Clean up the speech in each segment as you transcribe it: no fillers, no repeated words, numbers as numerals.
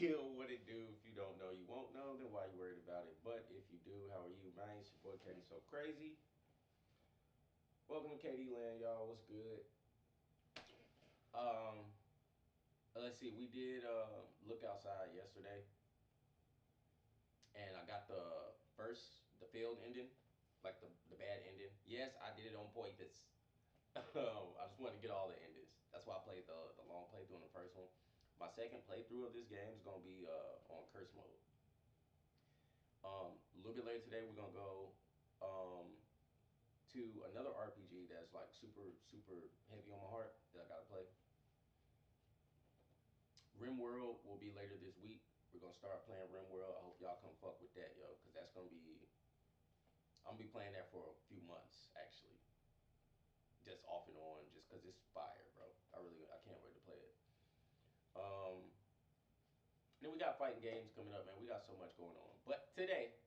Yo, what it do? If you don't know, you won't know. Then why you worried about it? But if you do, how are you, man? It's your boy Katie So Crazy. Welcome to KD Land, y'all. What's good? Um, let's see. We did look outside yesterday, and I got the field ending, like the bad ending. Yes, I did it on purpose. I just wanted to get all the endings. That's why I played the long playthrough in the first one. My second playthrough of this game is gonna be on curse mode. A little bit later today, we're gonna go um, to another RPG that's like super heavy on my heart that I gotta play. RimWorld will be later this week. We're gonna start playing RimWorld. I hope y'all come fuck with that, yo, because that's gonna be. I'm gonna be playing that for a few months actually, just off and on, just because it's fire, bro. I can't wait to play it. Um, then we got fighting games coming up, man. We got so much going on. But today,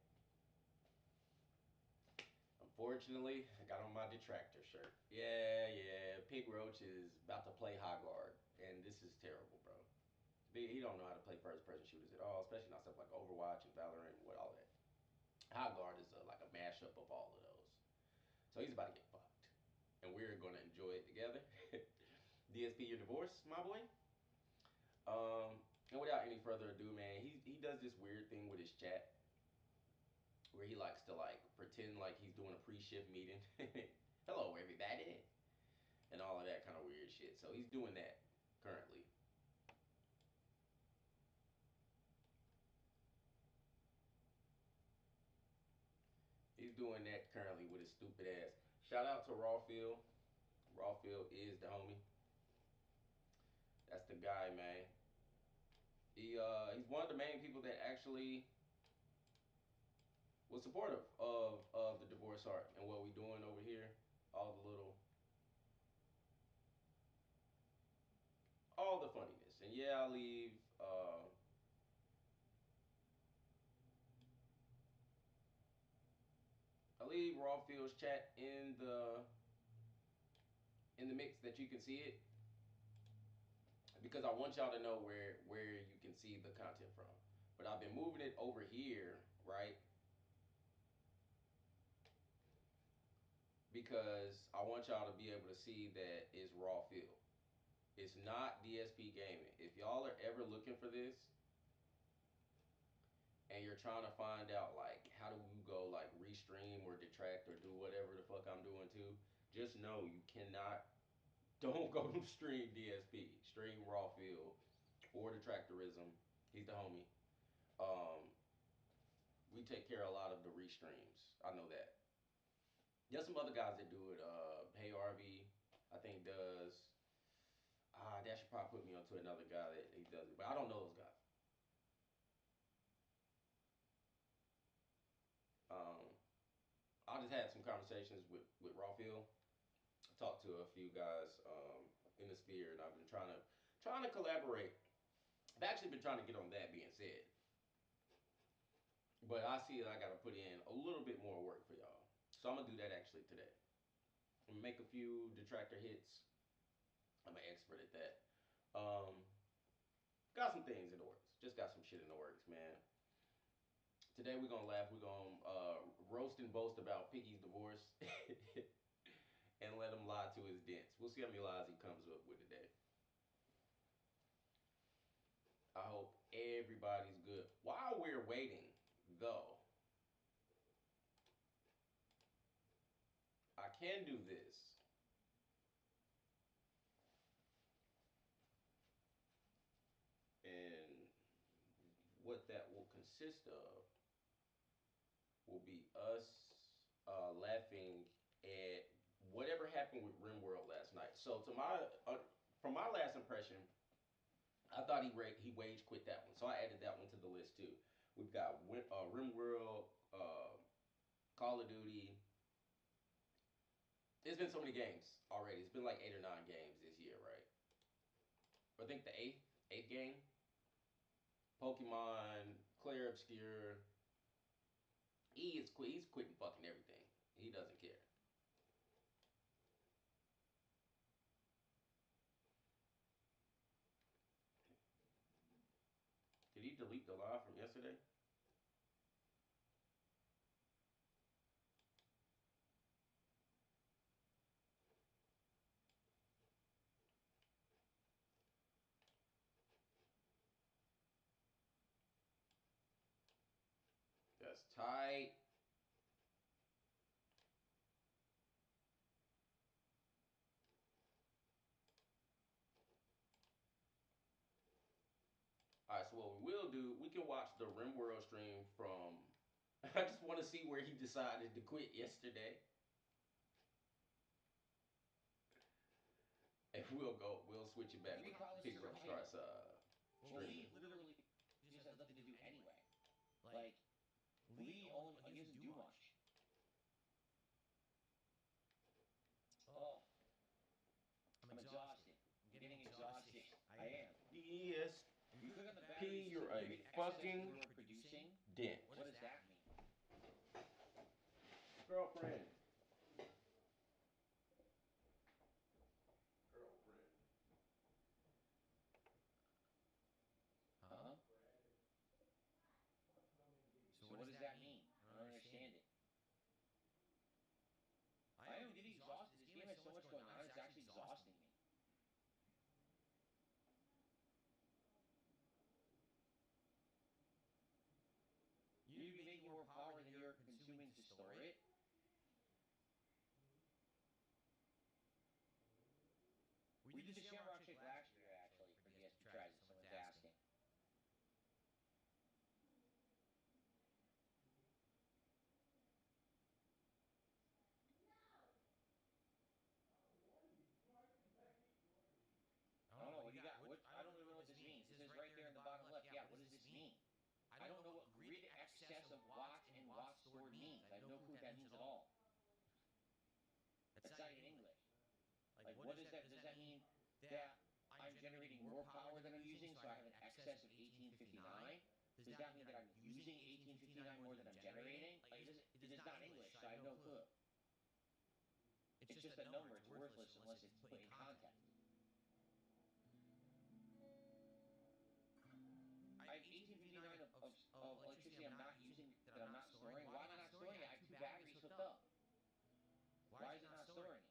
unfortunately, I got on my detractor shirt. Yeah. Pig Roach is about to play Highguard, and this is terrible, bro. He don't know how to play first-person shooters at all, especially not stuff like Overwatch and Valorant and what all that. Highguard is like a mashup of all of those. So he's about to get fucked, and we're gonna enjoy it together. DSP, your divorce, my boy. And without any further ado, man, he does this weird thing with his chat where he likes to like pretend like he's doing a pre-shift meeting. Hello, everybody, and all of that kind of weird shit. So he's doing that currently. He's doing that currently with his stupid ass. Shout out to Rawfield. Rawfield is the homie. That's the guy, man. He's one of the main people that actually was supportive of the divorce art and what we doing over here. All the little all the funniness. And yeah, I leave Rawfield's chat in the mix that you can see it because I want y'all to know where you can see the content from. But I've been moving it over here, right? Because I want y'all to be able to see that it's Rawfield. It's not DSP Gaming. If y'all are ever looking for this and you're trying to find out like how do you go like restream or detract or do whatever the fuck I'm doing too, just know you cannot. Don't go to stream DSP. Stream Rawfield or Detractorism. He's the homie. Um, we take care of a lot of the restreams. I know that. There's some other guys that do it. Hey RV, I think does. That should probably put me onto another guy that he does it, but I don't know those guys. Um, I just had some conversations with Rawfield. I talked to a few guys in the sphere, and I've been trying to collaborate. I've actually been trying to get on that. Being said, but I see that I got to put in a little bit more work for y'all, so I'm gonna do that actually today. I'm gonna make a few detractor hits. I'm an expert at that. Um, got some things in the works. Just got some shit in the works, man. Today we're gonna laugh. We're gonna roast and boast about Piggy's divorce, and let him lie to his dents. We'll see how many lies he comes up with today. I hope everybody's good. While we're waiting, though, I can do this. And what that will consist of will be us laughing at whatever happened with RimWorld last night. So from my last impression, I thought he wage quit that one, so I added that one to the list too. We've got RimWorld, Call of Duty. There's been so many games already. It's been like 8 or 9 games this year, right? I think the eighth game. Pokemon, Clear Obscure. He's quitting fucking everything. He doesn't care. Did he he delete the live from yesterday? That's tight. All right, so what we will do, we can watch the RimWorld stream from. I just want to see where he decided to quit yesterday, and we'll switch it back when Pigro starts. Well, Streaming. Lee literally just has nothing to do anyway. Like, Lee only he doesn't do much. Oh, I'm exhausted. I'm getting exhausted. I am. Yes, If you click on the P, battery, you're you a get access to fucking your producing. dent. What does that mean? Girlfriend. Girlfriend. Huh? So what does that mean? I don't understand it. I am getting exhausted. This game has so much going on, it's actually exhausting me. You need to be making more power than you're consuming to store it. We did the Shamrock Shake last year, actually, for DSP tries, if someone's asking. I don't know, what do you got? I don't even know what this means. It says right there in the bottom left, yeah, what does this mean? I don't know what grid excess of watts and watts stored means. I have no clue what that means at all. That's not in English. Like, what is that? Does that mean that I'm generating more power than I'm using, so I have an excess of 1859? Does that mean that I'm using 1859 more than I'm generating? Like, it is not English, so I have no clue. It's just a number. It's worthless unless it's put in context. I have 1859 of electricity I'm not using, that I'm not storing. Why am I not storing it? I have two batteries hooked up. Why is it not storing it?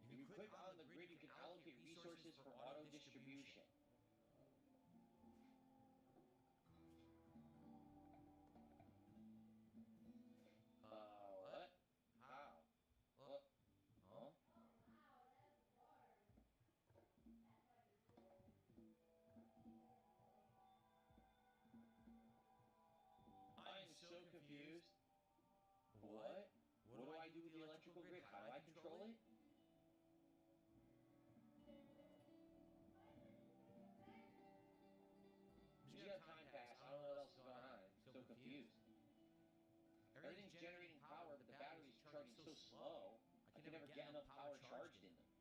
If you click on the grid, you can allocate resources for auto distribution. What? How? What? Huh? I am so confused. What? What do I do with the electrical grid? How do I control it? You got time pass. I don't know what else is going on. I'm so confused. Everything's generating power, but the battery's charging so slow, I can never get enough power charged in them.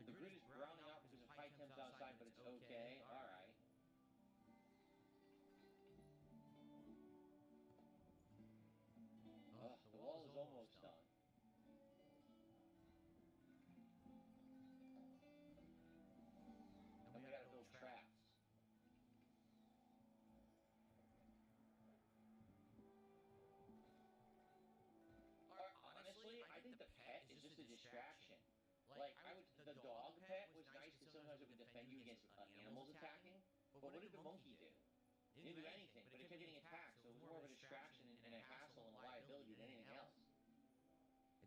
The grid is browning out because of high temps outside, but it's okay. Alright. The wall is almost done. And we gotta build traps. Honestly, I think the pet is just a distraction. Like, the dog pet was nice because sometimes it would defend you against animals attacking. But what did the monkey do? It didn't do anything, but it kept getting attacked, so it was more of a distraction and a hassle and a liability than anything else.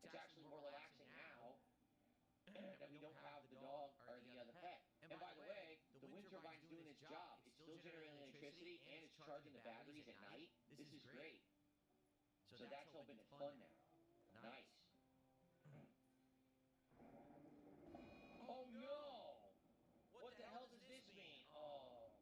It's actually more relaxing now that we don't have the dog or the pet. And by the way, the wind turbine's doing its job. It's still generating electricity and it's charging the batteries at night. This is great. So that's helping it fun now. Nice. Oh no! What the hell does this mean? Oh.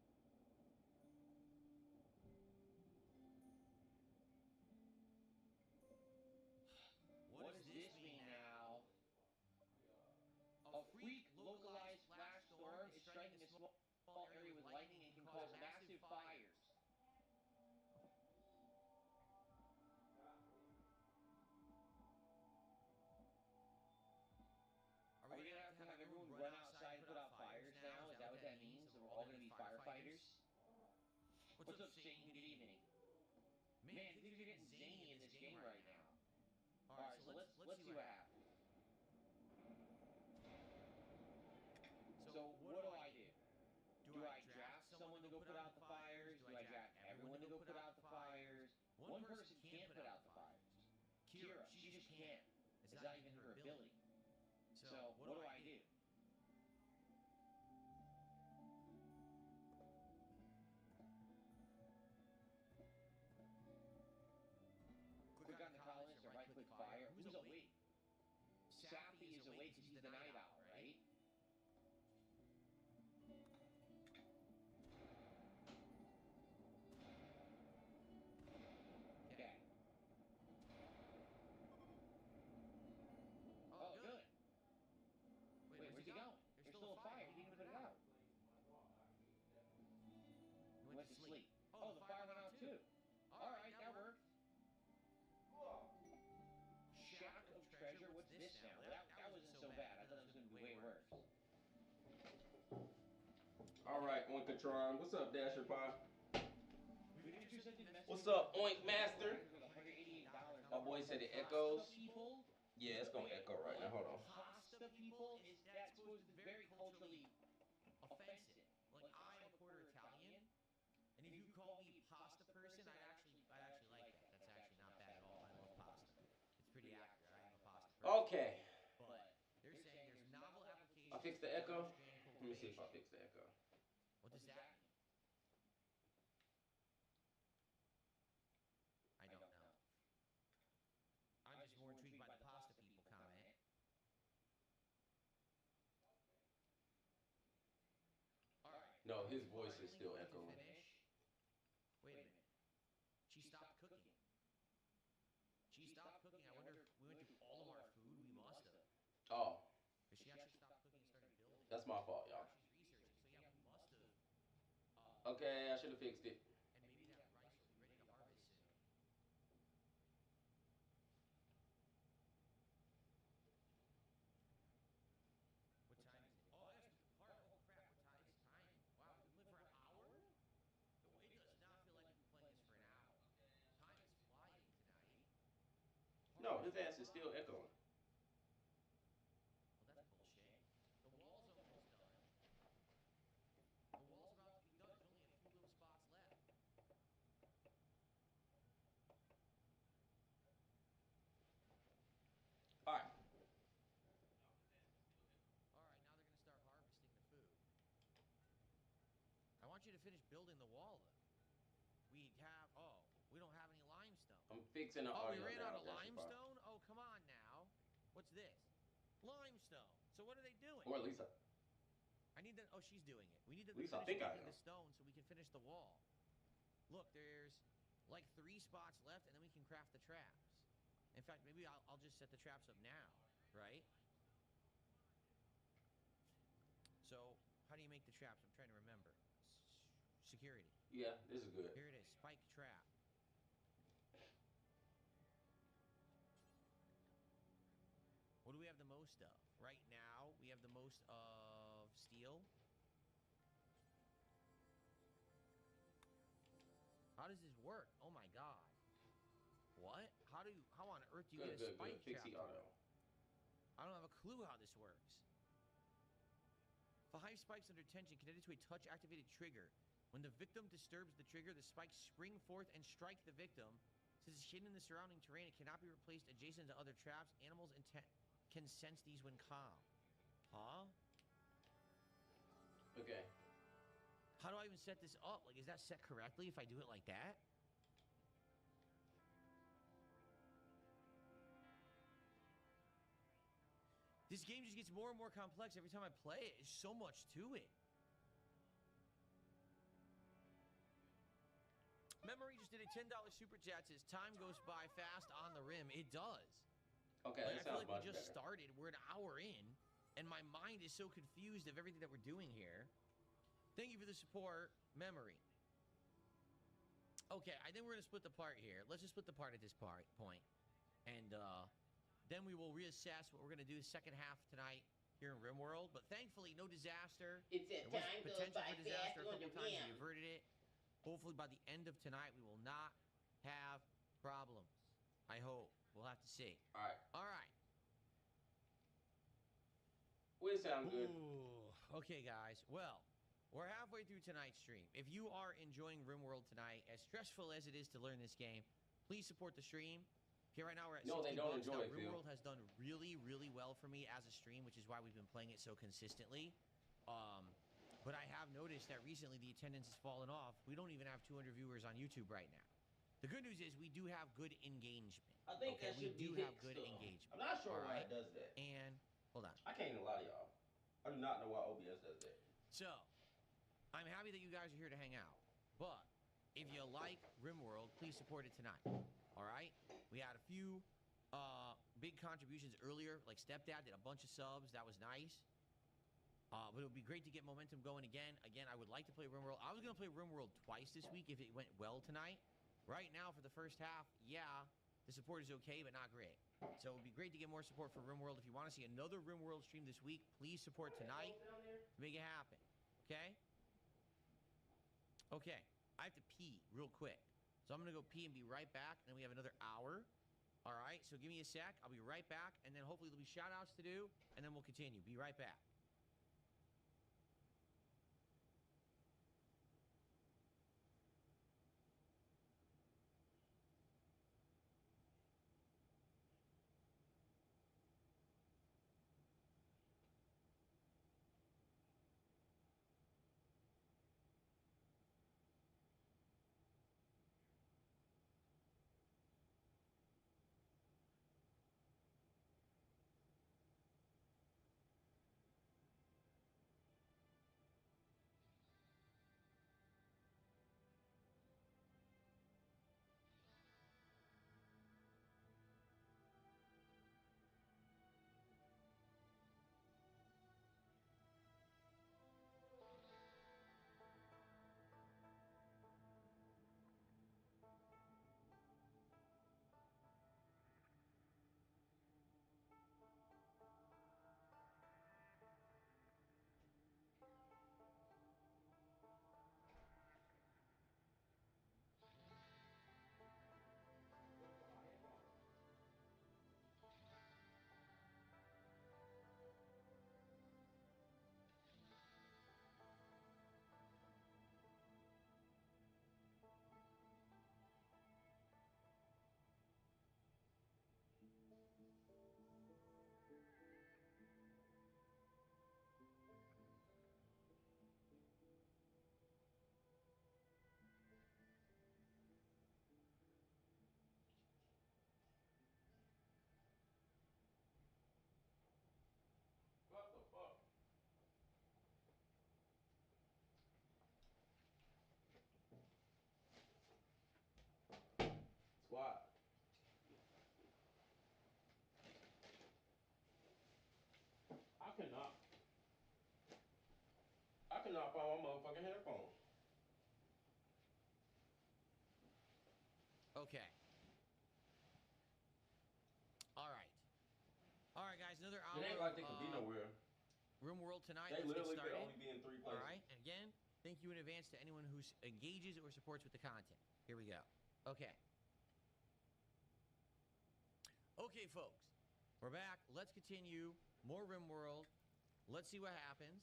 What's up, Satan? Good evening. Man, things are getting zany in this game right now. Alright, so let's see what happens. So, what do I do? Do I draft someone to go put out the fires? Do I draft everyone to go put out the fires? One person can't put out the fires. Kira, she just can't. It's not even her ability. So, what do I do? Click on the colonist or right-click fire. Who's awake? Sappy is awake because he's the night owl, right? Okay. Oh, good. Wait, where's he going? There's still a fire. He didn't even put it out. He went to sleep. Oh, the fire went out too. Alright, that worked. Shack of treasure? What's this now? That wasn't so bad. I thought it was going to be way worse. Alright, Oinkatron. What's up, Dasher Pie? What's What's up, Oink Master? $188. My boy said it echoes. People? Yeah, it's gonna echo right now. Hold on. Pasta people? Is that supposed to be very culturally offensive? Like, I'm a quarter Italian, and if you call me pasta person, I actually like that. That's actually not bad at all. I love pasta. It's pretty accurate. I am a pasta person. Okay. But they're saying there's novel applications. I fixed the echo. Let me see if I fix the echo. What does that mean? I don't know. I'm just more intrigued by the pasta people comment. Alright. No, his voice is still echoing. Wait a minute. She stopped cooking. She stopped cooking. I wonder if we went through all of our food. We must have. Oh, Because she actually stopped cooking and started building. that's my fault, y'all. She's researching. So yeah, we must have. Okay, I should have fixed it. And maybe that rice will be ready to harvest soon. What time is it? Oh, I gotta split the part. Oh crap, what time is time? Wow, we've been playing for an hour? It does not feel like we've been playing this for an hour. Time is flying tonight. No, his ass is still echoing. Well, that's bullshit. The wall's almost done. The wall's about to be done. There's only a few little spots left. Alright. Alright, now they're gonna start harvesting the food. I want you to finish building the wall, though. We don't have any limestone. I'm fixing the Oh, we audio ran now, out of Dasher Pie. limestone? Oh, come on now. What's this? Limestone. So what are they doing? Or at least I need the. Oh, she's doing it. We need to At least I finish think I making am. the stone so we can finish the wall. Look, there's like 3 spots left, and then we can craft the traps. In fact, maybe I'll just set the traps up now, right? So, how do you make the traps? I'm trying to remember. Security. Yeah, this is good. Here it is. Spike trap. What do we have the most of? Right now, we have the most of steel. How does this work? Oh my god. What? How on earth do you get a spike Fix trap? the auto. I don't have a clue how this works. If a hive spikes under tension connected to a touch-activated trigger, when the victim disturbs the trigger, the spikes spring forth and strike the victim. Since it's hidden in the surrounding terrain, it cannot be replaced adjacent to other traps. Animals can sense these when calm. Huh? Okay. How do I even set this up? Like, is that set correctly if I do it like that? This game just gets more and more complex every time I play it. There's so much to it. Memory just did a $10 super chat. Says time goes by fast on the rim. It does. Okay, Like, that I feel sounds like much we just better. started. We're an hour in, and my mind is so confused of everything that we're doing here. Thank you for the support, Memory. Okay, I think we're gonna split the part here. Let's just split the part at this point, and then we will reassess what we're gonna do the second half tonight here in RimWorld. But thankfully, no disaster. It said There was time goes potential by for disaster fast a couple on the times. We rim. averted it. Hopefully by the end of tonight, we will not have problems. I hope. We'll have to see. All right. All right. Well, it sounds good. Ooh. Okay, guys. Well, we're halfway through tonight's stream. If you are enjoying RimWorld tonight, as stressful as it is to learn this game, please support the stream. Okay, right now we're at 60 they don't bucks. enjoy Now, it, Phil. RimWorld has done really, really well for me as a stream, which is why we've been playing it so consistently. But I have noticed that recently the attendance has fallen off. We don't even have 200 viewers on YouTube right now. The good news is we do have good engagement. I think that should we do be have hit good stuff. engagement. I'm not sure all why right? it does that. And hold on. I can't even lie to y'all. I do not know why OBS does that. So, I'm happy that you guys are here to hang out. But if you like RimWorld, please support it tonight. All right? We had a few big contributions earlier, like Stepdad did a bunch of subs. That was nice. But it would be great to get momentum going again. Again, I would like to play RimWorld. I was going to play RimWorld twice this week if it went well tonight. Right now, for the first half, yeah, the support is okay, but not great. So it would be great to get more support for RimWorld. If you want to see another RimWorld stream this week, please support tonight to make it happen. Okay? Okay. I have to pee real quick. So I'm going to go pee and be right back. And then we have another hour. All right? So give me a sec. I'll be right back. And then hopefully there'll be shout-outs to do. And then we'll continue. Be right back. What the fuck? Squad. I cannot. I cannot find my motherfucking headphones. Okay. All right. All right, guys. Another hour. It ain't like they could be nowhere. RimWorld tonight. They Let's get literally started. could only be in 3 places. All right. And again, thank you in advance to anyone who engages or supports with the content. Here we go. Okay. Okay, folks. We're back. Let's continue. More RimWorld. Let's see what happens.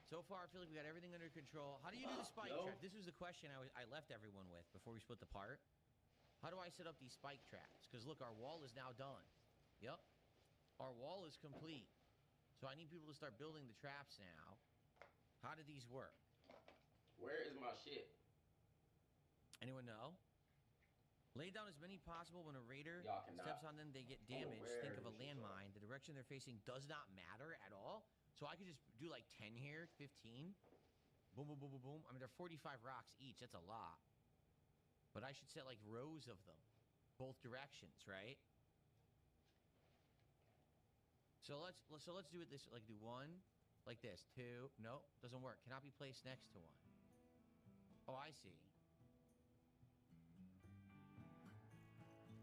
So far, I feel like we got everything under control. How do you do the spike trap? This was the question I left everyone with before we split the part. How do I set up these spike traps? Because look, our wall is now done. Yep. Our wall is complete. So I need people to start building the traps now. How do these work? Where is my shit? Anyone know? Lay down as many possible. When a raider steps on them, they get damaged. Think of a landmine. The direction they're facing does not matter at all. So I could just do like 10 here, 15. Boom, boom, boom, boom, boom. I mean, they're 45 rocks each. That's a lot. But I should set like rows of them. Both directions, right? So let's do it this, like do one, like this, two. No, doesn't work. Cannot be placed next to one. Oh, I see.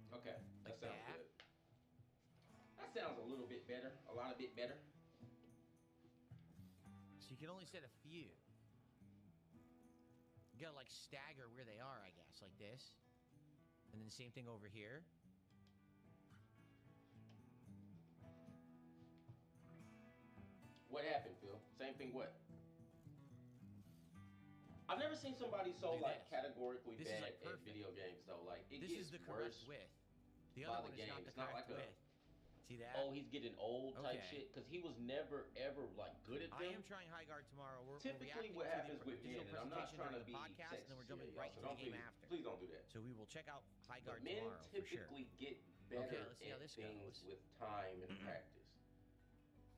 Okay, that Like sounds that? good. That sounds a little bit better. A lot of bit better. So you can only set a few. You gotta like stagger where they are, I guess, like this. And then same thing over here. What happened, Phil? Same thing. What? I've never seen somebody so Look at like this. categorically This is, bad like, at perfect. video games though. Like it This gets is the correct worse width. The by other the one is game. not the It's not correct like a width. See that? oh he's getting old type Okay. shit because he was never ever like good at them. I am trying Highguard tomorrow. We're Typically, reacting what to happens the with men, digital and I'm not presentation trying to during the be podcast, and then we're jumping sexist, right so into the don't game please, after. please don't do that. So we will check out But Highguard men tomorrow for sure. typically get better Okay, let's see how at this things goes. with time and practice.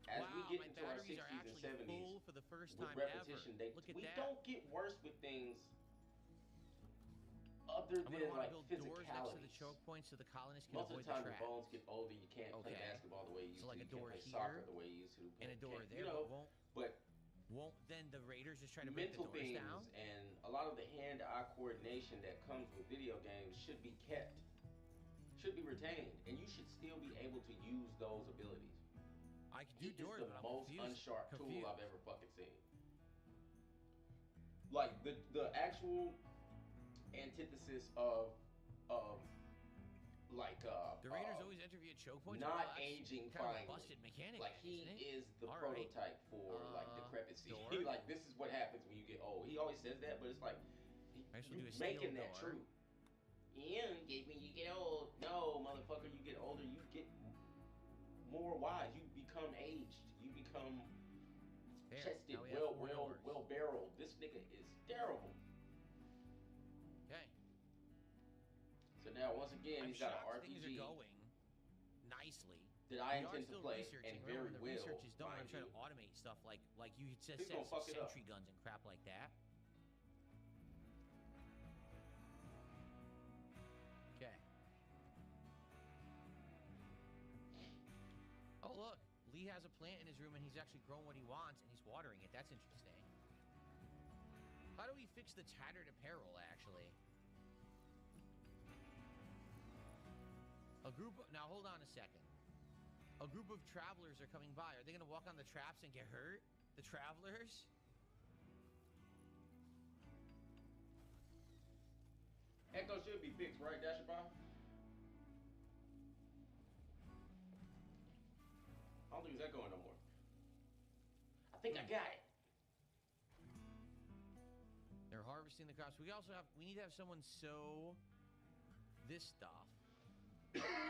As Wow, we get my into our batteries are 60s and actually 70s, full for the first with time repetition, ever. Look at we that. don't get worse with things other I'm gonna than want like to build doors next to the physicality. choke points so the colonists can Most of avoid the time, the your trap. bones get older. You can't play Okay. basketball the way you used So like to. a You can't door play here soccer the way you used to. and a door Can't- there, you know, but but won't then the Raiders just try to break the mental doors things down? and a lot of the hand-eye coordination that comes with video games should be kept, should be retained, and you should still be able to use those abilities. I can He do doors, is but the I'm most confused. unsharp tool I've ever fucking seen. Like the actual antithesis of like The Raiders always enter via choke points. not Oh, that's aging kind of a finely. busted mechanic. Like he isn't it? is the All right. prototype for like decrepancy. door. Like this is what happens when you get old. He always says that, but it's like I guess we'll you're do a steel making that door. true. Yeah, when you get old, no, motherfucker, you get older, you get more wise. You become aged. You become There, chested, now we have four doors. well barreled. This nigga is terrible. Okay. So now once again, I'm he's got shocked an things are RPG going nicely. that I We are intend to still play researching. and Remember, very the well. research is done. I'm mind trying you. to automate stuff like you had said, He's gonna fuck it up. sentry guns and crap like that. Okay. Oh look, Lee has a plant in his room and he's actually grown what he wants and he's watering it. That's interesting. How do we fix the tattered apparel, actually? Now hold on a second. A group of travelers are coming by. Are they gonna walk on the traps and get hurt? The travelers? Echo should be fixed, right, Dashabah? I don't think it's echoing no more. I think I got it. They're harvesting the crops. We need to have someone sow this stuff.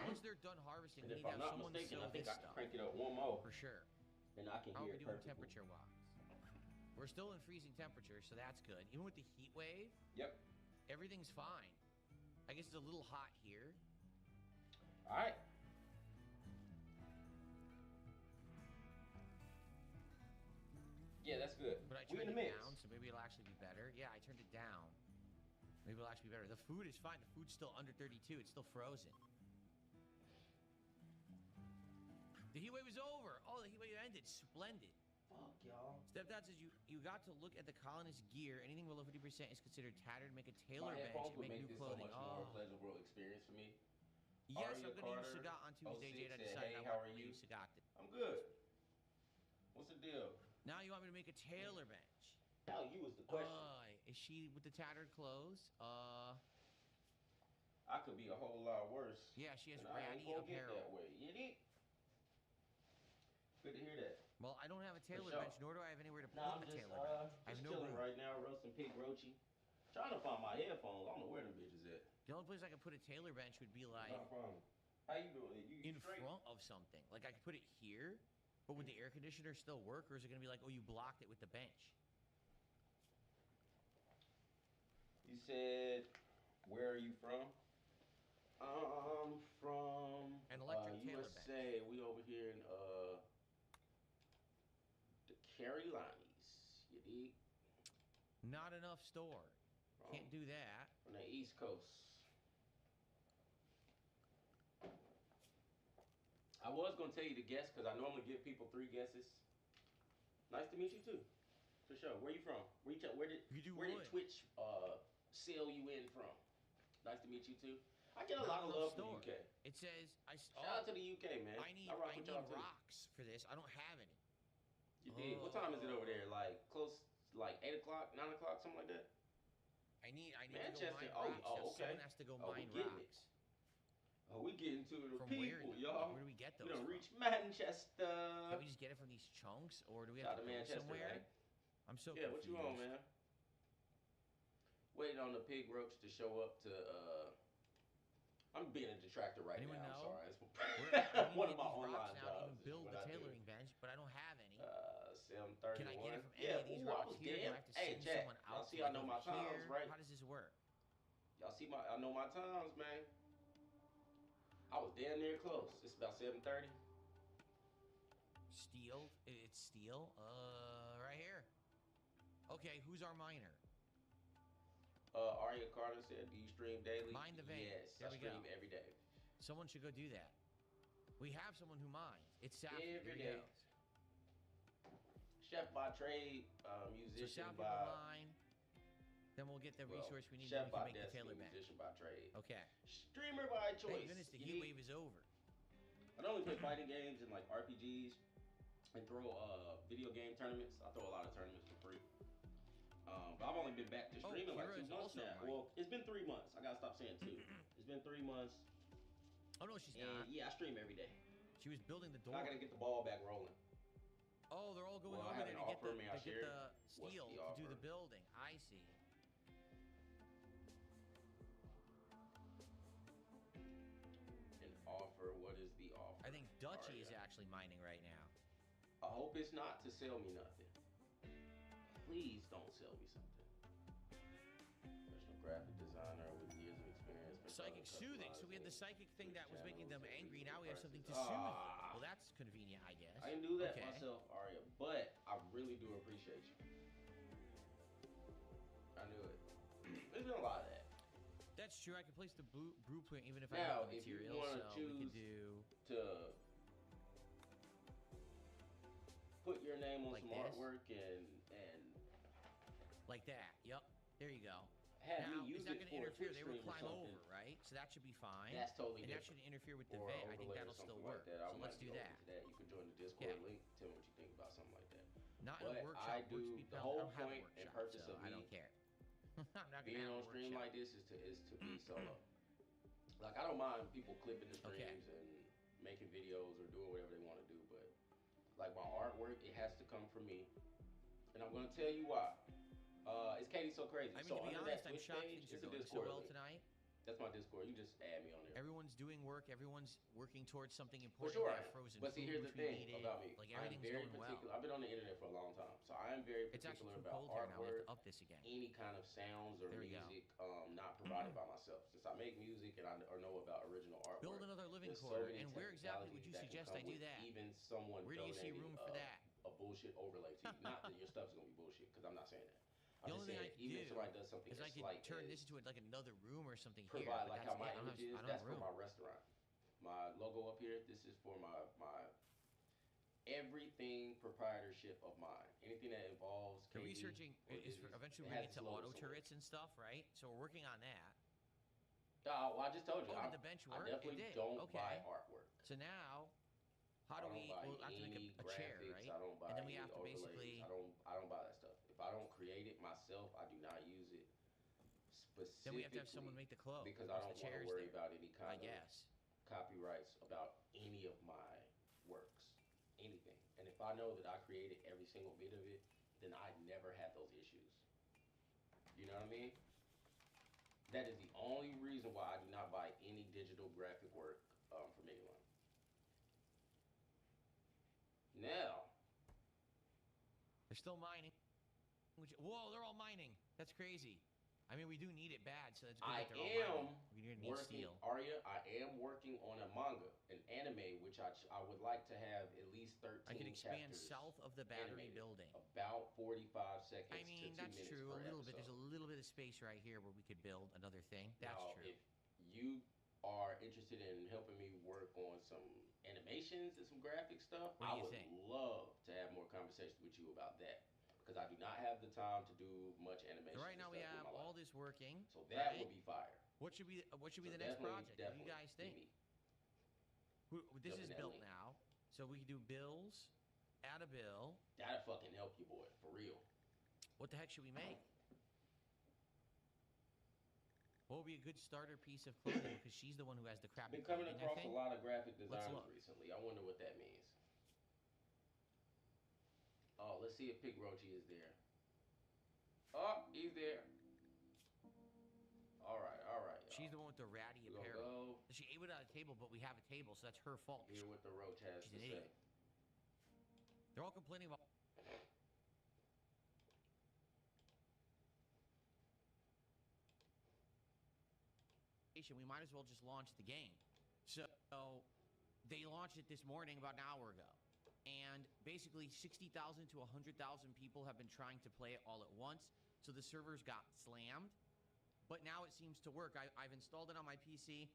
Once they're done harvesting, And we if need to I'm have not someone mistaken, sow I think this I can stuff. crank it up one more, For sure. and I can How are hear we it doing perfectly. temperature-wise? We're still in freezing temperature, so that's good. Even with the heat wave, Yep. everything's fine. I guess it's a little hot here. All right. Yeah, that's good. But I We turned in it the mix. down, so maybe it'll actually be better. Yeah, I turned it down. Maybe it'll actually be better. The food is fine. The food's still under 32. It's still frozen. The heat wave is over. Oh, the heat wave ended. Splendid. Fuck y'all. Stepdad says you got to look at the colonist gear. Anything below 50% is considered tattered. Make a tailor My bench headphones and would make make new this so clothing. much more Oh. pleasurable experience for me. Yes, Aria I'm going to use Carter, Sagat on Tuesday, 06 Jade. I said, decided hey, I how want are to you? use Sagat. I'm good. What's the deal? Now you want me to make a tailor bench. Now you was the question. Is she with the tattered clothes? I could be a whole lot worse. Yeah, she has and I ain't ratty gonna get that apparel. way. You dig? Good to hear that. Well, I don't have a tailor sure. bench, nor do I have anywhere to put Nah, I'm a just, tailor bench. I have just no chilling room. right now, roasting pig roachy. Trying to find my headphones. I don't know where them bitches at. The only place I could put a tailor bench would be like Not a problem. How you doing? You in straight? front of something. Like I could put it here, but would the air conditioner still work, or is it gonna be like, oh, you blocked it with the bench? You said, where are you from? I'm from An electric tailor USA. We over here in the Carolinas. You dig? Not enough store. Can't do that. On the East Coast. I was gonna tell you to guess because I normally give people 3 guesses. Nice to meet you too, for sure. Where you from? Where did Twitch sell you in from? Nice to meet you too. I get a lot of love from the UK. It says Shout out to the UK, man. I need rock with y'all, too. rocks for this. I don't have any. You did. What time is it over there? Like close, like 8 o'clock, 9 o'clock, something like that. I need to go Manchester. mine Oh, rocks. oh, Someone okay. has to go Oh, we mine getting it. rocks. Oh, we getting to the From people, where? y'all. Where do we get We those done from? reach Manchester. Can we just get it from these chunks, or do we have Shout to to go Manchester, somewhere? man. I'm so Yeah, confused. what you on, man? Waiting on the pig roach to show up to. I'm being a detractor right Anyone now. know? I'm sorry. It's We need one to of get my these rocks online now to even jobs. Is build what the I do. tailoring bench, but I don't have any. 7:31. Can I get it from any Yeah, of these ooh, I rocks was here? Do I damn. have to Hey, send chat. someone Y'all out see, to I like know over my times, here? right? How does this work? Y'all see I know my times, man. I was damn near close. It's about 7:30. Steel? It's steel? Right here. Okay, who's our miner? Arya Carter said, "Do you stream daily?" Mine the vein. Yes, There I we stream go. every day. Someone should go do that. We have someone who mines. It's Safi. Every There he day. goes. Chef by trade, So musician Safi will by mine. Then we'll get the resource we need, chef and we can by make the destiny, tailor bench. musician by trade. Okay. Streamer by choice. Thank goodness the heat wave is over. I don't only play fighting games and like RPGs and throw video game tournaments. I throw a lot of tournaments for free. But I've only been back to streaming like Kira 2 is months also now. mine. Well, it's been 3 months. I gotta stop saying 2. It's been 3 months. Oh no, she's And not. yeah, I stream every day. She was building the door. I gotta get the ball back rolling. Oh, they're all going Well, I over have there an to get offer. the, May I to get share? the What's steel the to do offer? the building. I see. An offer. What is the offer? I think Dutchy Aria. is actually mining right now. I hope it's not to sell me nothing. Please don't sell me something. Professional graphic designer with years of experience. Psychic soothing. So we had the psychic thing that was making them angry. Now we have something to soothe Ah. them. Well, that's convenient, I guess. I can do that Okay. myself, Aria, but I really do appreciate you. I knew it. There's been a lot of that. That's true. I can place the blueprint even if I Now, have the if you material. wanna So we can choose do To put your name on Like some this? artwork and like that. Yep. There you go. have Now, me use is that it going to for a interfere? Twitch They would stream or climb something. over, right? So that should be fine. That's totally And that different. shouldn't interfere with the Or vent. I overlay think or that'll something still like work. that. I So might let's do go that. into that. You can join the Discord Yeah. link. Tell me what you think about something like that. Not in But a workshop. I Works do be the found. whole I don't have a point workshop, and purpose so of I me don't care. I'm not gonna being have on a stream workshop. like this is to be solo. Like I don't mind people clipping the Okay. streams and making videos or doing whatever they want to do, but like my artwork, it has to come from me, and I'm gonna tell you why. It's Katie so crazy. I mean, So to be under honest, that I'm Twitch shocked page things is are a going so Discord well link. tonight. That's my Discord. You just add me on there. Everyone's doing work. Everyone's working towards something For important. sure. We I have am. frozen But see, food, here's the which we thing needed. about me. Like I'm everything's very going particular. well. I've been on the internet for a long time, so I am very It's actually particular too about cold here now. We have artwork, to up this again. any kind of sounds or There we go. music not provided by myself. Since I make music and I or know about original artwork, Build another living there's so quarter. many And where exactly would technicalities you that can suggest come I do with that? Even someone Where do you see donating room for that? a bullshit overlay to you. Not that your stuff's gonna be bullshit, because I'm not saying that. I'm The just only thing I saying, could even if do somebody does something is as I could slight turn as this into like another room or something here. provide But like that's how my it. I don't image is. have That's for room. my restaurant. My logo up here. This is for my everything proprietorship of mine. Anything that involves The KD researching or is Dizzy's, eventually it we has get its to logo auto somewhere. turrets and stuff, right? So we're working on that. Well, I just told you. Oh, I, did the bench I work? It definitely did. don't Okay. buy artwork. So now, how I do don't we? buy We'll have to any make a chair, graphics. right? I don't buy And then we any have to overlays. basically. I don't buy that stuff. If I don't create it myself, I do not use it specifically. Then we have to have someone make the clothes. Because I once don't the want chair's to worry there, about any I kind of guess. copyrights about any of my works, anything. And if I know that I created every single bit of it, then I never have those issues. You know what I mean? That is the only reason why I do not buy any digital graphic work from anyone. Now, They're still mining. Whoa, they're all mining. That's crazy. I mean, we do need it bad, so it's good I that they're all mining. am We need working, steel. Arya, I am working on a manga, an anime, which I would like to have at least 13 I can expand chapters south of the battery animated. building. About 45 seconds I mean, to 2 that's minutes true. A per little bit. There's a episode. little bit of space right here where we could build another thing. That's Now, true. if you are interested in helping me work on some animations and some graphic stuff, What do I you would think? love to have more conversations with you about that. Because I do not have the time to do much animation. So right now we stuff with have my all life. this working. So that right? would be fire. What should be the So next definitely- project? What do you definitely guys be think? me. This is built Definitely. now, so we can do bills. Add a bill. That'd fucking help you, boy, for real. What the heck should we make? What would be a good starter piece of clothing? Because she's the one who has the crappy Been coming clothing, I across a think. lot of graphic Let's designers look. recently. I wonder what that means. Oh, let's see if Pig Roachy is there. Oh, he's there. All right, She's y'all. the one with the ratty We're gonna apparel. go She ate without a table, but we have a table, so that's her fault. hear what the Roach has She's to an say. idiot. They're all complaining about. We might as well just launch the game. So they launched it this morning about an hour ago. And basically 60,000 to 100,000 people have been trying to play it all at once. So the servers got slammed. But now it seems to work. I've installed it on my PC.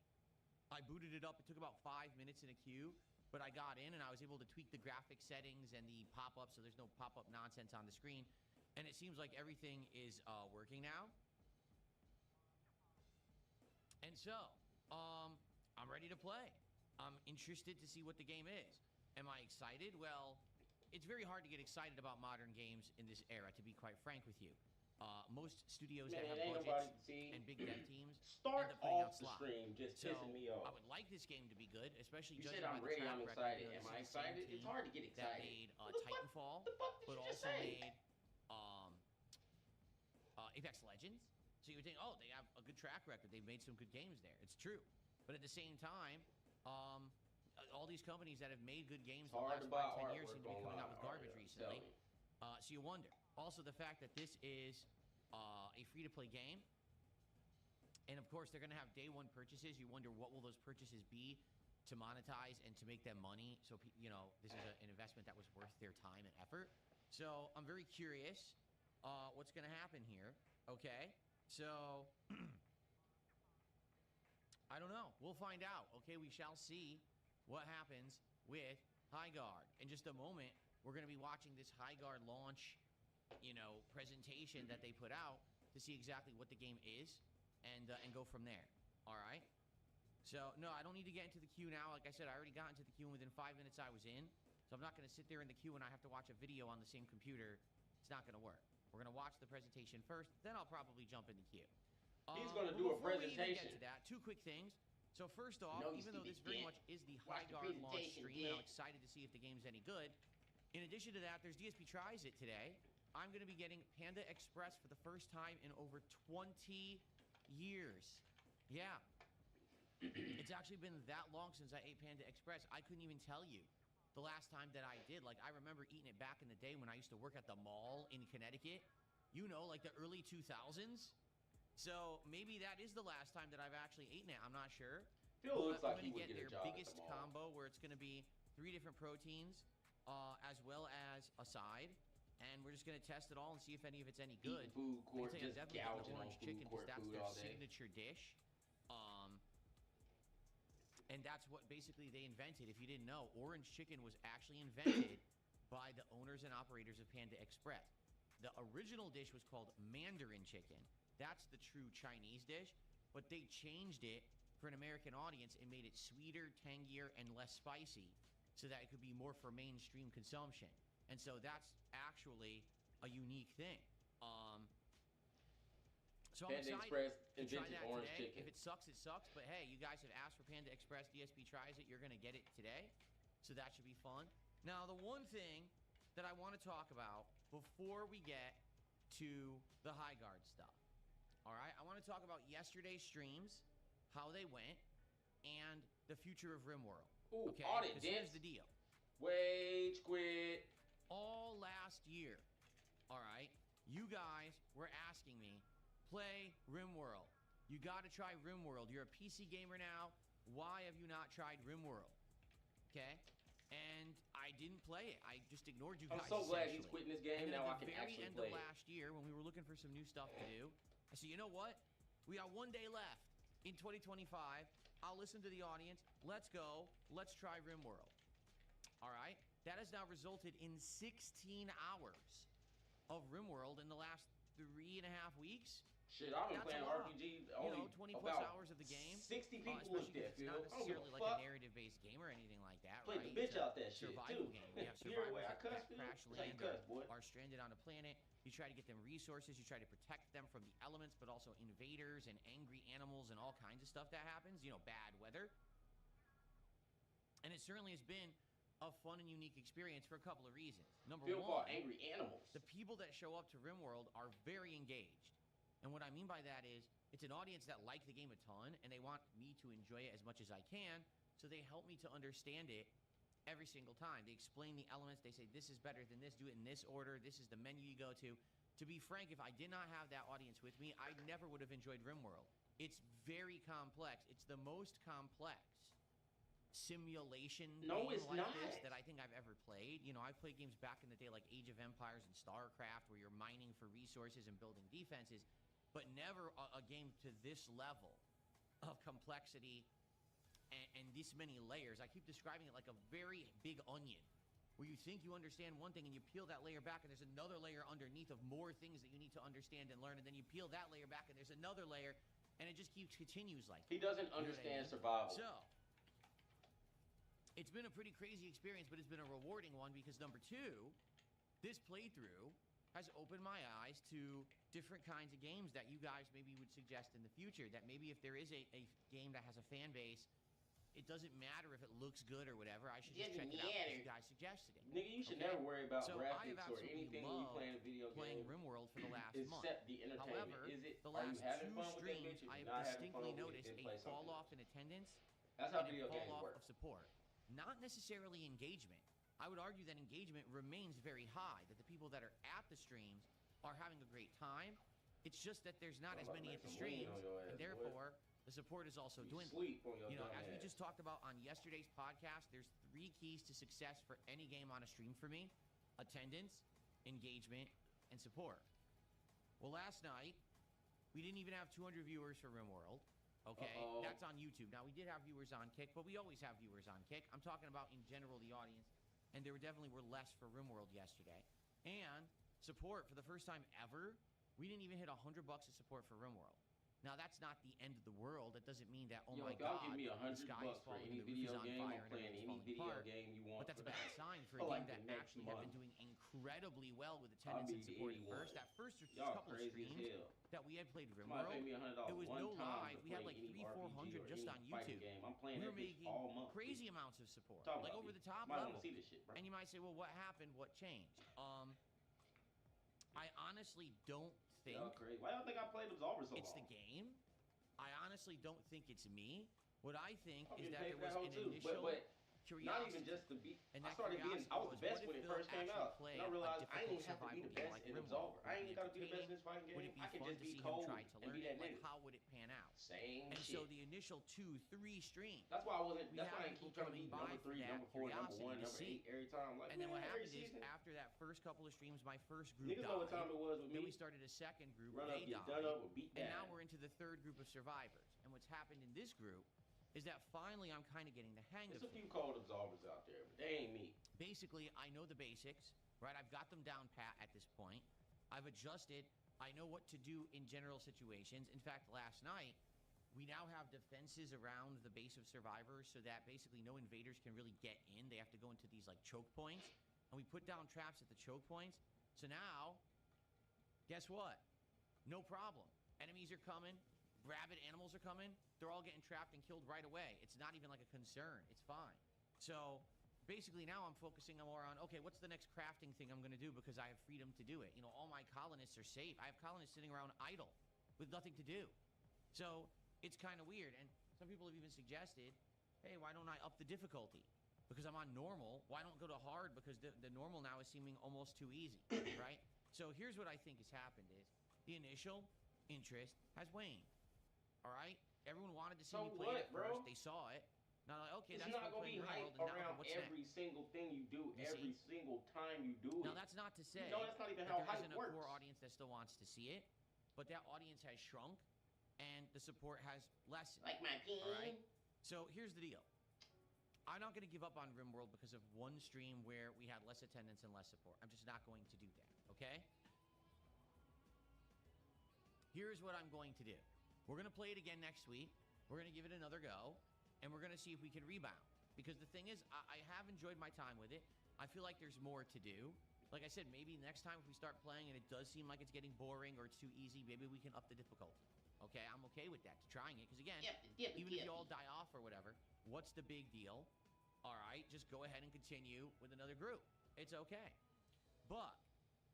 I booted it up. It took about 5 minutes in a queue. But I got in and I was able to tweak the graphic settings and the pop-up so there's no pop-up nonsense on the screen. And it seems like everything is working now. And so, I'm ready to play. I'm interested to see what the game is. Am I excited? Well, it's very hard to get excited about modern games in this era, to be quite frank with you. Most studios that have budgets and big dev teams Start end up putting out off the slop. stream just So pissing me off. I would like this game to be good, especially You judging said by I'm the ready, track I'm record. excited. You know, Am this I is the same excited? It's team hard to get that excited. made What the fuck- Titanfall, the fuck did but you just also say? made Apex Legends. So you would think, oh, they have a good track record. They've made some good games there. It's true. But at the same time, all these companies that have made good games the last 5-10 years seem to be coming out with garbage recently. So you wonder. Also, the fact that this is a free-to-play game, and of course, they're going to have day one purchases. You wonder what will those purchases be to monetize and to make them money. So, you know, this is an investment that was worth their time and effort. So I'm very curious what's going to happen here. Okay, so I don't know. We'll find out. Okay, we shall see what happens with Highguard. In just a moment, we're going to be watching this Highguard launch, you know, presentation that they put out to see exactly what the game is and go from there. All right? So, no, I don't need to get into the queue now. Like I said, I already got into the queue, and within 5 minutes I was in. So I'm not going to sit there in the queue and I have to watch a video on the same computer. It's not going to work. We're going to watch the presentation first, then I'll probably jump in the queue. He's going to do a before we even presentation. get to that, two quick things. So first off, No, even though this very much is the Watch the Highguard launch presentation, stream, and I'm kid. excited to see if the game's any good. In addition to that, there's DSP Tries It today. I'm going to be getting Panda Express for the first time in over 20 years. Yeah. It's actually been that long since I ate Panda Express. I couldn't even tell you the last time that I did. Like, I remember eating it back in the day when I used to work at the mall in Connecticut. You know, like the early 2000s. So maybe that is the last time that I've actually eaten it. I'm not sure. Phil looks like I'm he going would to get a get job their at the biggest mall. combo where it's going to be 3 different proteins as well as a side. And we're just going to test it all and see if any of it's any good. Eating food court, I can tell you, just I'm definitely getting gouging the on orange food chicken because court that's food their all day. signature dish. And that's what basically they invented. If you didn't know, orange chicken was actually invented by the owners and operators of Panda Express. The original dish was called Mandarin chicken. That's the true Chinese dish, but they changed it for an American audience and made it sweeter, tangier, and less spicy so that it could be more for mainstream consumption. And so that's actually a unique thing. So I'm Panda excited Express to try invented that orange today. chicken. If it sucks, it sucks. But hey, you guys have asked for Panda Express. DSP Tries It. You're going to get it today. So that should be fun. Now, the one thing that I want to talk about before we get to the Highguard stuff. All right? I want to talk about yesterday's streams, how they went, and the future of RimWorld. Ooh, Okay? audit, Because here's Dents. the deal. Wage quit. All last year, all right, you guys were asking me, play RimWorld. You got to try RimWorld. You're a PC gamer now. Why have you not tried RimWorld? Okay? And I didn't play it. I just ignored you guys. I'm so glad he's essentially. quitting this And game. then Now I at the can very actually end play of it. last year, when we were looking for some new stuff to do, I said, you know what? We got 1 day left in 2025. I'll listen to the audience. Let's go. Let's try RimWorld. All right? That has now resulted in 16 hours of RimWorld in the last 3.5 weeks. Shit, I've been That's playing a lot. RPG You only know, 20 plus about hours of the game. 60 people especially looked at, because it's Phil. not I don't give necessarily a like fuck. a narrative-based game or anything like that, Played right? the bitch out that shit survival too. game. You have You hear the way survivors I that cuss, Phil? crash That's how you land cuss, boy. or are stranded on a planet. You try to get them resources. You try to protect them from the elements, but also invaders and angry animals and all kinds of stuff that happens. You know, bad weather. And it certainly has been a fun and unique experience for a couple of reasons. Number Phil fought one, angry animals. the people that show up to RimWorld are very engaged. And what I mean by that is, it's an audience that like the game a ton, and they want me to enjoy it as much as I can, so they help me to understand it every single time. They explain the elements. They say, this is better than this. Do it in this order. This is the menu you go to. To be frank, if I did not have that audience with me, I never would have enjoyed RimWorld. It's very complex. It's the most complex simulation game like this that I think I've ever played. You know, I've played games back in the day like Age of Empires and StarCraft where you're mining for resources and building defenses, but never a game to this level of complexity and this many layers. I keep describing it like a very big onion where you think you understand one thing and you peel that layer back and there's another layer underneath of more things that you need to understand and learn, and then you peel that layer back and there's another layer, and it just continues like that. He doesn't understand survival. So it's been a pretty crazy experience, but it's been a rewarding one because, number two, this playthrough has opened my eyes to different kinds of games that you guys maybe would suggest in the future. That maybe if there is a game that has a fan base, it doesn't matter if it looks good or whatever. I should just check it out because you guys suggested it. Nigga, you should never worry about graphics or absolutely anything when you playing a video game. Playing RimWorld for the last month. Except the entertainment. However, Is it, the are you last having two fun with that streams, bitch? If I you're have not having distinctly fun with it, noticed then a play something fall else. off in attendance That's how and video a games fall off work. of support. Not necessarily engagement. I would argue that engagement remains very high, that the people that are at the streams are having a great time. It's just that there's not as many at the streams, and therefore the support is also dwindling. You know, as we just talked about on yesterday's podcast, there's 3 keys to success for any game on a stream for me: attendance, engagement, and support. Well, last night, we didn't even have 200 viewers for RimWorld. Okay, that's on YouTube. Now, we did have viewers on Kick, but we always have viewers on Kick. I'm talking about, in general, the audience, and there definitely were less for RimWorld yesterday. And support, for the first time ever, we didn't even hit $100 of support for RimWorld. Now, that's not the end of the world. That doesn't mean that, oh my God, give me the sky is $100 for falling, any the roof is video on game. fire, I'm and playing everything's any falling video apart. game you want. But that's a bad sign for a like game that actually had been doing incredibly well with attendance and support at first. That first couple of streams that we had played RimWorld, it was no lie. We had like 300-400 just on YouTube. We were making crazy amounts of support, like over the top level. And you might say, well, what happened? What changed? I honestly don't think. Why don't think I played Absolver so long? It's the game. I honestly don't think it's me. What I think is that there there was an initial curiosity. Not even just to be. And I started being. I was the best when it first came out. And I realized I ain't have to be the best in Absolver. I ain't got to be the best in this fighting game. Would it be I can fun just to be see cold him try to and learn be that it? Like, nigga. how would it pan out? Same and shit. so the initial 2-3 streams. That's why I wasn't. We That's why I had didn't keep people trying to be coming number by 3, for number that 4, number curiosity 1, to number see. 8 every time. Like, And then what man, happened every is, season. after that first couple of streams, my first group Niggas know what time died. it was with me. Then we started a second group. Run They up, get died. done up, or beat And down. now we're into the third group of survivors. And what's happened in this group is that finally I'm kind of getting the hang There's of a it. few cold Absolvers out there, but they ain't me. Basically, I know the basics, right? I've got them down pat at this point. I've adjusted. I know what to do in general situations. In fact, last night, we now have defenses around the base of survivors so that basically no invaders can really get in. They have to go into these like choke points. And we put down traps at the choke points. So now, guess what? No problem. Enemies are coming. Rabid animals are coming. They're all getting trapped and killed right away. It's not even like a concern. It's fine. So basically now I'm focusing more on, okay, what's the next crafting thing I'm going to do because I have freedom to do it. You know, all my colonists are safe. I have colonists sitting around idle with nothing to do. So it's kind of weird. And some people have even suggested, hey, why don't I up the difficulty? Because I'm on normal. Why don't go to hard? Because the normal now is seeming almost too easy, right? So here's what I think has happened is the initial interest has waned. All right? Everyone wanted to see me play it at first. They saw it. Now, like, okay, it's that's not going to be hype around every single thing you do, every single time you do it. Now, that's not to say that's not even that how there hype isn't a works. core audience that still wants to see it, but that audience has shrunk, and the support has lessened. Like my pin. All right? So here's the deal. I'm not going to give up on RimWorld because of one stream where we had less attendance and less support. I'm just not going to do that, okay? Here's what I'm going to do. We're going to play it again next week. We're going to give it another go, and we're going to see if we can rebound. because the thing is, I have enjoyed my time with it. I feel like there's more to do. Like I said, maybe next time if we start playing and it does seem like it's getting boring or it's too easy, maybe we can up the difficulty. Okay, I'm okay with that, to trying it. Because again, even if you all die off or whatever, what's the big deal? All right, just go ahead and continue with another group. It's okay. But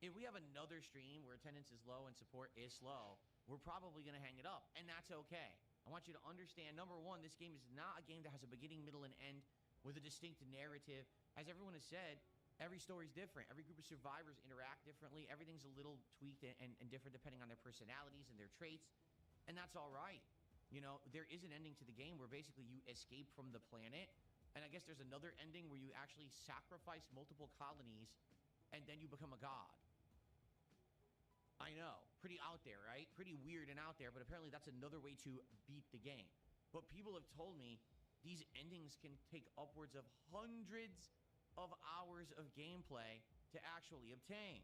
if we have another stream where attendance is low and support is slow, we're probably going to hang it up, and that's okay. I want you to understand, number one, this game is not a game that has a beginning, middle, and end with a distinct narrative. As everyone has said, every story is different. Every group of survivors interact differently. Everything's a little tweaked and different depending on their personalities and their traits, and that's all right. You know, there is an ending to the game where basically you escape from the planet, and I guess there's another ending where you actually sacrifice multiple colonies, and then you become a god. I know, pretty out there, right? Pretty weird and out there, but apparently that's another way to beat the game. But people have told me these endings can take upwards of hundreds of hours of gameplay to actually obtain.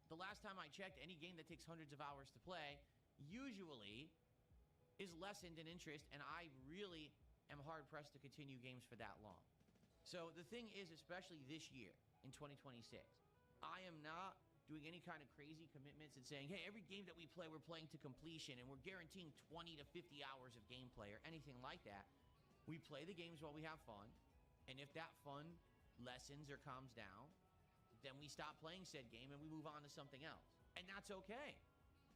The last time I checked, any game that takes hundreds of hours to play usually is lessened in interest, and I really am hard-pressed to continue games for that long. So the thing is, especially this year, in 2026, I am not doing any kind of crazy commitments and saying, hey, every game that we play, we're playing to completion, and we're guaranteeing 20 to 50 hours of gameplay or anything like that. We play the games while we have fun, and if that fun lessens or calms down, then we stop playing said game and we move on to something else. And that's okay.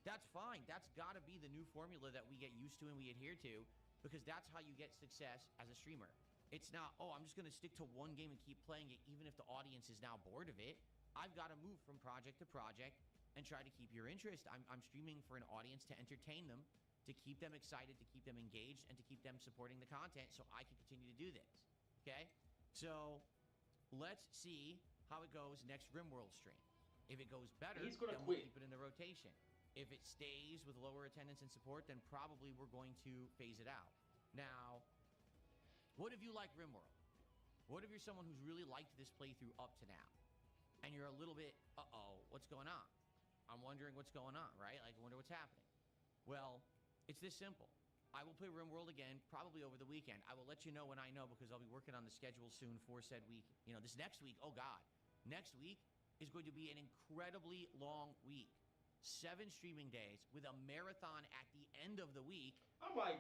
That's fine. That's got to be the new formula that we get used to and we adhere to, because that's how you get success as a streamer. It's not, oh, I'm just going to stick to one game and keep playing it even if the audience is now bored of it. I've got to move from project to project and try to keep your interest. I'm streaming for an audience to entertain them, to keep them excited, to keep them engaged, and to keep them supporting the content so I can continue to do this. Okay? So let's see how it goes next RimWorld stream. If it goes better, then we'll keep it in the rotation. If it stays with lower attendance and support, then probably we're going to phase it out. Now, what if you like RimWorld? What if you're someone who's really liked this playthrough up to now? And you're a little bit, uh-oh, what's going on? I'm wondering what's going on, right? Like, I wonder what's happening. Well, it's this simple. I will play RimWorld again, probably over the weekend. I will let you know when I know, because I'll be working on the schedule soon for said week. You know, this next week, oh God. Next week is going to be an incredibly long week. 7 streaming days with a marathon at the end of the week.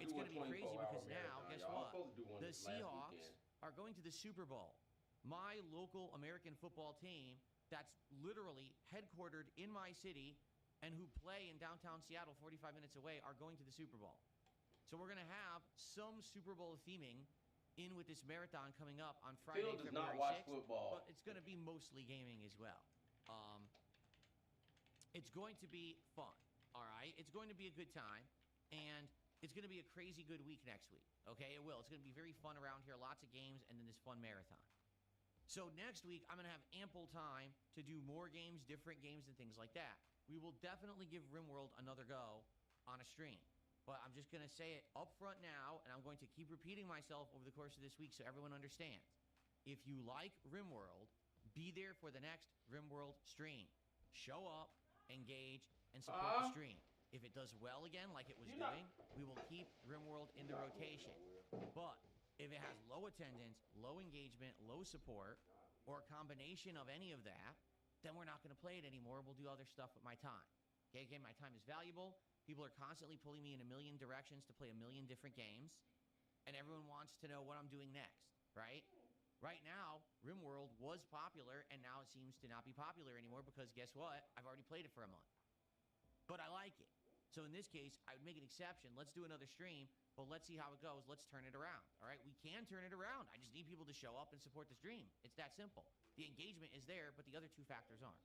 It's going to be crazy because now, guess what? The Seahawks are going to the Super Bowl. My local American football team that's literally headquartered in my city and who play in downtown Seattle 45 minutes away are going to the Super Bowl. So we're going to have some Super Bowl theming in with this marathon coming up on Friday, Phil does February not watch 6th, football. but it's going to be mostly gaming as well. It's going to be fun, all right? It's going to be a good time, and it's going to be a crazy good week next week, okay? It will. It's going to be very fun around here, lots of games, and then this fun marathon. So next week, I'm going to have ample time to do more games, different games, and things like that. We will definitely give RimWorld another go on a stream. But I'm just going to say it up front now, and I'm going to keep repeating myself over the course of this week so everyone understands. If you like RimWorld, be there for the next RimWorld stream. Show up, engage, and support the stream. If it does well again, like it was doing, we will keep RimWorld in the rotation. But if it has low attendance, low engagement, low support, or a combination of any of that, then we're not going to play it anymore. We'll do other stuff with my time. Okay, again, my time is valuable. People are constantly pulling me in a million directions to play a million different games, and everyone wants to know what I'm doing next, right? Right now, RimWorld was popular, and now it seems to not be popular anymore because guess what? I've already played it for a month. But I like it. So in this case, I would make an exception. Let's do another stream, but let's see how it goes. Let's turn it around, all right? We can turn it around. I just need people to show up and support the stream. It's that simple. The engagement is there, but the other two factors aren't.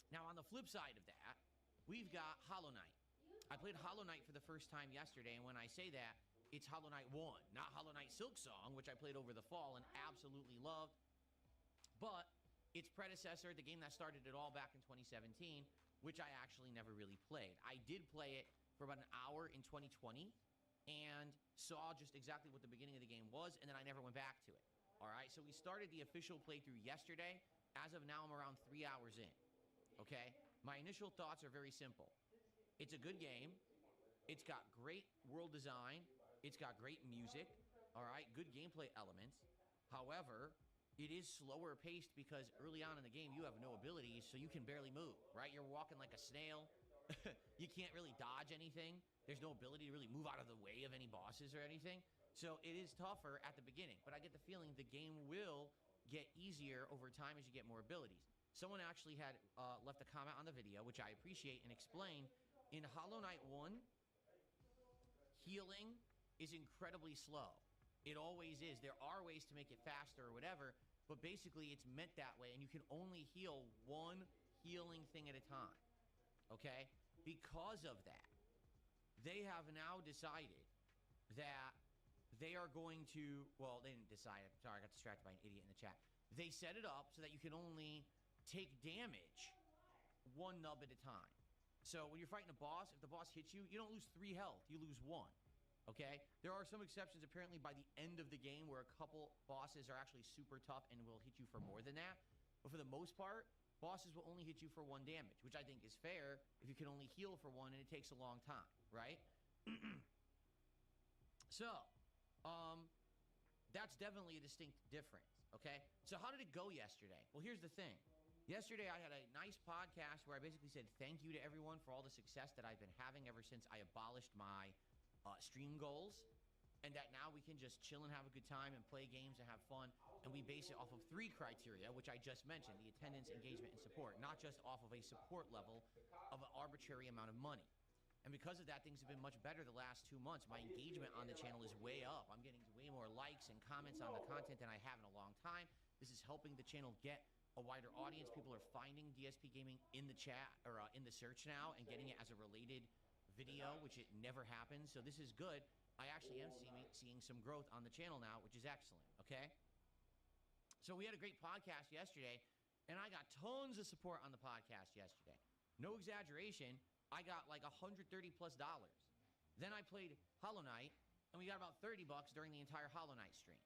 Now, on the flip side of that, we've got Hollow Knight. I played Hollow Knight for the first time yesterday, and when I say that, it's Hollow Knight 1, not Hollow Knight Silksong, which I played over the fall and absolutely loved, but its predecessor, the game that started it all back in 2017, which I actually never really played. I did play it for about an hour in 2020 and saw just exactly what the beginning of the game was, and then I never went back to it. All right, so we started the official playthrough yesterday. As of now, I'm around 3 hours in. Okay? My initial thoughts are very simple. It's a good game. It's got great world design. It's got great music. All right, good gameplay elements. However, it is slower paced because early on in the game you have no abilities, so you can barely move, right? You're walking like a snail. You can't really dodge anything. There's no ability to really move out of the way of any bosses or anything. So it is tougher at the beginning, but I get the feeling the game will get easier over time as you get more abilities. Someone actually had left a comment on the video, which I appreciate, and explained, in Hollow Knight 1, healing is incredibly slow. It always is. There are ways to make it faster or whatever, but basically it's meant that way, and you can only heal one healing thing at a time, okay? Because of that, they have now decided that they are going to, well, they didn't decide. Sorry, I got distracted by an idiot in the chat. They set it up so that you can only take damage one nub at a time. So when you're fighting a boss, if the boss hits you, you don't lose 3 health, you lose 1. Okay? There are some exceptions apparently by the end of the game where a couple bosses are actually super tough and will hit you for more than that. But for the most part, bosses will only hit you for 1 damage, which I think is fair if you can only heal for 1 and it takes a long time, right? So, that's definitely a distinct difference, okay? So how did it go yesterday? Well, here's the thing. Yesterday, I had a nice podcast where I basically said thank you to everyone for all the success that I've been having ever since I abolished my stream goals, and that now we can just chill and have a good time and play games and have fun, and we base it off of 3 criteria, which I just mentioned, the attendance, engagement, and support, not just off of a support level of an arbitrary amount of money. And because of that, things have been much better the last 2 months. My engagement on the channel is way up. I'm getting way more likes and comments on the content than I have in a long time. This is helping the channel get a wider audience. People are finding DSP Gaming in the chat or in the search now and getting it as a related video, which it never happens. So this is good. I actually am seeing some growth on the channel now, which is excellent, okay? So we had a great podcast yesterday, and I got tons of support on the podcast yesterday. No exaggeration. I got like $130+ dollars. Then I played Hollow Knight, and we got about $30 during the entire Hollow Knight stream.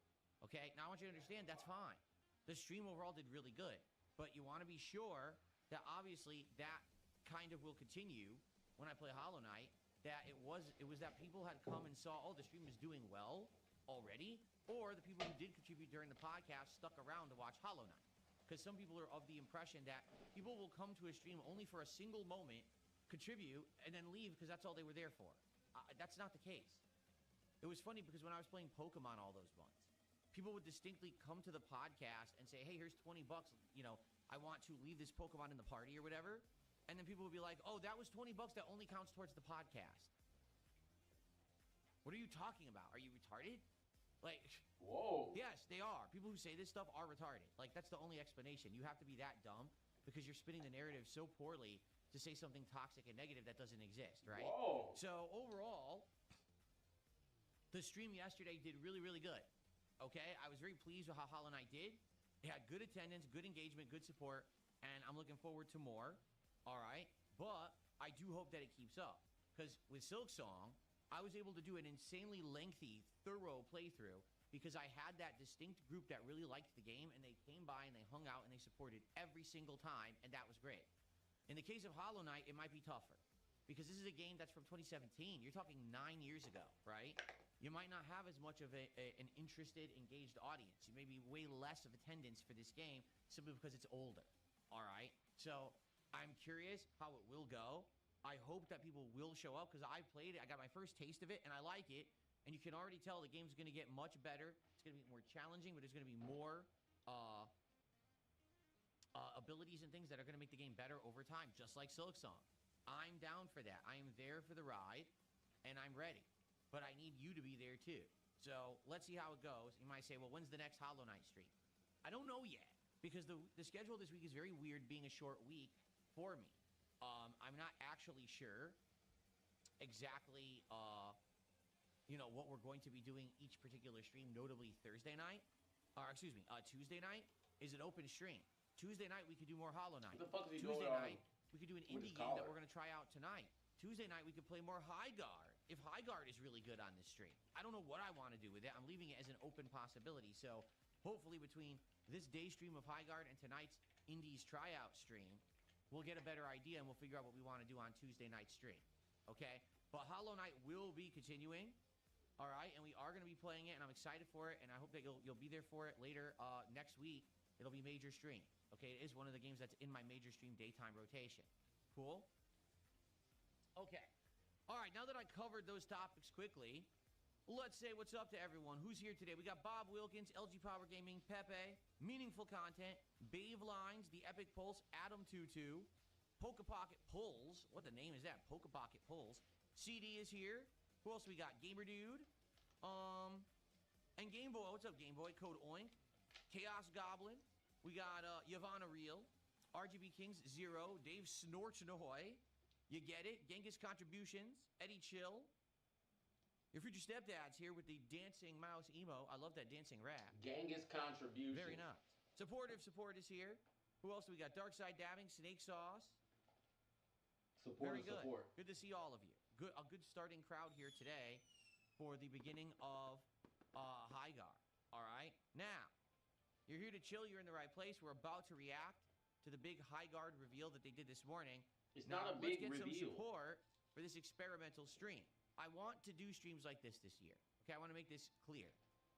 Okay? Now I want you to understand that's fine. The stream overall did really good, but you want to be sure that obviously that kind of will continue when I play Hollow Knight. That it was that people had come and saw, oh, the stream is doing well already, or the people who did contribute during the podcast stuck around to watch Hollow Knight. Because some people are of the impression that people will come to a stream only for a single moment, contribute, and then leave because that's all they were there for. That's not the case. It was funny because when I was playing Pokemon all those months, people would distinctly come to the podcast and say, hey, here's $20, you know, I want to leave this Pokemon in the party or whatever. And then people would be like, oh, that was $20 that only counts towards the podcast. What are you talking about? Are you retarded? Like, whoa. Yes, they are. People who say this stuff are retarded. Like, that's the only explanation. You have to be that dumb because you're spinning the narrative so poorly to say something toxic and negative that doesn't exist, right? Whoa. So overall, the stream yesterday did really, really good. Okay, I was very pleased with how Hollow Knight did. It had good attendance, good engagement, good support, and I'm looking forward to more. All right, but I do hope that it keeps up because with Silksong, I was able to do an insanely lengthy, thorough playthrough because I had that distinct group that really liked the game, and they came by and they hung out and they supported every single time, and that was great. In the case of Hollow Knight, it might be tougher because this is a game that's from 2017. You're talking 9 years ago, right? You might not have as much of an interested, engaged audience. You may be way less of attendance for this game simply because it's older, all right? So I'm curious how it will go. I hope that people will show up because I played it. I got my first taste of it, and I like it. And you can already tell the game's going to get much better. It's going to be more challenging, but there's going to be more abilities and things that are going to make the game better over time, just like Silksong. I'm down for that. I am there for the ride, and I'm ready. But I need you to be there, too. So let's see how it goes. You might say, well, when's the next Hollow Knight stream? I don't know yet because the schedule this week is very weird, being a short week for me. I'm not actually sure exactly, you know, what we're going to be doing each particular stream, notably Thursday night. Or, excuse me, Tuesday night is an open stream. Tuesday night, we could do more Hollow Knight. What the fuck is he Tuesday doing night, we could do an indie game that we're going to try out tonight. Tuesday night, we could play more Highguard, if Highguard is really good on this stream. I don't know what I want to do with it. I'm leaving it as an open possibility. So hopefully between this day stream of Highguard and tonight's Indies tryout stream, we'll get a better idea and we'll figure out what we want to do on Tuesday night stream. okay? But Hollow Knight will be continuing, all right? And we are going to be playing it, and I'm excited for it, and I hope that you'll be there for it later next week. It'll be major stream, okay? It is one of the games that's in my major stream daytime rotation. Cool? Okay. All right, now that I covered those topics quickly, let's say what's up to everyone. Who's here today? We got Bob Wilkins, LG Power Gaming, Pepe, Meaningful Content, Bave Lines, The Epic Pulse, Adam Tutu, Polka Pocket Pulls. What the name is that? Polka Pocket Pulls. CD is here. Who else we got? Gamer Dude. And Game Boy. What's up, Game Boy? Code Oink. Chaos Goblin. We got Yavanna Real. RGB Kings 0. Dave Snorchnoy. You get it. Genghis Contributions. Eddie Chill. Your future stepdad's here with the dancing mouse emo. I love that dancing rap. Genghis Contribution. Very nice. Supportive support is here. Who else do we got? Darkside Dabbing, Snake Sauce. Very good. Support. Good to see all of you. A good starting crowd here today for the beginning of Highguard. All right? Now, you're here to chill. You're in the right place. We're about to react to the big Highguard reveal that they did this morning. It's now, not a big let's get reveal. some support for this experimental stream. I want to do streams like this year. Okay, I want to make this clear.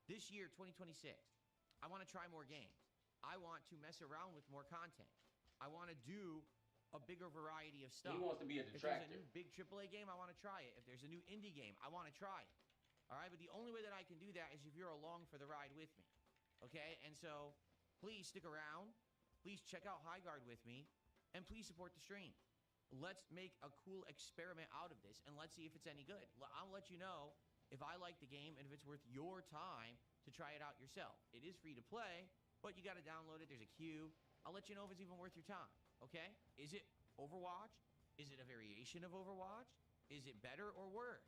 This year, 2026, I want to try more games. I want to mess around with more content. I want to do a bigger variety of stuff. He wants to be a detractor. If there's a new big AAA game, I want to try it. If there's a new indie game, I want to try it. All right, but the only way that I can do that is if you're along for the ride with me. Okay, and so please stick around. Please check out Highguard with me, and please support the stream. Let's make a cool experiment out of this, and let's see if it's any good. I'll let you know if I like the game and if it's worth your time to try it out yourself. It is free to play, but you got to download it. There's a queue. I'll let you know if it's even worth your time, okay? Is it Overwatch? Is it a variation of Overwatch? Is it better or worse?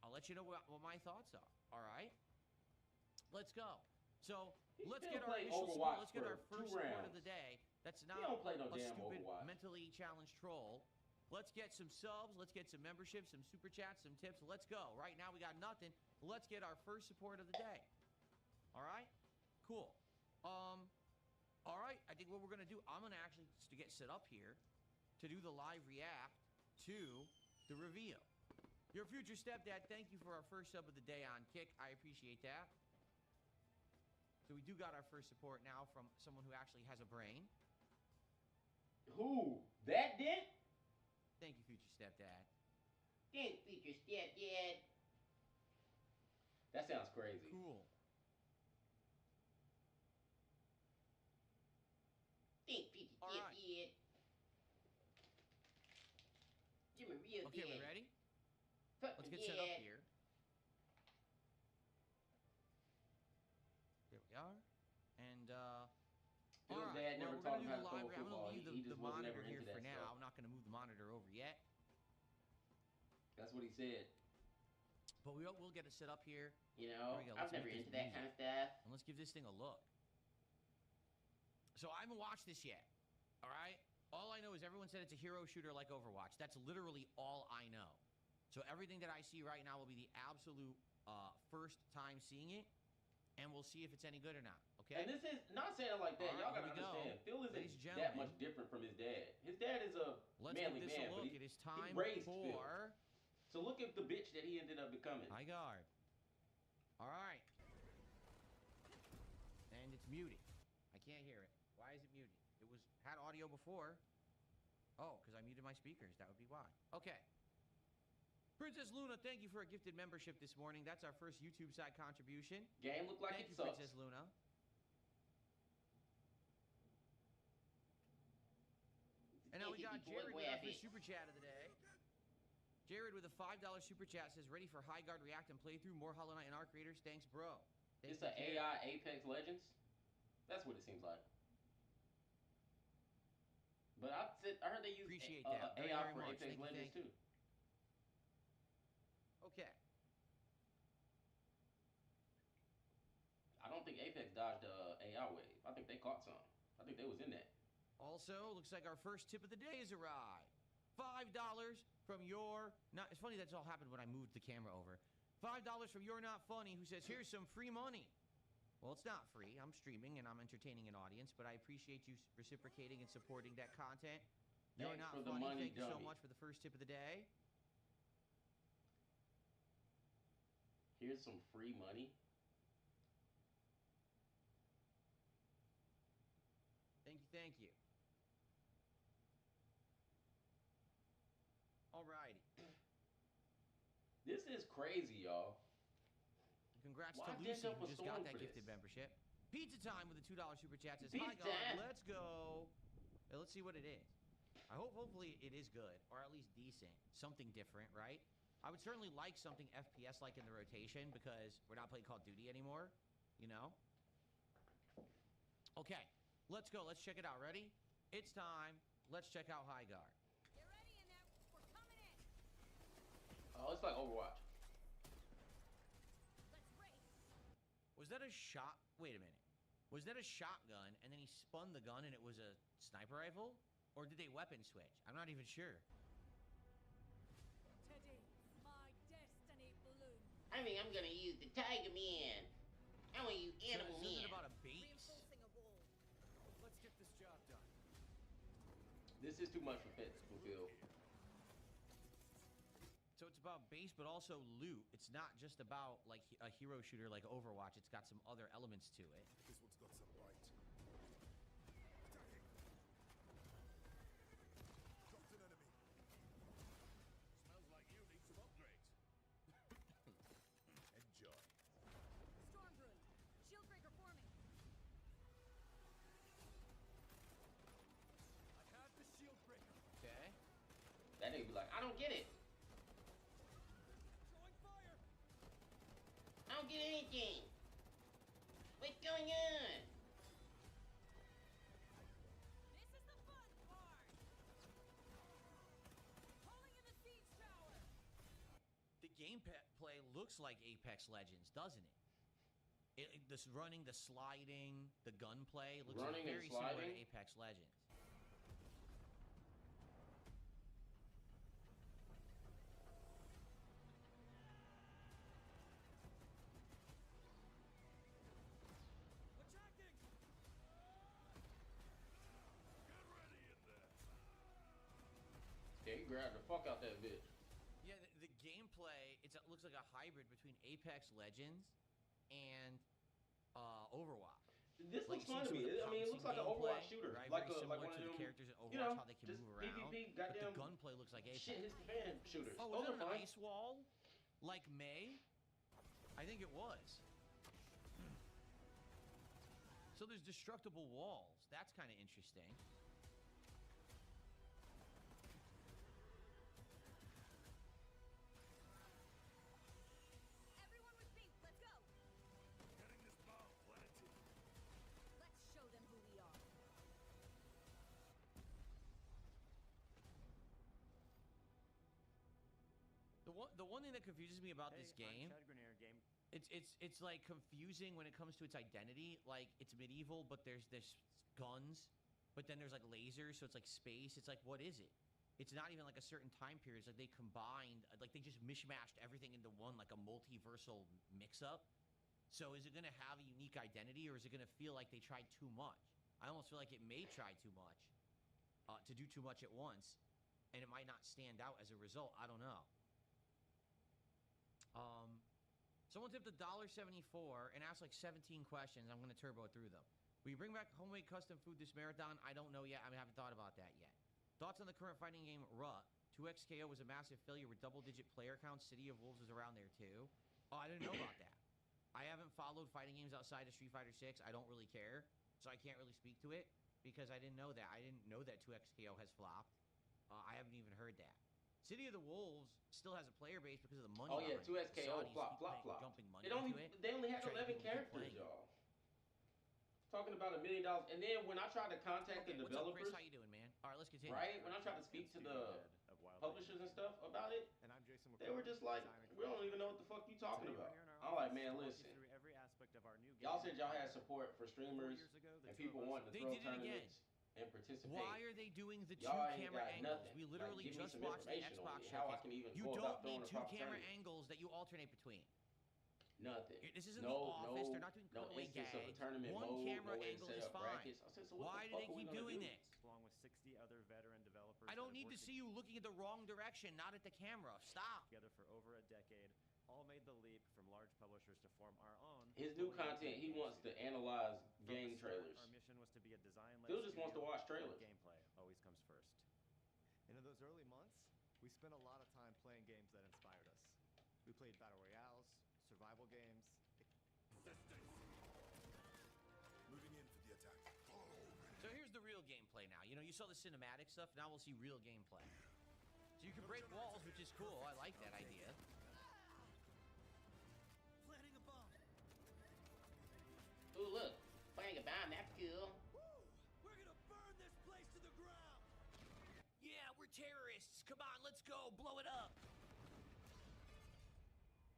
I'll let you know what my thoughts are, all right? Let's go. So, let's get our initial support. Let's get our first support of the day. That's not a stupid, mentally challenged troll. Let's get some subs. Let's get some memberships, some super chats, some tips. Let's go. Right now, we got nothing. Let's get our first support of the day. All right? Cool. All right. I think what we're going to do, I'm going to actually just to get set up here to do the live react to the reveal. Your future stepdad, thank you for our first sub of the day on Kick. I appreciate that. So we do got our first support now from someone who actually has a brain. Who? That did? Thank you, future stepdad. Thanks, future stepdad. That sounds crazy. Cool. Thanks, future stepdad. You're my real Okay, dad. we ready? Fuck Let's my get set up dad. here. There we are. And, Phil's all right, dad never we're taught going him to how do to the live throw a react. I'm football. going to He leave the just was monitor never here into for that now. stuff. I'm not going to move the monitor over yet. That's what he said. But we'll get it set up here. You Here know, we go. I Let's was never make this into that music. kind of stuff. And let's give this thing a look. So I haven't watched this yet. All right? All I know is everyone said it's a hero shooter like Overwatch. That's literally all I know. So everything that I see right now will be the absolute first time seeing it. And we'll see if it's any good or not. Okay? And this is not saying it like that. All Y'all right, gotta here we go. understand. Phil Ladies and isn't gentlemen. that much different from his dad. His dad is a Let's manly give this man, a but look. he It is time raised Phil. for So look at the bitch that he ended up becoming. Highguard. All right. And it's muted. I can't hear it. Why is it muted? It had audio before. Oh, because I muted my speakers. That would be why. Okay. Princess Luna, thank you for a gifted membership this morning. That's our first YouTube side contribution. Game look like Thank it you, sucks. Princess Luna. And now we got Jared with our first super chat of the day. Jared with a $5 super chat says, ready for Highguard React and playthrough. More Hollow Knight and Arc Raiders. Thanks, bro. Thank It's you, an Jared. AI Apex Legends. That's what it seems like. But I heard they use Appreciate that very, AI very for much. Apex Thank you, Legends thank too. Okay. I don't think Apex dodged the AI wave. I think they caught some. I think they was in that. Also, looks like our first tip of the day has arrived. $5 from your... It's funny that's all happened when I moved the camera over. $5 from You're Not Funny, who says, here's some free money. Well, it's not free. I'm streaming and I'm entertaining an audience, but I appreciate you reciprocating and supporting that content. You're Thanks Not for the Funny. money, Thank you so dummy. much for the first tip of the day. Here's some free money. Thank you, thank you. Alrighty. This is crazy, y'all. Congrats Why to didn't Lucy, up who a just storm got that for gifted this? membership. Pizza time with a $2 super chat says, Pizza Highguard, time? let's go. Hey, let's see what it is. Hopefully it is good, or at least decent. Something different, right? I would certainly like something FPS-like in the rotation because we're not playing Call of Duty anymore, you know? Okay, let's go. Let's check it out. Ready? It's time. Let's check out Highguard. Get ready in there. We're coming in. Oh, it's like Overwatch. Let's race. Was that a shot? Wait a minute. Was that a shotgun and then he spun the gun and it was a sniper rifle? Or did they weapon switch? I'm not even sure. Teddy, my destiny balloon. I think I'm gonna use the Tiger Man. I want you Animal So, isn't it Man. about a base? Reinforcing a wall. Let's get this job done. This is too much for physical feel. So it's about base, but also loot. It's not just about like a hero shooter like Overwatch. It's got some other elements to it. This one's got some bite. Attacking. Dropped an enemy. Smells like you need some upgrades. Enjoy. Storm Brood. Shield breaker forming. I have the shield breaker. Okay. That nigga be like, I don't get it. Throwing fire. I don't get anything. What's going on? This is the fun part. Calling in the siege tower. The gameplay looks like Apex Legends, doesn't it? This running, the sliding, the gunplay looks Running and very similar to sliding? Apex Legends. Attacking. Get ready in there. Yeah, he grabbed the fuck out that bitch. Yeah, the gameplay, it looks like a hybrid between Apex Legends and Overwatch. This Like, looks you fun see to some me. of the I mean, it looks like an pouncing Overwatch gameplay, shooter, right? like Very a like similar one of to the them. characters in Overwatch, You know, how they can just move around. PvP, But the goddamn gunplay looks like Apex. shit hits the fan shooters. Oh, Those was are that an fun. ice wall? Like May? I think it was. So there's destructible walls. That's kind of interesting. Everyone with me. Let's go. Getting this bomb planted. Let's show them who we are. The one thing that confuses me about this game, Game. it's like confusing when it comes to its identity. Like it's medieval, but there's guns, but then there's like lasers, so it's like space. It's like, what is it? It's not even like a certain time period. It's like they combined, like they just mishmashed everything into one, like a multiversal mix-up. So is it going to have a unique identity, or is it going to feel like they tried too much? I almost feel like it may try too much, to do too much at once, and it might not stand out as a result. I don't know. Someone tipped $1.74 and asked like 17 questions. I'm going to turbo through them. Will you bring back homemade custom food this marathon? I don't know yet. I haven't thought about that yet. Thoughts on the current fighting game, Ruh? 2XKO was a massive failure with double-digit player count. City of Wolves was around there too. Oh, I didn't know about that. I haven't followed fighting games outside of Street Fighter 6. I don't really care, so I can't really speak to it because I didn't know that. I didn't know that 2XKO has flopped. I haven't even heard that. City of the Wolves still has a player base because of the money. Oh yeah, behind it. 2SKO Saudis flop keep flop flop. dumping money They into it. only had Trying to 11 keep people characters, playing. y'all. Talking about $1 million, and then when I tried to contact Okay, the what's up, developers, Chris? How you doing, man? All right, let's continue. right? When I tried to speak to the publishers and stuff about it, And I'm Jason they were just like, we don't even know what the fuck you talking about. I'm like, man, listen. Every aspect of our new Y'all said y'all had support for streamers and people wanting to They throw did it again. tournaments and participate. Why are they doing the Y'all ain't two-camera got angles? nothing. We Like, literally give me just some watched the information on Xbox it, how I showcase. can even You go about don't throwing need a proper two-camera tournament. angles that you alternate between. Nothing. This isn't no, The Office. No, They're not doing no cutaway instance of a gags. tournament One mode, camera no way to angle set is up fine. brackets. I said, so what Why the do fuck they are we keep gonna doing do? this? along with 60 other veteran developers. I don't that have need to worked see you looking at the wrong direction, not at the camera. Stop. together for over a decade all made the leap from large publishers to form our own. His new fully content, he independent wants to studio. analyze From the game start, trailers. Our mission was to be a design-led Phil just wants to studio, watch but trailers. gameplay always comes first. And in those early months, we spent a lot of time playing games that inspired us. We played battle royales, survival games. Moving in for the attack. So here's the real gameplay now. You know, you saw the cinematic stuff. Now we'll see real gameplay. So you can break walls, which is cool. I like that idea. Planting a bomb. Ooh, look. Bang a bomb. That's cool. Woo! We're gonna burn this place to the ground. Yeah, we're terrorists. Come on, let's go. Blow it up.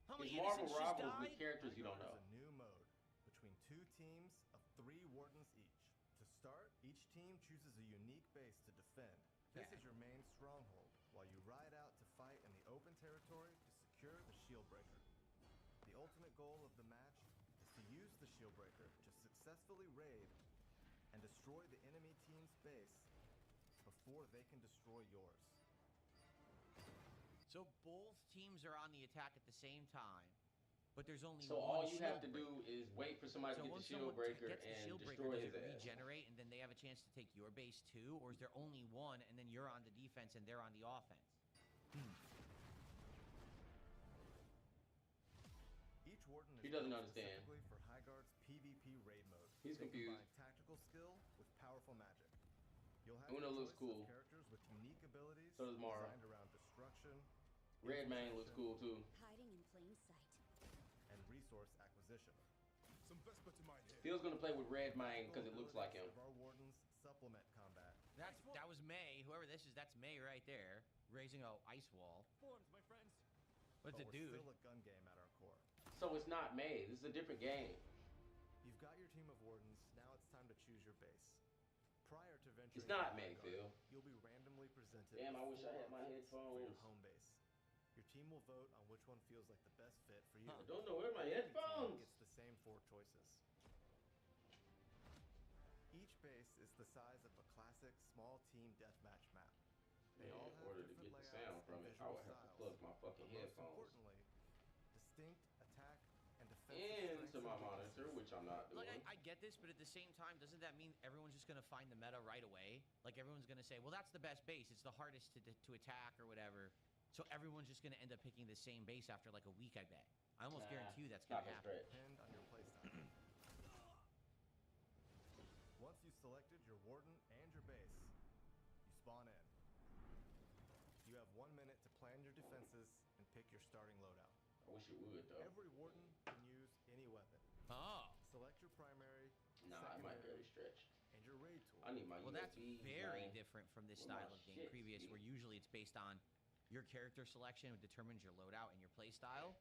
How Is many Marvel innocents just Rivals with died? characters you don't Highguard know? is a new mode between 2 teams of 3 wardens each. To start, each team chooses a unique base to defend. This Okay. is your main stronghold, while you ride out to fight in the open territory to secure the shield breaker. The ultimate goal of the match is to use the shield breaker to successfully raid and destroy the enemy team's base before they can destroy yours. So both teams are on the attack at the same time, but there's only So one all you have to shield breaker. do is wait for somebody So to get the once shield someone breaker gets the and shield breaker, destroy does his it ass. regenerate and then they have a chance to take your base too? Or is there only one and then you're on the defense and they're on the offense? Each warden is He doesn't built understand. specifically for Highguard's PvP raid mode. He's They confused. combine tactical skill with powerful magic. You'll have Uno your looks choice cool. of characters with unique abilities So does Mara. designed around destruction, Red Mane looks cool too. Hiding in plain sight. and resource acquisition. Some Vesper to mine here. Phil's gonna play with Red Mane because it looks like him. Abilities of our wardens supplement combat. That was May. Whoever this is, that's May right there, raising a ice wall. Forms, my friends. What's But a we're dude? still a gun game at our core. So it's not May. This is a different game. You've got your team of wardens. Now it's time to choose your base. Prior to venturing It's not into May, Highguard, Phil. you'll be randomly presented. Damn, I with wish I 4 had my options for your headphones. home base. Your team will vote on which one feels like the best fit for you. I don't know where my Every team headphones. gets the same 4 choices. Each base is the size of a classic small team deathmatch map. They Man, all in have order to different get the layouts sound from and it, I visual would have to styles. plug my fucking But most headphones importantly, distinct attack and defensive into strengths my and monitor, weaknesses. which I'm not doing. Like, I get this, but at the same time, doesn't that mean everyone's just going to find the meta right away? Like, everyone's going to say, well, that's the best base. It's the hardest to attack or whatever. So everyone's just going to end up picking the same base after, like, a week, I bet. I almost guarantee you that's going Stop to it, happen. stretch. Depend on your playstyle. Once you've selected your warden and your base, you spawn in. You have 1 minute to plan your defenses and pick your starting loadout. I wish it would though. Every warden can use any weapon. Oh. Select your primary, Nah, I might secondary, barely stretch. and your raid tool. I need my Well, that's USB, very man. different from this Well, my style of game shit, previous, dude. where usually it's based on your character selection determines your loadout and your play style.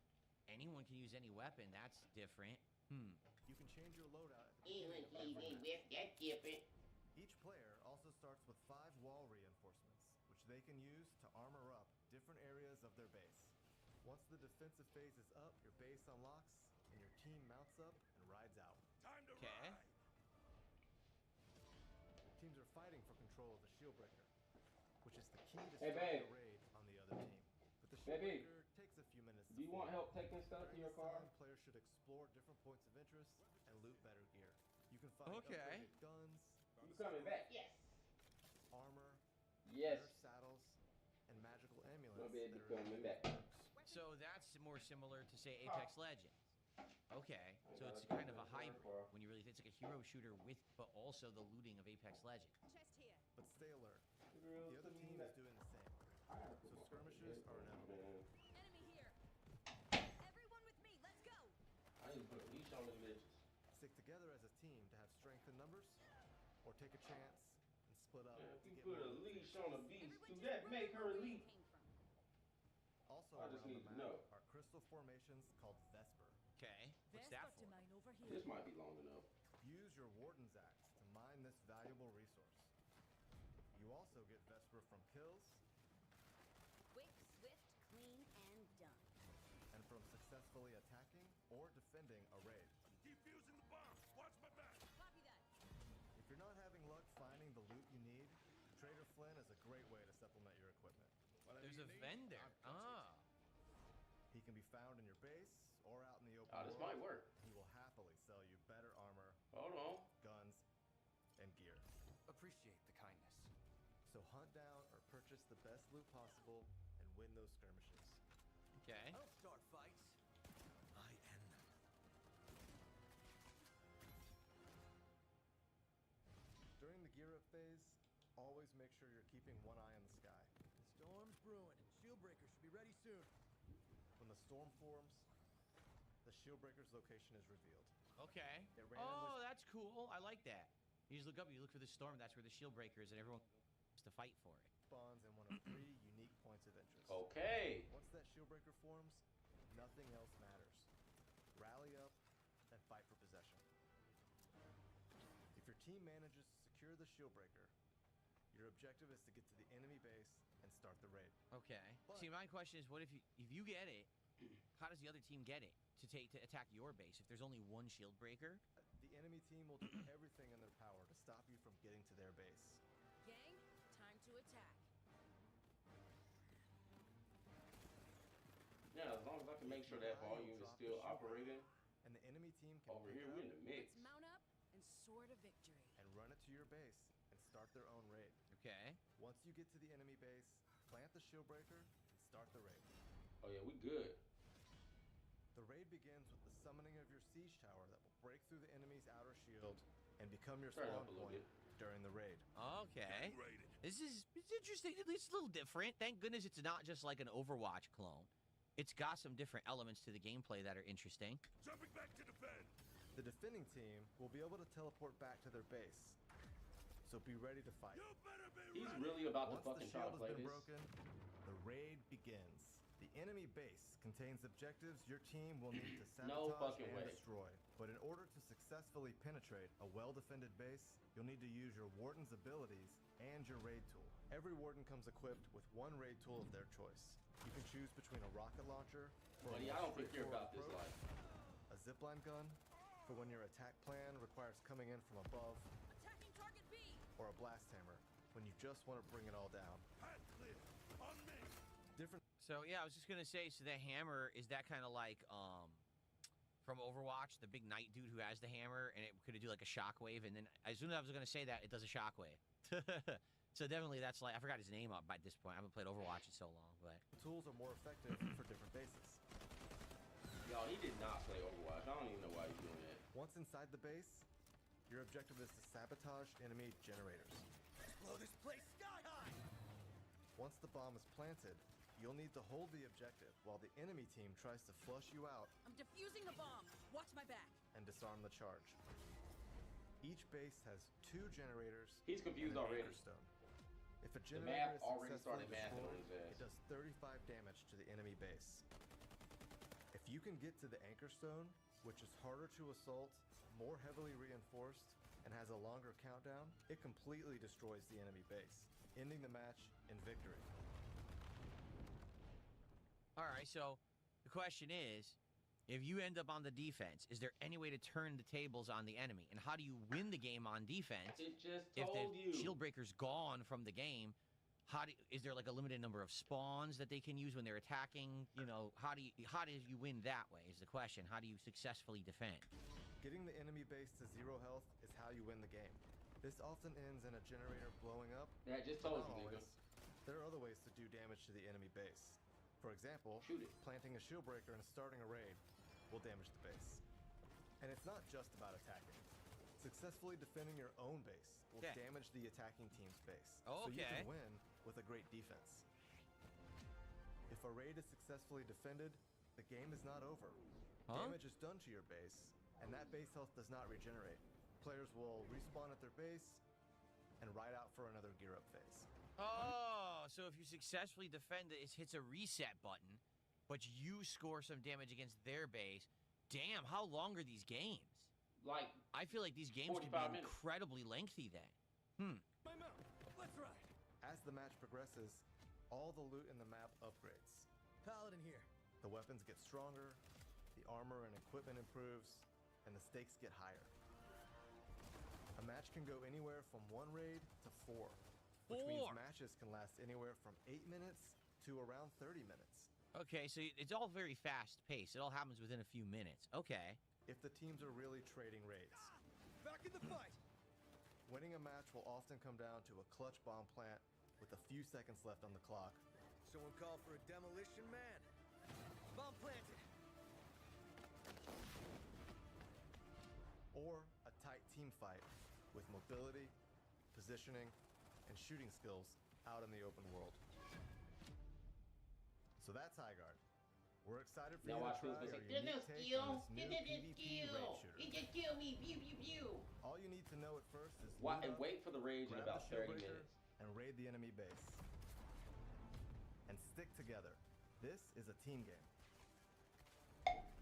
Anyone can use any weapon. That's different. You can change your loadout at the beginning of every match. That's different. Each player also starts with 5 wall reinforcements, which they can use to armor up different areas of their base. Once the defensive phase is up, your base unlocks, and your team mounts up and rides out. Time to Okay. ride. Teams are fighting for control of the shield breaker, which is the key to Hey, starting babe. a raid on the other team. But the shield Baby. breaker takes a few minutes to Do you want form. help taking stuff to During your this car? time, players should explore different points of interest and loot better gear. You can find Okay. upgraded guns, You coming back? Yes. armor, Yes. rare saddles, and magical amulets Gonna be able to that are come in back. perks. So that's more similar to, say, Apex Legends. Okay, so it's kind of a hybrid when you really, it's like a hero shooter with, but also the looting of Apex Legends. Chest here. But stay alert. The other team is doing the same. So skirmishes are inevitable. Enemy here. Everyone with me. Let's go. I need to put a leash on them bitches. Stick together as a team to have strength in numbers, or take a chance and split up Man, to if you get put more a loot. leash on a beast, Everyone do just that make remember her where you elite? came from. Also I just around need the to map know. are crystal formations called Vesper. Okay, what's that Vesper to for? mine over here. This might be long enough. Use your Warden's Axe to mine this valuable resource. You also get Vesper from kills Quick, swift, clean, and done. and from successfully attacking or defending a raid. Defusing the bomb. Watch my back. Copy that. If you're not having luck finding the loot you need, Trader Flynn is a great way to supplement your equipment. Whatever There's you a need, vendor. I've got it. Ah. He He can be found in your base or out in the open Oh, this world. might work. He will happily sell you better armor, Hold on. guns, and gear. Appreciate the kindness. So hunt down or purchase the best loot possible and win those skirmishes. Okay. I don't start fights. I end them. During the gear up phase, always make sure you're keeping one eye on the sky. Storm's brewing. Shieldbreaker should be ready soon. When the storm forms, the Shieldbreaker's location is revealed. Okay. It Oh, randomly that's cool. I like that. You just look up, you look for the storm, that's where the shield breaker is, and everyone has to fight for it. spawns in one of 3 unique points of interest. Okay. Once that Shieldbreaker forms, nothing else matters. Rally up and fight for possession. If your team manages to secure the Shieldbreaker, your objective is to get to the enemy base and start the raid. Okay. But- See, my question is, what if you get it? How does the other team get it to attack your base if there's only one shield breaker? The enemy team will do everything in their power to stop you from getting to their base. Gang, time to attack. Yeah, as long as I can make sure that volume is still operating. And the enemy team can Over pick here, it we're up in the mix. Let's mount up and soar to victory. and run it to your base and start their own raid. Okay. Once you get to the enemy base, plant the Shieldbreaker and start the raid. Oh yeah, we good. The raid begins with the summoning of your siege tower that will break through the enemy's outer shield and become your Turn it spawn up a little point bit. during the raid. Okay. Getting raided. It's interesting. At least it's a little different. Thank goodness it's not just like an Overwatch clone. It's got some different elements to the gameplay that are interesting. Jumping back to defend. The defending team will be able to teleport back to their base, so be ready to fight. You better be He's ready. really about to Once the fucking try shield to has play been this. broken, the raid begins. The enemy base contains objectives your team will need to No sabotage fucking and way. destroy. But in order to successfully penetrate a well-defended base, you'll need to use your Warden's abilities and your raid tool. Every Warden comes equipped with one raid tool of their choice. You can choose between a rocket launcher for Buddy, a I more don't think you're straightforward about this approach, life. a zipline gun for when your attack plan requires coming in from above, Attacking target B. or a blast hammer when you just want to bring it all down. Path clear. On me. Different So yeah, I was just gonna say, so the hammer is that kind of like from Overwatch, the big knight dude who has the hammer, and it could do like a shockwave, and then as soon as I was gonna say that, it does a shockwave. So definitely that's like, I forgot his name up by this point. I haven't played Overwatch in so long, but tools are more effective for different bases. Y'all, he did not play Overwatch. I don't even know why he's doing that. Once inside the base, your objective is to sabotage enemy generators. Blow this place sky high. Once the bomb is planted, you'll need to hold the objective while the enemy team tries to flush you out I'm defusing the bomb. Watch my back. and disarm the charge. Each base has 2 generators He's confused and an already. anchor stone. If a The generator map is already successfully started mathing on destroyed, his ass. it does 35 damage to the enemy base. If you can get to the anchor stone, which is harder to assault, more heavily reinforced, and has a longer countdown, it completely destroys the enemy base, ending the match in victory. all right. So the question is, if you end up on the defense, is there any way to turn the tables on the enemy? And how do you win the game on defense It just if the told you. shield breaker's gone from the game? Is there like a limited number of spawns that they can use when they're attacking? You know, how do you win that way is the question. How do you successfully defend? Getting the enemy base to 0 health is how you win the game. This often ends in a generator blowing up. Yeah, I just but told not you, nigga. always. There are other ways to do damage to the enemy base. For example, Shoot it. planting a shield breaker and starting a raid will damage the base. And it's not just about attacking. Successfully defending your own base will Yeah. damage the attacking team's base. So you Okay. can win with a great defense. If a raid is successfully defended, the game is not over. Huh? Damage is done to your base, and that base health does not regenerate. Players will respawn at their base and ride out for another gear up phase. Oh, so if you successfully defend it, it hits a reset button, but you score some damage against their base. Damn, how long are these games? Like, I feel like these games could 45 be minutes. incredibly lengthy then. My mount. Let's ride. As the match progresses, all the loot in the map upgrades. Paladin here. The weapons get stronger, the armor and equipment improves, and the stakes get higher. A match can go anywhere from 1 raid to 4, which means 4? matches can last anywhere from 8 minutes to around 30 minutes. Okay, so it's all very fast paced. It all happens within a few minutes. Okay. If the teams are really trading raids. Back in the fight! Winning a match will often come down to a clutch bomb plant with a few seconds left on the clock. Someone call for a demolition man. Bomb planted. Or a tight team fight with mobility, positioning, and shooting skills out in the open world. So that's Highguard. We're excited for Now you to watch try this. our There's no unique take skill. on this new There's no PvP skill. raid He shooter. just killed me. Pew pew pew. All you need to know at first is And loot up, wait for the rage in grab about the 30 shieldbreaker, minutes. and raid the enemy base. And stick together. This is a team game.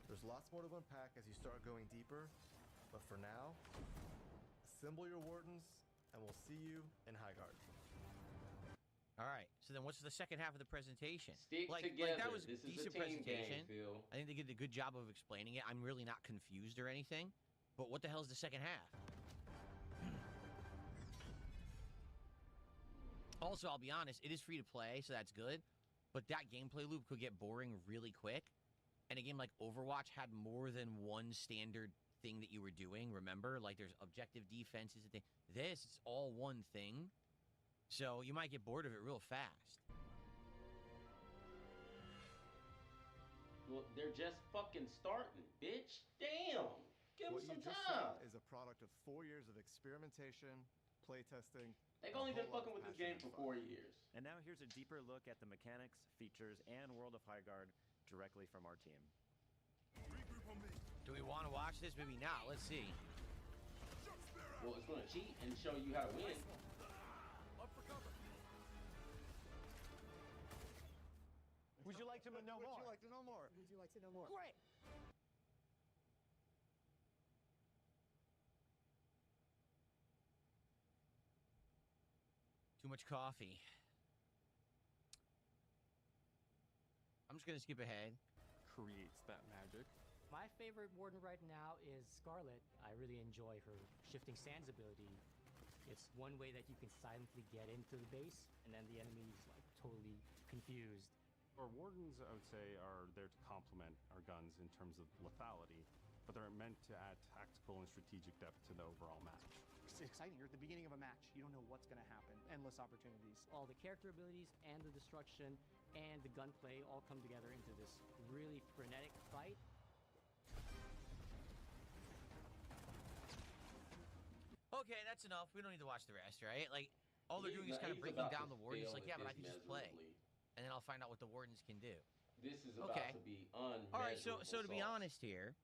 There's lots more to unpack as you start going deeper, but for now, assemble your wardens, and we'll see you in Highguard. All right. So then, what's the second half of the presentation? Stick like together. that was a This is a decent team presentation. game, Phil. I think they did a good job of explaining it. I'm really not confused or anything. But what the hell is the second half? Also, I'll be honest, it is free to play, so that's good. But that gameplay loop could get boring really quick. And a game like Overwatch had more than one standard thing that you were doing, remember? Like, there's objective defenses and things. This is all one thing. So you might get bored of it real fast. Well, they're just fucking starting, bitch. Damn. Give What them you some just saw time. is a product of 4 years of experimentation, playtesting. They've and a only been whole lot fucking of with this passion game and for fun. 4 years. And now here's a deeper look at the mechanics, features, and world of Highguard directly from our team. Regroup on me. Do we want to watch this? Maybe not. Let's see. Shock spear out. Well, it's gonna cheat and show you how to win. Up for cover. Would you like to know more? Would you like to know more? Would you like to know more? Great. Too much coffee. I'm just going to skip ahead. Creates that magic. My favorite warden right now is Scarlet. I really enjoy her shifting sands ability. It's one way that you can silently get into the base, and then the enemy's like totally confused. Our wardens, I would say, are there to complement our guns in terms of lethality, but they're meant to add tactical and strategic depth to the overall match. It's exciting. You're at the beginning of a match. You don't know what's going to happen. Endless opportunities. All the character abilities and the destruction and the gunplay all come together into this really frenetic fight. Okay, that's enough. We don't need to watch the rest, right? Like, all they're doing is kind of He's breaking about down to the wardens. fail Like, at yeah, but I this can just play. miserably. And then I'll find out what the wardens can do. This is about Okay. to be unmeasurable. All right, so to be sauce. honest here,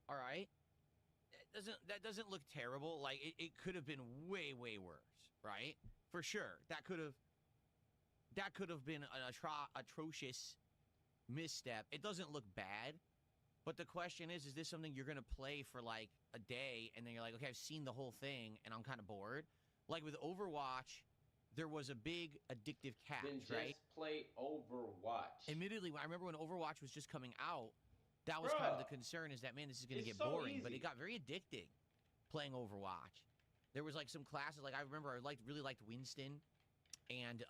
all right, that doesn't look terrible. Like, it could have been way worse, right? For sure. That could have been an atrocious misstep. It doesn't look bad. But the question is this something you're going to play for like a day and then you're like, okay, I've seen the whole thing and I'm kind of bored? Like with Overwatch, there was a big addictive catch, Then just right? play Overwatch. Admittedly, I remember when Overwatch was just coming out, that was kind of the Bruh. concern is that, man, this is going to It's get so boring. But easy. it got very addicting playing Overwatch. There was like some classes, like I remember I really liked Winston and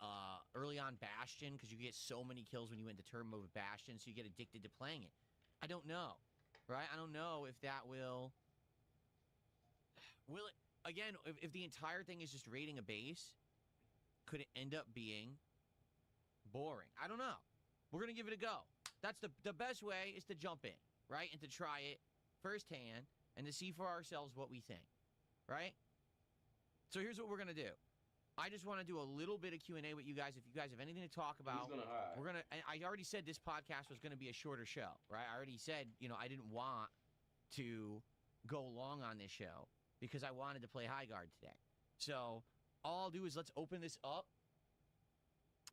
early on Bastion because you get so many kills when you went to turn mode with Bastion, so you get addicted to playing it. I don't know, right? I don't know if that will it, again, if the entire thing is just raiding a base, could it end up being boring? I don't know. We're going to give it a go. That's the best way is to jump in, right? And to try it firsthand and to see for ourselves what we think, right? So here's what we're going to do. I just want to do a little bit of Q&A with you guys. If you guys have anything to talk about, He's gonna hide. we're going to, I already said this podcast was going to be a shorter show, right? I already said, I didn't want to go long on this show because I wanted to play Highguard today. So all I'll do is let's open this up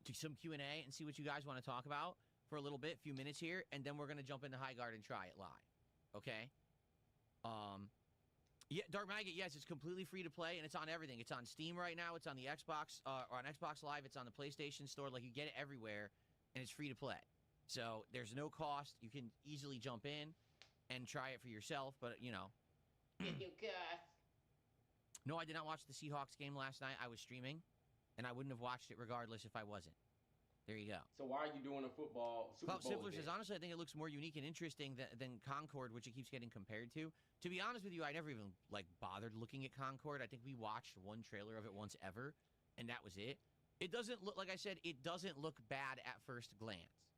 to some Q&A and see what you guys want to talk about for a little bit, few minutes here, and then we're going to jump into Highguard and try it live. Okay? Yeah, Dark Maggot, yes, it's completely free to play, and it's on everything. It's on Steam right now. It's on the Xbox, or on Xbox Live. It's on the PlayStation Store. Like, you get it everywhere, and it's free to play. So there's no cost. You can easily jump in and try it for yourself, but, No, I did not watch the Seahawks game last night. I was streaming, and I wouldn't have watched it regardless if I wasn't. There you go. So why are you doing a football Super Clout Bowl Stifler says, event? honestly, I think it looks more unique and interesting than Concord, which it keeps getting compared to. To be honest with you, I never even, like, bothered looking at Concord. I think we watched one trailer of it once ever, and that was it. It doesn't look, like I said, it doesn't look bad at first glance.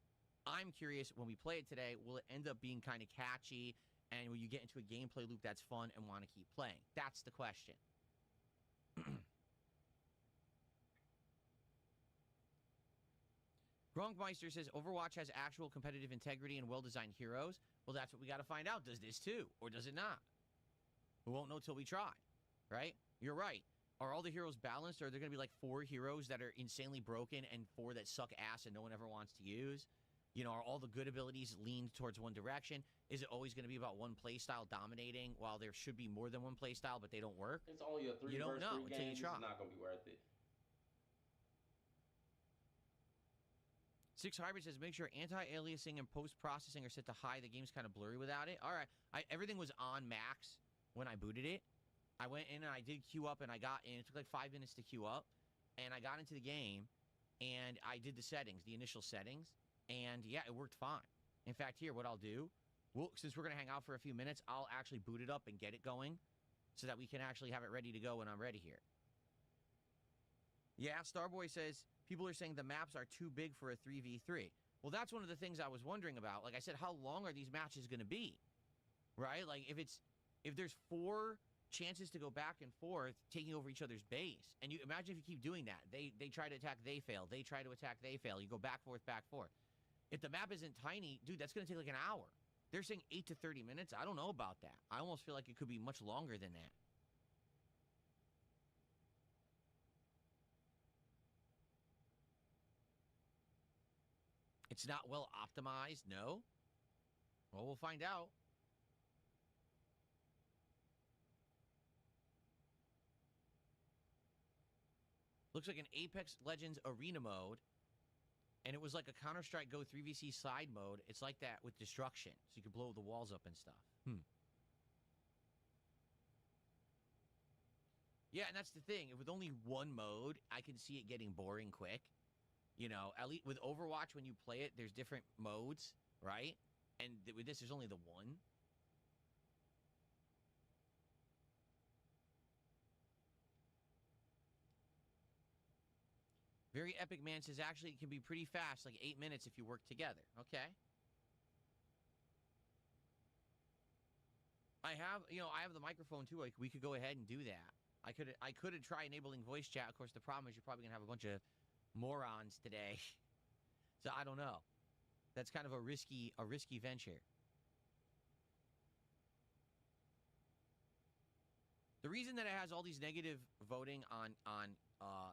I'm curious, when we play it today, will it end up being kind of catchy, and will you get into a gameplay loop that's fun and want to keep playing? That's the question. Gronkmeister says Overwatch has actual competitive integrity and well-designed heroes. Well, that's what we got to find out. Does this too, or does it not? We won't know till we try, right? You're right. Are all the heroes balanced, or are there going to be like 4 heroes that are insanely broken and 4 that suck ass and no one ever wants to use? You know, are all the good abilities leaned towards one direction? Is it always going to be about one playstyle dominating while there should be more than one playstyle, but they don't work? It's only a 3 You don't versus know 3 until game. you This try. is not gonna be worth it. Six Hybrid says, make sure anti-aliasing and post-processing are set to high. The game's kind of blurry without it. All right. Everything was on max when I booted it. I went in and I did queue up, and I got in. It took like 5 minutes to queue up. And I got into the game, and I did the settings, the initial settings. And, yeah, it worked fine. In fact, here, what I'll do, since we're going to hang out for a few minutes, I'll actually boot it up and get it going so that we can actually have it ready to go when I'm ready here. Yeah, Starboy says, people are saying the maps are too big for a 3v3. Well, that's one of the things I was wondering about. Like I said, how long are these matches going to be? Right? Like, if there's 4 chances to go back and forth, taking over each other's base, and you imagine if you keep doing that. They try to attack, they fail. They try to attack, they fail. You go back, forth, back, forth. If the map isn't tiny, dude, that's going to take like an hour. They're saying 8 to 30 minutes. I don't know about that. I almost feel like it could be much longer than that. It's not well optimized, no? Well, we'll find out. Looks like an Apex Legends Arena mode, and it was like a Counter-Strike Go 3vc side mode. It's like that with destruction, so you can blow the walls up and stuff. Yeah, and that's the thing. With only one mode, I can see it getting boring quick. You know, at least with Overwatch, when you play it, there's different modes, right? And with this, there's only the one. Very Epic Man says, actually, it can be pretty fast, like 8 minutes if you work together. Okay. I have the microphone, too. Like, we could go ahead and do that. I could try enabling voice chat. Of course, the problem is you're probably going to have a bunch of morons today. So I don't know. That's kind of a risky venture. The reason that it has all these negative voting on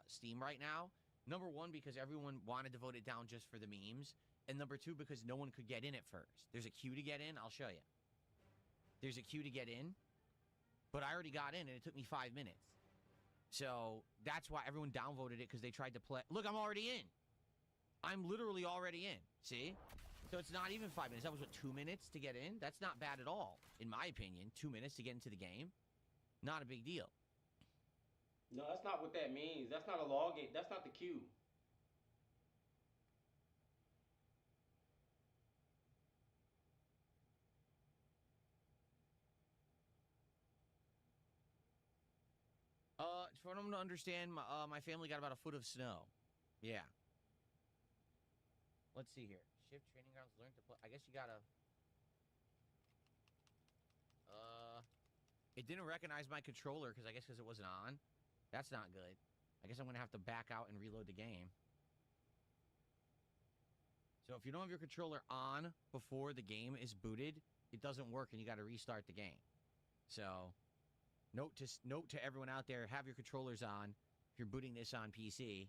Steam right now, number 1, because everyone wanted to vote it down just for the memes, and number 2, because no one could get in at first. There's a queue to get in. I'll show you. There's a queue to get in, but I already got in, and it took me 5 minutes. So that's why everyone downvoted it, because they tried to play. Look, I'm already in. I'm literally already in. See? So it's not even 5 minutes. That was, what, 2 minutes to get in? That's not bad at all, in my opinion. 2 minutes to get into the game. Not a big deal. No, that's not what that means. That's not a login. That's not the queue. For them to understand, my family got about a foot of snow. Yeah. Let's see here. Shift training grounds, learn to play. I guess you gotta... It didn't recognize my controller, because it wasn't on. That's not good. I guess I'm gonna have to back out and reload the game. So if you don't have your controller on before the game is booted, it doesn't work, and you gotta restart the game. So... Note to everyone out there, have your controllers on if you're booting this on PC.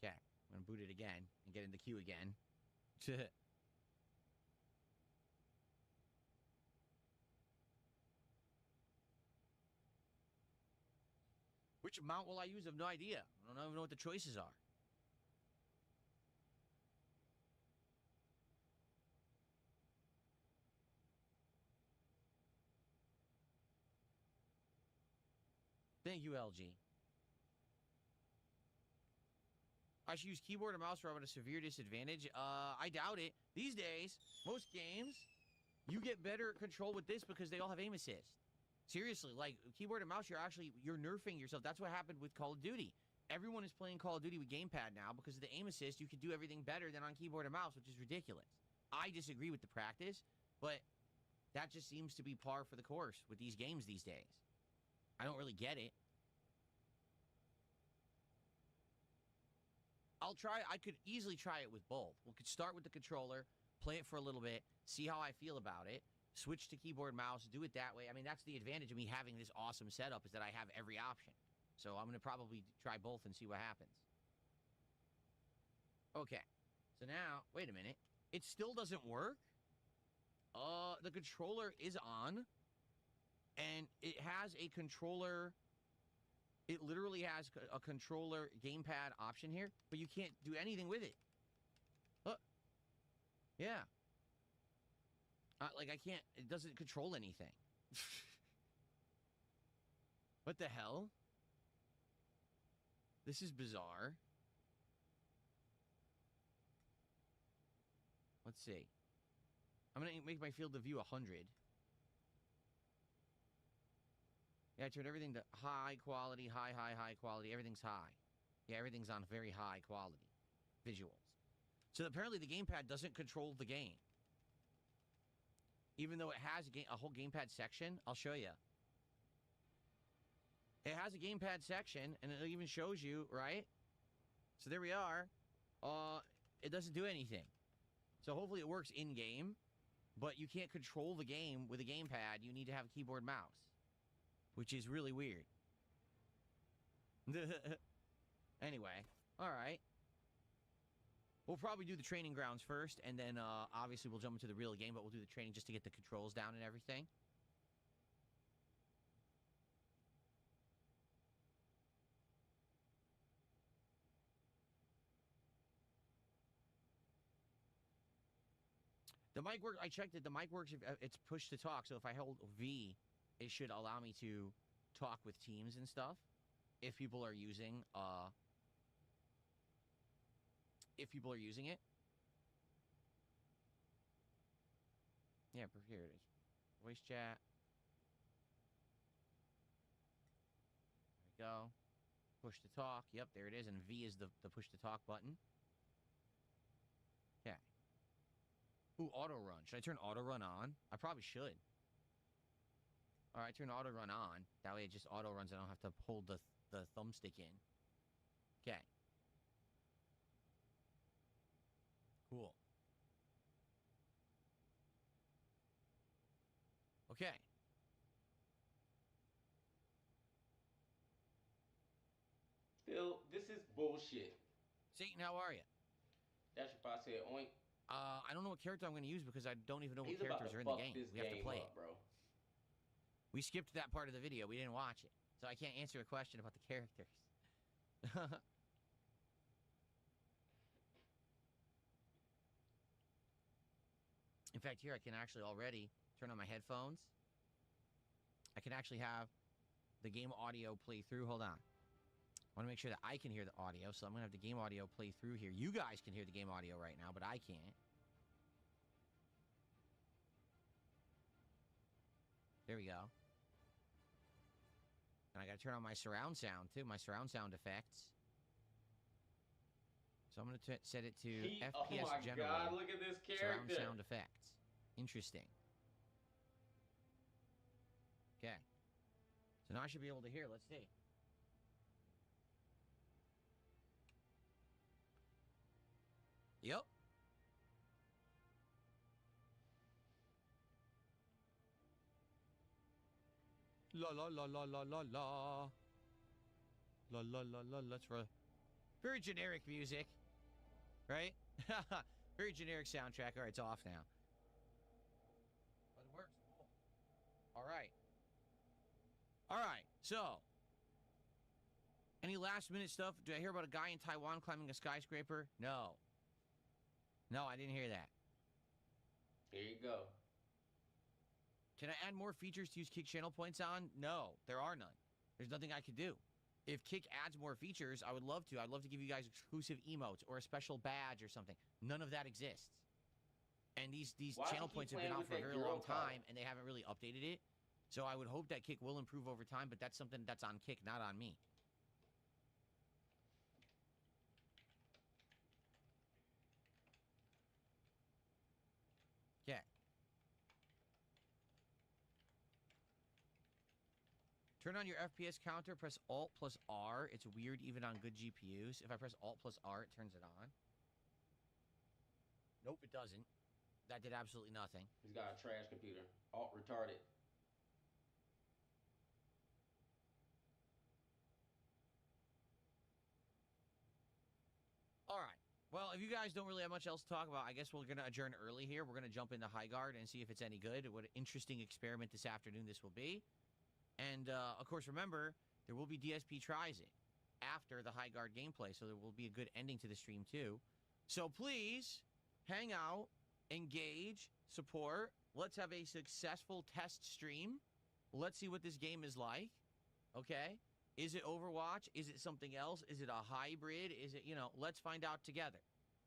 Okay, I'm going to boot it again and get in the queue again. Which mount will I use? I have no idea. I don't even know what the choices are. Thank you, LG. I should use keyboard or mouse or I'm at a severe disadvantage. I doubt it. These days, most games, you get better control with this because they all have aim assist. Seriously, like, keyboard and mouse, you're nerfing yourself. That's what happened with Call of Duty. Everyone is playing Call of Duty with gamepad now because of the aim assist. You can do everything better than on keyboard and mouse, which is ridiculous. I disagree with the practice, but that just seems to be par for the course with these games these days. I don't really get it. I could easily try it with both. We could start with the controller, play it for a little bit, see how I feel about it, switch to keyboard, mouse, do it that way. I mean, that's the advantage of me having this awesome setup is that I have every option. So I'm going to probably try both and see what happens. Okay. So now, wait a minute. It still doesn't work? The controller is on, and it has a controller... It literally has a controller gamepad option here, but you can't do anything with it. Yeah. Like, I can't... It doesn't control anything. What the hell? This is bizarre. Let's see. I'm going to make my field of view 100. Yeah, I turned everything to high quality, high quality. Everything's high. Yeah, everything's on very high quality visuals. So apparently the gamepad doesn't control the game. Even though it has a whole gamepad section, I'll show you. It has a gamepad section, and it even shows you, right? So there we are. It doesn't do anything. So hopefully it works in-game, but you can't control the game with a gamepad. You need to have a keyboard mouse, which is really weird. Anyway, all right. We'll probably do the training grounds first, and then obviously we'll jump into the real game, but we'll do the training just to get the controls down and everything. The mic works. I checked it. The mic works if it's push to talk. So if I hold V, it should allow me to talk with teams and stuff. If people are using it. Yeah, here it is. Voice chat. There we go. Push to talk. Yep, there it is. And V is the push to talk button. Okay. Ooh, auto run. Should I turn auto run on? I probably should. All right, turn auto run on. That way it just auto runs. I don't have to hold the thumbstick in. Okay. Cool. Okay. Phil, this is bullshit. Satan, how are you? That's if I said oink. I don't know what character I'm going to use because I don't even know what He's about characters to are in the fuck game. this We have to game play up, it. bro. We skipped that part of the video. We didn't watch it. So I can't answer a question about the characters. In fact, here I can actually already turn on my headphones. I can actually have the game audio play through. Hold on. I want to make sure that I can hear the audio, so I'm going to have the game audio play through here. You guys can hear the game audio right now, but I can't. There we go. And I got to turn on my surround sound, too, my surround sound effects. So I'm going to set it to FPS oh my General. God, look at this character. Surround sound effects. Interesting. Okay. So now I should be able to hear. Let's see. Yep. La la la la la la la. La la la la. Let's very generic music, right? Very generic soundtrack. All right, it's off now. But it works. Cool. All right. All right. So, any last minute stuff? Did I hear about a guy in Taiwan climbing a skyscraper? No. No, I didn't hear that. Here you go. Can I add more features to use kick channel points on? No, there are none. There's nothing I could do. if Kick adds more features, I would love to. I'd love to give you guys exclusive emotes or a special badge or something. None of that exists. And these channel points have been out for a very long time, and they haven't really updated it. So I would hope that Kick will improve over time, but that's something that's on Kick, not on me. Okay. Turn on your FPS counter, press Alt plus R. It's weird even on good GPUs. If I press Alt plus R, it turns it on. Nope, it doesn't. That did absolutely nothing. He's got a trash computer. Alt retarded. All right. Well, if you guys don't really have much else to talk about, I guess we're going to adjourn early here. We're going to jump into Highguard and see if it's any good. What an interesting experiment this afternoon this will be. And, of course, remember, there will be DSP tries it after the Highguard gameplay, so there will be a good ending to the stream, too. So please, hang out, engage, support. Let's have a successful test stream. Let's see what this game is like, okay? Is it Overwatch? Is it something else? Is it a hybrid? Is it, let's find out together.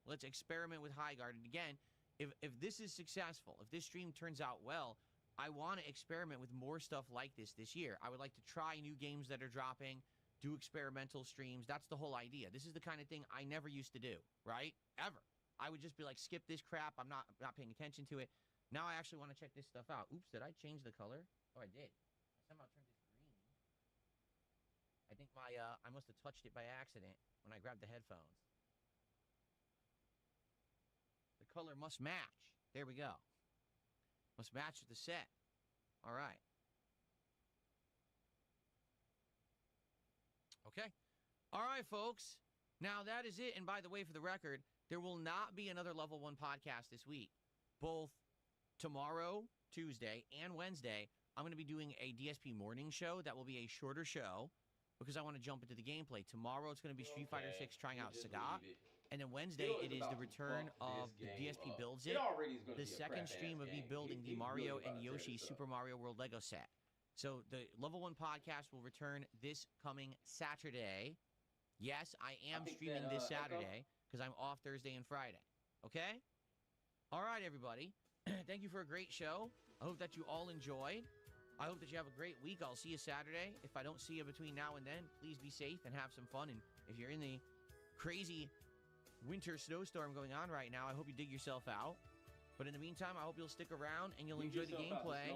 Let's experiment with Highguard. And again, if this is successful, if this stream turns out well, I want to experiment with more stuff like this year. I would like to try new games that are dropping, do experimental streams. That's the whole idea. This is the kind of thing I never used to do, right? Ever. I would just be like, skip this crap. I'm not paying attention to it. Now I actually want to check this stuff out. Oops, did I change the color? Oh, I did. I somehow turned it green. I think I must have touched it by accident when I grabbed the headphones. The color must match. There we go. Must match with the set. All right. Okay. All right, folks. Now, that is it. And by the way, for the record, there will not be another Level 1 podcast this week. Both tomorrow, Tuesday, and Wednesday, I'm going to be doing a DSP morning show. That will be a shorter show because I want to jump into the gameplay. Tomorrow, it's going to be Street Fighter 6 trying out Sagat. And then Wednesday, it is the return of the DSP Builds It. The second stream of me building the Mario and Yoshi Super Mario World Lego set. So the Level 1 podcast will return this coming Saturday. Yes, I am streaming this Saturday because I'm off Thursday and Friday. Okay? All right, everybody. Thank you for a great show. I hope that you all enjoyed. I hope that you have a great week. I'll see you Saturday. If I don't see you between now and then, please be safe and have some fun. And if you're in the crazy winter snowstorm going on right now, I hope you dig yourself out. But in the meantime, I hope you'll stick around and you'll enjoy the gameplay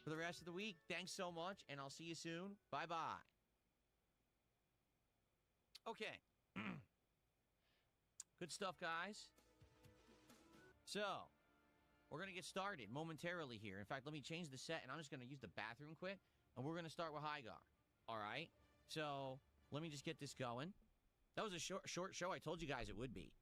for the rest of the week. Thanks so much, and I'll see you soon. Bye-bye. Okay. Good stuff, guys. So, we're going to get started momentarily here. In fact, let me change the set, and I'm just going to use the bathroom quick, and we're going to start with Highguard. All right? So, let me just get this going. That was a short show. I told you guys it would be.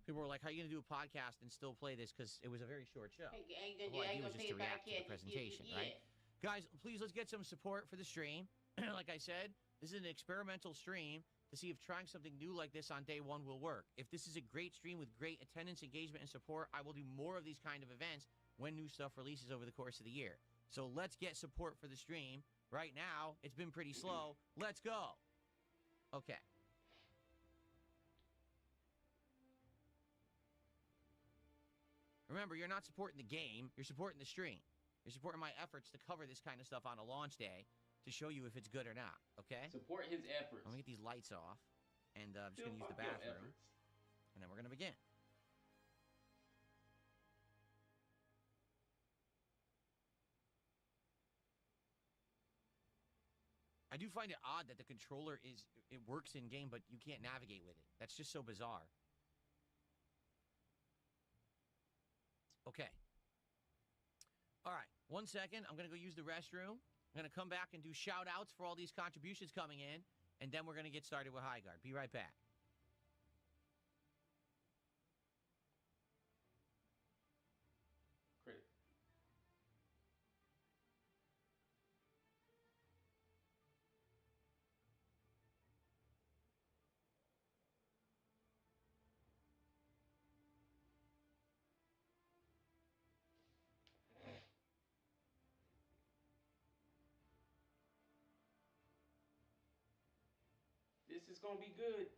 People were like, how are you going to do a podcast and still play this? Because it was a very short show. The whole idea was just to react to the presentation, right? Guys, please, let's get some support for the stream. Like I said, this is an experimental stream to see if trying something new like this on day one will work. If this is a great stream with great attendance, engagement, and support, I will do more of these kind of events when new stuff releases over the course of the year. So let's get support for the stream. Right now, it's been pretty slow. Let's go. Okay. Remember, you're not supporting the game. You're supporting the stream. You're supporting my efforts to cover this kind of stuff on a launch day to show you if it's good or not, okay? Support his efforts. I'm going to get these lights off, and I'm just going to use the bathroom, and then we're going to begin. I do find it odd that the controller it works in-game, but you can't navigate with it. That's just so bizarre. Okay. All right. 1 second. I'm going to go use the restroom. I'm going to come back and do shout-outs for all these contributions coming in, and then we're going to get started with Highguard. Be right back. Critic. This is gonna be good.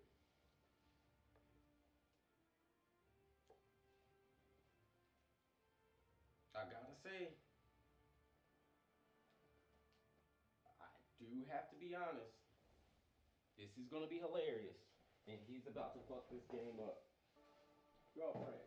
I gotta say, I do have to be honest. This is gonna be hilarious, and he's about to fuck this game up. Girlfriend.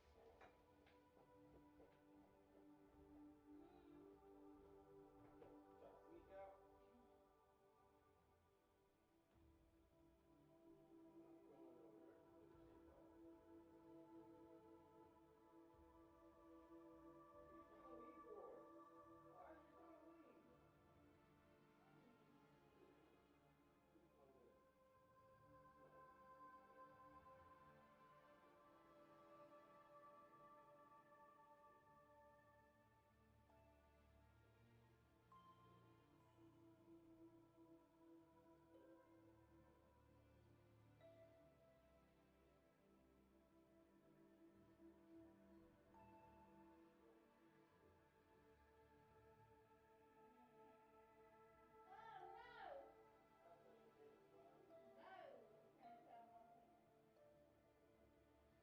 Try to sneak out. I'm going over there to put the shit off. What you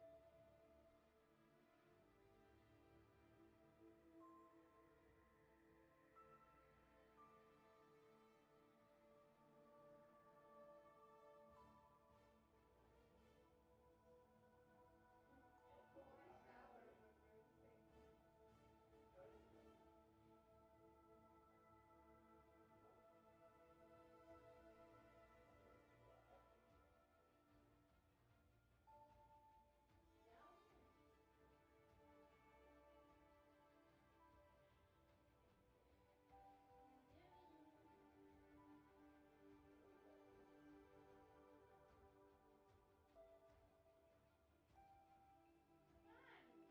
trying to leave for? Why are you trying to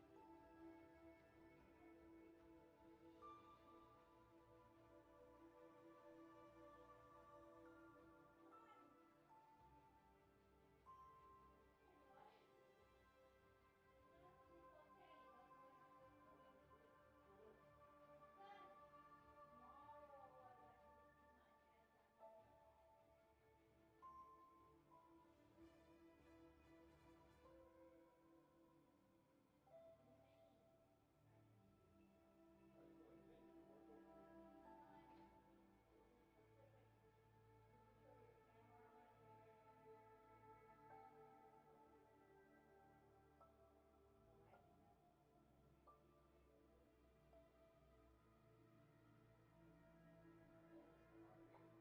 leave? Please don't leave. No. Are you going to finish your workout?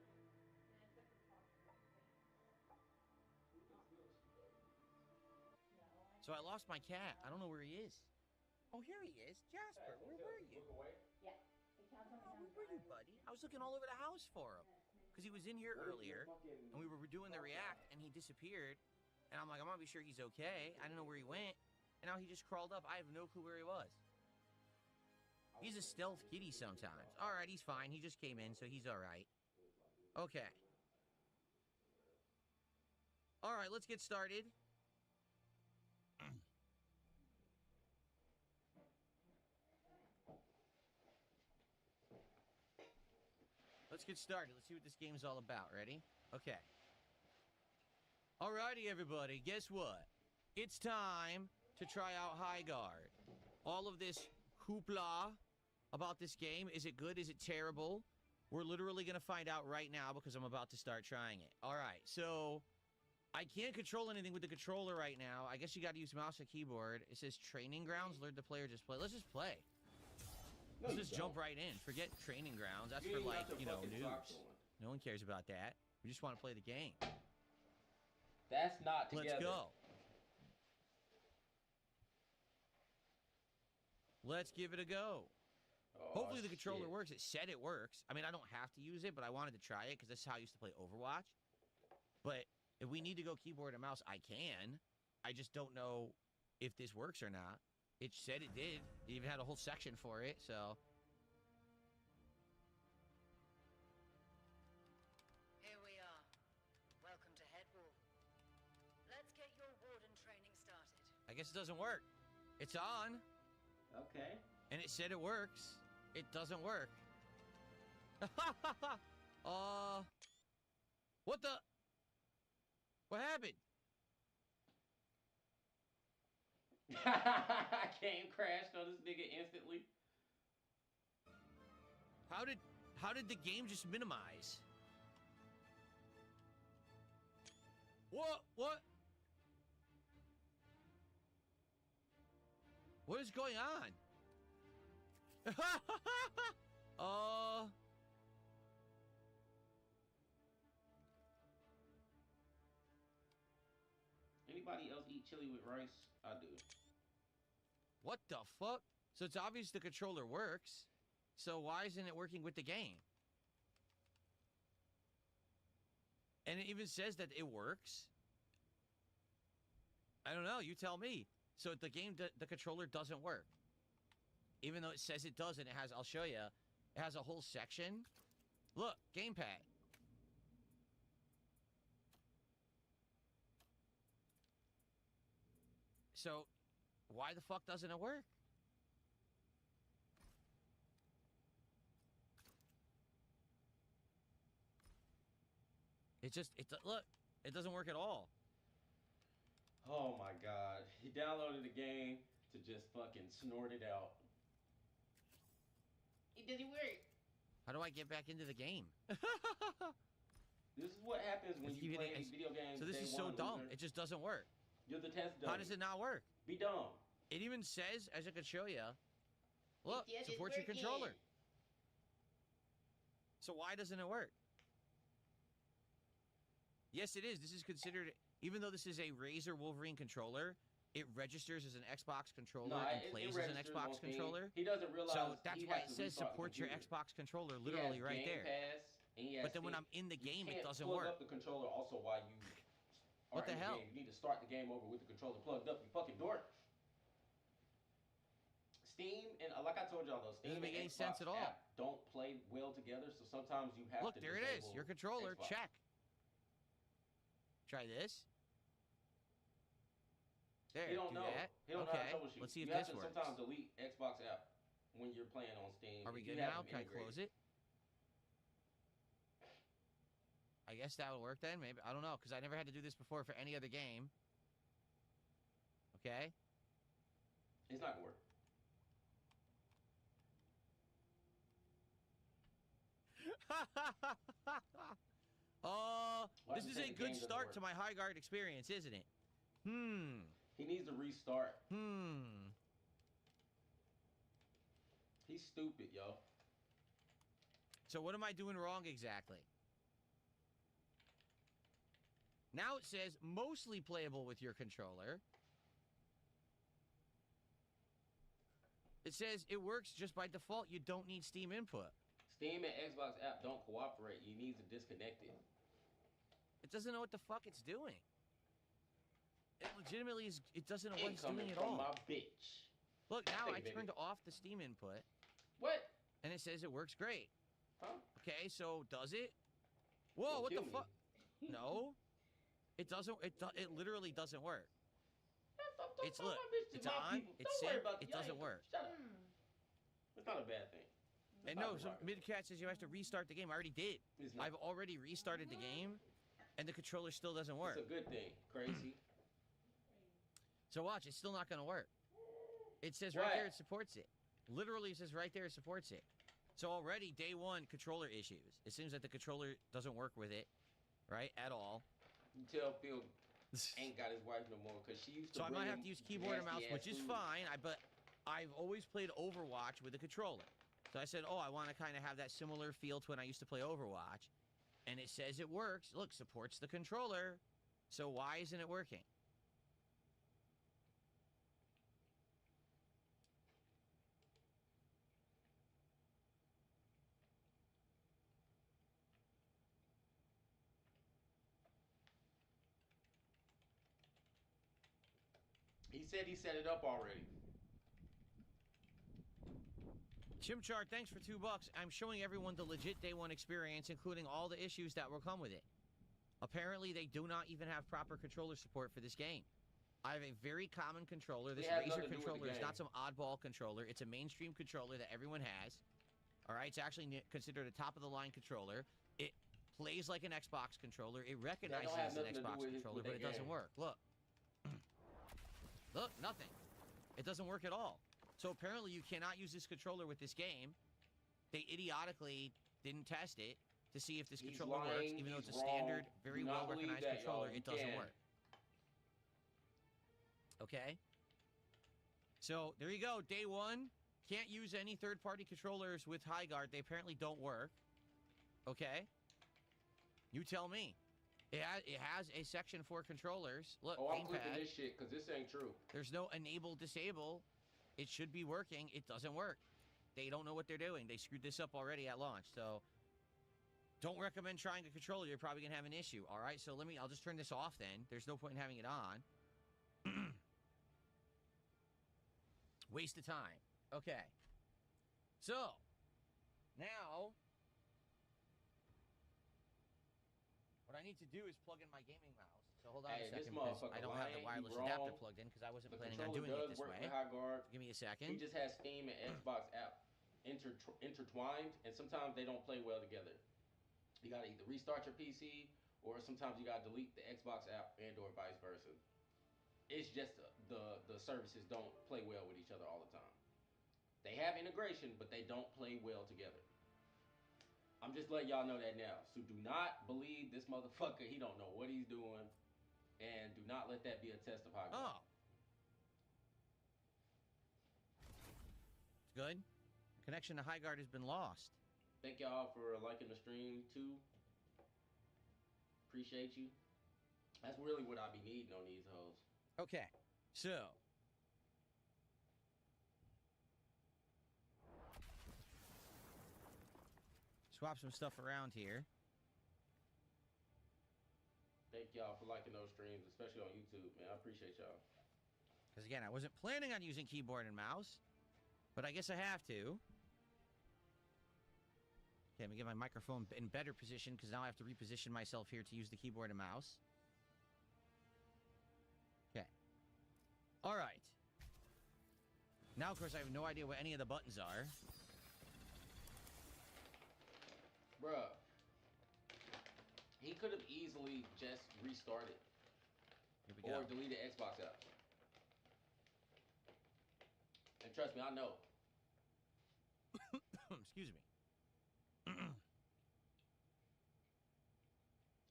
Oh, it's a lot of weight for you. Who can still see those knees? So I lost my cat. I don't know where he is. Oh, here he is. Jasper, Asshole where tells were you to you? look away. Oh, where were you, buddy? I was looking all over the house for him. Because he was in here What if your earlier, fucking and we were doing the car react, died? and he disappeared. And I'm like, I'm gonna be sure he's okay. I don't know where he went. And now he just crawled up. I have no clue where he was. He's a stealth kitty sometimes. All right, he's fine. He just came in, so he's all right. Okay. All right, let's get started. Let's get started. Let's see what this game's all about. Ready? Okay. Alrighty, everybody. Guess what? It's time to try out Highguard. All of this hoopla about this game. Is it good? Is it terrible? We're literally going to find out right now because I'm about to start trying it. All right, so I can't control anything with the controller right now. I guess you got to use mouse and keyboard. It says training grounds. Learn to play or just play. Let's just play. No, Let's you just don't. jump right in. Forget training grounds. That's You for, ain't got like, your you know, fucking socks noobs. on. No one cares about that. We just want to play the game. That's not together. Let's go. Let's give it a go. Oh, Hopefully the controller shit. works. It said it works. I mean, I don't have to use it, but I wanted to try it because that's how I used to play Overwatch. But if we need to go keyboard and mouse, I can. I just don't know if this works or not. It said it did. It even had a whole section for it, so. Here we are. Welcome to Headwall. Let's get your warden training started. I guess it doesn't work. It's on, Okay. and it said it works. It doesn't work. What the? What happened? Game crashed on this nigga instantly. How did the game just minimize? What? What is going on? Anybody else eat chili with rice? I do. What the fuck? So it's obvious the controller works. So why isn't it working with the game? And it even says that it works. I don't know. You tell me. So the game, the controller doesn't work. Even though it says it does, and it has, I'll show you, it has a whole section. Look, gamepad. So, why the fuck doesn't it work? Look, it doesn't work at all. Oh my god. He downloaded the game to just fucking snort it out. It doesn't work. How do I get back into the game? This is what happens when you play any video games. So this is so dumb. It just doesn't work. You're the test dummy. How does it not work? Be dumb. It even says, as I could show you, look, supports your controller. So why doesn't it work? Yes, it is. This is considered, even though this is a Razer Wolverine controller, it registers as an Xbox controller and plays as an Xbox controller. He doesn't realize. So that's why it says supports your Xbox controller, literally right there. But then when I'm in the game, it doesn't work. Plug up the controller also while you are what the in hell? Game. You need to start the game over with the controller plugged up. You fucking dork. Steam and like I told y'all though, Steam doesn't make and any Xbox sense at all. app don't play well together. So sometimes you have Look, to. there it is. Your controller. Xbox. Check. Try this. There. He don't do know. that. He don't okay. know how to troubleshoot. Let's see if you this have to works. sometimes delete Xbox app when you're playing on Steam. Are we if good you have now? them Can I integrated. close it? I guess that would work then. Maybe I don't know because I never had to do this before for any other game. Okay. It's not gonna work. This is a good start to my Highguard experience, isn't it? He needs to restart. He's stupid, yo. So what am I doing wrong exactly? Now it says mostly playable with your controller. It says it works just by default. You don't need Steam input. Steam and Xbox app don't cooperate. You need to disconnect it. It doesn't know what the fuck it's doing. It legitimately is. It doesn't know what it's doing at all. My bitch. Look, now I Hey, turned off the Steam input. What? And it says it works great. Huh? Okay, so does it? Whoa, what the fuck? No. It doesn't. It literally doesn't work. It's look. It's on. It's set. It doesn't work. Shut up. It's not a bad thing. And no, so Midcat says you have to restart the game. I already did. I've already restarted the game, and the controller still doesn't work. It's a good thing. Crazy. So watch, it's still not going to work. It says right there it supports it. Literally, it says right there it supports it. So already, day one, controller issues. It seems that the controller doesn't work with it, right, at all. You tell Phil ain't got his wife no more because she used to. So I might have to use keyboard and mouse, which is fine. But I've always played Overwatch with a controller. So I said, oh, I want to kind of have that similar feel to when I used to play Overwatch. And it says it works. Look, supports the controller. So why isn't it working? He said he set it up already. Chimchar, thanks for $2. I'm showing everyone the legit day one experience, including all the issues that will come with it. Apparently, they do not even have proper controller support for this game. I have a very common controller. This Razer controller is not some oddball controller. It's a mainstream controller that everyone has. All right, it's actually considered a top-of-the-line controller. plays like an Xbox controller. It That recognizes don't have an nothing to do Xbox with controller, with but that it doesn't game. work. Look. Look, nothing. It doesn't work at all. So apparently you cannot use this controller with this game. They idiotically didn't test it to see if this He's controller works, lying, even though he's it's a wrong. standard, Do very not believe well-recognized that, controller. y'all. You It doesn't can. work. Okay? So, there you go. Day one. Can't use any third-party controllers with Highguard. They apparently don't work. Okay? You tell me. It has a section for controllers. Look, Oh, I'm clicking gamepad. this shit because this ain't true. There's no enable, disable. It should be working. It doesn't work. They don't know what they're doing. They screwed this up already at launch. So, don't recommend trying a controller. You're probably going to have an issue. All right? So, I'll just turn this off then. There's no point in having it on. Waste of time. Okay. So, now, what I need to do is plug in my gaming mouse. So hold on Hey, a this second because motherfucker I don't have the lying, he wireless wrong. adapter plugged in because I wasn't The planning on controller doing it does this work way. with Highguard. Give me a He second. just has Steam and Xbox app intertwined, and sometimes they don't play well together. You gotta either restart your PC, or sometimes you gotta delete the Xbox app, and or vice versa. It's just the services don't play well with each other all the time. They have integration, but they don't play well together. I'm just letting y'all know that now. So do not believe this motherfucker. He don't know what he's doing, and do not let that be a test of Highguard. Oh. It's good. Connection to Highguard has been lost. Thank y'all for liking the stream too. Appreciate you. That's really what I be needing on these hoes. Okay. So. Swap some stuff around here. Thank y'all for liking those streams, especially on YouTube, man. I appreciate y'all. Because again, I wasn't planning on using keyboard and mouse, but I guess I have to. Okay, let me get my microphone in better position because now I have to reposition myself here to use the keyboard and mouse. Okay. All right. Now, of course, I have no idea what any of the buttons are. Bruh. He could have easily just restarted. Here we go. Or deleted Xbox app. And trust me, I know. Excuse me.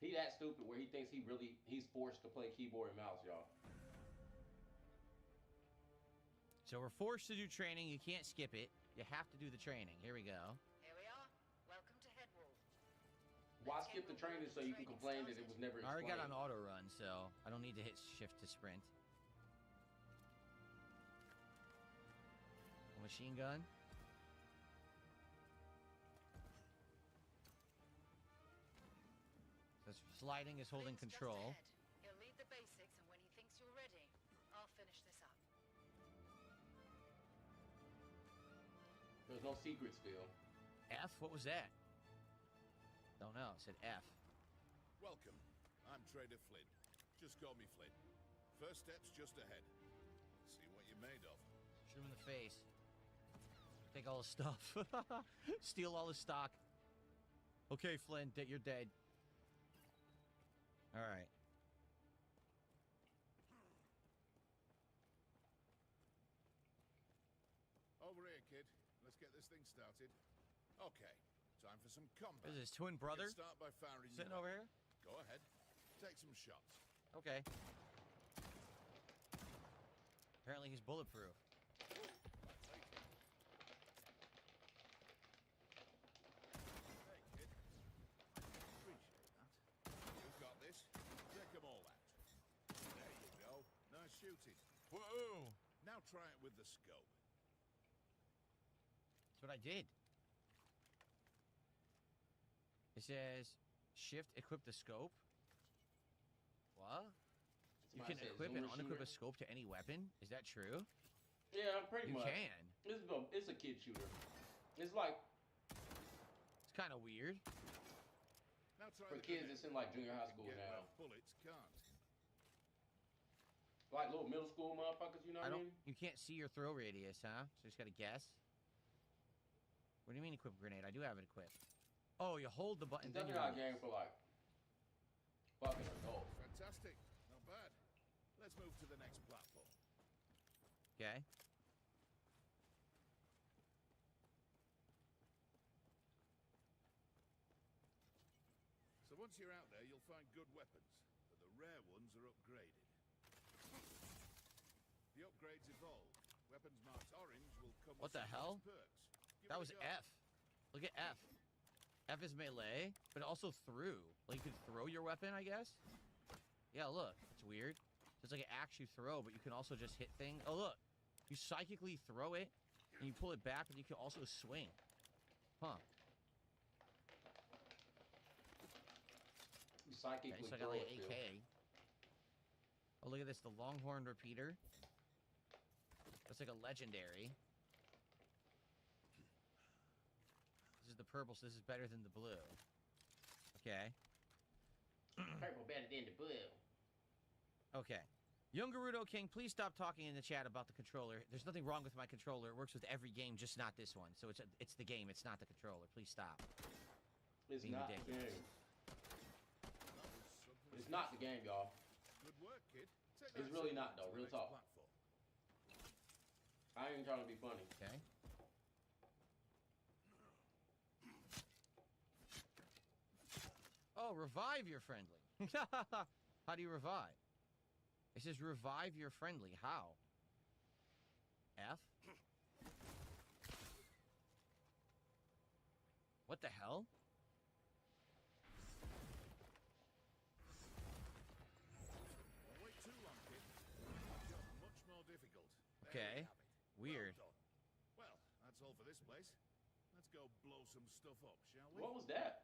He that stupid where he thinks he's forced to play keyboard and mouse, y'all. So we're forced to do training. You can't skip it. You have to do the training. Here we go. Here we are. Welcome to Headwall. Why skip the training so you can complain that it was never I explained? already got on auto run, so I don't need to hit shift to sprint. A machine gun. So sliding is holding Flynn's just control. ahead. He'll lead the basics, and when he thinks you're ready, I'll finish this up. There's no secrets, Phil. F? What was that? Don't know. It said F. Welcome. I'm Trader Flynn. Just call me Flynn. First step's just ahead. See what you're made of. Shoot him in the face. Take all his stuff. Steal all his stock. Okay, Flynn, you're dead. All right. Over here, kid. Let's get this thing started. Okay, time for some combat. This is his twin brother Let's start by firing sitting your over weapon. here. Go ahead. Take some shots. Okay. Apparently he's bulletproof. Take it. Hey, kid. Appreciate that. You've got this. Take them all out. There you go. Nice shooting. Whoa! Now try it with the scope. That's what I did. It says, shift, equip the scope. What? You Somebody can said equip and zoomer unequip shooter. a scope to any weapon? Is that true? Yeah, pretty You much. can. It's a kid shooter. It's like It's kind of weird. Now try for the kids grenade. that's in like junior high You school can get now. where bullets can't. Like little middle school motherfuckers, you know what I mean? You can't see your throw radius, huh? So you just gotta guess. What do you mean equip grenade? I do have it equipped. Oh, you hold the button, It's then you definitely not a release. game for like fucking adults. Fantastic. Not bad. Let's move to the next platform. Okay. So once you're out there, you'll find good weapons, but the rare ones are upgraded. The upgrades evolve. Weapons marked orange will come What with the some hell? nice perks. Give That it was a go. F. Look at F. F is melee, but also through. Like, you can throw your weapon, I guess? Yeah, look. It's weird. It's like an axe you throw, but you can also just hit things. Oh, look. You psychically throw it, and you pull it back, but you can also swing. Huh. You psychically Okay, so I got throw like it, an Phil. AK. Oh, look at this. The Longhorn Repeater. That's like a legendary. This is the purple, so this is better than the blue. Okay. Purple better than the blue. Okay. Young Gerudo King, please stop talking in the chat about the controller. There's nothing wrong with my controller. It works with every game, just not this one. So it's the game, it's not the controller. Please stop. It's Being not the ridiculous. game. That was something It's not the game, y'all. Good work, kid. Take It's that really signal not, though. to the Real next talk. platform. I ain't trying to be funny. Okay. Oh, revive your friendly. How do you revive? It says revive your friendly. How? F? What the hell? Don't wait too long, kid. Job much more difficult. There Okay. we have it. Weird. Well done. Well, that's all for this place. Let's go blow some stuff up, shall we? What was that?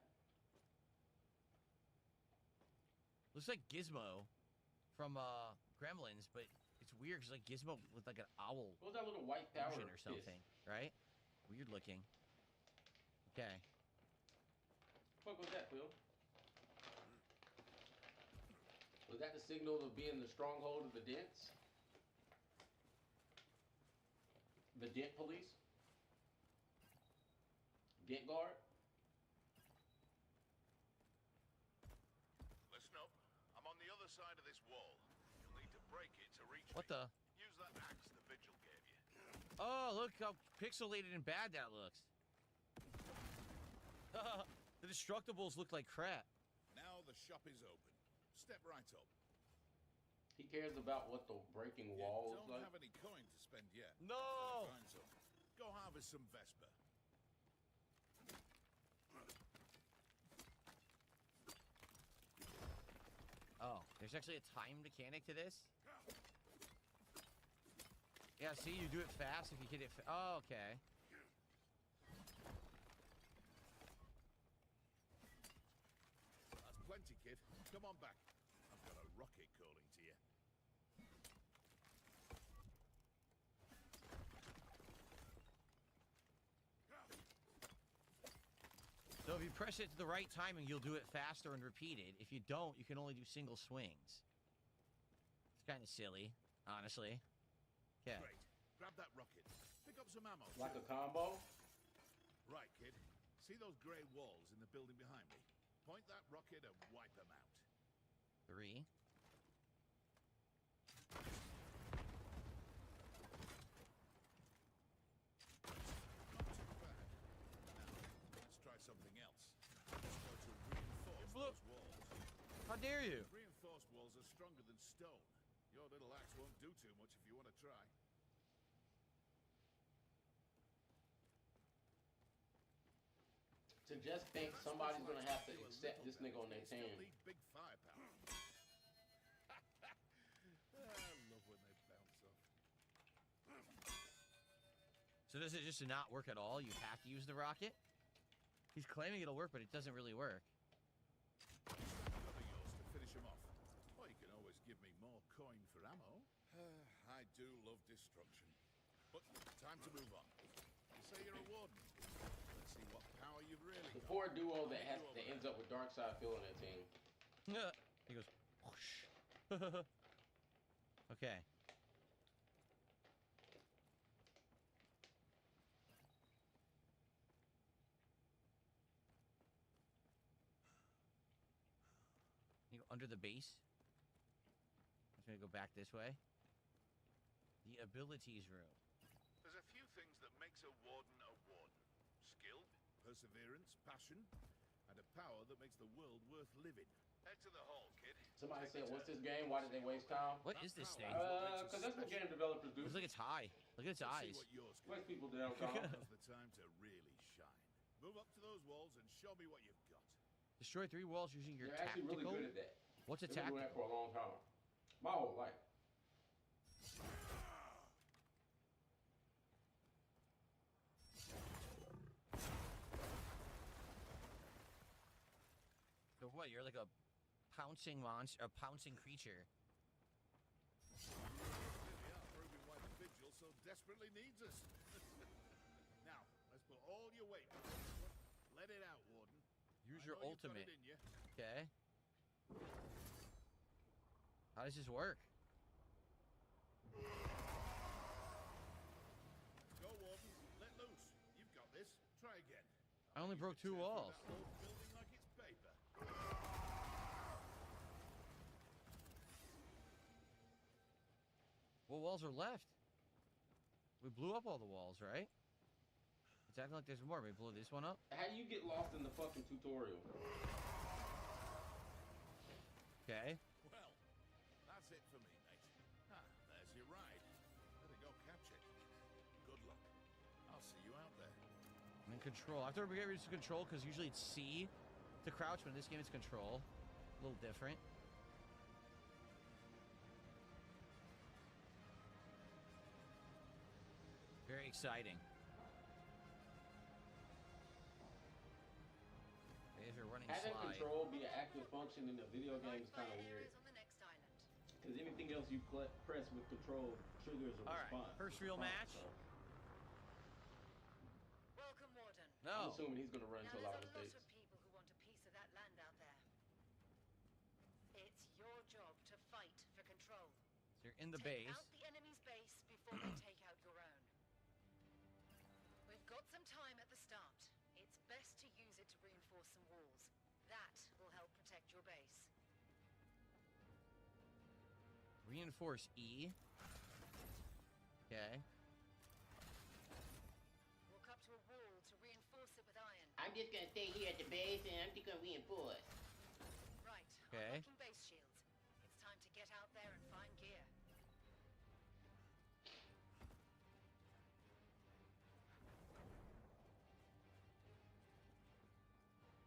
Looks like Gizmo from Gremlins, but it's weird because like Gizmo with like an owl What was that little white power fusion or fist? something, right? Weird looking. Okay. What was that, Phil? Was that the signal of being the stronghold of the dents? The dent police? Dent guard? Listen up. I'm on the other side of this wall. You'll need to break it to reach What me. the? Use that axe the Vigil gave you. Oh, look how pixelated and bad that looks. The Destructibles look like crap. Now the shop is open. Step right up. He cares about what the breaking wall You looks don't like. have any coin to spend yet. No! Find some. Go harvest some Vesper. Oh, there's actually a time mechanic to this? Yeah, see, you do it fast if you hit it oh, okay. That's plenty, kid. Come on back. I've got a rocket calling to you. So if you press it to the right timing, you'll do it faster and repeated. If you don't, you can only do single swings. It's kind of silly, honestly. Okay. Great. Grab that rocket. Pick up some ammo. Like a combo? Right, kid. See those grey walls in the building behind me? Point that rocket and wipe them out. 3. Not too bad. Now, let's try something else. Let's go to reinforce blew- those walls. How dare you? Reinforced walls are stronger than stone. Your little axe won't do too much if you want to try. To just think somebody's gonna have to accept this nigga on their Still team. need big firepower. I love when they bounce off. So does it just not work at all? You have to use the rocket? He's claiming it'll work, but it doesn't really work. Cover yours to finish him off. Or you can always give me more coin for ammo. I do love destruction. But time to move on. You say you're a warden. Let's see what power you've really The got. poor duo that ends up with Darkseid Phil on their team. He goes, whoosh. Okay. under the base. I'm gonna go back this way. The abilities room. There's a few things that makes a warden a warden. Skill, perseverance, passion, and a power that makes the world worth living. Head to the hall, kid. Somebody said, "What's this game? Why did they waste time?" What is this thing? Because that's what game developers do. Looks like it's high. Look at its eyes. Waste people down, Tom. Now's the time to really shine. Move up to those walls and show me what you've got. Destroy 3 walls using your They're tactical. actually really good at that. What's a They've been doing tactical? that for a long time. My whole life. So what? You're like a pouncing monster, a pouncing creature. Here we are, proving why the Vigil so desperately needs us. Now, let's put all your weight behind this one. Let it out, Warden. Use I your know you've got ultimate. it in you. Okay. How does this work? Go, Warden. Let loose. You've got this. Try again. I only broke 2 Tear through walls. that old building like it's paper. What walls are left? We blew up all the walls, right? It's acting like there's more. We blew this one up. How do you get lost in the fucking tutorial? Okay. Well, that's it for me, mate. Ah, there's your ride. Better go catch it. Good luck. I'll see you out there. I'm in control. I have to get used to control because usually it's C to crouch, but in this game it's control. A little different. Very exciting. As you're running Having slide. control be an active function in a video game is kind of weird. Areas on the next island. Because anything else you press with control triggers a All right, response. first real match. So, Welcome, Warden. I'm No. assuming he's going to run Now, into a there's lot of a lot mistakes. of people who want a piece of that land out there. It's your job to fight for control. So you're in the Take base. out the enemy's base before they take out your own. We've got some time at the start. It's best to use it to reinforce some walls. That will help protect your base. Reinforce E. Okay. Walk up to a wall to reinforce it with iron. I'm just gonna stay here at the base and I'm just gonna reinforce. Right. Okay. Unlocking base shields. It's time to get out there and find gear.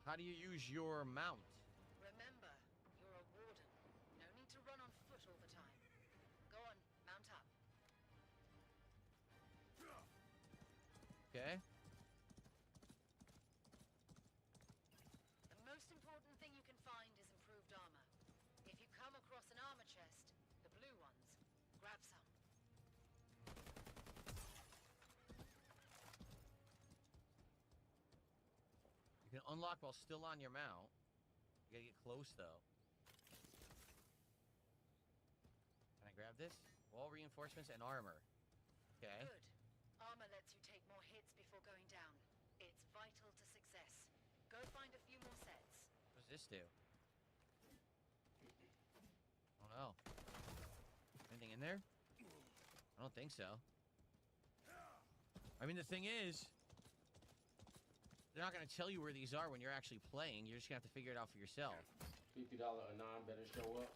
How do you use your mount? Remember, you're a warden. No need to run on foot all the time. Go on, mount up. Okay. The most important thing you can find is improved armor. If you come across an armor chest, the blue ones, grab some. You can unlock while still on your mount. You gotta get close though. Can I grab this? Wall reinforcements and armor. Okay. Good. Armor lets you take more hits before going down. It's vital to success. Go find a few more sets. What does this do? Oh no. Anything in there? I don't think so. I mean, the thing is, they're not gonna tell you where these are when you're actually playing. You're just gonna have to figure it out for yourself. $50 Anon better show up.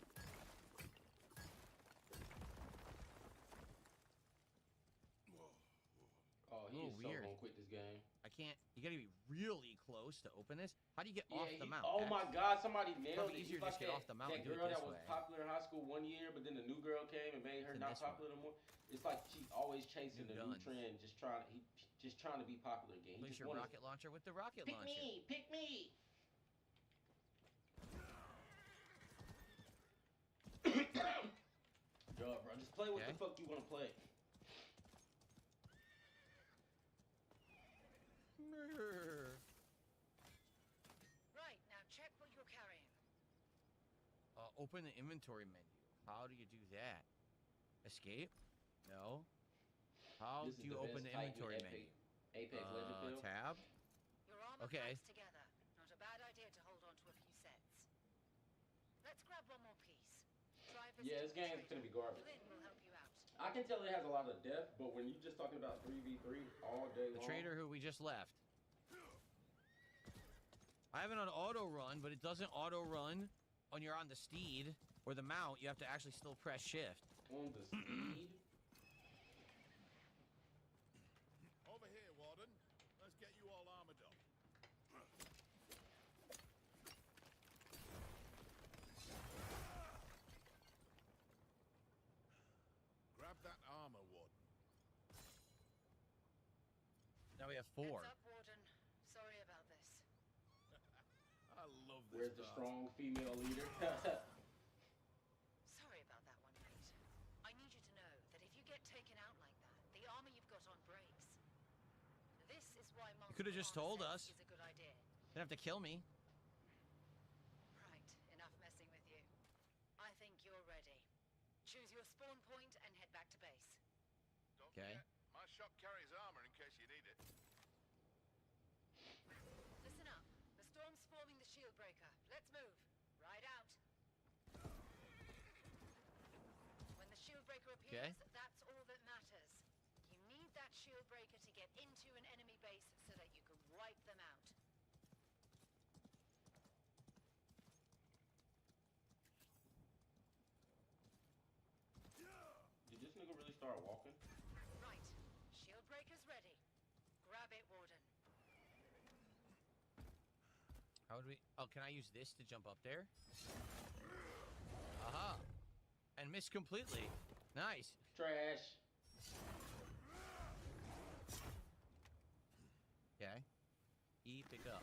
Oh, he Ooh, is weird. so gonna quit this game. I can't. You gotta be really close to open this. How do you get off the mount? Oh my God! Somebody nailed Probably it. easier He's just like get off the mount that and do it girl this that was way. popular in high school 1 year, but then the new girl came and made her It's in not this one. popular anymore. It's like she's always chasing New the new guns. trend, just trying to be popular again. He Place just your wanted- rocket launcher with the rocket Pick launcher. me! Pick me! Duh, bro. Just play what Okay. the fuck you want to play. Right, now check what you're carrying. Open the inventory menu. How do you do that? Escape? No. How This is do you the open best the Titan inventory epic. menu? Apex Legend Field. Tab. Your armor Okay. packs together. Not a bad idea to hold on to a few sets. Let's grab Yeah, this game's gonna be garbage. Flynn will help you out. I can tell it has a lot of depth, but when you just talking about 3v3 all day The long. trader who we just left. I have it on auto run, but it doesn't auto run when you're on the steed or the mount. You have to actually still press shift. On the steed? Over here, Warden. Let's get you all armored up. Grab that armor, Warden. Now we have 4. Heads up, Warden. Sorry about this. I love this. Where's the part. strong female leader? Sorry about that one, mate. I need you to know that if you get taken out like that, the armor you've got on breaks. This is why You could have just told us. is a good idea. Didn't have to kill me. Right, enough messing with you. I think you're ready. Choose your spawn point and head back to base. Don't Okay. forget, my shop carries armor in case you need it. Listen up. The storm's forming the shield breaker. Let's move. Right out. When the shield breaker appears, Okay. that's all that matters. You need that shield breaker to get into an enemy base so that you can wipe them out. Did this nigga really start walking? Right. Shield breaker's ready. Grab it, Warden. How would we... Oh, can I use this to jump up there? Aha. And miss completely. Nice. Trash. Okay. E, pick up.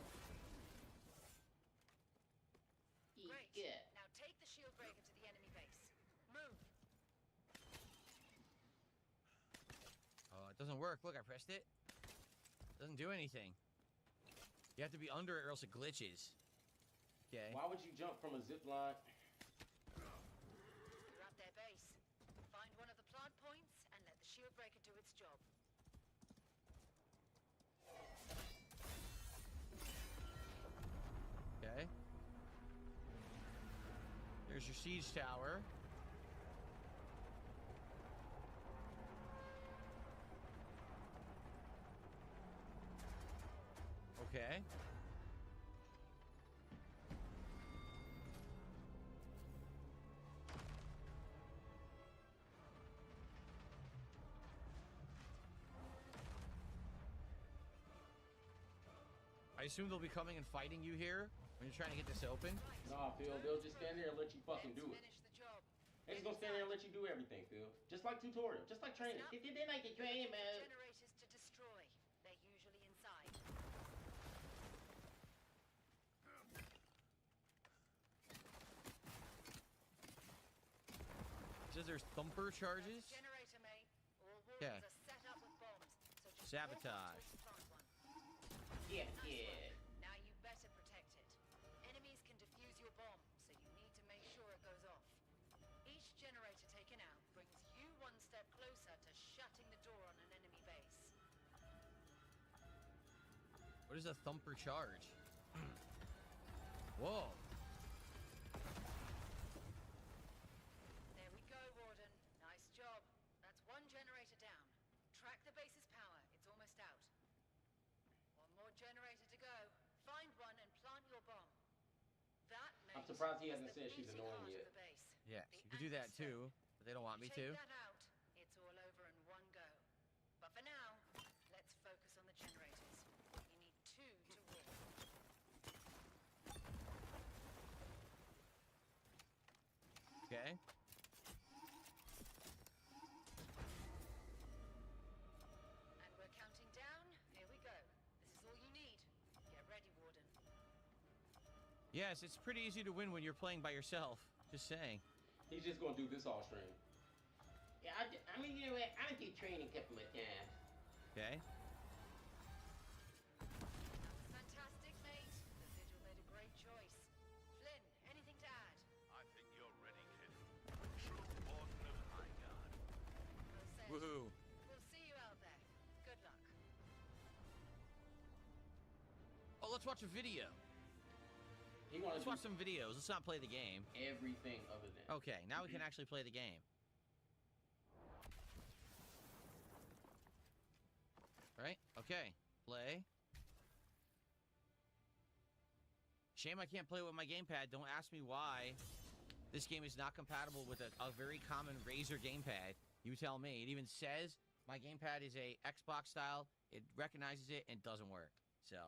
Great. Now take the shield breaker to the enemy base. Move. Oh, it doesn't work. Look, I pressed it. Doesn't do anything. You have to be under it or else it glitches. Okay. Why would you jump from a zip line? You're at their base. Find one of the plant points and let the shield breaker do its job. Okay. There's your siege tower. Okay. I assume they'll be coming and fighting you here when you're trying to get this open. Nah, Phil, they'll just stand there and let you fucking do it. Finish the job. They just gonna stand there and let you do everything, Phil. Just like tutorial, just like training. Listen up. If you did like the training mode. Generators to destroy. They're usually inside. Says there's thumper charges. Generator, mate. All wardens Okay. are set up with bombs. So just Sabotage. walk up to plant one. Yeah, Nice yeah. work. Now you better protect it. Enemies can defuse your bomb, so you need to make sure it goes off. Each generator taken out brings you one step closer to shutting the door on an enemy base. What is a thumper charge? Whoa. There we go, Warden. Nice job. That's one generator down. Track the base's power. It's almost out. One more generator to go. Find one and plant your bomb. That, mate, I'm surprised he is hasn't the said she's beating annoying heart of yet. the base. Yeah, The you could do that anchor too, but they don't want me Take to. that out, it's all over in one go. But for now, let's focus on the generators. You need 2 to win. Okay. And we're counting down. Here we go. This is all you need. Get ready, Warden. Yes, it's pretty easy to win when you're playing by yourself. Just saying. He's just gonna do this all stream. Yeah, I mean, you know what? I do training a couple of times. Okay. Fantastic, mate. The Vigil made a great choice. Flynn, anything to add? I think you're ready, kid. True Warden of Highguard. Well said. Woohoo. We'll see you out there. Good luck. Oh, let's watch a video. He wants Let's to watch some videos. Let's not play the game. everything other than. Okay, now we can actually play the game. Right? Okay. Play. Shame I can't play with my gamepad. Don't ask me why. This game is not compatible with a very common Razer gamepad. You tell me. It even says my gamepad is a Xbox style. It recognizes it and doesn't work. So.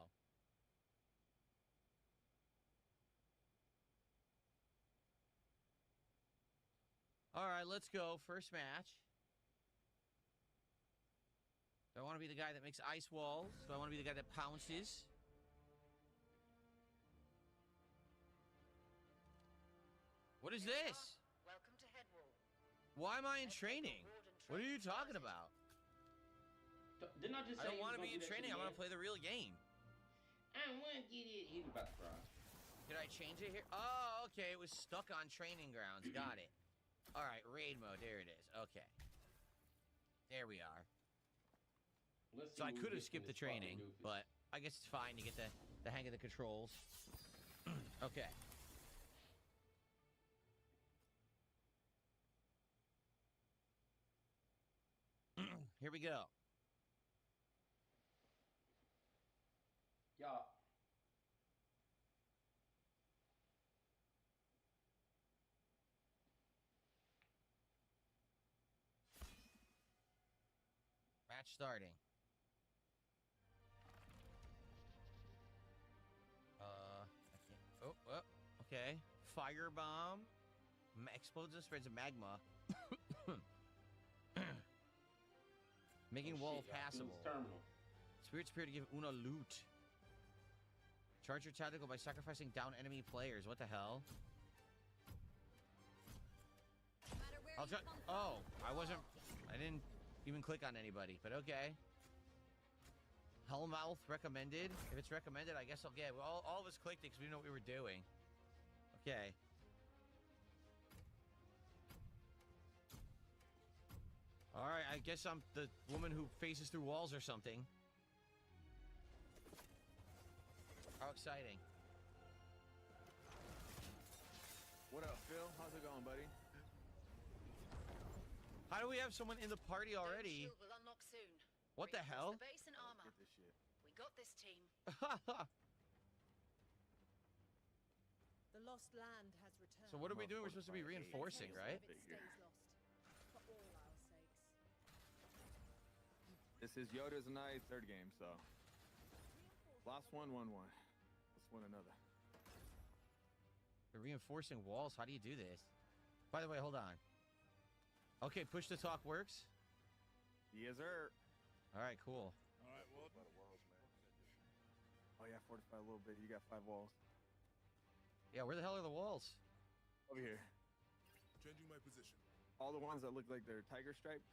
All right, let's go. First match. Do I want to be the guy that makes ice walls? Do I want to be the guy that pounces? What is this? Welcome to Headwall. Why am I in training? What are you talking about? Didn't I just say I don't you want to was be in gonna do that training. I want to play the real game. I want to get it. He's about to cry. Did I change it here? Oh, okay. It was stuck on training grounds. Got it. All right, raid mode. There it is. Okay. There we are. Let's see So I who could have gets in skipped the this fucking training, doofus. but I guess it's fine to get the hang of the controls. Okay. Here we go. Y'all. Match starting. I can't. Oh, okay. Firebomb. Explodes and spreads magma. Making wall Shit, y'all. passable. Fields terminal. Spirits appear to give Una loot. Charge your tactical by sacrificing down enemy players. What the hell? I'll try. Oh, I didn't even click on anybody, but okay. Hellmouth recommended. If it's recommended, I guess I'll get it. Well, all of us clicked it because we didn't know what we were doing. Okay. All right, I guess I'm the woman who faces through walls or something. How exciting. What up, Phil? How's it going, buddy? How do we have someone in the party already? Shield will unlock soon. What the Reinforce hell? The base and armor. Get this shit. We got this, team. The lost land has returned. So what are we doing? We're supposed to be reinforcing, right? It stays lost. For all our sakes. This is Yoda's and I third game, so last one, 1-1. Let's win another. We're reinforcing walls. How do you do this? By the way, hold on. Okay, push to talk works. Yes, sir. All right, cool. All right, well. Oh yeah, fortify a little bit. You got 5 walls. Yeah, where the hell are the walls? Over here. Changing my position. All the ones that look like they're tiger striped.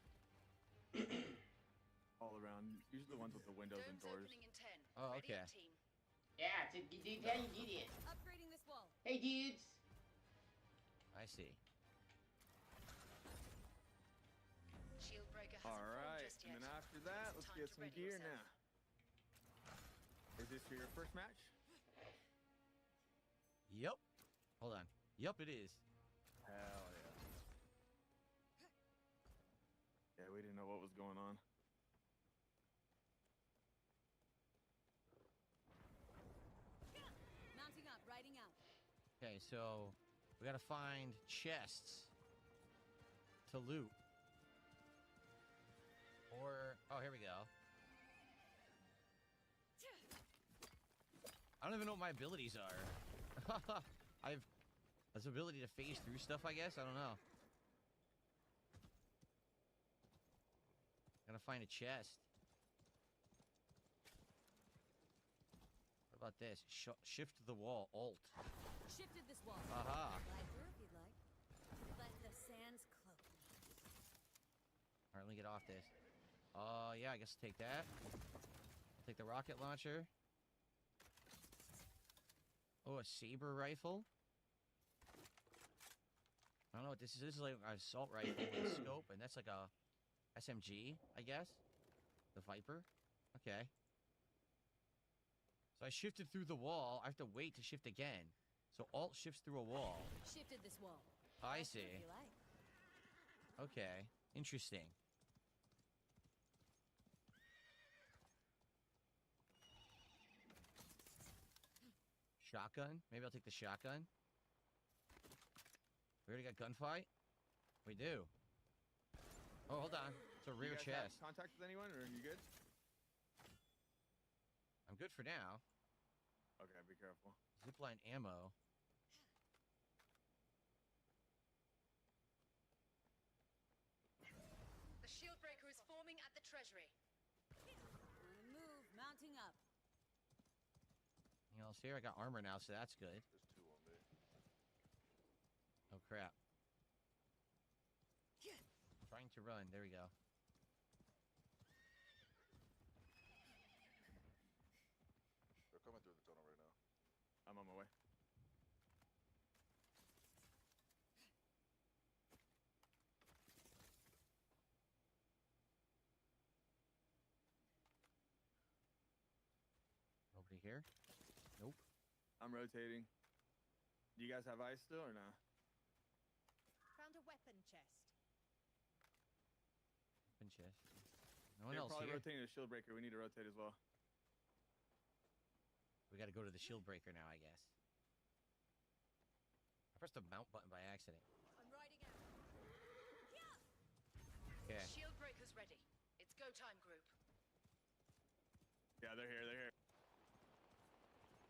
All around. Usually the ones with the windows and Dome's doors. opening in 10. Oh, Ready okay. up, team. Yeah, dude, how you get it? Upgrading this wall. Hey, dudes. I see. Shield breaker hasn't All formed right, just yet. and then after that, let's Time get to some ready gear yourself. now. Is this for your first match? Yep. Hold on. Yep, it is. Hell yeah. Yeah, we didn't know what was going on. Mounting up, riding out. Okay, so we gotta find chests to loot. Or, oh, here we go. I don't even know what my abilities are. I have this ability to phase through stuff, I guess. I don't know. Gotta find a chest. What about this? Shift the wall. Alt. Shifted this wall. Aha. Lighter if you'd like. Let the sands cloak me. Alright, let me get off this. Yeah, I guess I'll take that. I'll take the rocket launcher. Oh, a saber rifle. I don't know what this is. This is like an assault rifle with a scope, and that's like a SMG, I guess. The Viper. Okay. So I shifted through the wall. I have to wait to shift again. So Alt shifts through a wall. Shifted this wall. I If see. you like. Okay. Interesting. Shotgun? Maybe I'll take the shotgun. We already got gunfight? We do. Oh, hold on. It's a rear You guys have chest. contact with anyone, or are you good? I'm good for now. Okay, be careful. Zipline ammo. The shield breaker is forming at the treasury. On the move, mounting up. Anything else here? I got armor now, so that's good. There's two on me. Oh, crap. Trying to run. There we go. They're coming through the tunnel right now. I'm on my way. Nobody here? Nope. I'm rotating. Do you guys have ice still or not? Found a weapon chest. Open chest. No one They're else probably here. rotating the shield breaker. We need to rotate as well. We gotta go to the shield breaker now, I guess. I pressed the mount button by accident. I'm riding out. Okay. Shield breaker's ready. It's go time, group. Yeah, they're here. They're here.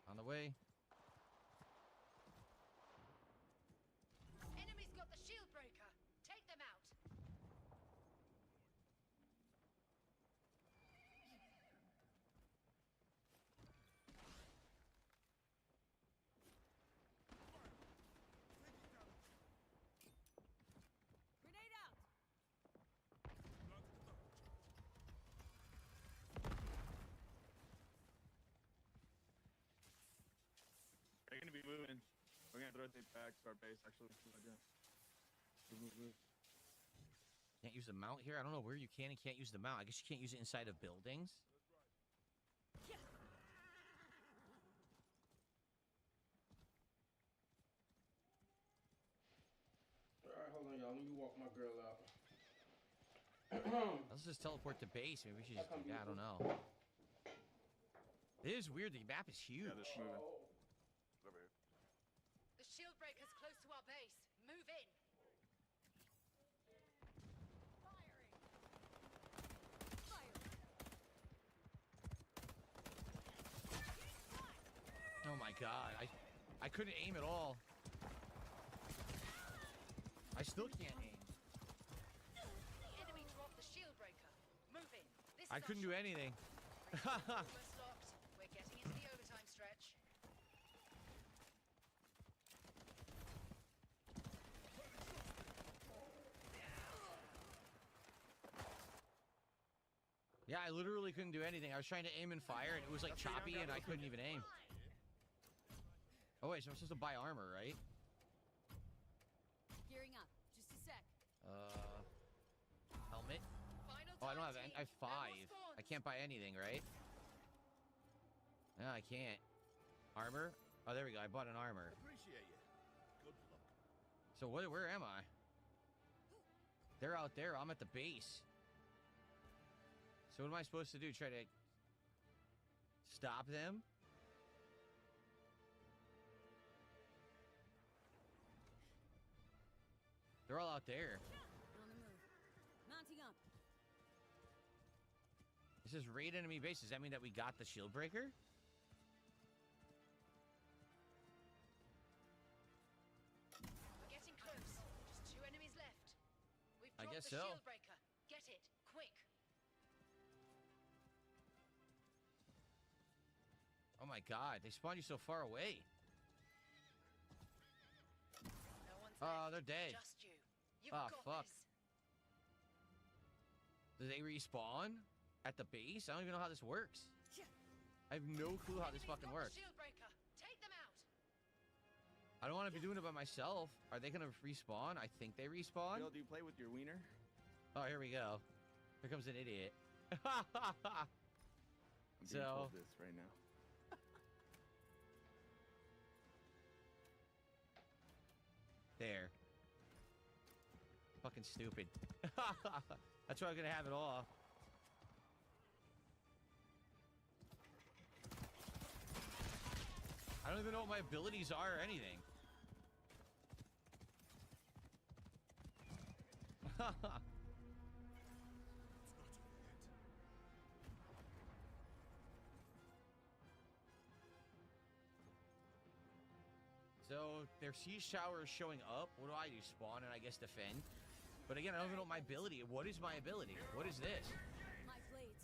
On the way. Enemy's got the shield breaker. Take them out. Grenade out. They're gonna be moving. We're gonna have to rotate back to our base. Actually, yeah. Move. Can't use the mount here? I don't know where you can and can't use the mount. I guess you can't use it inside of buildings. Alright, hold on, y'all. Let me walk my girl out. Let's just teleport to base. Maybe we should just do that. I don't know. It is weird. The map is huge. Yeah, they're moving. Over here. The shield breaker's close to our base. Move in. Oh my god. I couldn't aim at all. I still can't aim. The enemy dropped the shield breaker. Move in. This I is couldn't our do shot. anything. Almost locked. We're getting into the overtime stretch. Yeah, I literally couldn't do anything. I was trying to aim and fire, and it was like choppy, and I couldn't even aim. Oh wait, so I'm supposed to buy armor, right? Gearing up. Just a sec. Helmet. Final Oh, I don't time, have any. team. I have No more 5. spawns. I can't buy anything, right? No, I can't. Armor. Oh, there we go. I bought an armor. Appreciate you. Good luck. So where am I? They're out there. I'm at the base. So what am I supposed to do? Try to stop them? They're all out there. On the move. Mounting up. It says raid enemy base. Does that mean that we got the shield breaker? We're getting close. Just 2 enemies left. We've I dropped guess the so. shield breaker. Get it, quick. Oh my god, they spawned you so far away. No one's Oh, left. they're dead. Just you. You've Oh, got fuck. this. Do they respawn at the base? I don't even know how this works. I have no clue how this Enemy's fucking got the works. shield breaker. Take them out. I don't want to be doing it by myself. Are they gonna respawn? I think they respawn. Bill, do you play with your wiener? Oh, here we go. Here comes an idiot. I'm being So- told this right now. There. Fucking stupid. That's why I'm gonna have it off. I don't even know what my abilities are or anything. So, their siege tower is showing up. What do I do? Spawn and I guess defend? But again, I don't even know my ability. What is my ability? What is this? My blades.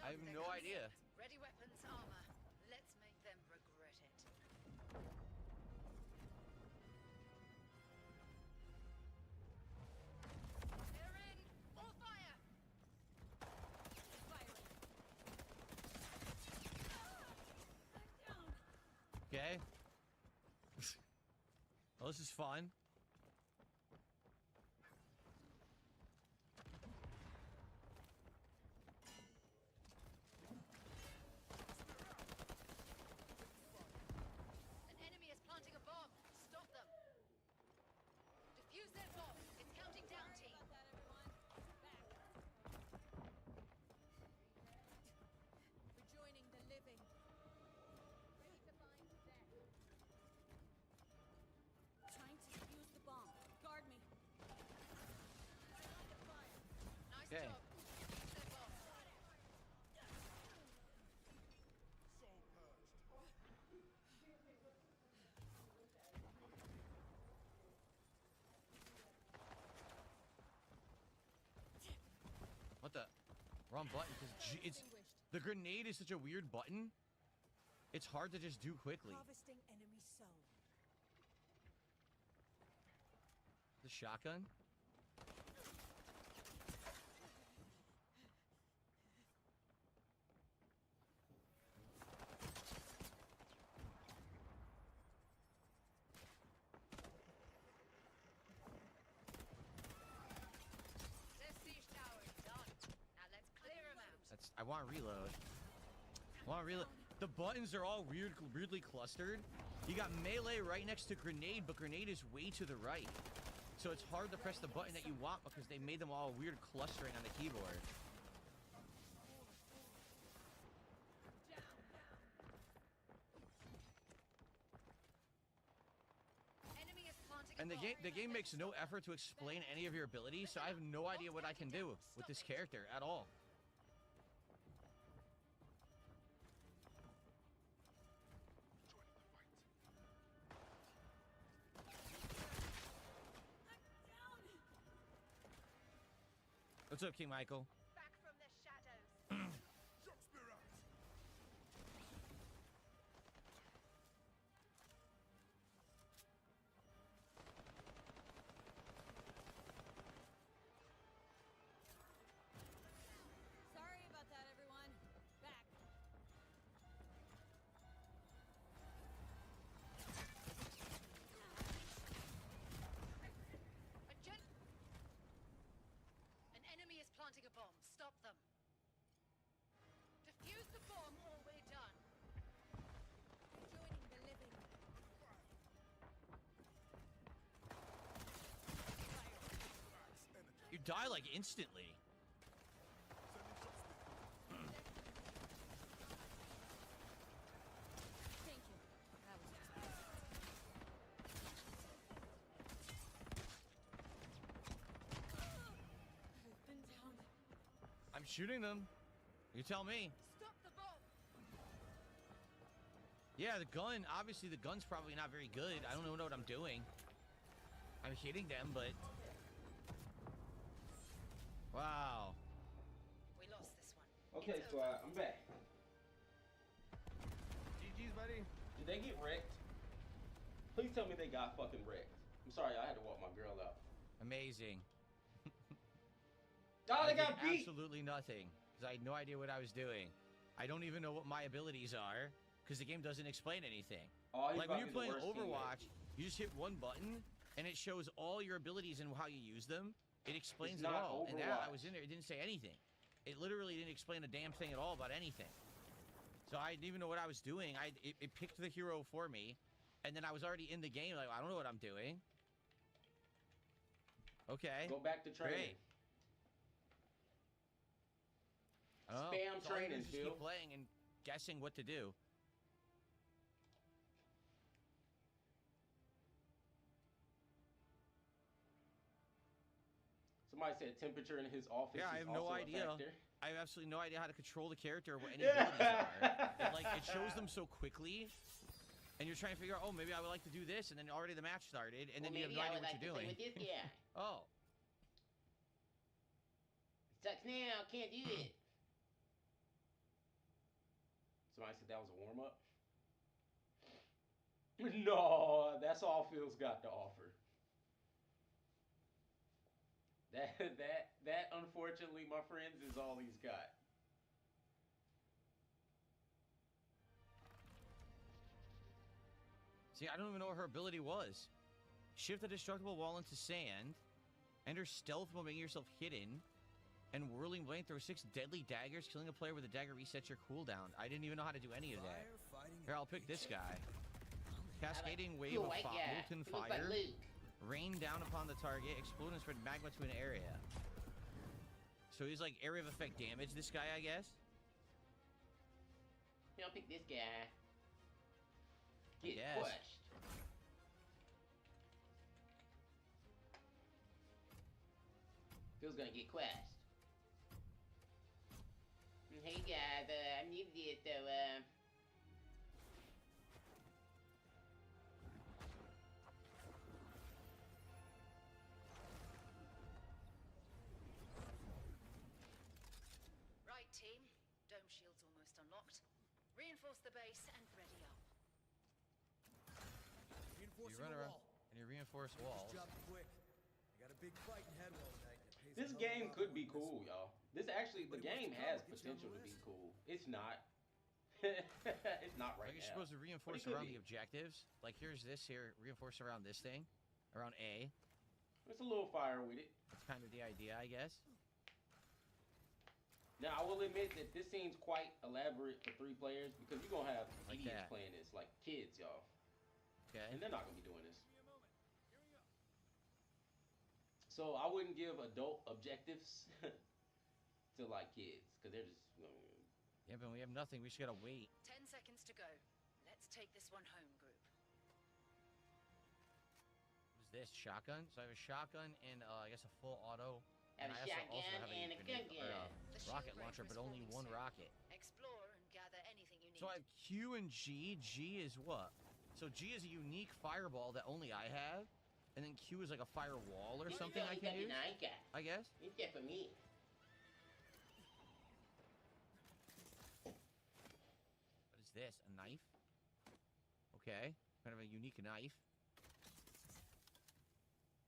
I have no idea. Ready weapons, armor. Let's make them regret it. They're in! All fire! Firing. Okay. Well, this is fun. An enemy is planting a bomb. Stop them. Defuse their bomb. It's counting down, team. Rejoining the living. Ready to find death. Trying to defuse the bomb. Guard me. Nice Okay. job. Defuse their bomb. What the? Wrong button. Because it's the grenade is such a weird button. It's hard to just do quickly. Harvesting enemy soul. The shotgun. Their siege tower is done. Now let's clear them out. That's. I want to reload. I want to reload. The buttons are all weirdly clustered. You got melee right next to grenade, but grenade is way to the right. So it's hard to press the button that you want because they made them all weird clustering on the keyboard. Enemy is planting a And bomb. the game makes no effort to explain any of your abilities, so I have no idea what I can do with this character at all. What's up, King Michael? Back from the shadows. Sorry about that, everyone. Back. An enemy is planting a bomb. Stop them. Defuse the bomb or we're done. Rejoining the living. You die like instantly. Thank you. That was I've been down. I'm shooting them. You tell me. Stop the bomb. Yeah, the gun, obviously the gun's probably not very good. I don't know what I'm doing. I'm hitting them, but... Wow. We lost this one. Okay, It's squad, over. I'm back. GG's, buddy. Did they get wrecked? Please tell me they got fucking wrecked. I'm sorry, I had to walk my girl out. Amazing. Oh, they I got did beat! absolutely nothing, because I had no idea what I was doing. I don't even know what my abilities are, because the game doesn't explain anything. Oh, he's Like when about you're to be the playing worst Overwatch, you just hit one button, and it shows all your abilities and how you use them. It explains It's it not all. And that I Overwatch. was in there, it didn't say anything. It literally didn't explain a damn thing at all about anything. So I didn't even know what I was doing. It picked the hero for me, And then I was already in the game, like, I don't know what I'm doing. Okay. Go back to training. Great. Oh, Spam so all you do training, is just Phil. keep playing and guessing what to do. Somebody said temperature in his office Yeah, I is have no also a idea. factor. I have absolutely no idea how to control the character or what any abilities are. It, like, it shows them so quickly, and you're trying to figure out, oh, maybe I would like to do this, and then already the match started, and then you have no idea what you're doing. With this guy. Oh. Sucks now, can't do it. Somebody said that was a warm-up? No, that's all Phil's got to offer. That unfortunately, my friends, is all he's got. See, I don't even know what her ability was. Shift a destructible wall into sand. Enter stealth while making yourself hidden. And whirling blade, throw 6 deadly daggers, killing a player with a dagger resets your cooldown. I didn't even know how to do any of that. Here, I'll pick this guy. Cascading wave of molten fire. Rain down upon the target, explode and spread magma to an area. So he's like area of effect damage, this guy, I guess? Yeah, I'll pick this guy. Get Yes. crushed. Phil's gonna get crushed. Hey guys, I need this, so, Right, team. Dome shield's almost unlocked. Reinforce the base and ready up. You run around and you reinforce walls. This game could be cool, y'all. This actually, the game has potential to be cool. It's not. It's not right Like you're now. supposed to reinforce could around be. the objectives. Like here's this here, reinforce around this thing. Around A. It's a little fire with it. That's kind of the idea, I guess. Now, I will admit that this seems quite elaborate for 3 players because you're going to have Like idiots that. playing this, like kids, y'all. Okay. And they're not going to be doing this. So I wouldn't give adult objectives to like kids because they're just. Yeah, but we have nothing. We just gotta wait. 10 seconds to go. Let's take this one home, group. What's this? Shotgun? So I have a shotgun and I guess a full auto. Have a I also shotgun have and a grenade- gun or, gun. The shield rocket breaker launcher, is but only forming one soon. rocket. Explore and gather anything you need. So I have Q and G. G is what? So G is a unique fireball that only I have. And then Q is like a firewall or something I can use, I guess. It's that for me. What is this? A knife? Okay. Kind of a unique knife.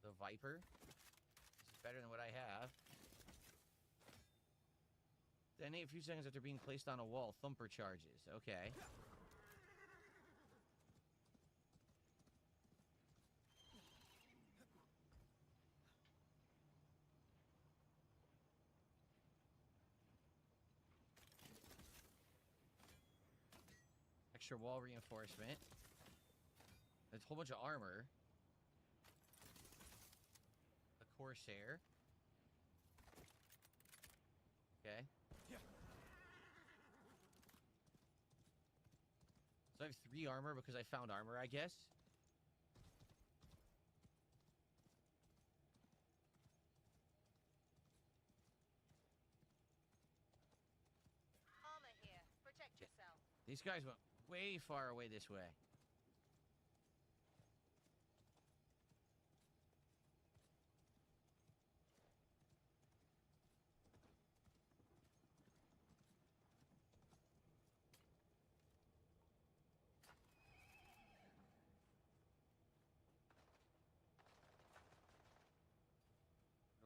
The Viper. This is better than what I have. Then a few seconds after being placed on a wall, thumper charges. Okay. Extra wall reinforcement. There's a whole bunch of armor. A Corsair. Okay. So I have 3 armor because I found armor, I guess. Armor here. Protect yourself. These guys went way far away this way.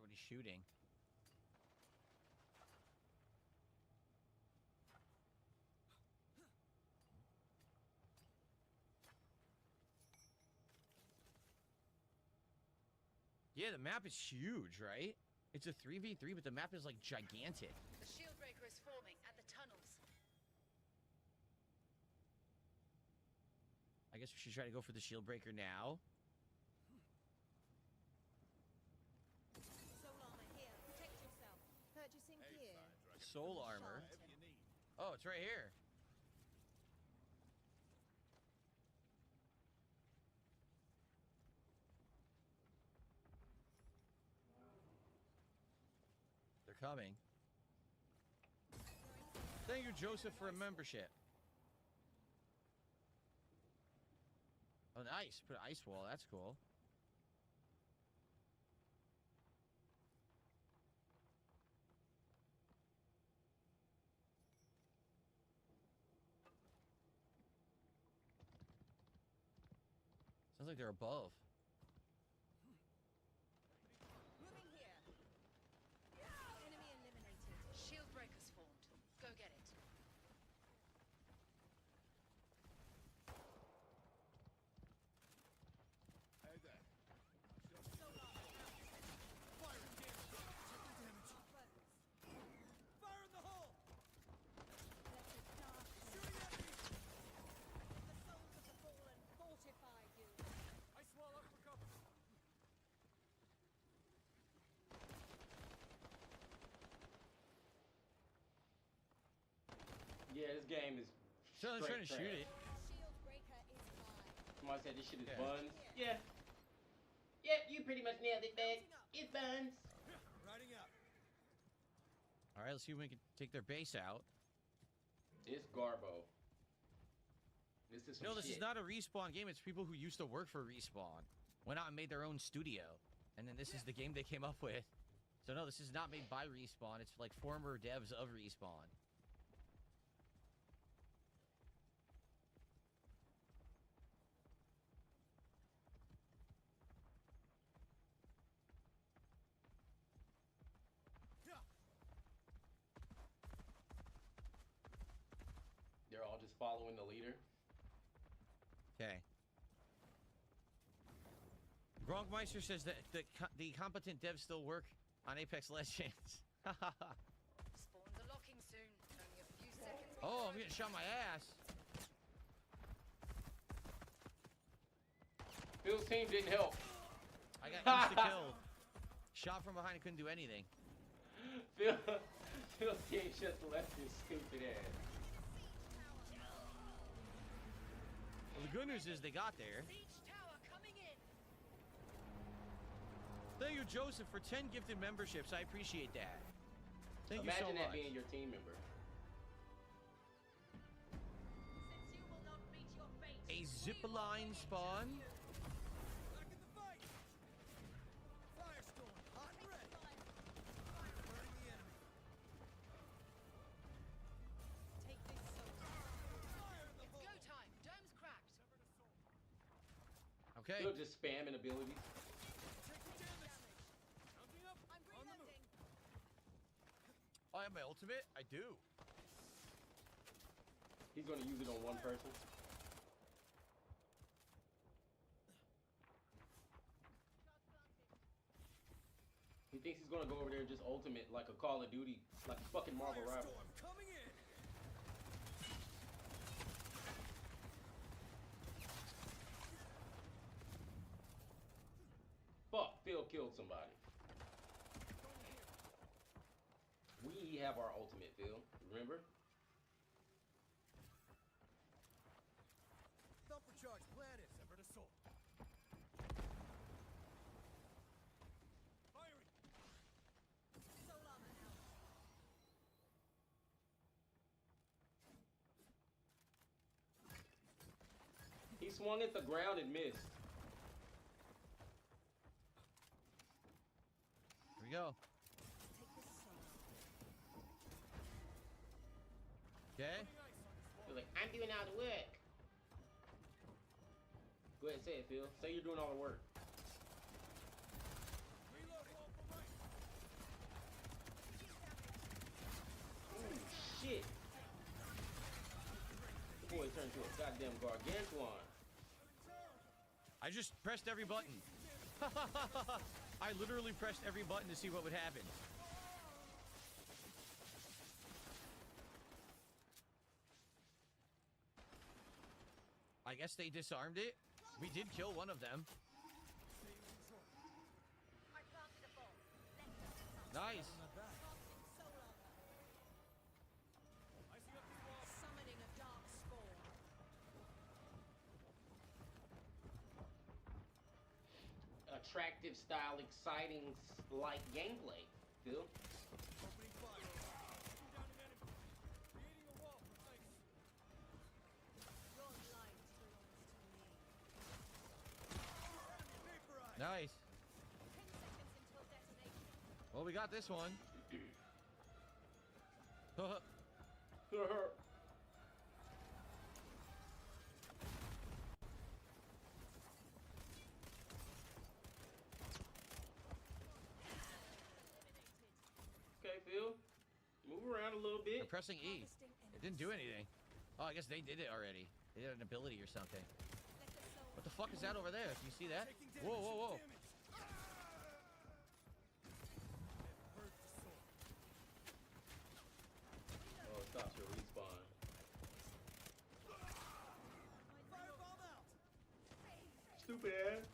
What he's shooting. Yeah, the map is huge, right? It's a 3v3, but the map is like gigantic. The shield breaker is forming at the tunnels. I guess we should try to go for the shield breaker now. Soul armor here. Protect yourself. Purchasing gear. Soul armor. Oh, it's right here. They're coming. Thank you, Joseph, for a membership. Oh, nice. Put an ice wall. That's cool. Sounds like they're above. Moving here. Enemy eliminated. Shield breakers formed. Go get it. Hey there. Soul armor out. Fire and damage. Triple damage. Buttons. Fire in the hole. Let the dark Shooting at me. the souls of the fallen fortify you. Ice wall up for cover. Yeah, this game is So they're trying to straight shoot it. Shield breaker is mine. Somebody said this shit is Yeah. buns. Yeah. Yep, you pretty much nailed it, man. It's buns. Riding out. All right, let's see if we can take their base out. It's Garbo. This is some No, this shit. is not a Respawn game. It's people who used to work for Respawn. Went out and made their own studio. And then this is the game they came up with. So no, this is not made by Respawn. It's like former devs of Respawn. They're all just following the leader. Okay. Gronkmeister says that the competent devs still work on Apex Legends. Spawns are locking soon. Only a few seconds. Oh, I'm getting shot in my ass. Phil's team didn't help. I got insta-killed. Shot from behind and couldn't do anything. Phil's team just left his stupid ass. Well, the good news is they got there. Siege tower coming in. Thank you, Joseph, for 10 gifted memberships. I appreciate that. Thank you so Imagine that much. being your team member. Since you will not reach your fate. A zipline spawn. Back in the fight. Firestorm. Hot and red. Burning the enemy. Take this soul. Fire in the It's hole. go time. Dome's cracked. Okay. Phil just spamming abilities. Taking damage. Counting up. I'm On the move. reloading. Oh, I have my ultimate? I do. He's gonna use it on one person. He thinks he's gonna go over there and just ultimate like a Call of Duty, like a fucking Marvel Rivals. Firestorm coming in. Fuck, Phil killed somebody. We have our ultimate, Phil. Remember? Thumper charge planted. Severed assault. Firing. Soul armor out. He swung at the ground and missed. Here we go. Take this soul. Okay. You're like, I'm doing all the work. Go ahead, say it, Phil. Say you're doing all the work. Reloading. Right. Ooh, shit. The boy turned to a goddamn gargantuan. I just pressed every button. I literally pressed every button to see what would happen. I guess they disarmed it. We did kill one of them. Nice. Summoning a dark spawn. Attractive style, exciting like gameplay. Phil. Nice. Well, we got this one. Okay, Phil. Move around a little bit. I'm pressing E. It didn't do anything. Oh, I guess they did it already. They did an ability or something. What the fuck is that over there? Can you see that? Whoa, whoa, whoa. Oh, it stops your respawn. Stupid ass.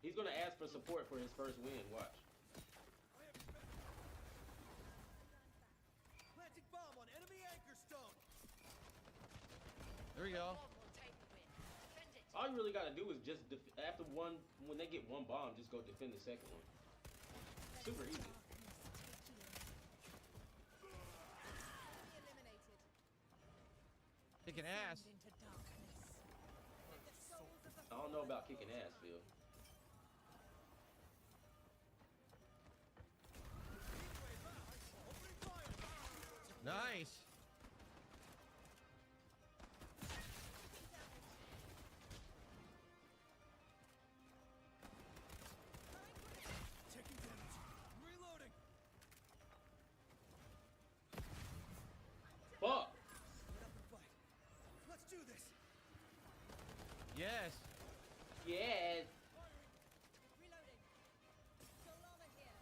He's gonna ask for support for his first win. Watch. Planting bomb on enemy anchor stone. There we go. All you really gotta do is just after one, when they get one bomb, just go defend the second one. Super easy. Kicking ass. I don't know about kicking ass, Phil. Nice. Taking damage. Reloading. Fuck. Split up and fight. Let's do this. Yes. Yes. Reloading. Solana here.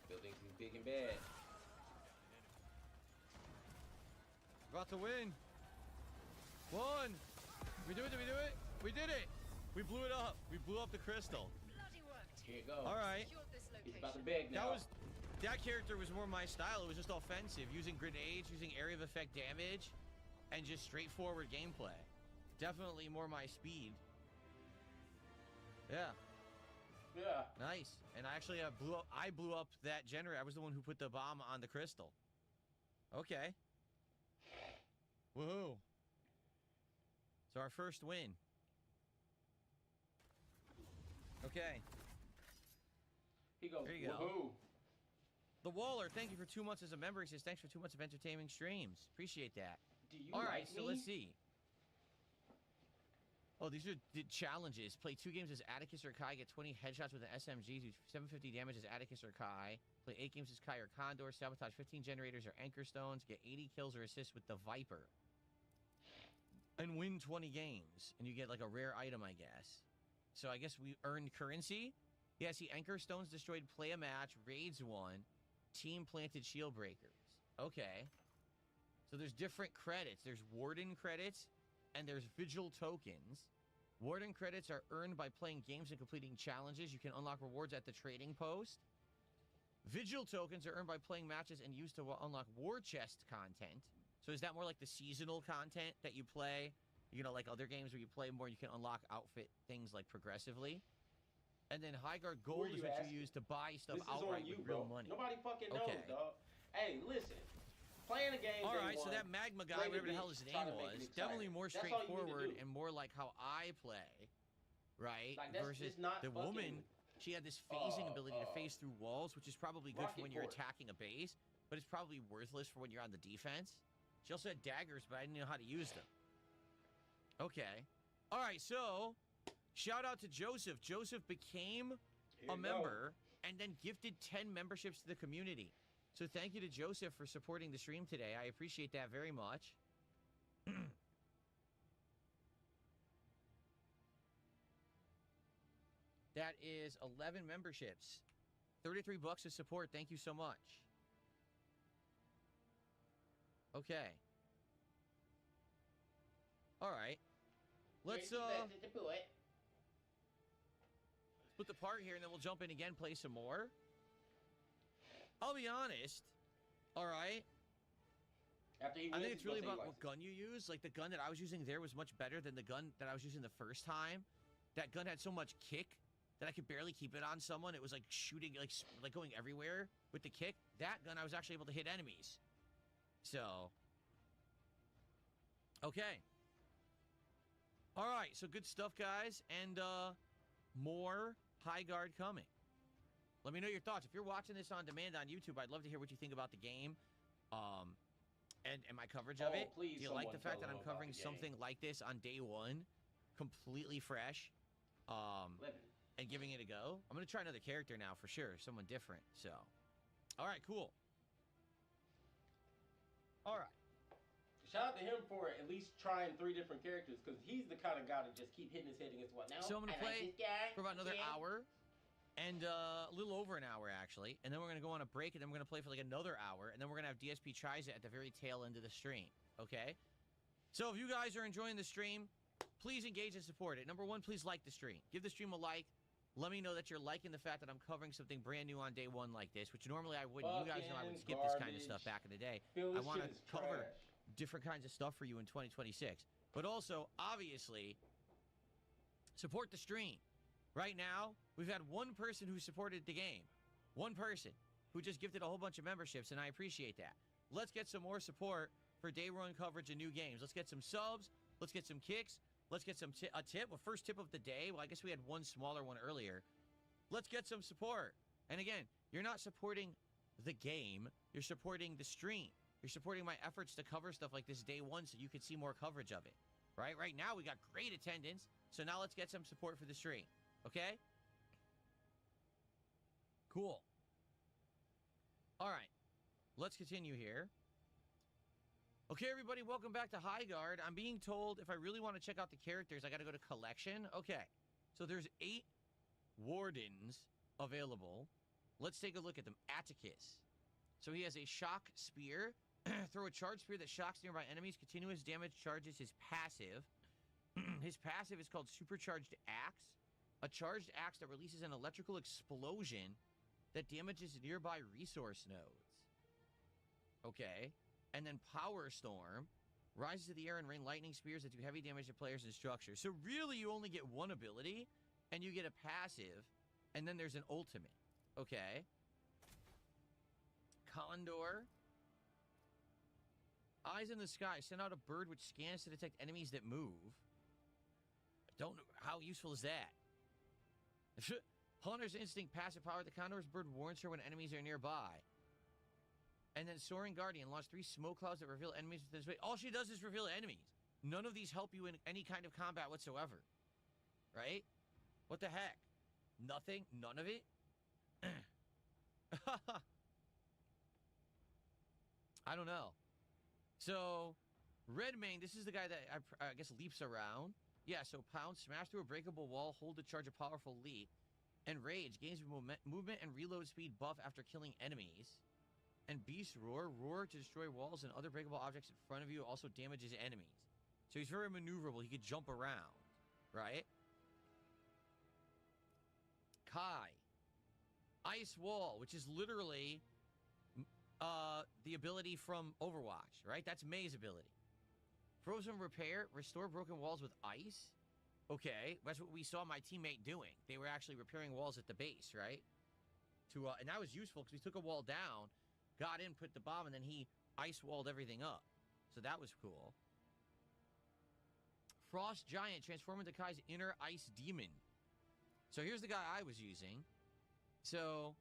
Phil thinks he's big and bad. About to win. One. We do it? Did we do it? We did it. We blew it up. We blew up the crystal. Bloody worked. Here you go. All right. Secured this He's location. about to beg now. That character was more my style. It was just offensive, using grenades, using area of effect damage, and just straightforward gameplay. Definitely more my speed. Yeah. Yeah. Nice. And I actually blew up that generator. I was the one who put the bomb on the crystal. Okay. Woohoo. So our first win. Okay. He goes, There you go. woohoo. The Waller, thank you for 2 months as a member. He says, thanks for 2 months of entertaining streams. Appreciate that. Do you All right, like so me? let's see. Oh, these are the challenges. Play 2 games as Atticus or Kai. Get 20 headshots with an SMG. Do 750 damage as Atticus or Kai. Play 8 games as Kai or Condor. Sabotage 15 generators or Anchor Stones. Get 80 kills or assists with the Viper. And win 20 games. And you get like a rare item, I guess. So I guess we earned currency. Yeah, see, Anchor Stones destroyed play a match. Raids won. Team planted shield breakers. Okay. So there's different credits. There's Warden credits. And there's Vigil tokens. Warden credits are earned by playing games and completing challenges. You can unlock rewards at the trading post. Vigil tokens are earned by playing matches and used to unlock war chest content. So is that more like the seasonal content that you play? You know, like other games where you play more, you can unlock outfit things like progressively. And then Highguard Gold is what you use to buy stuff outright with real money. Nobody fucking knows, dog. Hey, listen. Playing a game. All right, so that Magma guy, whatever the hell his name was, definitely more straightforward and more like how I play, right? Like, versus the woman, she had this phasing ability to phase through walls, which is probably good for when you're attacking a base, but it's probably worthless for when you're on the defense. She also had daggers, but I didn't know how to use them. Okay. All right, so shout out to Joseph. Joseph became a member and then gifted 10 memberships to the community. So thank you to Joseph for supporting the stream today. I appreciate that very much. That is 11 memberships. 33 bucks of support. Thank you so much. Okay. All right. Let's split the part here, and then we'll jump in again, play some more. I'll be honest. All right. After he wins, I think it's really about what what gun you use. Like, the gun that I was using there was much better than the gun that I was using the first time. That gun had so much kick that I could barely keep it on someone. It was like shooting, like going everywhere with the kick. That gun, I was actually able to hit enemies. So, okay. All right, so good stuff, guys. And more Highguard coming. Let me know your thoughts. If you're watching this on demand on YouTube, I'd love to hear what you think about the game. And my coverage of it. Please, do you like the fact that I'm covering something like this on day one, completely fresh, and giving it a go? I'm gonna try another character now for sure, someone different. So, all right, cool. All right. Shout out to him for at least trying 3 different characters, because he's the kind of guy to just keep hitting his head against what now. So I'm gonna play for about another Yeah. hour. And a little over an hour, actually. And then we're going to go on a break, and then we're going to play for like another hour. And then we're going to have DSP tries it at the very tail end of the stream. Okay? So if you guys are enjoying the stream, please engage and support it. Number one, please like the stream. Give the stream a like. Let me know that you're liking the fact that I'm covering something brand new on day one like this, which normally I wouldn't. You guys know I would skip this kind of stuff back in the day. I want to cover different kinds of stuff for you in 2026. But also, obviously, support the stream. Right now, we've had one person who supported the game. One person who just gifted a whole bunch of memberships, and I appreciate that. Let's get some more support for day one coverage of new games. Let's get some subs. Let's get some kicks. Let's get some a tip. Well, first tip of the day. Well, I guess we had one smaller one earlier. Let's get some support. And again, you're not supporting the game. You're supporting the stream. You're supporting my efforts to cover stuff like this day one so you can see more coverage of it. Right? Right now, we got great attendance. So now let's get some support for the stream. Okay? Cool. All right. Let's continue here. Okay, everybody, welcome back to Highguard. I'm being told if I really want to check out the characters, I got to go to collection. Okay. So there's 8 wardens available. Let's take a look at them. Atticus. So he has a shock spear. Throw a charged spear that shocks nearby enemies. Continuous damage charges his passive. His passive is called Supercharged Axe. A charged axe that releases an electrical explosion that damages nearby resource nodes. Okay. And then Power Storm rises to the air and rain lightning spears that do heavy damage to players and structures. So really, you only get one ability, and you get a passive, and then there's an ultimate. Okay. Condor. Eyes in the sky. Send out a bird which scans to detect enemies that move. Don't know. How useful is that? Hunter's instinct passive power. The Condor's bird warns her when enemies are nearby. And then Soaring Guardian. Launch 3 smoke clouds that reveal enemies within space. All she does is reveal enemies. None of these help you in any kind of combat whatsoever. Right? What the heck? Nothing? None of it? I don't know. So, Redmane, this is the guy that I guess leaps around. Yeah, so pound, smash through a breakable wall, hold to charge a powerful leap. And Rage gains movement and reload speed buff after killing enemies. And Beast Roar, roar to destroy walls and other breakable objects in front of you, also damages enemies. So he's very maneuverable. He could jump around, right? Kai. Ice Wall, which is literally the ability from Overwatch, right? That's Mei's ability. Frozen Repair, restore broken walls with ice. Okay, that's what we saw my teammate doing. They were actually repairing walls at the base, right? And that was useful because we took a wall down, got in, put the bomb, and then he ice walled everything up. So that was cool. Frost Giant, transform into Kai's inner ice demon. So here's the guy I was using. So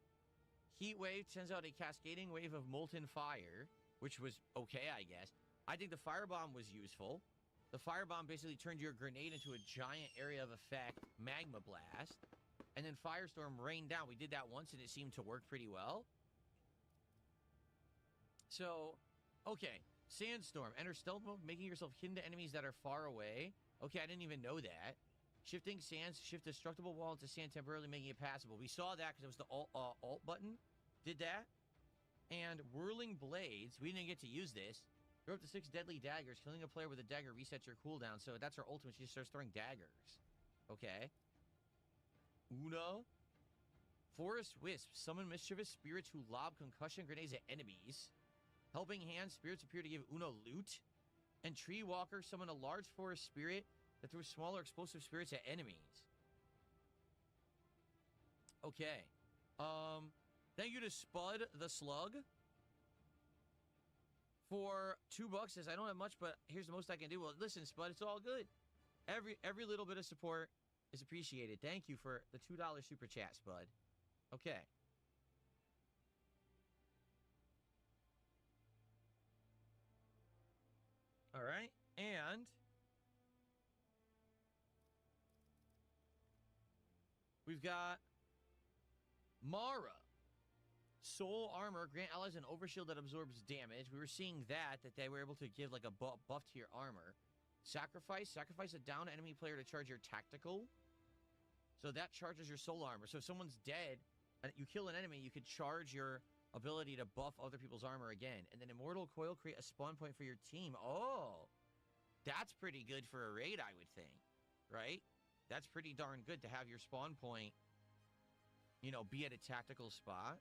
Heat Wave sends out a cascading wave of molten fire, which was okay, I guess. I think the Firebomb was useful. The Firebomb basically turned your grenade into a giant area of effect, Magma Blast. And then Firestorm rained down. We did that once and it seemed to work pretty well. So, okay. Sandstorm. Enter stealth mode, making yourself hidden to enemies that are far away. Okay, I didn't even know that. Shifting sands, shift destructible wall into sand, temporarily making it passable. We saw that because it was the alt button. Did that. And Whirling Blades. We didn't get to use this. Throw up to 6 deadly daggers. Killing a player with a dagger resets your cooldown. So that's her ultimate. She just starts throwing daggers. Okay. Una. Forest Wisp. Summon mischievous spirits who lob concussion grenades at enemies. Helping Hand. Spirits appear to give Una loot. And Tree Walker. Summon a large forest spirit that throws smaller explosive spirits at enemies. Okay. Thank you to Spud the Slug. For $2, says I don't have much, but here's the most I can do. Well, listen, Spud, it's all good. Every little bit of support is appreciated. Thank you for the $2 super chat, Spud. Okay. All right, and we've got Mara. Soul armor, grant allies an overshield that absorbs damage. We were seeing that they were able to give like a buff to your armor. Sacrifice a down enemy player to charge your tactical. So that charges your soul armor. So if someone's dead and you kill an enemy, you could charge your ability to buff other people's armor again. And then Immortal Coil, create a spawn point for your team. Oh, that's pretty good for a raid, I would think. Right? That's pretty darn good to have your spawn point, you know, be at a tactical spot.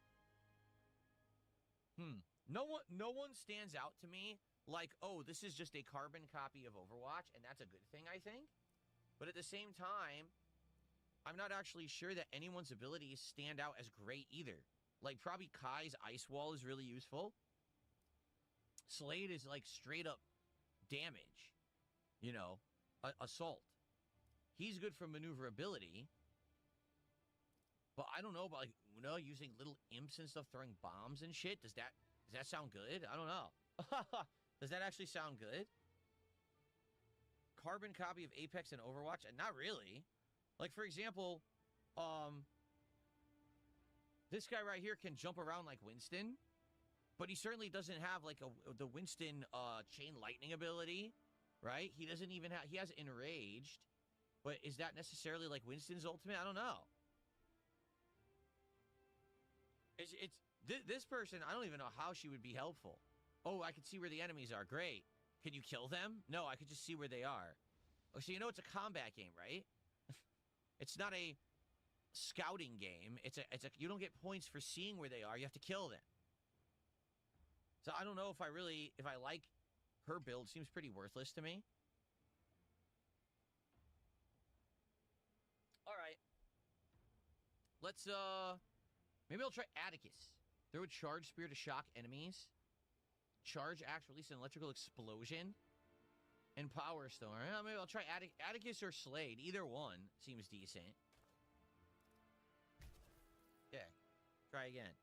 No one stands out to me like, oh, this is just a carbon copy of Overwatch, and that's a good thing, I think. But at the same time, I'm not actually sure that anyone's abilities stand out as great either. Like, probably Kai's Ice Wall is really useful. Slade is, like, straight up damage. You know, assault. He's good for maneuverability. But I don't know about, like, Una using little imps and stuff, throwing bombs and shit. Does that sound good? I don't know. Does that actually sound good? Carbon copy of Apex and Overwatch? Not really. Like, for example, this guy right here can jump around like Winston, but he certainly doesn't have, like, the Winston chain lightning ability, right? He doesn't even have... He has Enraged, but is that necessarily, like, Winston's ultimate? I don't know. This person, I don't even know how she would be helpful. Oh, I can see where the enemies are. Great. Can you kill them? No, I could just see where they are. Oh, so you know it's a combat game, right? It's not a scouting game. It's a you don't get points for seeing where they are. You have to kill them. So I don't know if I like her build. Seems pretty worthless to me. All right. Let's maybe I'll try Atticus. Throw a charge spear to shock enemies. Charge axe, release an electrical explosion. And Power Storm. Maybe I'll try Atticus or Slade. Either one seems decent. Okay. Try again.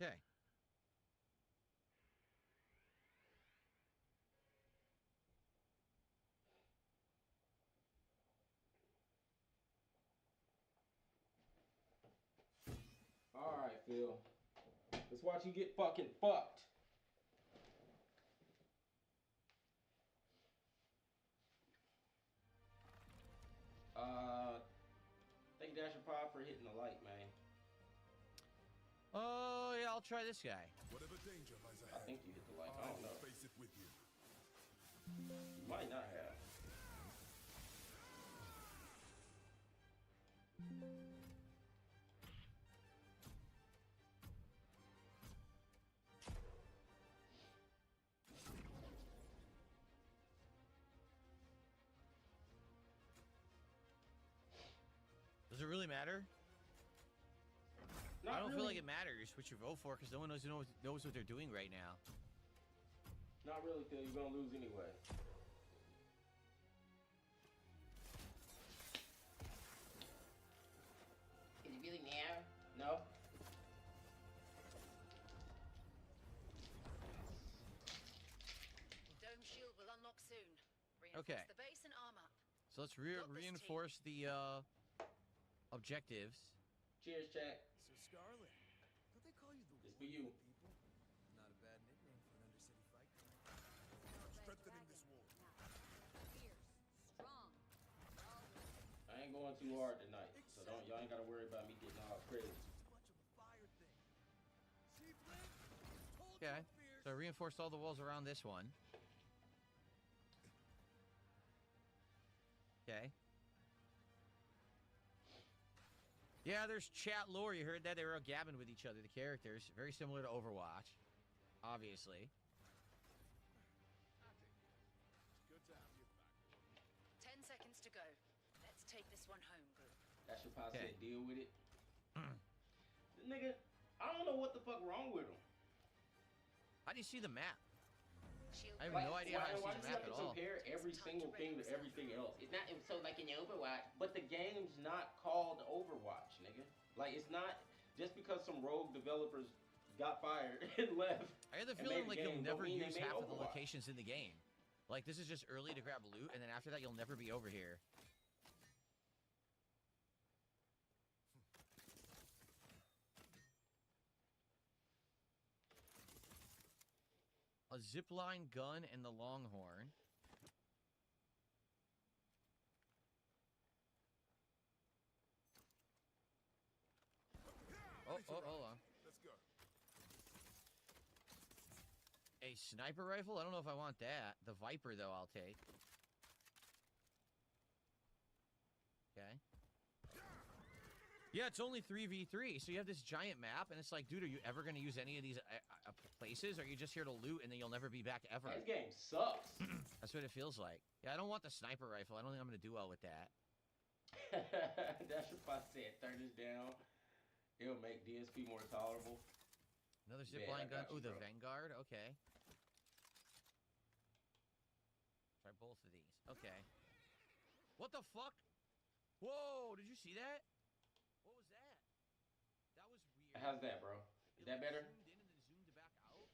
Okay. Alright, Phil. Let's watch you get fucking fucked. Thank you, Dasher Pod, for hitting the light, man. Oh, yeah, I'll try this guy. Whatever danger lies ahead, I think you hit the light. I don't know. Face it with you. You might not have. Does it really matter? Not I don't really. feel like it matters what you vote for because no one knows what they're doing right now. Not really, Phil. You're gonna lose anyway. Is it really near? No. Dome shield will unlock soon. Okay. The base and arm up. So let's reinforce the objectives. Cheers, chat. So Scarlet, don't they call you the It's For you. People. Not a bad nickname for an undercity fight club. Strengthening this wall. Fierce, strong. I ain't going too hard tonight, so y'all ain't gotta worry about me getting all crazy. Too much of a fire thing. See, Flint? Told Okay. you, Fierce. So I reinforced all the walls around this one. Okay. Yeah, there's chat lore. You heard that? They were all gabbing with each other, the characters. Very similar to Overwatch, obviously. Good to have you back. 10 seconds to go. Let's take this one home, group. That's your pop Okay. said, deal with it. Nigga, I don't know what the fuck wrong with him. How do you see the map? Shield I have Like, no idea how to why see does the he map have at to all. compare every single thing to everything else? It's not so like in Overwatch, but the game's not called Overwatch, nigga. Like it's not just because some rogue developers got fired and left. I have the and feeling made like the you'll game, never don't mean they use made half of the Overwatch. locations in the game. Like this is just early to grab loot, and then after that you'll never be over here. A zipline gun and the longhorn. Oh, hold on. Let's go. A sniper rifle? I don't know if I want that. The Viper, though, I'll take. Okay. Yeah, it's only 3v3, so you have this giant map, and it's like, dude, are you ever going to use any of these places? Or are you just here to loot, and then you'll never be back ever? This game sucks. That's what it feels like. Yeah, I don't want the sniper rifle. I don't think I'm going to do well with that. That's what I said. Turn this down. It'll make DSP more tolerable. Another Man, zipline I gun. got you, Ooh, the bro. Vanguard. Okay. Try both of these. Okay. What the fuck? Whoa, did you see that? What was that? That was weird. How's that, bro? Is that better? Zoomed in and then zoomed back out.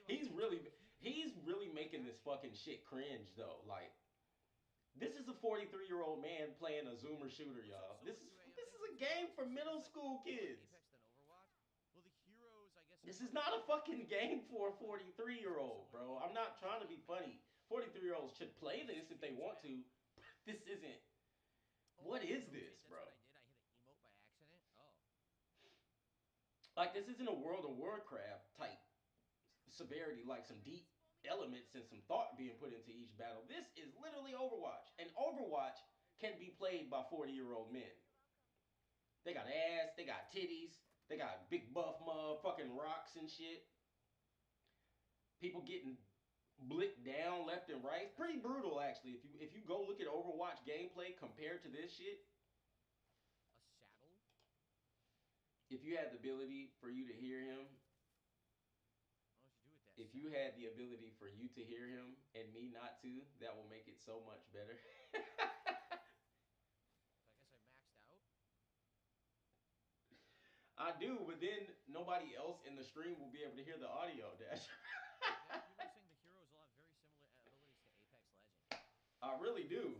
he's really making this fucking shit cringe though. Like, this is a 43-year-old man playing a zoomer shooter, y'all. This is a game for middle school kids. Well, the heroes, I guess. This is not a fucking game for a 43-year-old, bro. I'm not trying to be funny. 43-year-olds should play this if they want to. But this isn't. What is this, bro? I did. I hit an emote by accident. Oh. Like, this isn't a World of Warcraft type severity, like some deep elements and some thought being put into each battle. This is literally Overwatch. And Overwatch can be played by 40-year-old men. They got ass, they got titties, they got big buff motherfucking rocks and shit. People getting blicked down left and right. It's pretty brutal, actually. If you go look at Overwatch gameplay compared to this shit. A saddle? If you had the ability for you to hear him. What would you do with that? If you had the ability for you to hear him and me not to, that will make it so much better. So I guess I maxed out. I do, but then nobody else in the stream will be able to hear the audio, Dash. Yeah, people are saying the heroes all have very similar abilities to Apex Legends. I really do.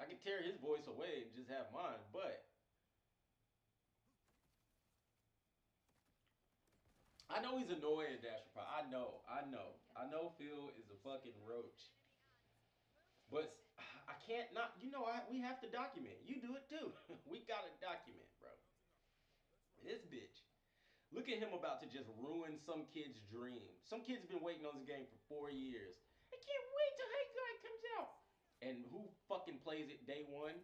I could tear his voice away and just have mine, but I know he's annoying, Dasher. I know Phil is a fucking roach. But I can't not, we have to document. You do it too. We gotta document, bro. This bitch. Look at him about to just ruin some kid's dream. Some kid's been waiting on this game for 4 years. I can't wait till Highguard comes out. And who fucking plays it day one?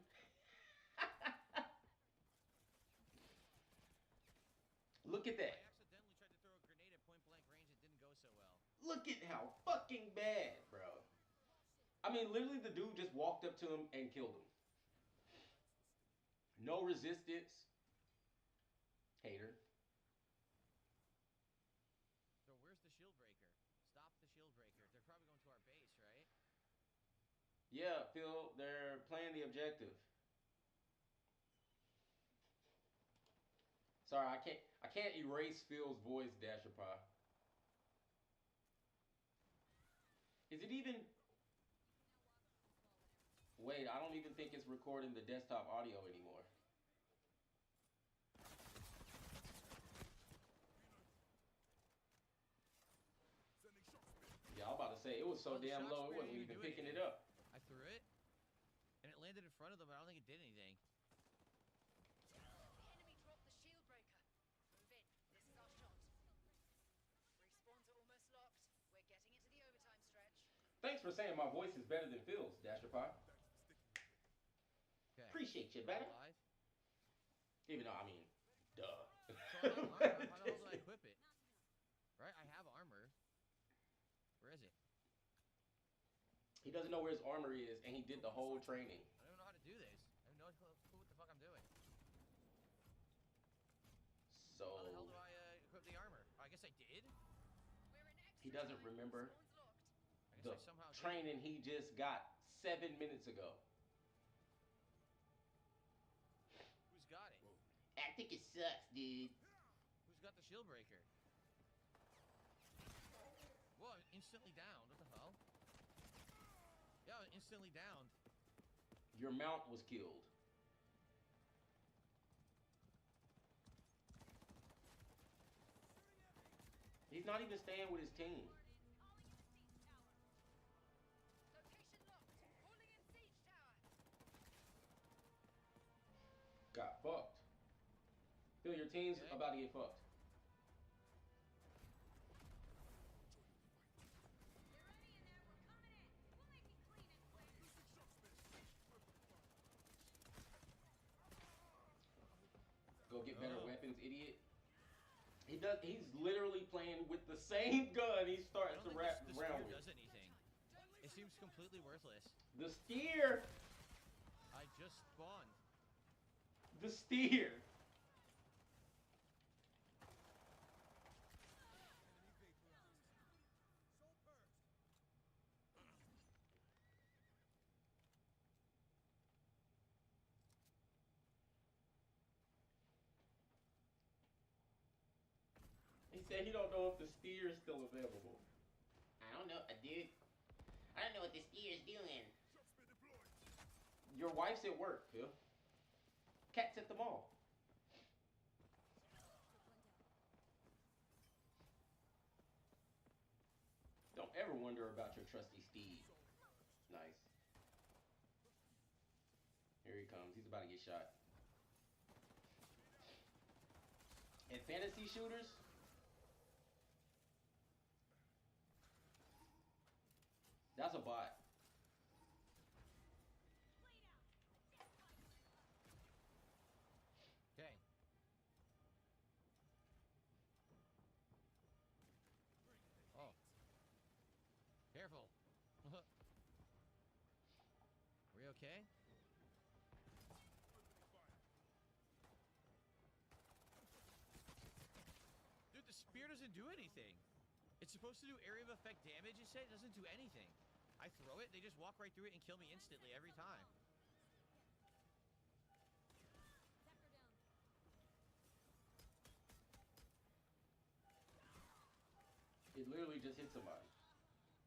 Look at that. I accidentally tried to throw a grenade at point blank range. It didn't go so well. Look at how fucking bad, bro. I mean, literally the dude just walked up to him and killed him. No resistance. Hater. So where's the shield breaker? Stop the shield breaker. They're probably going to our base, right? Yeah, Phil, they're playing the objective. Sorry, I can't erase Phil's voice, Dasher Pie. Is it even... Wait, I don't even think it's recording the desktop audio anymore. say, it was so Oh, the damn shock low, it spear wasn't didn't even do picking it anything. up. I threw it, and it landed in front of them, but I don't think it did anything. The enemy dropped the shield breaker. Move in. This is our shot. Respawns are almost locked. We're getting into the overtime stretch. Thanks for saying my voice is better than Phil's, Dasher Pie. Okay. Appreciate you, better. Alive. Even though, I mean, duh. So I have armor. How the hell do I equip it? Right, I have armor. Where is it? He doesn't know where his armor is, and he did the whole training. I don't know how to do this. I have no clue what the fuck I'm doing. So How the hell do I equip the armor? I guess I did. he doesn't remember I the guess I somehow did. training he just got 7 minutes ago. Who's got it? I think it sucks, dude. Who's got the shield breaker? Whoa, I'm instantly down. What the hell? Yeah, I'm instantly down. Your mount was killed. He's not even staying with his team. Location locked. Calling in siege tower. Got fucked. Phil, your team's Okay. about to get fucked. Go get better weapons, idiot. He's literally playing with the same gun he starts to wrap the around spear with. does anything. It seems completely worthless. The steer! I just spawned. The steer! He said he don't know if the steer is still available. I don't know, dude. I don't know what the steer is doing. Your wife's at work, Phil. Cat's at the mall. Don't ever wonder about your trusty steed. Nice. Here he comes. He's about to get shot. And fantasy shooters, that's a bot. Okay. Oh. Careful. Are we okay? Dude, the spear doesn't do anything. It's supposed to do area of effect damage, it said. It doesn't do anything. I throw it, they just walk right through it and kill me instantly every time. It literally just hit somebody.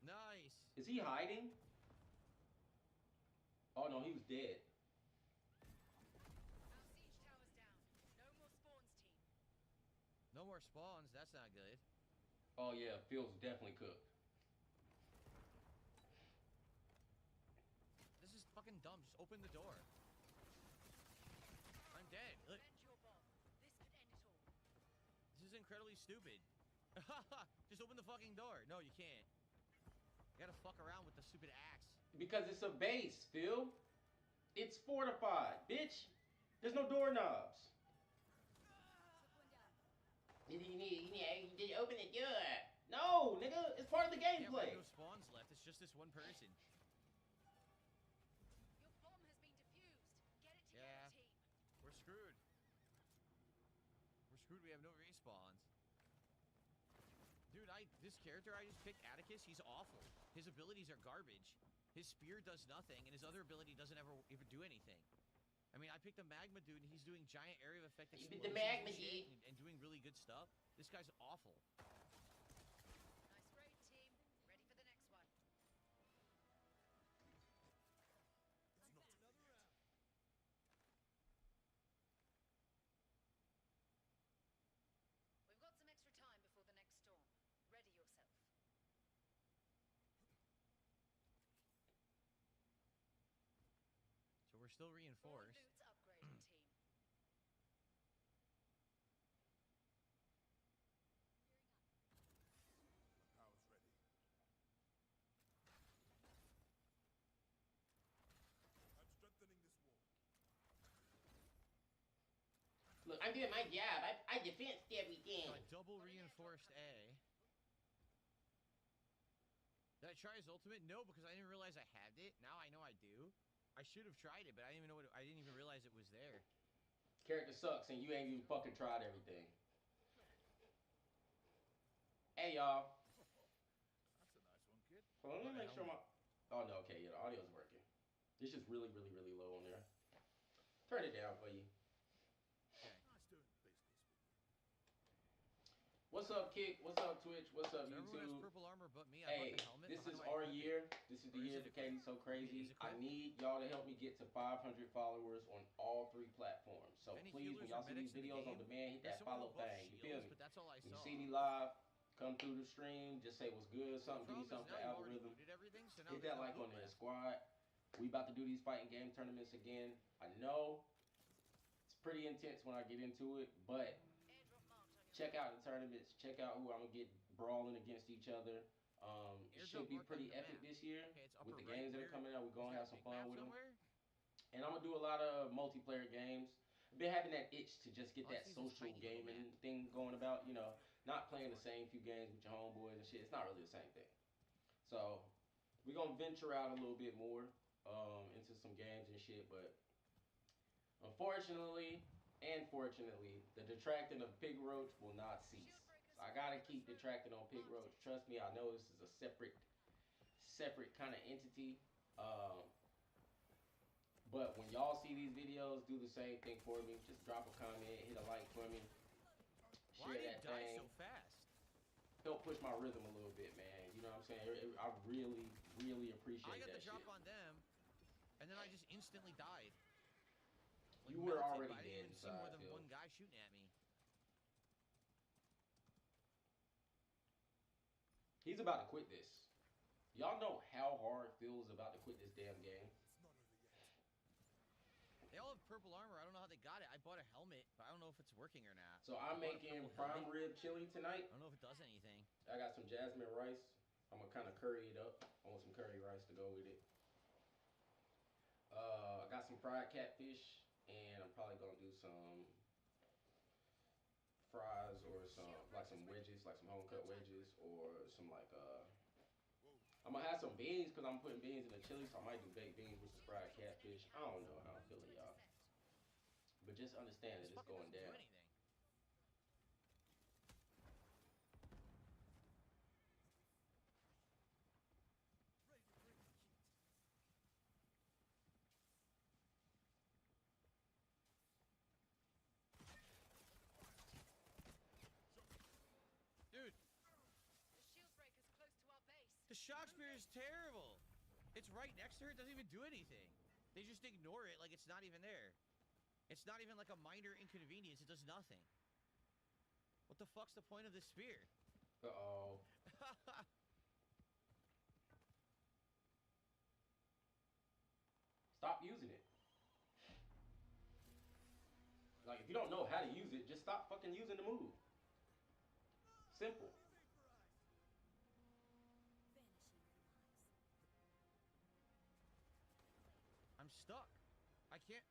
Nice. Is he hiding? Oh no, he was dead. Our siege tower's down. No more spawns, team. No more spawns, that's not good. Oh yeah, Phil's definitely cooked. This is fucking dumb. Just open the door. I'm dead. Look, Defend your bomb. This could end it all. this is incredibly stupid. Just open the fucking door. No, you can't. You gotta fuck around with the stupid axe. Because it's a base, Phil. It's fortified, bitch. There's no doorknobs. You need to open the door. No, nigga, it's part of the Yeah, but gameplay. no spawns left. It's just this one person. Your bomb has been defused. Get it together, Yeah. team. We're screwed. We're screwed. We have no respawns. Dude, this character I just picked, Atticus, he's awful. His abilities are garbage. His spear does nothing, and his other ability doesn't ever even do anything. I mean, I picked the magma dude, and he's doing giant area of effect You picked the explosions magma and shit, dude. and doing really good stuff. This guy's awful. Nice raid, team. Ready for the next one. We've got some extra time before the next storm. Ready yourself. we're still reinforced. Boots upgraded, team. My power's ready. I'm strengthening this wall. Look, I'm doing my job. I defensed everything. So I double reinforced A. Did I try his ultimate? No, because I didn't realize I had it. Now I know I do. I should have tried it, but I didn't even know I didn't even realize it was there. Character sucks and you ain't even fucking tried everything. Hey y'all. That's a nice one, kid. Well, let me make sure my... Oh no, okay, yeah, the audio's working. It's just really, really, really low on there. Turn it down for you. Nice doing business with you. What's up, Kick? What's up, Twitch? What's up, So YouTube? everyone has purple armor but me. I Hey, bought the helmet. this How is do I our equip it? year. This is the Or is year it for Katie's So Crazy. Is it I equipped? need y'all to help me get to 500 followers on all 3 platforms. So Any please, when healers y'all or see these medics in the videos on game? demand, hit There's that someone follow who buffs thing. You feel shields, me? but that's all I When saw. you see me live, come through the stream, just say what's good, something, give me The problem something is for now you already algorithm. looted everything, so now Hit there's that no like loot on there, left. squad. We about to do these fighting game tournaments again. I know it's pretty intense when I get into it, but check out the tournaments. Check out who I'm gonna get brawling against each other. It should be pretty epic this year with the games that are coming out. We're gonna have some fun with them. And I'm gonna do a lot of multiplayer games. I've been having that itch to just get that social gaming thing going about, you know, not playing the same few games with your homeboys and shit. It's not really the same thing. So we're gonna venture out a little bit more into some games and shit, but unfortunately and fortunately, the detracting of Pig Roach will not cease. So I gotta keep detracting on Pig Roach. Trust me, I know this is a separate kind of entity. But when y'all see these videos, do the same thing for me. Just drop a comment, hit a like for me. Share that thing. So fast? Help push my rhythm a little bit, man. You know what I'm saying? I really, really appreciate that shit. I got the drop on them, and then I just instantly died. Like You were melted, already but I dead didn't even see more inside, than Phil. one guy shooting at me. He's about to quit this. Y'all know how hard Phil is about to quit this damn game. They all have purple armor. I don't know how they got it. I bought a helmet, but I don't know if it's working or not. So I'm making prime rib chili tonight. I don't know if it does anything. I got some jasmine rice. I'm gonna kind of curry it up. I want some curry rice to go with it. I got some fried catfish, and I'm probably gonna do some fries or some wedges, like some home cut wedges, or some I'm gonna have some beans because I'm putting beans in the chili, so I might do baked beans with some fried catfish. I don't know how I'm feeling, y'all, but just understand that it's going down. Dude, The shield breaker's close to our base. the shock spear is terrible. It's right next to her. It doesn't even do anything. They just ignore it like it's not even there. It's not even like a minor inconvenience. It does nothing. What the fuck's the point of this spear? Uh-oh. Stop using it. Like, if you don't know how to use it, just stop fucking using the move. Simple. I'm stuck. I can't.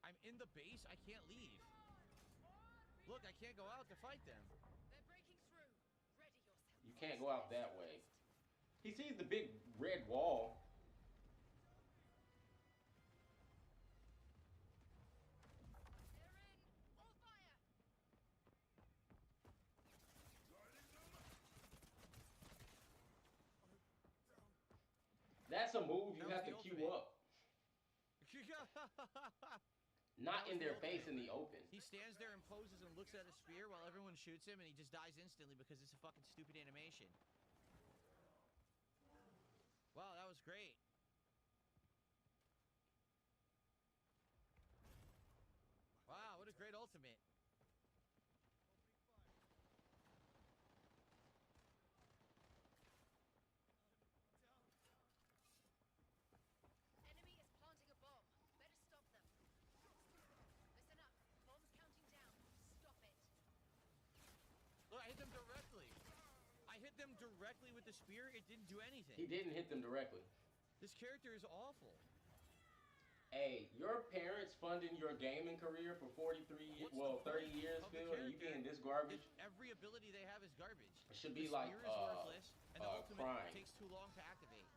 I'm in the base. I can't leave. Look, I can't go out to fight them. They're breaking through. Ready yourself. You can't go out that way. He sees the big red wall. They're in. All fire. That's a move you That was have to the queue ultimate. up. Not in their face in the open. He stands there and poses and looks at a spear while everyone shoots him, and he just dies instantly because it's a fucking stupid animation. Wow, that was great. Wow, what a great ultimate. Enemy is planting a bomb. Better stop hit them directly with the spear, it didn't do anything. He didn't hit them directly. This character is awful. Hey, your parents funding your gaming career for 30 years, Phil, and you getting this garbage? Every ability they have is garbage. It should be like spear is worthless, and the ultimate crime. takes too long to activate.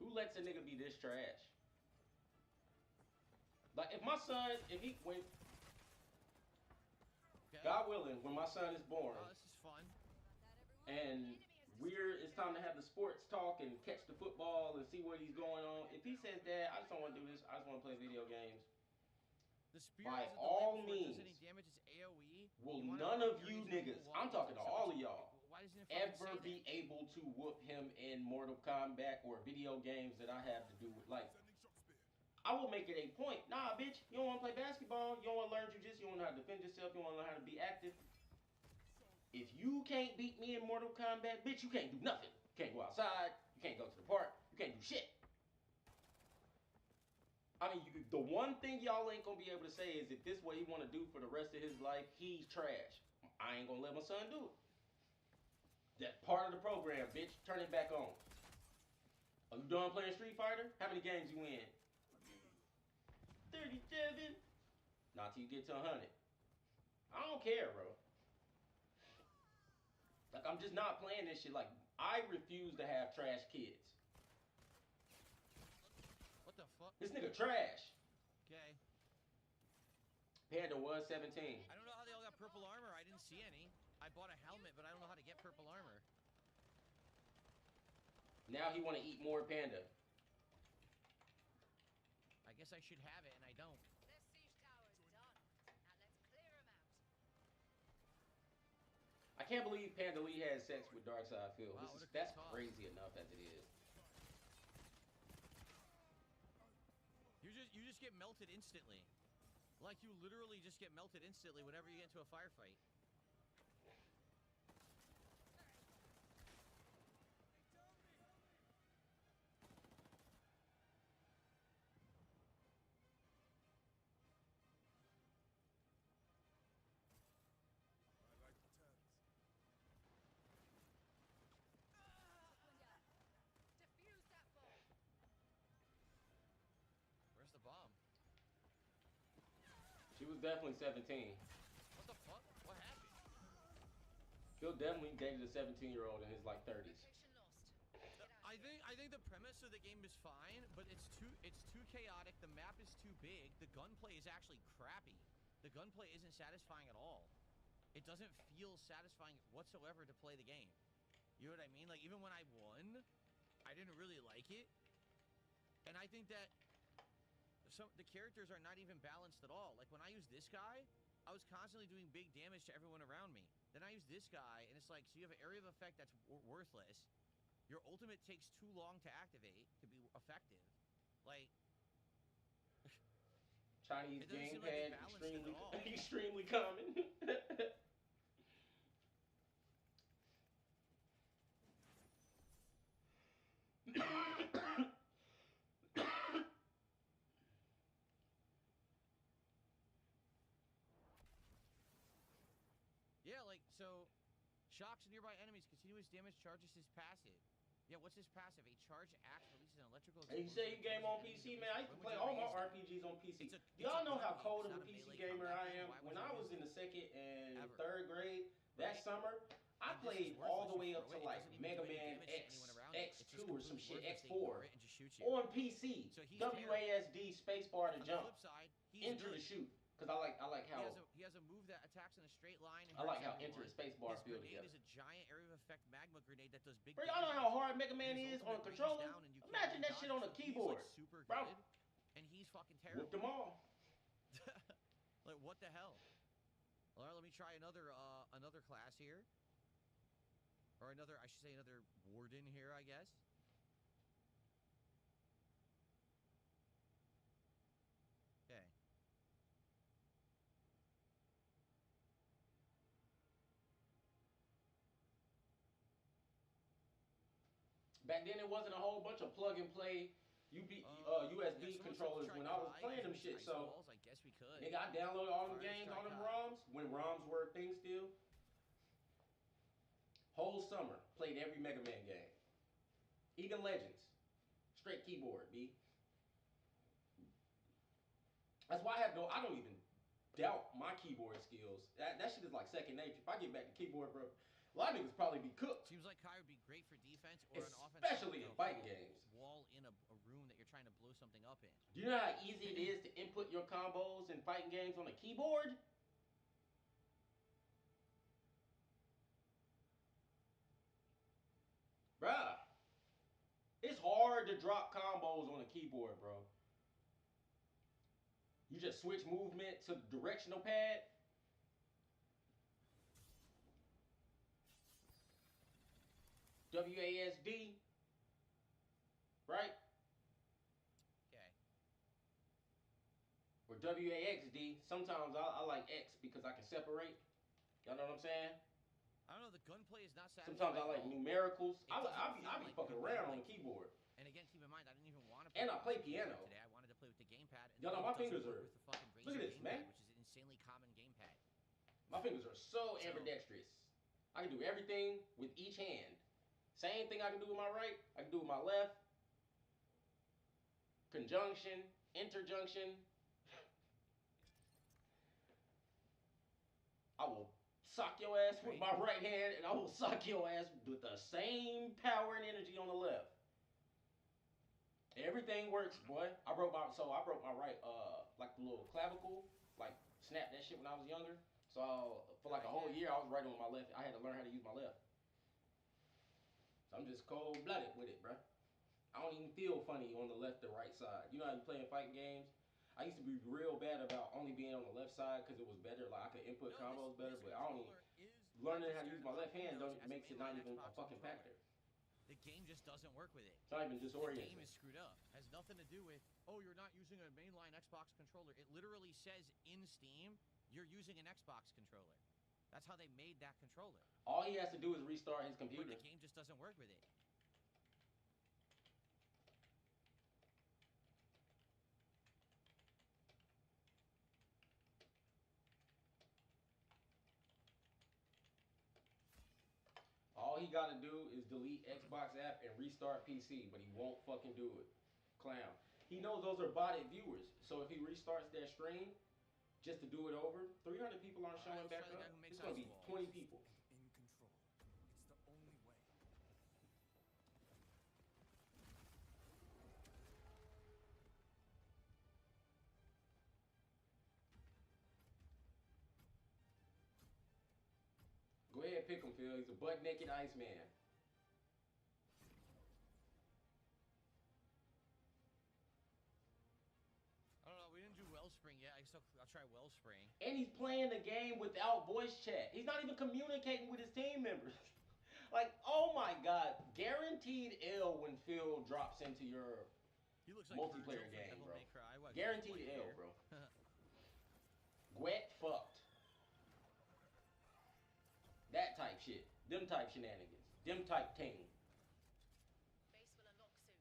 Who lets a nigga be this trash? Like, if my son, God willing, when my son is born, this is fun. and it's time to have the sports talk and catch the football and see what he's going on. If he says, Dad, I just don't want to do this, I just want to play video games. The spear By isn't all the way means, does any damage, it's AoE. will none of you niggas, I'm talking to all of y'all, Why doesn't it fucking ever say be able to whoop him in Mortal Kombat or video games that I have to do with, like, I will make it a point. Nah, bitch, you don't want to play basketball, you don't want to learn jujitsu, you don't know how to defend yourself, you don't want to learn how to be active. If you can't beat me in Mortal Kombat, bitch, you can't do nothing. You can't go outside, you can't go to the park, you can't do shit. I mean, the one thing y'all ain't gonna be able to say is if this is what he want to do for the rest of his life, he's trash. I ain't gonna let my son do it. That's part of the program, bitch. Turn it back on. Are you done playing Street Fighter? How many games you win? 37. Not till you get to 100. I don't care, bro. Like, I'm just not playing this shit. Like, I refuse to have trash kids. What the fuck? This nigga trash. Okay. Panda was 17. I don't know how they all got purple armor. I didn't see any. I bought a helmet, but I don't know how to get purple armor. Now he want to eat more Panda. I guess I should have it, and I don't. Their siege tower is done. Now let's clear them out. I can't believe Panda Lee had sex with Darkseid Phil. Wow, That's crazy enough as it is. You just get melted instantly. Like, you literally just get melted instantly whenever you get into a firefight. Defuse that bomb. Where's the bomb? She was definitely 17. What the fuck? What happened? Phil definitely dated a 17-year-old in his like 30s. I think the premise of the game is fine, but it's too chaotic. The map is too big. The gunplay is actually crappy. The gunplay isn't satisfying at all. It doesn't feel satisfying whatsoever to play the game. You know what I mean? Like, even when I won, I didn't really like it. And I think that the characters are not even balanced at all. Like, when I use this guy, I was constantly doing big damage to everyone around me. Then I use this guy, and it's like, so you have an area of effect that's worthless. Your ultimate takes too long to activate to be effective. Like, Chinese gamepad, like extremely common. yeah, like, so shocks nearby enemies. Continuous damage charges his passive. Yeah, what's his passive? A charge axe releases an electrical And you say you game on PC, man. I used to play all my RPGs on PC. Y'all know how cold of a PC gamer I am. When I was in the 2nd and 3rd grade, that summer, I played all the way up to like Mega Man X2 or some shit, X4 on PC. WASD spacebar to jump, enter to shoot. Cause I like how he has a move that attacks in a straight line. And I like how enter and spacebar feel together. His grenade is a giant area of effect magma grenade that does big. Bro, y'all know how hard Mega Man is on a controller. Imagine that shit on a keyboard, like super bro. Good, and he's fucking terrible. Whoop them all. Like, what the hell? All right, let me try another class here, or another. I should say another warden here, I guess. Okay. Back then, it wasn't a whole bunch of plug and play. USB controllers when I was playing them shit. So, I guess we could. nigga, I downloaded all them games, all them ROMs when ROMs were a thing still. Whole summer, played every Mega Man game. Even Legends, straight keyboard, B. That's why I don't even doubt my keyboard skills. That shit is like second nature. If I get back to keyboard, bro, a lot of niggas probably be cooked. Seems like Kai would be great for defense or an offense. Especially in fighting games. Wall in a room that you're trying to blow something up in. Do you know how easy it is to input your combos in fighting games on a keyboard? Bruh. It's hard to drop combos on a keyboard, bro. You just switch movement to the directional pad. WASD. Right? Okay. Or WAXD. Sometimes I like X because I can separate. Y'all know what I'm saying? I don't know, the gunplay is not satisfying. Sometimes I like numericals. I be fucking around on the keyboard. And again, keep in mind, I didn't even want to play. And I play piano. Today I wanted to play with the gamepad. Y'all know my fingers are. Look at this, man. Which is an insanely common gamepad. My fingers are so ambidextrous. I can do everything with each hand. Same thing I can do with my right, I can do with my left. Conjunction, interjunction. I will sock your ass with my right hand, and I will sock your ass with the same power and energy on the left. Everything works, boy. I broke my right, like the little clavicle, like snapped that shit when I was younger. So for like a whole year, I was right on my left. I had to learn how to use my left. So I'm just cold-blooded with it, bruh. I don't even feel funny on the left or right side. You know how you play in fighting games? I used to be real bad about only being on the left side because it was better. Like I could input combos better, but I don't even learning how to use my left hand makes it not even a fucking factor. The game just doesn't work with it. It's not even disorienting. The game is screwed up. Has nothing to do with, oh, you're not using a mainline Xbox controller. It literally says in Steam, you're using an Xbox controller. That's how they made that controller. All he has to do is restart his computer. But the game just doesn't work with it. All he gotta do is delete Xbox app and restart PC, but he won't fucking do it. Clown. He knows those are botted viewers, so if he restarts their stream just to do it over, 300 people aren't showing back up. It's gonna be 20 people. In control. It's the only way. Go ahead, pick him, Phil. He's a butt-naked Iceman. I don't know. We didn't do Wellspring yet. I'll try Wellspring. And he's playing the game without voice chat. He's not even communicating with his team members. Like, oh my God. Guaranteed L when Phil drops into your multiplayer game, bro. Guaranteed L, bro. Gwet fucked. That type shit. Them type shenanigans. Them type ting. Base will unlock soon.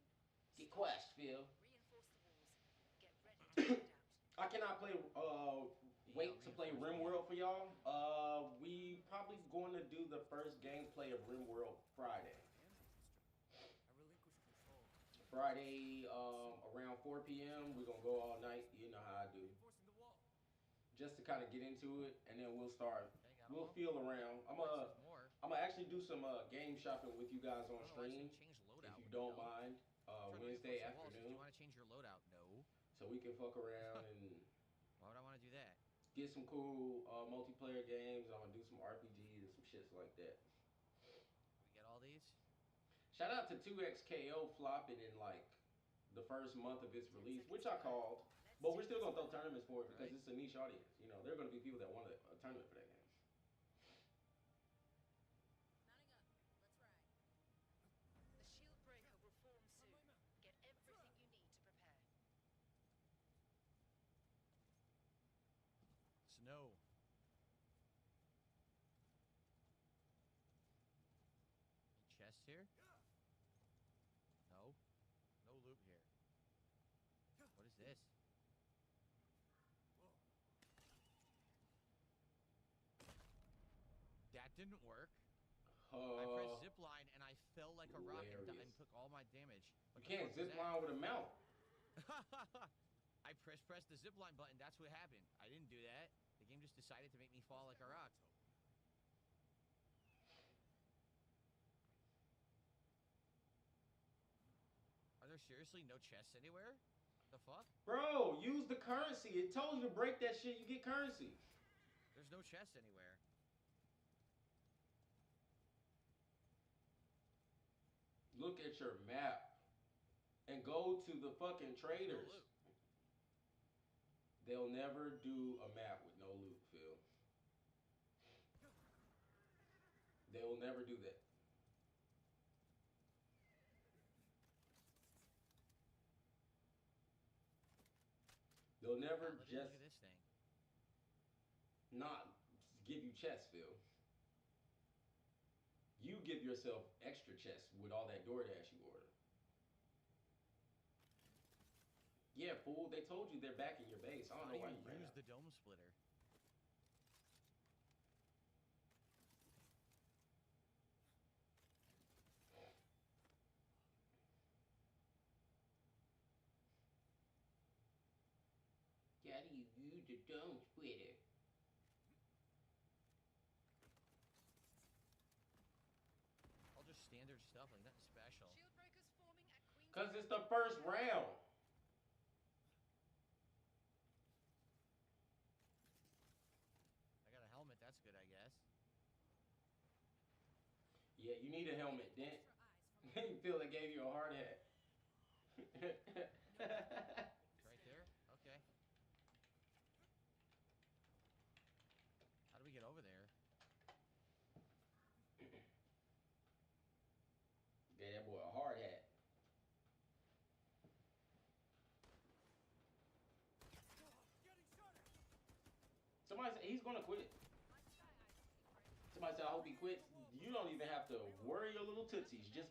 Get quest, Phil. Reinforce the walls. Get ready to find out. I cannot play, wait to play RimWorld for y'all. We probably going to do the first gameplay of RimWorld Friday. Friday, around 4 p.m. We're going to go all night. You know how I do. Just to kind of get into it, and then we'll start. We'll feel around. I'm gonna actually do some game shopping with you guys on stream, if you don't mind. Wednesday afternoon. You want to change your loadout? No. So we can fuck around and. Why would I want to do that? Get some cool multiplayer games. I'm gonna do some RPGs and some shits like that. We get all these. Shout out to 2XKO flopping in like the first month of its release, which I called. But we're still gonna throw tournaments for it because it's a niche audience. You know, there are gonna be people that want a tournament for that game. Mounting up. Let's ride. The shield breaker will form soon. Get everything you need to prepare. Snow. Any chests here? No. No loot here. is this? That didn't work. I pressed zip line and I fell like a rock and took all my damage. You can't zip line with a mount. I pressed the zip line button. That's what happened. I didn't do that. The game just decided to make me fall like a rock. Are there seriously no chests anywhere? The fuck? Bro, use the currency. It told you to break that shit. You get currency. There's no chests anywhere. Look at your map and go to the fucking traders. No loot. They'll never do a map with no loot, Phil. They will never do that. They'll never Look just at this thing. not give you chests, Phil. You give yourself extra chests with all that DoorDash you order. Yeah, fool. They told you they're back in your base. I don't know why you ran use out. the dome splitter. How do you use the dome splitter? All just standard stuff, like nothing special. Shield breakers forming at Queen's. Cause it's the first round. I got a helmet. That's good, I guess. Yeah, you need a helmet. Then you feel they gave you a hard hat. Right there? Okay. How do we get over there? Gave that boy a hard hat. Somebody said he's gonna quit. Somebody said I hope he quits. You don't even have to worry your little tootsies. Just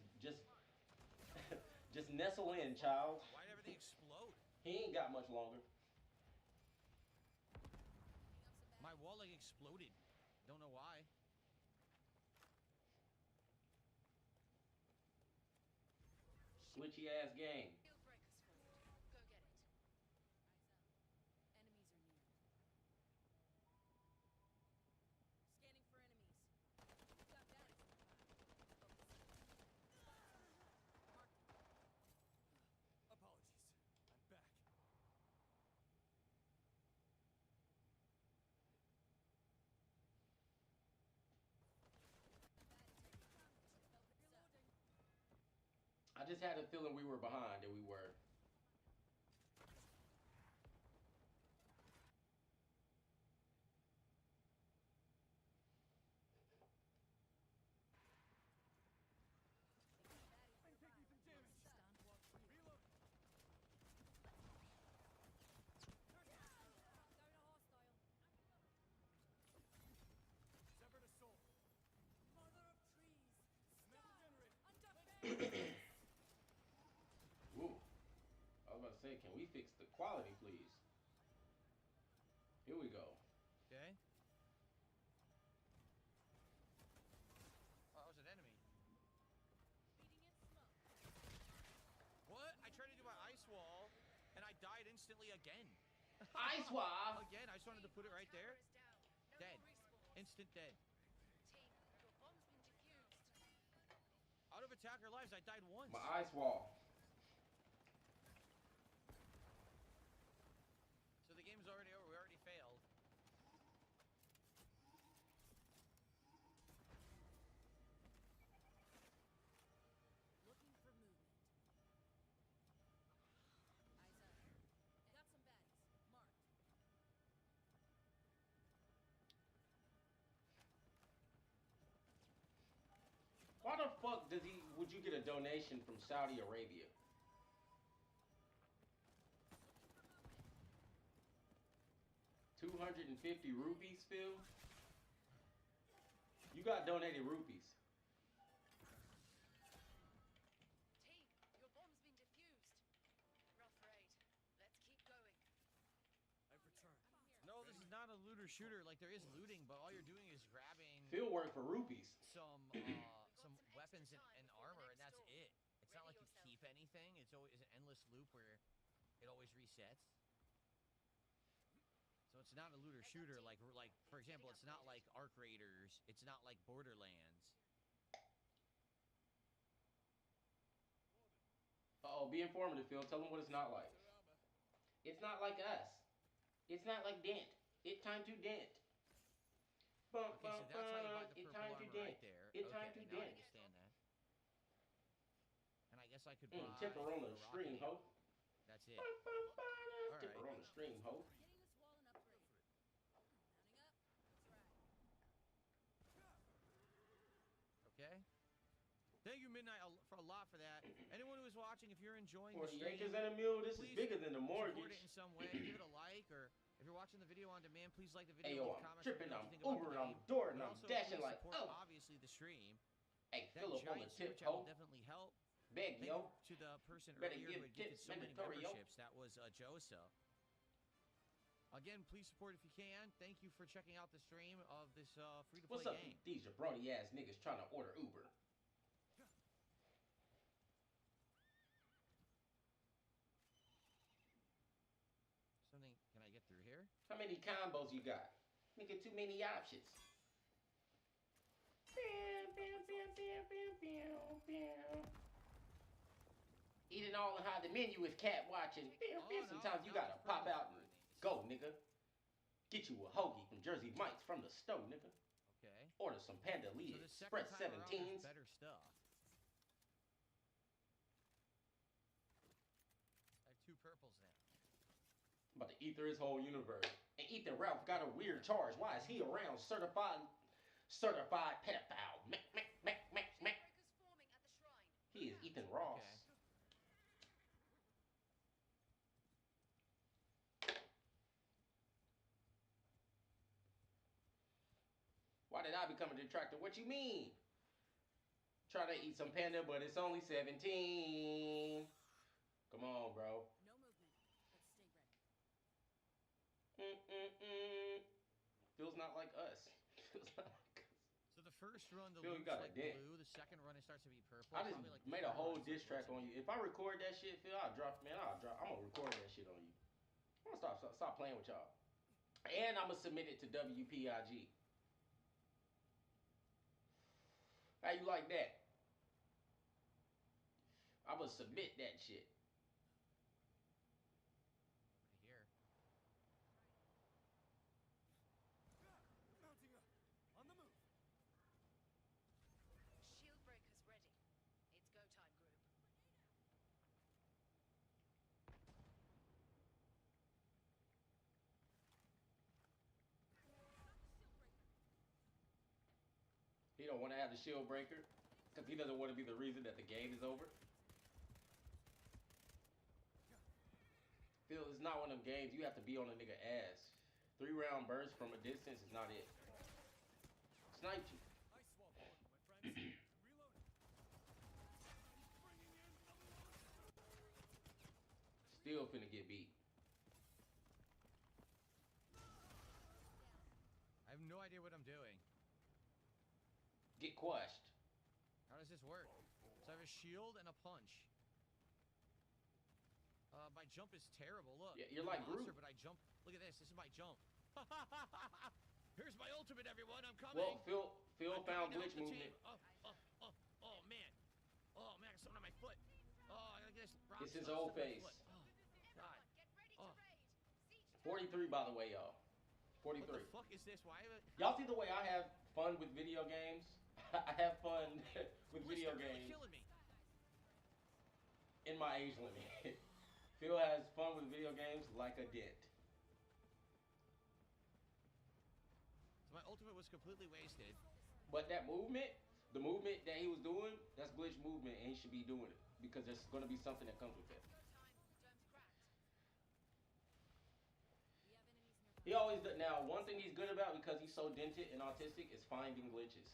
nestle in, child. Why'd everything explode? He ain't got much longer. My wall like exploded. Don't know why. Switchy ass game. Shield breakers forward. Go get it. Enemies are near. Scanning for enemies. Got that. Apologies. I'm back. I just had a feeling we were behind, and we were. I'm taking some damage. Reload. Severed a soul. Mother of trees. Metal generator. Undefended. Ooh. I was about to say, can we fix the quality, please? Here we go. Okay. Oh, that was an enemy. Feeding in smoke. What? I tried to do my ice wall, and I died instantly again. Ice wall. Again, I just wanted to put it right there. Tower is down. No Dead. respawns. Instant dead. Team, your bomb's been defused. Out of attacker lives, I died once. My ice wall. So the game's already over. We already failed. Looking for movement. Eyes up. Got some baddies. Marked. Why the fuck would you get a donation from Saudi Arabia? $250 rupees, Phil? You got donated rupees. Team, your bomb's been defused. Rough raid. Let's keep looter shooter. Like, there is looting, but all you're doing is grabbing Field work for rupees. some weapons and armor, and that's it. It's not like you keep anything. It's always an endless loop where it always resets. So it's not a looter shooter like for example, it's not like Arc Raiders. It's not like Borderlands. Uh-oh, be informative, Phil. Tell them what it's not like. It's not like us. It's not like Dent. It's time to Dent. Bum, Okay, so that's how you buy the it's purple time to armor Dent. right there. It's Okay, time to now I Dent. understand that. And I guess I could buy Tipper on the rocket stream, ammo. ho. That's it. Tipper on the stream, ho. Getting this wall an upgrade. Mounting up. That's right. Okay. Thank you, Midnight, for a lot for that. Anyone who is watching, if you're enjoying For the the stream, acres and a mule, this is please bigger than the support mortgage. it in some way. Give it a like, or if you're watching the video on demand, please like the video. Hey, yo, leave I'm comments, tripping, let I'm me know what you think Ubering, about the I'm game. Dooring, But I'm also, dashing please like, support, oh. obviously, the stream. Hey, That fill up on the giant tip, super chat will ho. definitely help. Beg, Thank yo. you to the person Better earlier give who had gifted tips so many mandatory, yo. memberships. That was Joseph. Again, please support if you can. Thank you for checking out the stream of this free-to-play What's up, game. these jabroni ass niggas trying to order Uber? Something, can I get through here? How many combos you got? Nigga, too many options. Eating all and hide the menu is cat watching. Sometimes you gotta pop out and go, nigga. Get you a hoagie from Jersey Mike's from the stove, nigga. Okay. Order some Panda So Lee the second Express time around, there's 17s. better stuff. I have 2 purples now. I'm about to ether his whole universe. And Ethan Ralph got a weird charge. Why is he around certified pedophile? Meh, meh, meh, meh, meh. He is Ethan Ross. Okay. Why did I become a detractor? What you mean? Try to eat some panda, but it's only 17. Come on, bro. No movement, but stay ready. Feels not like us. Feels not like us. So the first run, the Phil, you loop's got a like dick. blue. The second run, it starts to be purple. I just Probably like the made a third whole run, it diss starts track to on be- you. If I record that shit, Phil, I'm gonna record that shit on you. I'm gonna stop playing with y'all. And I'm gonna submit it to WPIG. How you like that? I'm gonna submit that shit. Right here. Mounting up. On the move. Shield breaker's ready. It's go time, group. He don't want to have the shield breaker because he doesn't want to be the reason that the game is over. Phil, it's not one of them games you have to be on a nigga ass. 3-round burst from a distance is not it. Sniped you. Ice wall forward, my friends. Reloading. Bringing in Still finna get beat. I have no idea what I'm doing. Get quashed. How does this work? So I have a shield and a punch. My jump is terrible. Look. Yeah, you're I'm a like monster, Groot. but I jump. Look at this. This is my jump. Here's my ultimate, everyone. I'm coming. Well, Phil I'm found coming glitch to help the movement. team. Oh, man. Oh, man, something on my foot. Oh, I gotta get this rock It's his stuff old stuck in my face. foot. Oh, God. Oh, 43, by the way, y'all. 43. what the fuck is this? Why have it? Y'all see the way I have fun with video games? I have fun with video Blister really games killing me. in my age limit. Phil has fun with video games like a dent. So my ultimate was completely wasted. But that movement, the movement that he was doing, that's glitch movement, and he should be doing it because there's going to be something that comes with it. He always does. Now, one thing he's good about because he's so dented and autistic is finding glitches.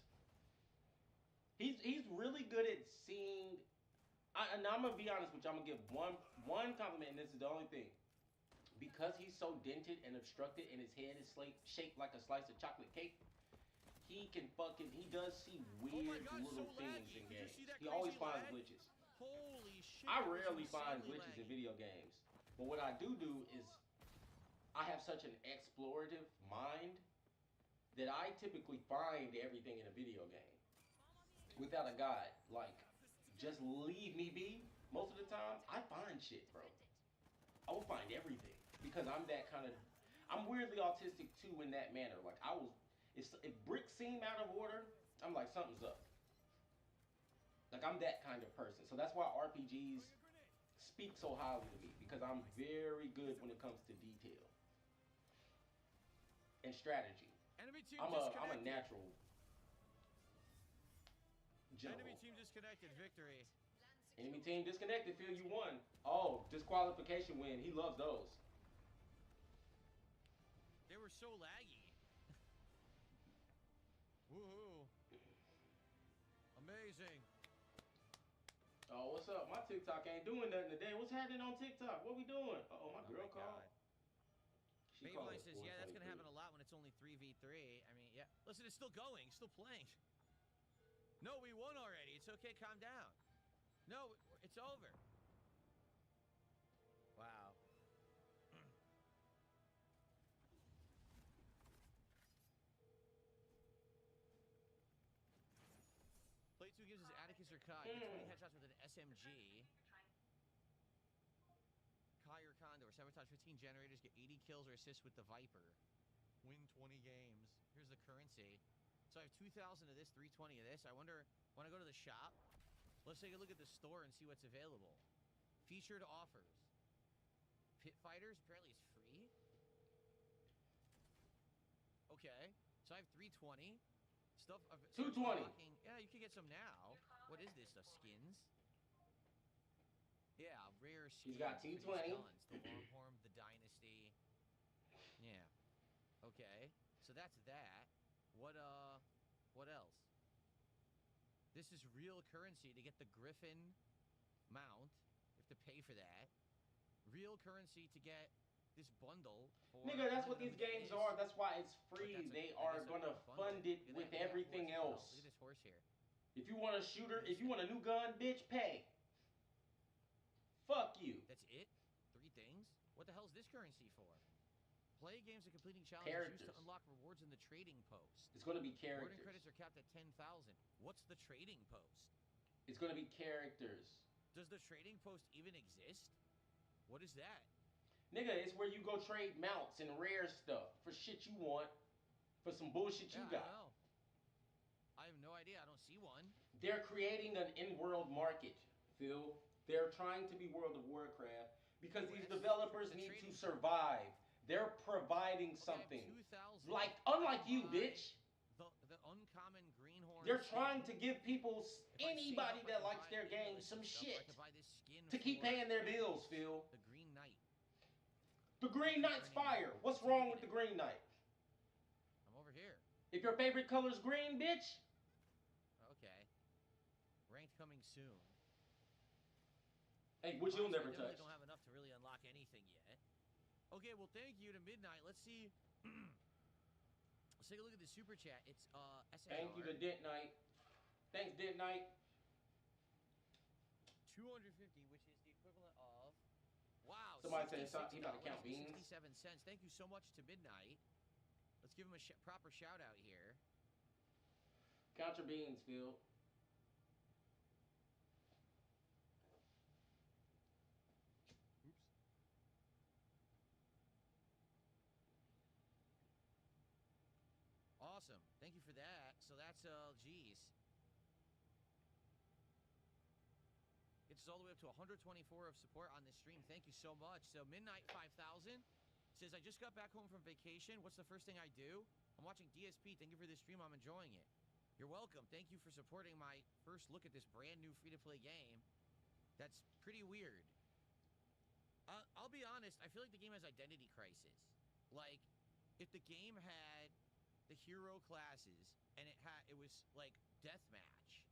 He's really good at seeing. And I'm gonna be honest with you. I'm gonna give one compliment, and this is the only thing. because he's so dented and obstructed and his head is shaped like a slice of chocolate cake, he does see weird little things in games. He always finds glitches. Holy shit. I rarely find glitches in video games. But what I do is I have such an explorative mind that I typically find everything in a video game without a guide. Like, just leave me be. Most of the time, I find shit, bro. I will find everything because I'm that kind of. I'm weirdly autistic too in that manner. Like, if bricks seem out of order, I'm like, something's up. Like, I'm that kind of person. So that's why RPGs speak so highly to me, because I'm very good when it comes to detail and strategy. I'm a natural general. Enemy team disconnected. Victory. Enemy team disconnected. Phil, you won. Oh, disqualification win. He loves those. They were so laggy. Woohoo. Amazing. Oh, what's up? My TikTok ain't doing nothing today. What's happening on TikTok? What we doing? Uh-oh, my girl called. Babeline says, yeah, that's going to happen a lot when it's only 3v3. I mean, yeah. Listen, it's still going. Still playing. No, we won already. It's okay. Calm down. No, it's over. Wow. Play 2 gives us Atticus or Kai. Get 20 headshots with an SMG. Kai or Condor. Sabotage 15 generators. Get 80 kills or assists with the Viper. Win 20 games. Here's the currency. So I have 2,000 of this, 320 of this. I wonder, when I go to the shop, let's take a look at the store and see what's available. Featured offers. Pit Fighters, apparently it's free. Okay. So I have 320. Stuff. 220. Yeah, you can get some now. What is this stuff? Skins? Yeah, rare skins. He's got 220. Guns. The Longhorn, the Dynasty. Yeah. Okay. So that's that. What else? This is real currency to get the Griffin mount. You have to pay for that. Real currency to get this bundle. Nigga, that's what these games are. That's why it's free. They are gonna fund it with everything else. Look at this horse here. If you want a shooter, if you want a new gun, bitch, pay. Fuck you. That's it? 3 things? What the hell is this currency for? Play games and completing challenges used to unlock rewards in the trading post. It's gonna be characters. Rewarding credits are capped at 10,000. What's the trading post? It's gonna be characters. Does the trading post even exist? What is that? Nigga, it's where you go trade mounts and rare stuff for shit you want, for some bullshit you got. I know. I have no idea. I don't see one. They're creating an in-world market, Phil. They're trying to be World of Warcraft because these developers need to survive. They're providing something. Like, unlike you, bitch. The uncommon greenhorn. They're trying to give people, anybody that likes their game, some shit to keep paying their bills, Phil. The Green Knight. The Green Knight's fire. What's wrong with the Green Knight? I'm over here. If your favorite color's green, bitch. Okay. Ranked coming soon. Hey, which you'll never I touch. Don't have enough to really unlock anything yet. Okay, well, thank you to Midnight. Let's see. Let's take a look at the super chat. It's SAR. Thank you to Dent Knight. Thanks, Dent Knight. 250, which is the equivalent of. Wow. Somebody said something about to count beans. 67 cents. Thank you so much to Midnight. Let's give him a proper shout out here. Count your beans, Phil. Oops. Awesome. Thank you for that. So that's, geez. Gets us all the way up to 124 of support on this stream. Thank you so much. So Midnight 5000 says, I just got back home from vacation. What's the first thing I do? I'm watching DSP. Thank you for this stream. I'm enjoying it. You're welcome. Thank you for supporting my first look at this brand new free-to-play game. That's pretty weird. I'll be honest. I feel like the game has identity crisis. Like, if the game had the hero classes and it was like deathmatch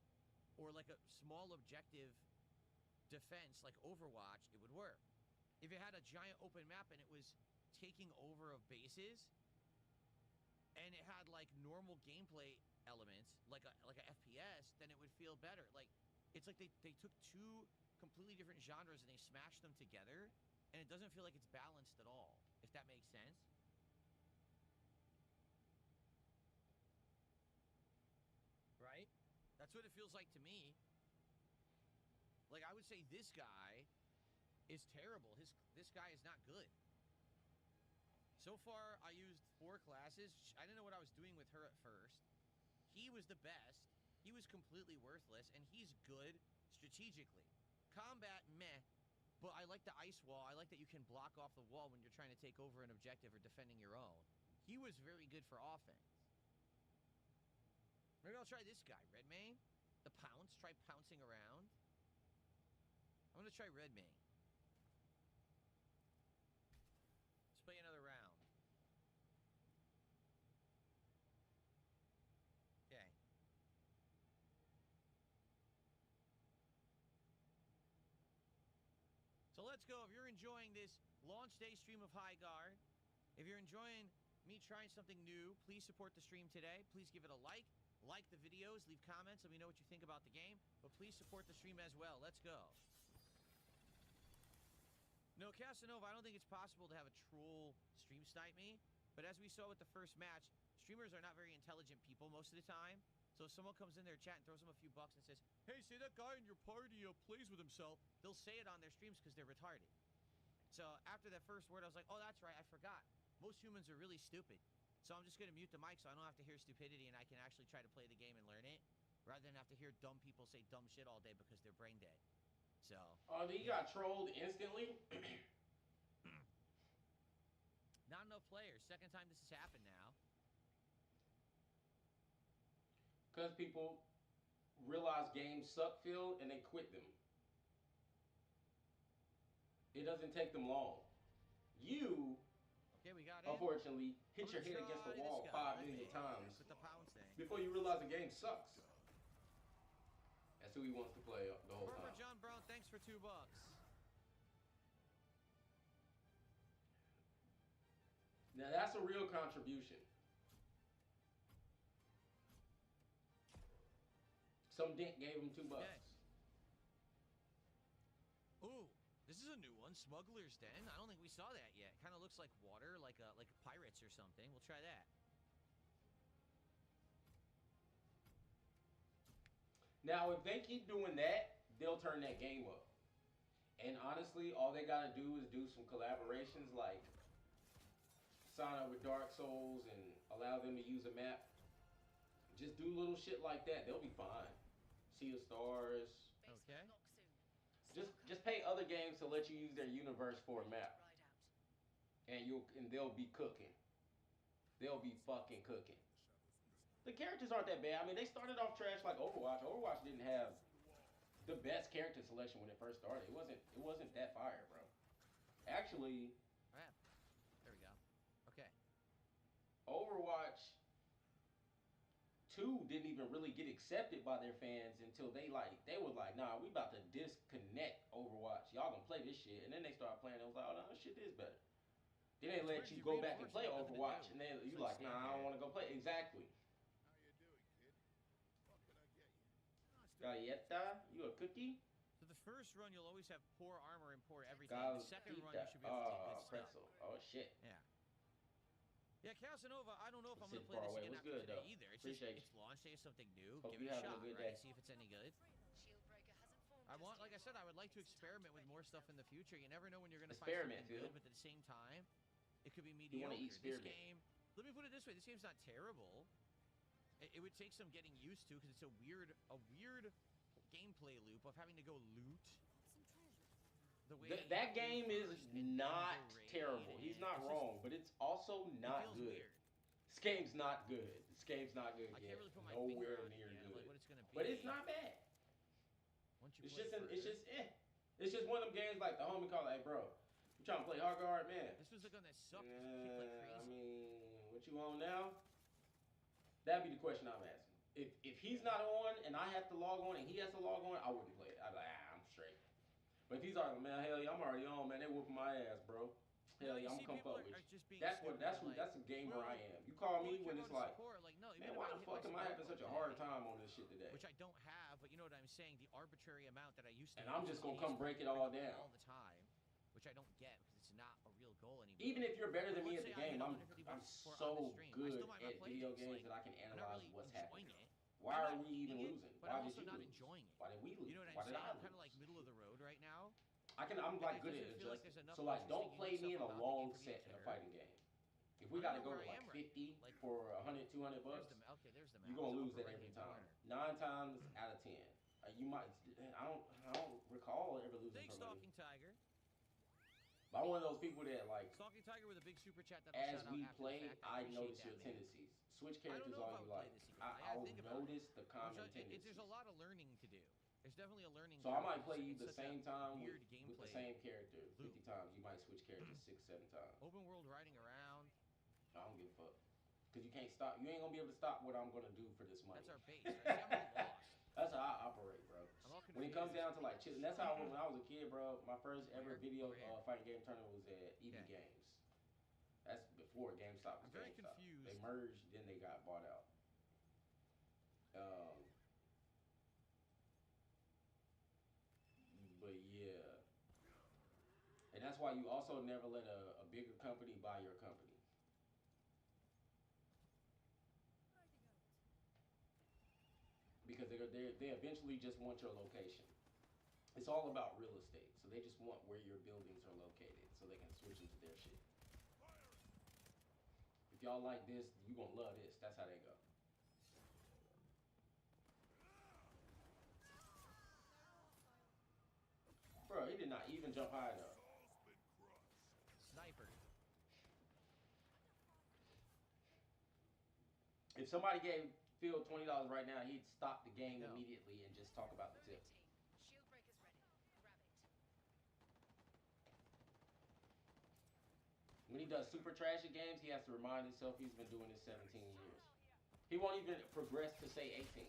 or like a small objective defense like Overwatch, it would work. if it had a giant open map and it was taking over of bases, and it had like normal gameplay elements, like a FPS, then it would feel better. Like, it's like they took two completely different genres and they smashed them together, and it doesn't feel like it's balanced at all, if that makes sense. Right? That's what it feels like to me. Like, I would say this guy is terrible. This guy is not good. So far, I used 4 classes. I didn't know what I was doing with her at first. He was the best. He was completely worthless, and he's good strategically. Combat, meh. But I like the ice wall. I like that you can block off the wall when you're trying to take over an objective or defending your own. He was very good for offense. Maybe I'll try this guy, Redmayne. The pounce. Try pouncing around. I'm going to try Redmayne. Let's play another round. Okay. So let's go. If you're enjoying this launch day stream of Highguard, if you're enjoying me trying something new, please support the stream today. Please give it a like the videos, leave comments, let me know what you think about the game, but please support the stream as well. Let's go. No, Casanova, I don't think it's possible to have a troll stream snipe me, but as we saw with the first match, streamers are not very intelligent people most of the time. So if someone comes in their chat and throws them a few bucks and says, hey, say that guy in your party plays with himself, they'll say it on their streams because they're retarded. So after that first word, I was like, oh, that's right, I forgot. Most humans are really stupid. So I'm just going to mute the mic so I don't have to hear stupidity and I can actually try to play the game and learn it, rather than have to hear dumb people say dumb shit all day because they're brain dead. So. Oh, he got trolled instantly? Not enough players. Second time this has happened now. Because people realize games suck, Phil, and they quit them. It doesn't take them long. You, okay, we got unfortunately, hit your head against the wall 5 million times with the pound thing before you realize the game sucks. That's who he wants to play the whole time. John Brown, thanks for $2. Now that's a real contribution. Some dink gave him $2. Okay. Ooh, this is a new one, Smuggler's Den. I don't think we saw that yet. Kind of looks like water, like pirates or something. We'll try that. Now, if they keep doing that, they'll turn that game up. And honestly, all they gotta do is do some collaborations, like sign up with Dark Souls and allow them to use a map. Just do little shit like that. They'll be fine. Sea of Stars. Okay. Just pay other games to let you use their universe for a map. And they'll be cooking. They'll be fucking cooking. The characters aren't that bad. I mean, they started off trash like Overwatch. Overwatch didn't have the best character selection when it first started. It wasn't that fire, bro. Actually, there we go. Okay. Overwatch 2 didn't even really get accepted by their fans until they were like, nah, we about to disconnect Overwatch. Y'all gonna play this shit. And then they started playing. It was like, oh no, this shit is better. Then they let you go back and play Overwatch, and then you like, nah, I don't want to go play. Exactly. How you doing, kid? What can I get you? Nice to Galleta, you a cookie? So the first run, you'll always have poor armor and poor everything. The second run, you should be able to take good stuff. Pretzel. Oh shit. Yeah. Yeah, Casanova, I don't know if I'm going to play far this away. again What's after good, today though? either. It's Appreciate just, it's launch day, something new. Hope Give you it a having a shot, good right? day. See if it's any good. I want, like I said, I would like to experiment with more stuff in the future. You never know when you're going to find something good, but at the same time, it could be mediocre. This game, let me put it this way, this game's not terrible. It would take some getting used to because it's a weird gameplay loop of having to go loot. That game is not terrible. He's not wrong, but it's also not good. Weird. This game's not good. This game's not good yet. Nowhere near good. Like what it's gonna be. But it's not bad. It's just one of them games like the homie called, hey bro, you trying to play Highguard, man? This was the gun that sucked. Like crazy. I mean, what you on now? That'd be the question I'm asking. If he's not on and I have to log on and he has to log on, I wouldn't play it. I'd be like, I'm straight. But if he's like, man, hell yeah, I'm already on, man. They whooping my ass, bro. Hell yeah, I'm gonna come fuck with you. That's a gamer I am. You call me when it's like, man, why the fuck am I having such a hard time on this shit today? Which I don't have, but you know what I'm saying? The arbitrary amount that I used to. And I'm just gonna come break it all down all the time, which I don't get because it's not a real goal anymore. Even if you're better than me at the game, I'm so good at video games that I can analyze what's happening. Why are we even losing? Why did you lose? Why did we lose? You know what I'm Why did saying? I I'm lose? kind of like middle of the road right now. I'm like good at adjusting. So like, don't play me in a long set in a fighting game. If we gotta go to like 50 for 100, 200 bucks, you're gonna lose that every time. 9 times out of 10. You might. I don't recall ever losing. Thanks, Stalking Tiger. But I'm one of those people that like. Stalking Tiger with a big super chat. As we play, I notice your tendencies. Switch characters all you like. I'll notice the common tendencies. There's a lot of learning to do. There's definitely a learning. So I might play you the same time with the same character 50 times. You might switch characters 6, 7 times. Open world riding around. I don't give a fuck. Because you can't stop. You ain't gonna be able to stop what I'm gonna do for this money. That's our base. Right? That's how I operate, bro. When it comes down to like chilling, that's how when I was a kid, bro. My first ever video fighting game tournament was at EB Games. That's before GameStop was GameStop. They merged, then they got bought out. But yeah, and that's why you also never let a bigger company buy your company. Because they eventually just want your location. It's all about real estate, so they just want where your buildings are located, so they can switch into their shit. If y'all like this, you gonna love this. That's how they go. Bro, he did not even jump high enough. Sniper. If somebody gave Phil $20 right now, he'd stop the game immediately and just talk about the tip. When he does super trashy games, he has to remind himself he's been doing this 17 years. He won't even progress to say 18.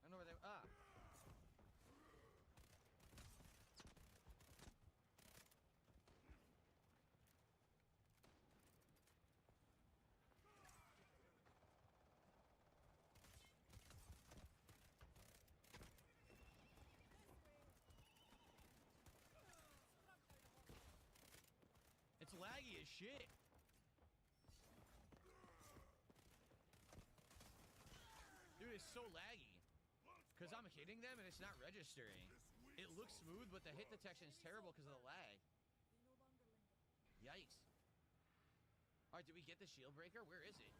I know where they are. It's laggy as shit. Dude, it's so laggy. Because I'm hitting them and it's not registering. It looks smooth, but the hit detection is terrible because of the lag. Yikes. Alright, did we get the shield breaker? Where is it?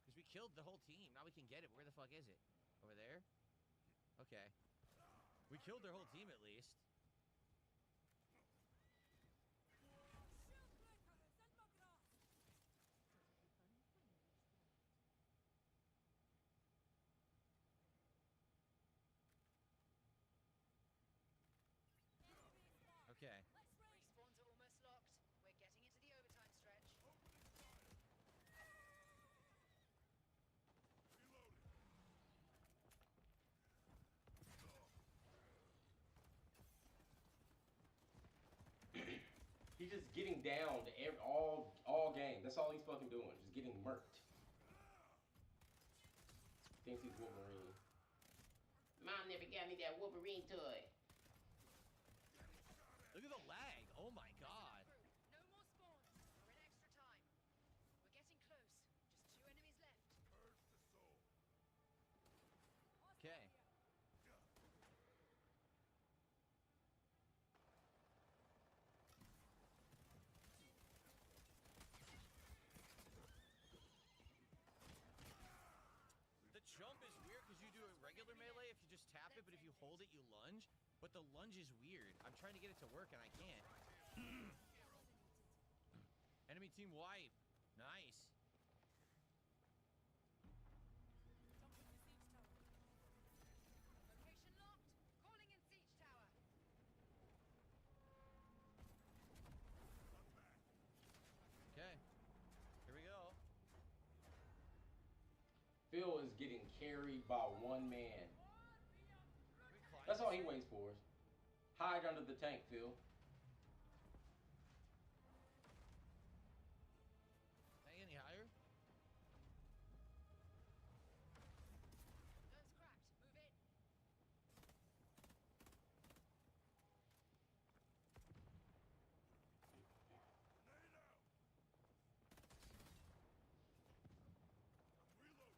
Because we killed the whole team. Now we can get it. Where the fuck is it? Over there? Okay. We killed their whole team at least. Okay. Respawns are almost locked. We're getting into the overtime stretch. He's just getting down to all game. That's all he's fucking doing. Just getting murked. Thinks he's Wolverine. Mom never got me that Wolverine toy. Look at the lag. Oh my god. No more spawns. We're in extra time. We're getting close. Just 2 enemies left. Okay. The jump is weird because you do a regular melee if you just tap it, but if you hold it, you lunge. But the lunge is weird. I'm trying to get it to work and I can't. Enemy team wipe. Nice. Location locked. Calling in siege tower. carried by one man. That's all he waits for. Hide under the tank, Phil. Can I get any higher? Guns cracked. Move in.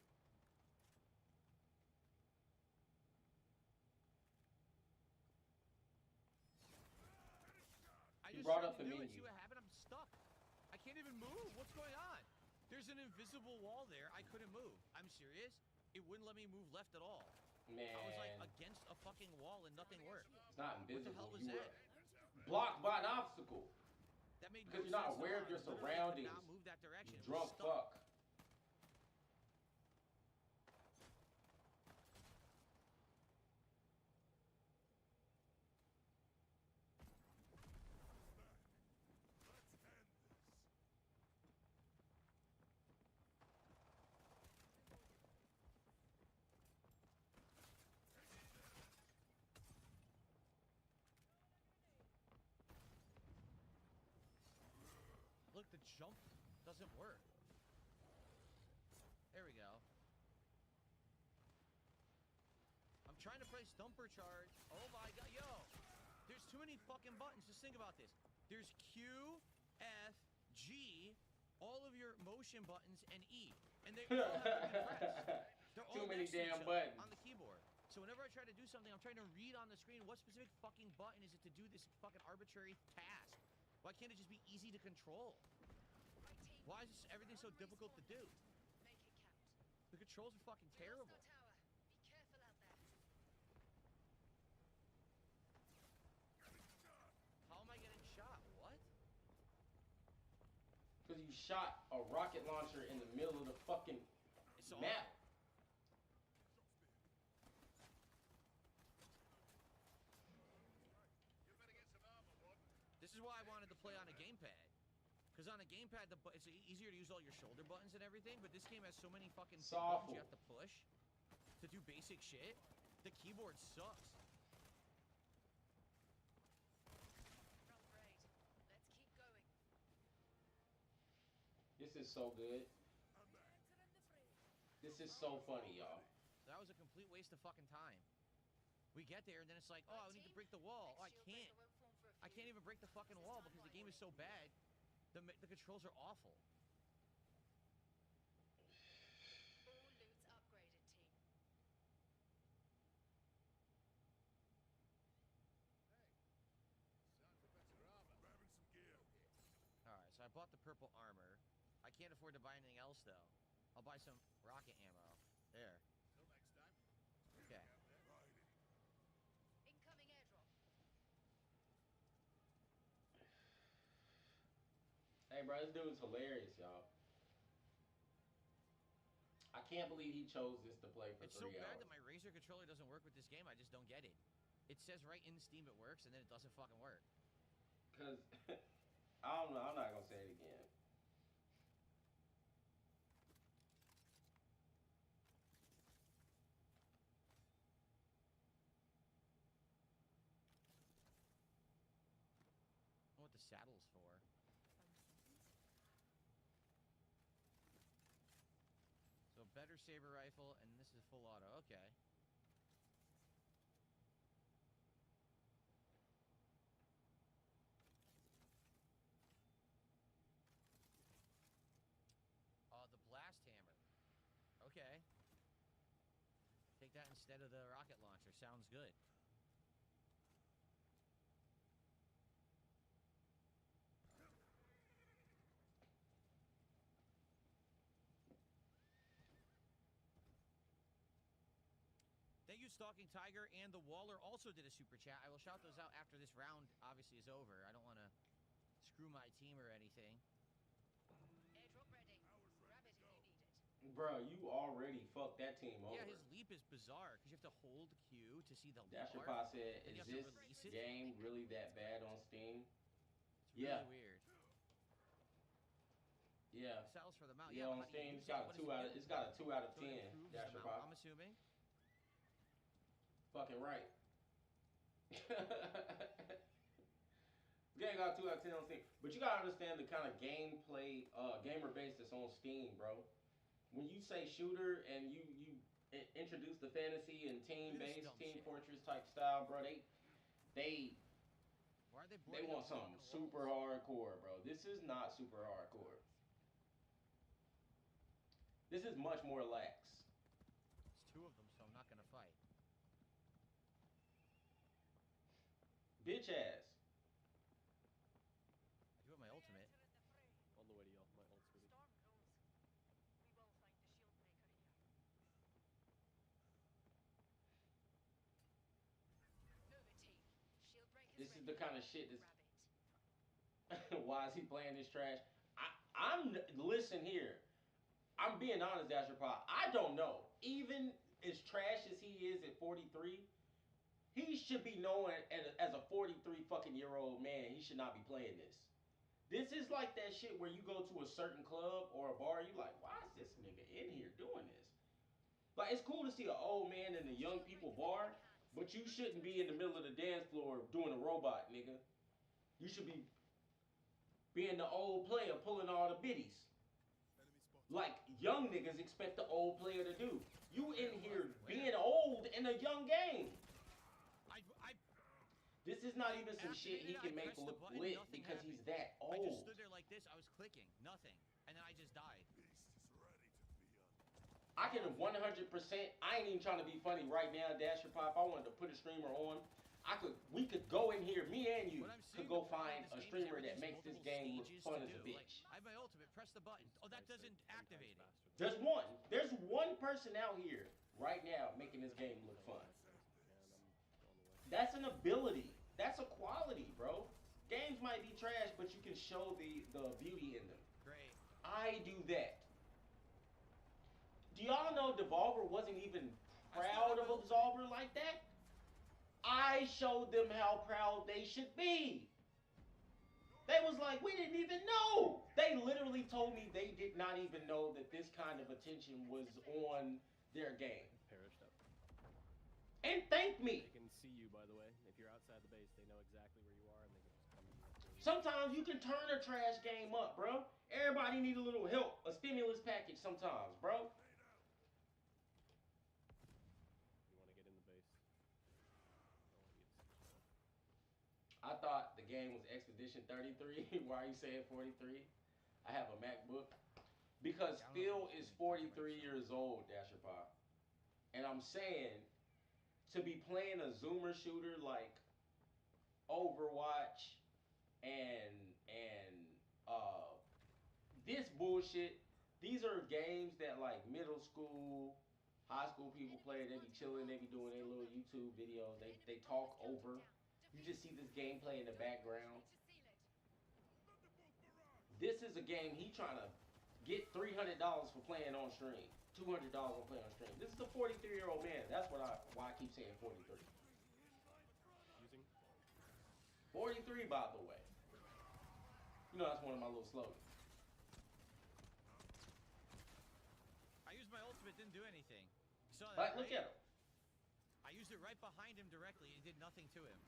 I You just brought tried up to the do it. menu. See what happened? I'm stuck. I can't even move. What's going on? There's an invisible wall there. I couldn't move. I'm serious. It wouldn't let me move left at all. Man. I was like against a fucking wall and nothing worked. It's not invisible. What the hell was You that? were blocked by an obstacle. That made Because no you're not sense at aware all. of your I literally could surroundings. not move that direction. You It was drunk stuck. fuck. Look, the jump doesn't work. There we go. I'm trying to press thumper charge. Oh my god, yo! There's too many fucking buttons. Just think about this. There's Q, F, G, all of your motion buttons, and E. And they all have to be pressed. They're all Too many next to each damn other buttons. on the keyboard. So whenever I try to do something, I'm trying to read on the screen what specific fucking button is it to do this fucking arbitrary task. Why can't it just be easy to control? Why is everything so difficult to do? Make it count. The controls are fucking We lost terrible. our tower. Be careful out there. How am I getting shot? What? Because you shot a rocket launcher in the middle of the fucking It's all map. This is why I wanted to play on a gamepad. Because on a gamepad, it's easier to use all your shoulder buttons and everything, but this game has so many fucking buttons you have to push to do basic shit. The keyboard sucks. Rough raid. Let's keep going. This is so good. This is so funny, y'all. That was a complete waste of fucking time. We get there, and then it's like, oh, I need to break the wall. Oh, I can't. I can't even break the fucking wall because the game is so bad. The controls are awful. All loot's upgraded, team. Alright, so I bought the purple armor. I can't afford to buy anything else, though. I'll buy some rocket ammo. There. Okay. Incoming airdrop. Hey, bro, this dude's hilarious, y'all. I can't believe he chose this to play for It's 3 so bad hours. that my Razer controller doesn't work with this game. I just don't get it. It says right in Steam it works, and then it doesn't fucking work. Because, I don't know, I'm not going to say it again. I don't know what the saddle's for. So better saber rifle, and this is full auto. Okay. The blast hammer. Okay. Take that instead of the rocket launcher. Sounds good. Thank you, Stalking Tiger, and the Waller also did a super chat. I will shout those out after this round obviously is over. I don't want to screw my team or anything. Airdrop ready. Grab it if you need it. Bro, you already fucked that team over. Yeah, his leap is bizarre because you have to hold Q to see the Dasher bar, Pod said, then you is have to this release it. game really that bad on Steam? It's really Yeah. weird. Yeah. sells for the mount. Yeah, but on how do you Steam, use it's got it? a What does it do? it's got a 2 out of So it 10. improves Dasher the mount, Pop. I'm assuming. Fucking right. Game got 2 out of 10 on Steam. But you gotta understand the kind of gameplay, gamer base that's on Steam, bro. When you say shooter and you introduce the fantasy and team-based, Team Fortress type style, bro, they Why are they they want something super hardcore, bro. This is not super hardcore. This is much more lax. There's 2 of them, so I'm not gonna fight. Bitch ass. I do have my ultimate. On the way to y'all, my ult's ready. This is the kind of shit that's. Why is he playing this trash? Listen here. I'm being honest, Dasher Pop. I don't know. Even as trash as he is at 43, he should be known as a 43 fucking year old man. He should not be playing this. This is like that shit where you go to a certain club or a bar, you like, why is this nigga in here doing this? Like, it's cool to see an old man in a young people bar, but you shouldn't be in the middle of the dance floor doing a robot, nigga. You should be being the old player pulling all the biddies. Like young niggas expect the old player to do. You in here being old in a young game. This is not even some shit he can make look lit because he's that old. I just stood there like this. I was clicking. Nothing. And then I just died. I can 100%. I ain't even trying to be funny right now, Dasher Pop. I wanted to put a streamer on. We could go in here, me and you could go find a streamer that makes this game look fun as a bitch. Like, I have my ultimate. Press the button. Oh, that doesn't activate it. There's one person out here right now making this game look fun. That's an ability. That's a quality, bro. Games might be trash, but you can show the beauty in them. Great. I do that. Do y'all know Devolver wasn't even proud of Absolver like that? I showed them how proud they should be. They was like, we didn't even know. They literally told me they did not even know that this kind of attention was on their game. Perished up. And thank me. They can see you, by the way. If you're outside the base, they know exactly where you are, and they can just come to you. Sometimes you can turn a trash game up, bro. Everybody need a little help, a stimulus package sometimes, bro. You want to get in the base. I thought the game was Expedition 33. Why are you saying 43? I have a MacBook. Because Phil is 43 years old, Dasher Pop. And I'm saying, to be playing a zoomer shooter like Overwatch and this bullshit, these are games that like middle school, high school people play. They be chilling, they be doing their little YouTube videos. They talk over. You just see this gameplay in the background. This is a game he trying to get $300 for playing on stream. $200 on playing on stream. This is a 43-year-old man. That's why I keep saying 43. Using 43, by the way. You know that's one of my little slogans. I used my ultimate, didn't do anything. You saw that, Like, right? look at him. I used it right behind him directly. It did nothing to him.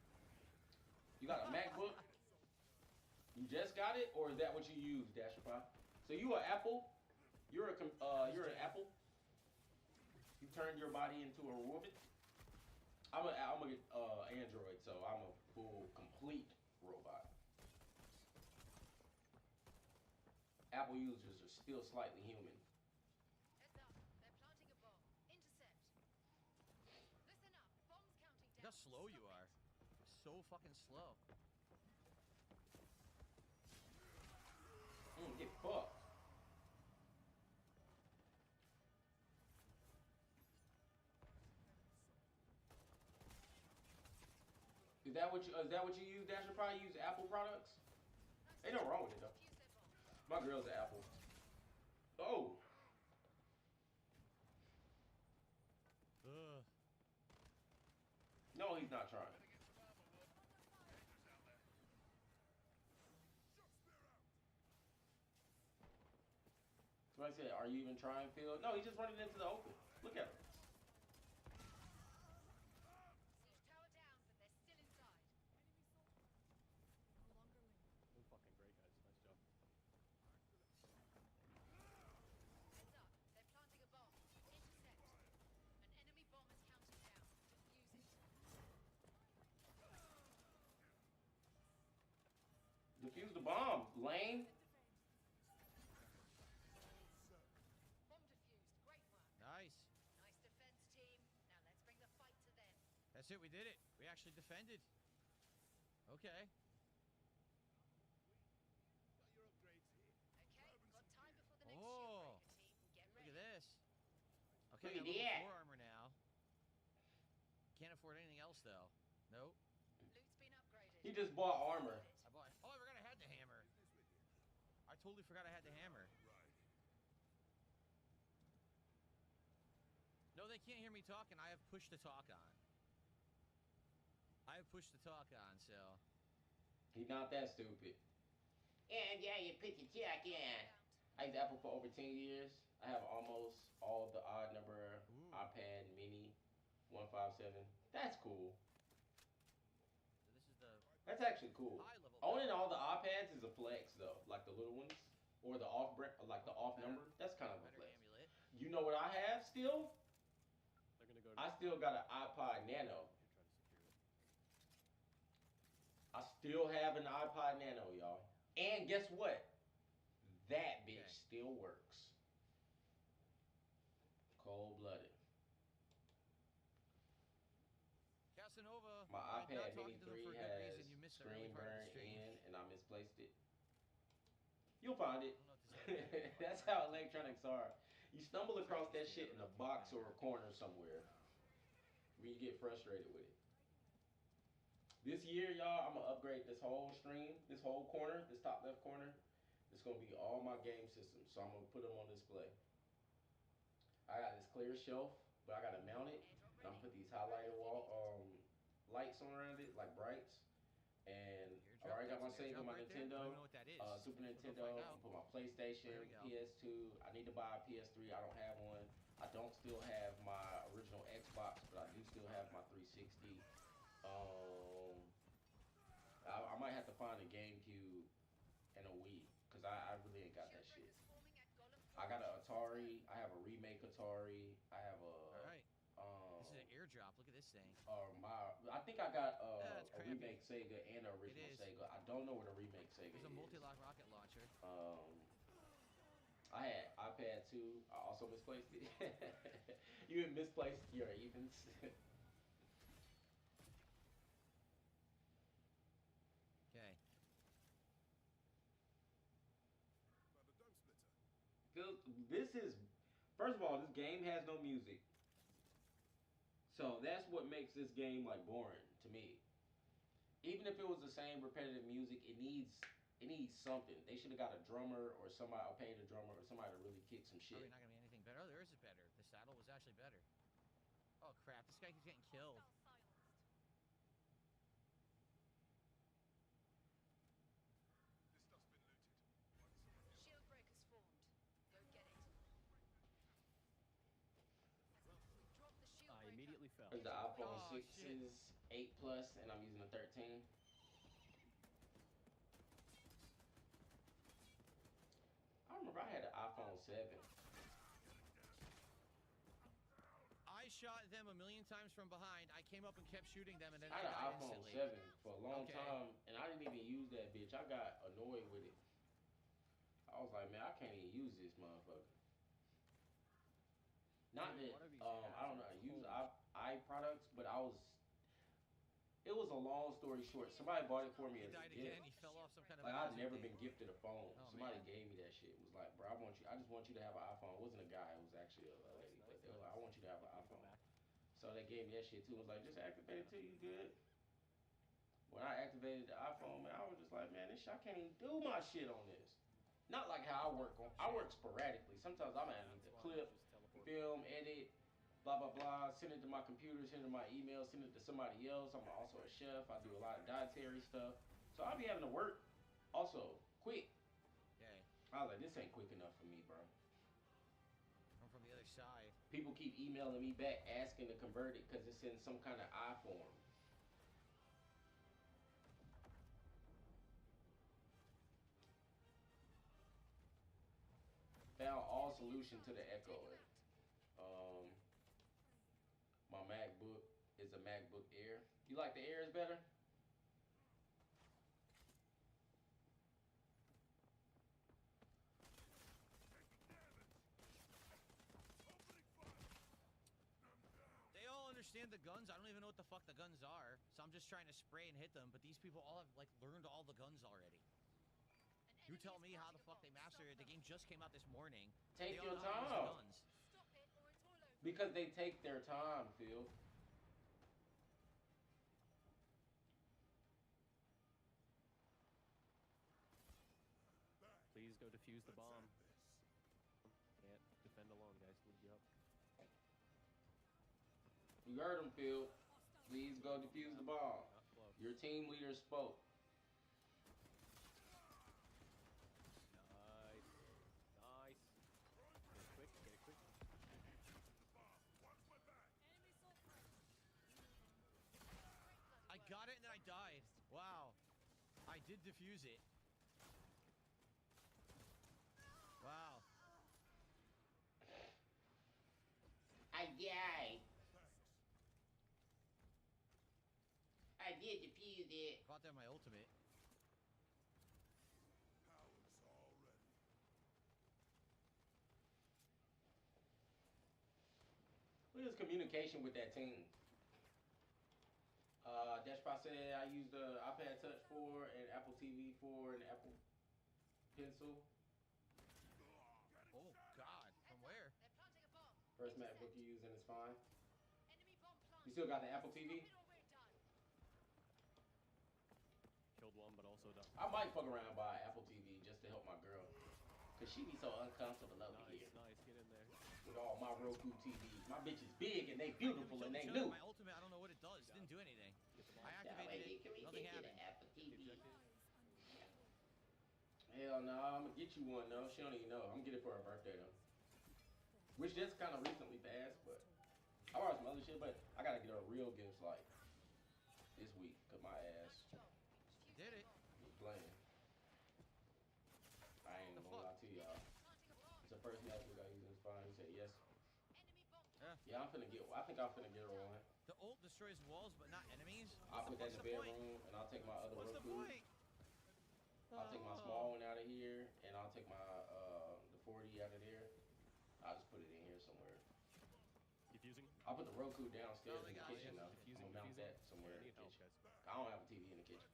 You got a MacBook? You just got it, or is that what you use, Dasher Pop? So you an Apple? You're an Apple? You turned your body into a robot? I'm a Android, so I'm a full, complete robot. Apple users are still slightly human. Heads up, they're planting a bomb. Intercept. Listen up, bombs counting down. Look how slow you are. So fucking slow. Get fucked. Is that what you use, Dasher? Probably use Apple products? Ain't no wrong with it though. My girl's an Apple. Oh. No, he's not trying. So I said, are you even trying, Phil? No, he's just running into the open. Look at him. Siege tower down, but they're still inside. Enemy soldier. No longer linger. Doing fucking great, guys. Nice job. Heads up, they're planting a bomb. Intercept. An enemy bomb is counting down. Defuse it. Defuse the bomb, lame. Bomb defused. Great work. Nice. Nice defense, team. Now let's bring the fight to them. That's it. We did it. We actually defended. Okay. Got your upgrades here. Okay, got time before the next Oh, shield breaker, team. Get look ready. at this. Okay, Look got at level that. 4 armor now. Can't afford anything else though. Nope. Loot's been upgraded. He just bought armor. I bought. Oh, I forgot I had the hammer. I totally forgot I had the hammer. Right. No, they can't hear me talking. I have push to talk on. I have push to talk on, so. He's not that stupid. And yeah, you put your jack in. I used Apple for over 10 years. I have almost all of the odd number iPad mini 157. That's cool. So this is the That's actually cool. high level. Owning all the iPads is a flex though, like the little ones or the like the off number. That's kind of a better flex. amulet. You know what I have still? They're gonna go. I still got an iPod Nano. Try to secure it. I still have an iPod Nano, y'all. And guess what? That bitch Okay. still works. Cold-blooded. Casanova. My I'm not iPad talking Mini to them 3 for a good has reason. You missed the early screen part of burn the stream. in, and I misplaced it. You'll find it. I don't know what to say. That's how electronics are. You stumble across that shit in a box or a corner somewhere when you get frustrated with it. This year, y'all, I'm gonna upgrade this whole stream, this whole corner, this top left corner. It's gonna be all my game systems, so I'm gonna put them on display. I got this clear shelf, but I gotta mount it, and I'm gonna put these highlighter wall lights on around it, like brights. And I already got my save on my Nintendo, Super Nintendo, I put my PlayStation, PS2. I need to buy a PS3. I don't have one. I don't still have my original Xbox, but I do still have my 360. I might have to find a GameCube and a Wii, because I really ain't got that shit. I got an Atari. I have a remake Atari. I have a. All right. This is an airdrop. Look at this thing. I think I got That's a crappy. remake Sega and an original is. Sega. I don't know what a remake Sega There's a is. multi-lock rocket launcher. I had iPad 2. I also misplaced it. You had misplaced your evens. Okay. Found a dome splitter. This is, first of all, this game has no music. So that's what makes this game like boring to me. Even if it was the same repetitive music, it needs something. They should have got a drummer or somebody, or paid a drummer or somebody to really kick some shit. Probably not gonna be anything better. Oh, there is a better. The saddle was actually better. Oh crap! This guy keeps getting killed. This stuff's been looted. Shield breakers formed. Go get it. Drop the shield I breaker. immediately fell. There's the iPhone Oh, 6s, 8 Plus, and I'm using the 13. I remember I had an iPhone 7. I shot them a million times from behind. I came up and kept shooting them, and then I I had an died iPhone instantly. 7 for a long Okay. time, and I didn't even use that bitch. I got annoyed with it. I was like, man, I can't even use this motherfucker. Not that, What are these I don't know, I cats? use Holy products, but it was a long story short. Somebody bought it for me He as a died gift. again. He fell off some kind of. Like, I'd amazing never thing. been gifted a phone. Oh, Somebody man. gave me that shit. It was like, bro, I just want you to have an iPhone. It wasn't a guy, it was actually a lady. But they were like, I want you to have an iPhone. So they gave me that shit too. It was like, just activate it till you good. When I activated the iPhone, man, I was just like, man, this shit, I can't even do my shit on this. Not like how I work sporadically. Sometimes I might need to clip, film, edit, blah, blah, blah, send it to my computer, send it to my email, send it to somebody else. I'm also a chef. I do a lot of dietary stuff. So I'll be having to work also quick. Okay. I was like, this ain't quick enough for me, bro. other side. People keep emailing me back asking to convert it because it's in some kind of I form. Found all solution to the echo. My MacBook is a MacBook Air. You like the Airs better? They all understand the guns. I don't even know what the fuck the guns are. So I'm just trying to spray and hit them. But these people all have like learned all the guns already. You tell me how the fuck they mastered it. The game just came out this morning. Take they your all know how to use the time. guns. Because they take their time, Phil. Please go defuse the bomb. Can't defend alone, guys. Need you up. You heard him, Phil. Please go defuse the bomb. Your team leader spoke. Nice. Nice. Get it quick. Get it quick. I got it and then I died. Wow. I did defuse it. Wow. I died. I did defuse it. Caught that my ultimate. What is communication with that team? Dashpot said I used the iPad Touch 4 and Apple TV 4 and Apple Pencil. Oh God, from where? First MacBook you use and it's fine. You still got the Apple TV? Killed one, but also done. I might fuck around and buy an Apple TV just to help my girl. Cause she be so uncomfortable over here. Nice, get in there. With all my Roku TVs. My bitch is big and they beautiful and they new. My ultimate, I don't know what it does. It didn't do anything. I activated it. Nothing happened. Hell no, I'm gonna get you one though. She don't even know. I'm gonna get it for her birthday though. Which just kind of recently passed, but I bought some other shit, but I gotta get her real gifts like this week, cause my ass You did it. be playing. I ain't gonna lie to y'all. It's the first MacBook I use, it's fine. He said yes. Yeah, I think I'm finna get her one. The ult destroys walls, but not enemies. I'll put that in the bedroom, and I'll take my other What's the Roku. point? I'll take my small one out of here, and I'll take my the 40 out of there. I'll just put it in here somewhere. Defusing? I'll put the Roku downstairs in the got kitchen it. though. Defusing, I'm gonna mount defusing. that somewhere in Need the help, kitchen. guys. I don't have a TV in the kitchen.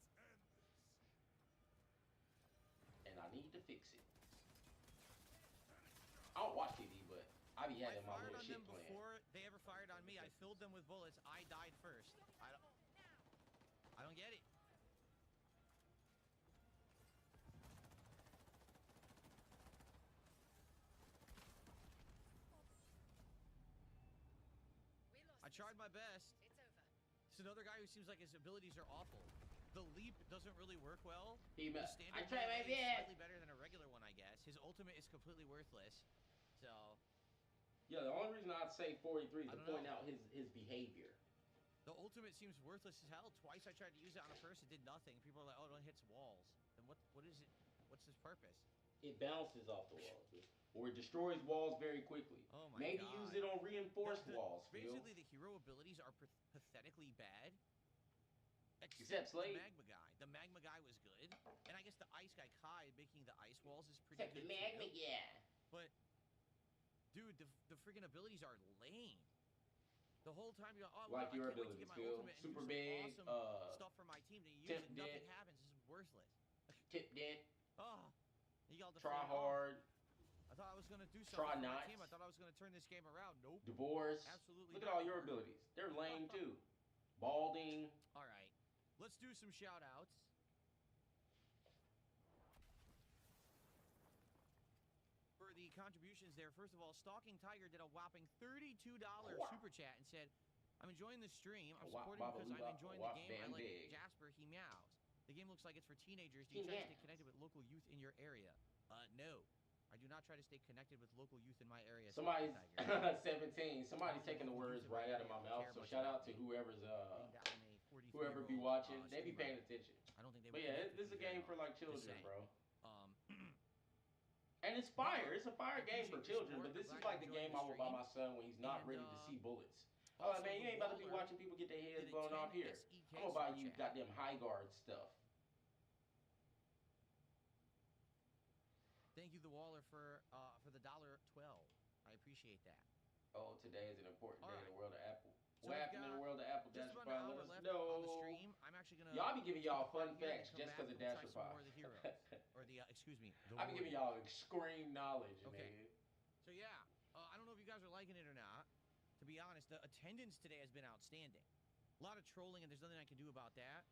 And I need to fix it. I don't watch TV, but I be having my fired little on shit them playing. before they ever fired on me. I filled them with bullets. I died first. I don't get it. I tried my best. It's over. It's another guy who seems like his abilities are awful. The leap doesn't really work well. I The tried my melee is best. slightly better than a regular one, I guess. His ultimate is completely worthless. So Yeah, the only reason I'd say 43 is I to don't point know. out his behavior. the ultimate seems worthless as hell. Twice I tried to use it on a person, it did nothing. People are like, oh, it only hits walls. Then what is it? What's its purpose? It bounces off the walls, or it destroys walls very quickly. Oh my Maybe God. use it on reinforced walls, Phil. Basically, the hero abilities are pathetically bad. Except Slade. The magma guy. The magma guy was good, and I guess the ice guy Kai making the ice walls is pretty Except good the magma too. guy. But dude, the freaking abilities are lame. The whole time you're like, oh, Like I your can't wait to get abilities, my Phil. ultimate and Super do some big, awesome stuff for my team. Then you use tip it, nothing dent. happens. It's worthless. Tip dent. Oh, you got the Try flame off. hard. I thought I was gonna do something Try for my not. team. I thought I was gonna turn this game around. Nope. Divorce. Absolutely. Look at not. all your abilities. They're lame too. Balding. All right, let's do some shout outs. For the contributions there, first of all, Stalking Tiger did a whopping $32 super chat and said, I'm enjoying the stream. I'm supporting because I'm enjoying the game. I like Jasper. He meows. The game looks like it's for teenagers. Do you try to stay connected with local youth in your area? No. I do not try to stay connected with local youth in my area. Somebody's Tiger. 17. Somebody's taking the words right out of my mouth. So shout out to whoever's whoever be watching. They be paying attention. I don't think they But would yeah, connect this is with a me game very for like well. Just children, saying. bro. And it's fire. It's a fire game for children. But this is like the game I would buy my son when he's not ready to see bullets. I'm like, man, you ain't about to be watching people get their heads blown off here. I'm gonna buy you goddamn Highguard stuff. Thank you, the Waller, for the $1.12. I appreciate that. Oh, today is an important day in the world of Apple. So what happened in the world of Apple? Just Dasher about an hour let us left know. on the stream. I'm actually gonna. Y'all be giving y'all fun facts just because of Dasher Pie. More of the heroes, or the excuse me. I be giving y'all extreme knowledge, okay. Man. So yeah, I don't know if you guys are liking it or not. To be honest, the attendance today has been outstanding. A lot of trolling, and there's nothing I can do about that.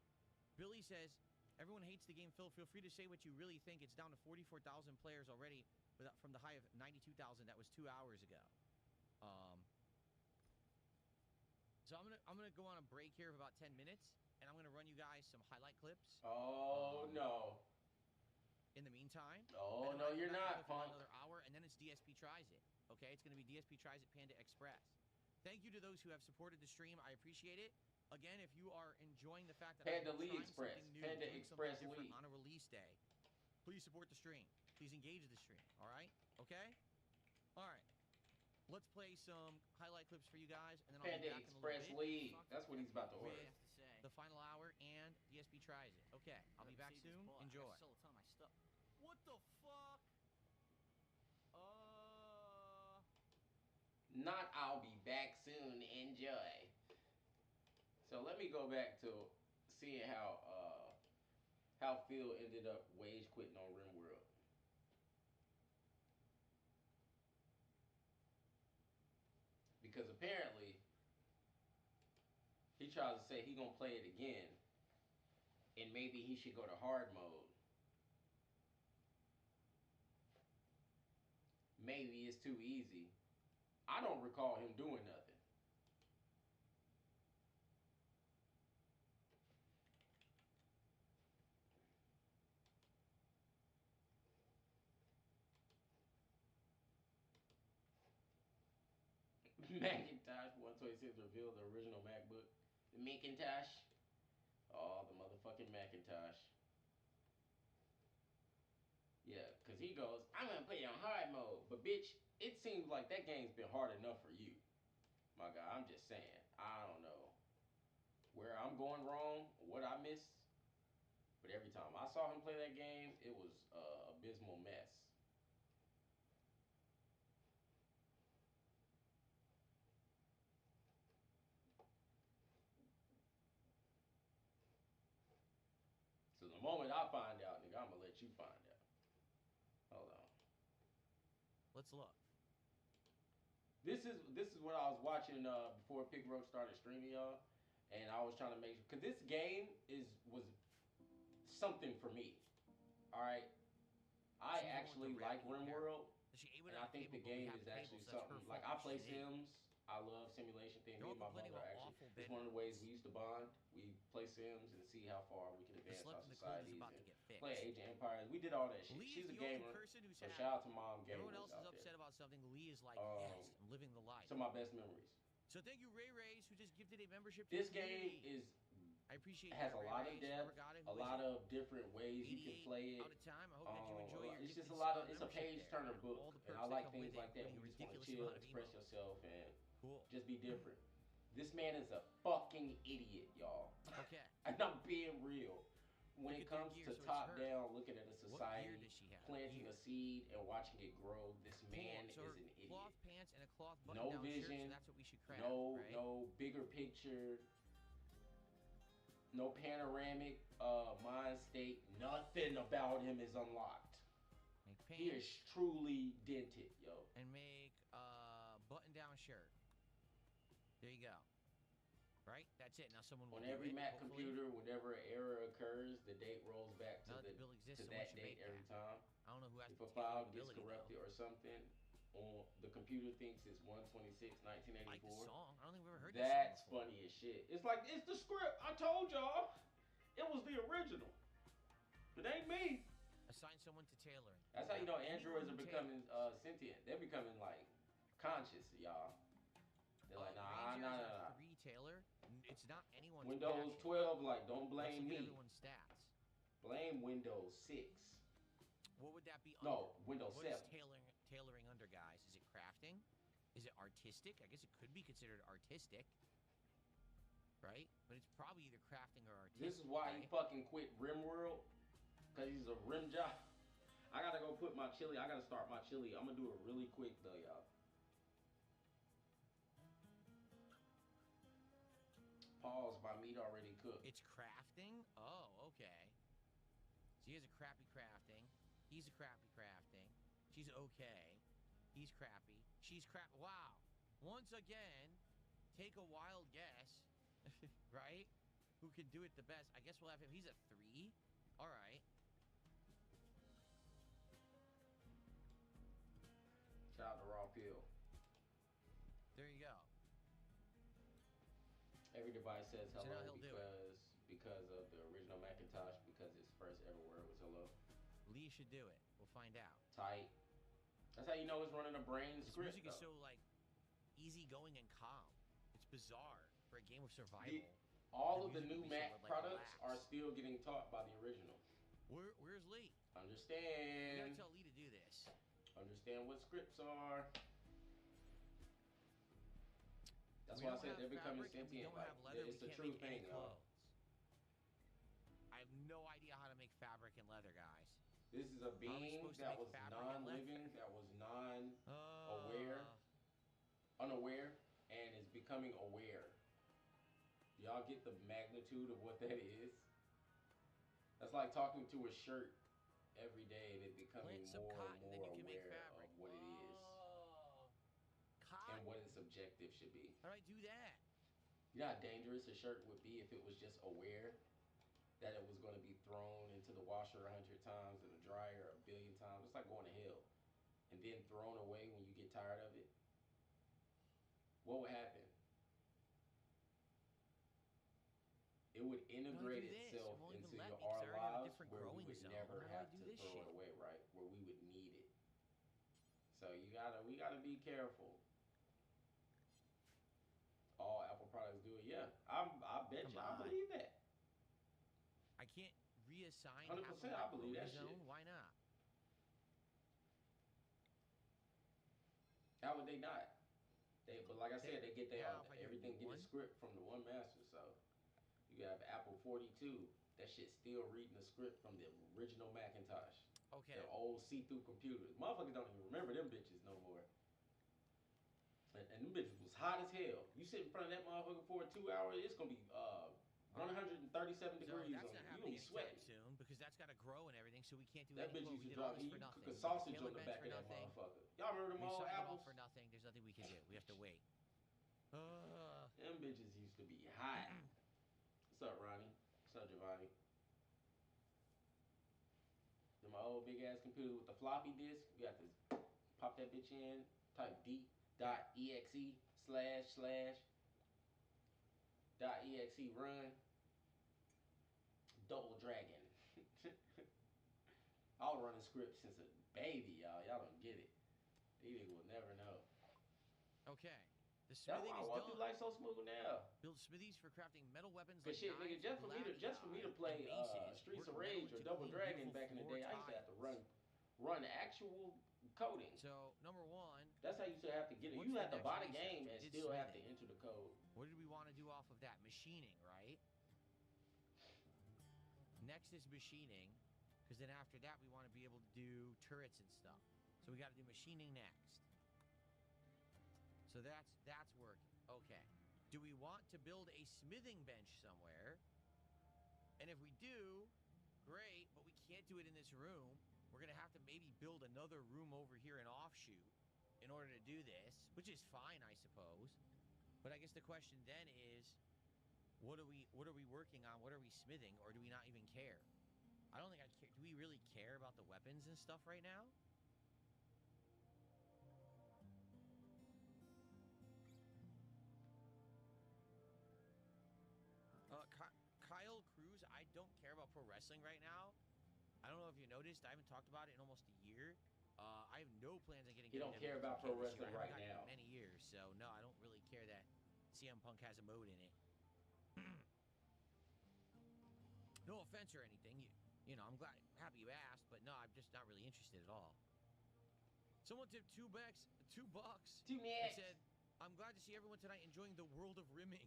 Billy says, everyone hates the game. Phil, feel free to say what you really think. It's down to 44,000 players already from the high of 92,000 that was 2 hours ago. So I'm gonna go on a break here of about 10 minutes, and I'm gonna run you guys some highlight clips. Oh no. In the meantime. Oh no, you're not, punk. Another hour, and then it's DSP Tries It. Okay, it's gonna be DSP Tries It Panda Express. Thank you to those who have supported the stream. I appreciate it. Again, if you are enjoying the fact that Panda I'm Lee trying Express, something new, Panda doing Express something different Lee on a release day, please support the stream. Please engage the stream. All right? Okay? All right. Let's play some highlight clips for you guys, and then I'll Panda be back Express in a little bit. League. That's what he's about to order. The final hour and DSP Tries It. Okay, I'll be back soon. Enjoy. What the fuck? Not I'll be back soon. Enjoy. So let me go back to seeing how Phil ended up wage quitting on RimWorld. Because apparently he tries to say he gonna play it again, and maybe he should go to hard mode. Maybe it's too easy. I don't recall him doing nothing. Macintosh 126 revealed the original MacBook. The Macintosh. Oh, the motherfucking Macintosh. Yeah, because he goes, I'm going to play it on hard mode. But, bitch, it seems like that game's been hard enough for you. My God, I'm just saying. I don't know where I'm going wrong, what I missed. But every time I saw him play that game, it was an abysmal mess. So the moment I find out, nigga, I'm going to let you find out. Hold on. Let's look. This is what I was watching before Pig Roach started streaming, y'all, and I was trying to make sure, because this game was something for me. All right, I actually like RimWorld, and I think the game is actually something. Like I play Sims. I love simulation thing. Me and my brother actually. It's one of the ways we used to bond. We play Sims and see how far we can advance our societies and play Age of Empires. We did all that shit. She's a gamer, so shout out to Mom Gamers. Everyone else is upset about something. Lee is like, yes, I'm living the life. Some of my best memories. So thank you, Ray Rays, who just gifted a membership. This game I appreciate has that, a lot of depth, a lot of different ways you can play it. Out of time. I hope that you enjoy your it's just a lot of, it's a page turner book, and I like things like that. You just want to chill, express yourself, and just be different. This man is a fucking idiot, y'all. Okay. And I'm being real. When it comes to top down, looking at a society, planting a seed and watching it grow, this man is an idiot. Cloth pants and a cloth no vision, shirt, so that's what we should craft, right? no bigger picture, no panoramic mind state. Nothing about him is unlocked. He is truly dented, yo. And make a button-down shirt. There you go. Right? That's it. Now someone will on every Mac computer, whenever an error occurs, the date rolls back to that date every time. I don't know who has if a file gets corrupted or something, the computer thinks it's 126, 1984. Like the song. I don't think we've ever heard That's funny as shit. It's like, it's the script. I told y'all. It was the original. It ain't me. assign someone to tailoring. That's how you know Anyone androids are who becoming sentient. They're becoming like conscious, y'all. They're like, nah, Rangers nah, are nah, nah. 3 tailor. It's not anyone's Windows passion. 12, like, don't Let's blame look at me. everyone's stats. Blame Windows 6. What would that be under? No, Windows What 7. is tailoring under, guys? Is it crafting? Is it artistic? I guess it could be considered artistic. Right? But it's probably either crafting or artistic. This is why right? he fucking quit RimWorld. Because he's a rim job. I gotta go put my chili. I gotta start my chili. I'm gonna do it really quick though, y'all. Pause, my meat already cooked. It's crafting? Oh, okay. So he has a crappy crafting. He's a crappy crafting. She's okay. He's crappy. She's crap. Wow. Once again, take a wild guess. Right? Who can do it the best? I guess we'll have him. He's a 3. All right. Shout out to Raw Pill. There you go. Every device says So hello now he'll do it. because of the original Macintosh, because its first ever word was hello. Lee should do it. We'll find out. Tight. That's how you know it's running a brain This script. music is though. so like easygoing and calm. It's bizarre for a game of survival. All of the music new would be so, Mac like, products relaxed. are still getting taught by the original. Where's Lee? We Understand. gotta tell Lee to do this. Understand what scripts are. That's We why I don't said have they're becoming fabric and we sentient. don't Like, have leather. it's We a can't true make thing, any y'all. clothes. I have no idea how to make fabric and leather, guys. This is a How are we being supposed to that make was fabric and non-living, leather? that was unaware, and is becoming aware. Y'all get the magnitude of what that is? That's like talking to a shirt every day and it becoming Plant some more cotton, and then more you can make aware fabric. of what it is and what its objective should be. How do I do that? You know how dangerous a shirt would be if it was just aware that it was going to be thrown into the washer 100 times and the dryer 1,000,000,000 times. It's like going to hell. And then thrown away when you get tired of it. What would happen? It would integrate itself into our lives where we would never have to throw it away, right? Where we would need it. So we gotta be careful. All Apple products do it. Yeah, I bet you. I believe that. I can't reassign 100%. half of my I believe that zone. shit. Why not? How would they not? But like I said, they get Now, if I do everything get a one- script from the one master. So you have Apple 42. That shit's still reading the script from the original Macintosh. Okay. The old see-through computers. Motherfuckers don't even remember them bitches no more. And them bitches was hot as hell. You sit in front of that motherfucker for 2 hours, it's gonna be 137 degrees So that's not on you. You gonna happening be sweating. anytime soon because that's got to grow and everything. So we can't do That any bitch clothes. used We to did all drop this you for cook nothing. a We sausage killed on the bench back for of that nothing. motherfucker. Y'all remember them We old signed them apples? off for nothing. There's nothing we can do. We have to wait. Them bitches used to be hot. What's up, Ronnie? What's up, Giovanni? Then my old big ass computer with the floppy disk. You got to pop that bitch in, type d.exe//.exe run. Double Dragon. I was running scripts since a baby, y'all. Y'all don't get it. These niggas will never know. Okay. The That's smithing why I is walk done. through life so smooth now. Build smithies for crafting metal weapons Cause like shit, nigga, knives, just for me to play maces, Streets of work metal Rage or into Double clean, Dragon beautiful back in the floor day, I used to have to tiles. run actual coding. So number one. That's how you used to have to get it. What's You the have to next buy the research? game and It's still have to smithing. enter the code. What did we want to do off of that? Machining, right? Next is machining, because then after that we want to be able to do turrets and stuff. So we got to do machining next. So that's working. Okay. Do we want to build a smithing bench somewhere? And if we do, great, but we can't do it in this room. We're going to have to maybe build another room over here in offshoot in order to do this, which is fine, I suppose. But I guess the question then is, what are we working on? What are we smithing, or do we not even care? I don't think I care. Do we really care about the weapons and stuff right now? Kyle Cruz, I don't care about pro wrestling right now. I don't know know if you noticed, I haven't talked about it in almost a year. I have no plans on getting. He don't WWE care about 2K pro this year. wrestling I right haven't gotten it now. in many years, so no, I don't really care that CM Punk has a mode in it. No offense or anything. You know, I'm happy you asked, but no, I'm just not really interested at all. Someone tipped $2. They said, "I'm glad to see everyone tonight enjoying the world of rimming."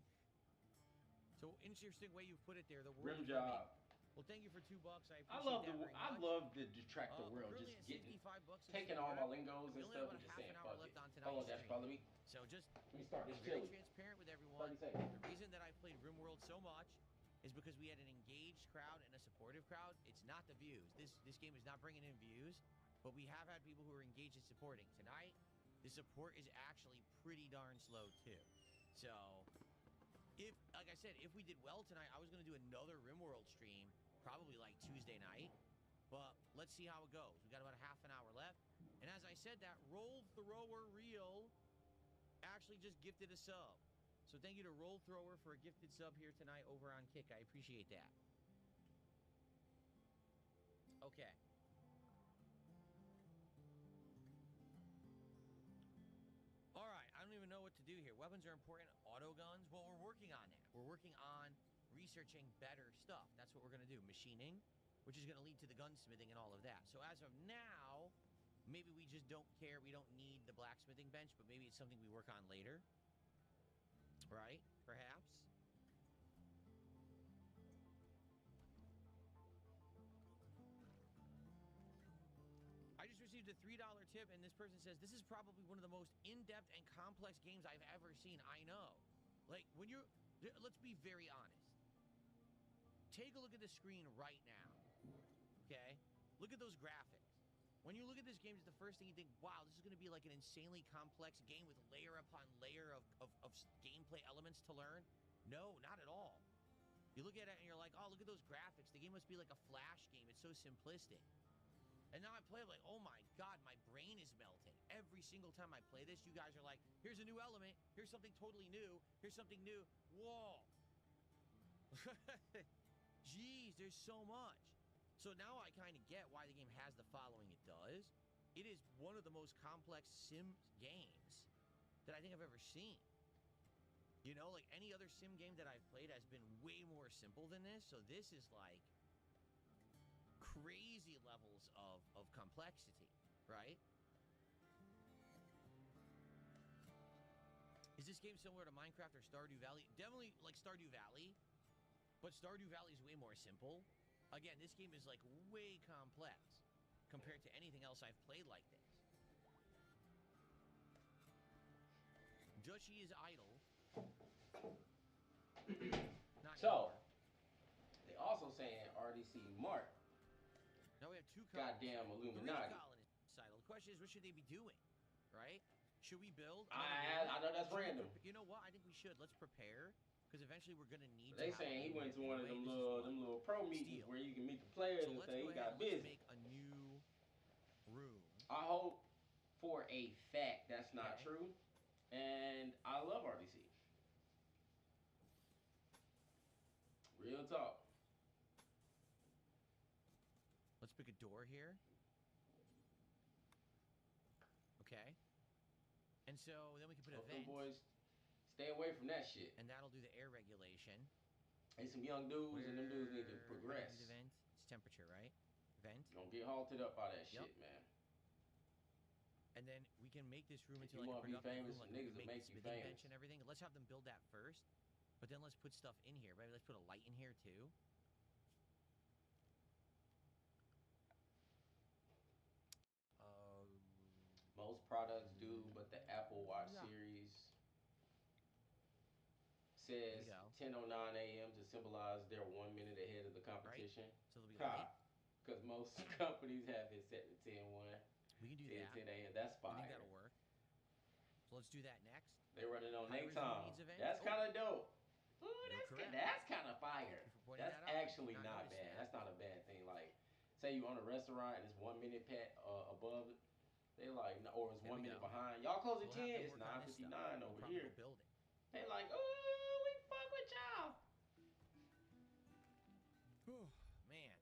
So interesting way you've put it there. The world Rim of job. rimming. Well, thank you for $2. I appreciate that very much. I love the detractor We're world. currently Just at getting, $65 taking all my lingos We and only stuff have and about just half saying, an hour fuck left it. on tonight's Hold on, Dash, stream. follow me. So just Let me start this being very chili. transparent with everyone. 30 seconds. The reason that I played RimWorld so much is because we had an engaged crowd and a supportive crowd. It's not the views. This game is not bringing in views, but we have had people who are engaged and supporting. Tonight, the support is actually pretty darn slow too. So, like I said, if we did well tonight, I was going to do another RimWorld stream, probably like Tuesday night. But let's see how it goes. We got about a half an hour left. And as I said, that Roll Thrower Reel actually just gifted a sub. So thank you to Roll Thrower for a gifted sub here tonight over on Kick. I appreciate that. Okay. All right. I don't even know what to do here. Weapons are important. Auto guns. Well, we're working on that. We're working on researching better stuff. That's what we're going to do. Machining, which is going to lead to the gunsmithing and all of that. So as of now, maybe we just don't care. We don't need the blacksmithing bench, but maybe it's something we work on later. Right? Perhaps. I just received a $3 tip, and this person says, "This is probably one of the most in-depth and complex games I've ever seen." I know. Like, when you're... Let's be very honest. Take a look at the screen right now. Okay? Look at those graphics. When you look at this game, it's the first thing you think, wow, this is going to be like an insanely complex game with layer upon layer of gameplay elements to learn. No, not at all. You look at it and you're like, oh, look at those graphics. The game must be like a Flash game. It's so simplistic. And now I play it like, oh my God, my brain is melting. Every single time I play this, you guys are like, here's a new element. Here's something totally new. Here's something new. Whoa. Jeez, there's so much. So now I kind of get why the game has the following it does. It is one of the most complex sim games that I think I've ever seen. You know, like any other sim game that I've played has been way more simple than this. So this is like crazy levels of complexity, right? Is this game similar to Minecraft or Stardew Valley? Definitely like Stardew Valley, but Stardew Valley is way more simple. Again, this game is like way complex compared to anything else I've played like this. Joshi is idle. Not So, anymore. they also saying RDC Mark. Now we have two colonists. Goddamn Three Illuminati. colonists idle. The question is, what should they be doing? Right? Should we build? I know that's random. You know what? I think we should. Let's prepare. Because eventually we're going to need They to have saying he went to one of them anyway. little pro meetings where you can meet the players So and let's say go he ahead got and busy. make a new room. I hope for a fact that's not true. And I love RDC. Real talk. Let's pick a door here. Okay. And so then we can put a vent. Boys, stay away from that shit. And that'll do the air regulation. Hey, some young dudes and them dudes need to progress. The vent. It's temperature, right? Vent. Don't get halted up by that shit, man. And then we can make this room into you like a want to be productive famous, room, like niggas we will can make make you the smithing famous. bench and everything. Let's have them build that first. But then let's put stuff in here, right? Let's put a light in here too. Most products do, but the Apple Watch series says 10:09 a.m. to symbolize they're 1 minute ahead of the competition. Right. So they'll be late. Because most companies have it set to 10:01. We can do 10, that. 10 a.m. That's fire. I think that'll work. So let's do that next. They running on High nighttime. resolution needs event. That's kind of dope. Ooh, correct. that's kind of fire. Pointing That's that out. actually Did not notice bad. that. That's not a bad thing. Like, say you own a restaurant and it's 1 minute above it. They like, or it's There 1 we minute go. behind. Y'all close at We'll have 10. them It's work on this 9:59 stuff. over We'll here. build it. They like, ooh, we fuck with y'all. Man.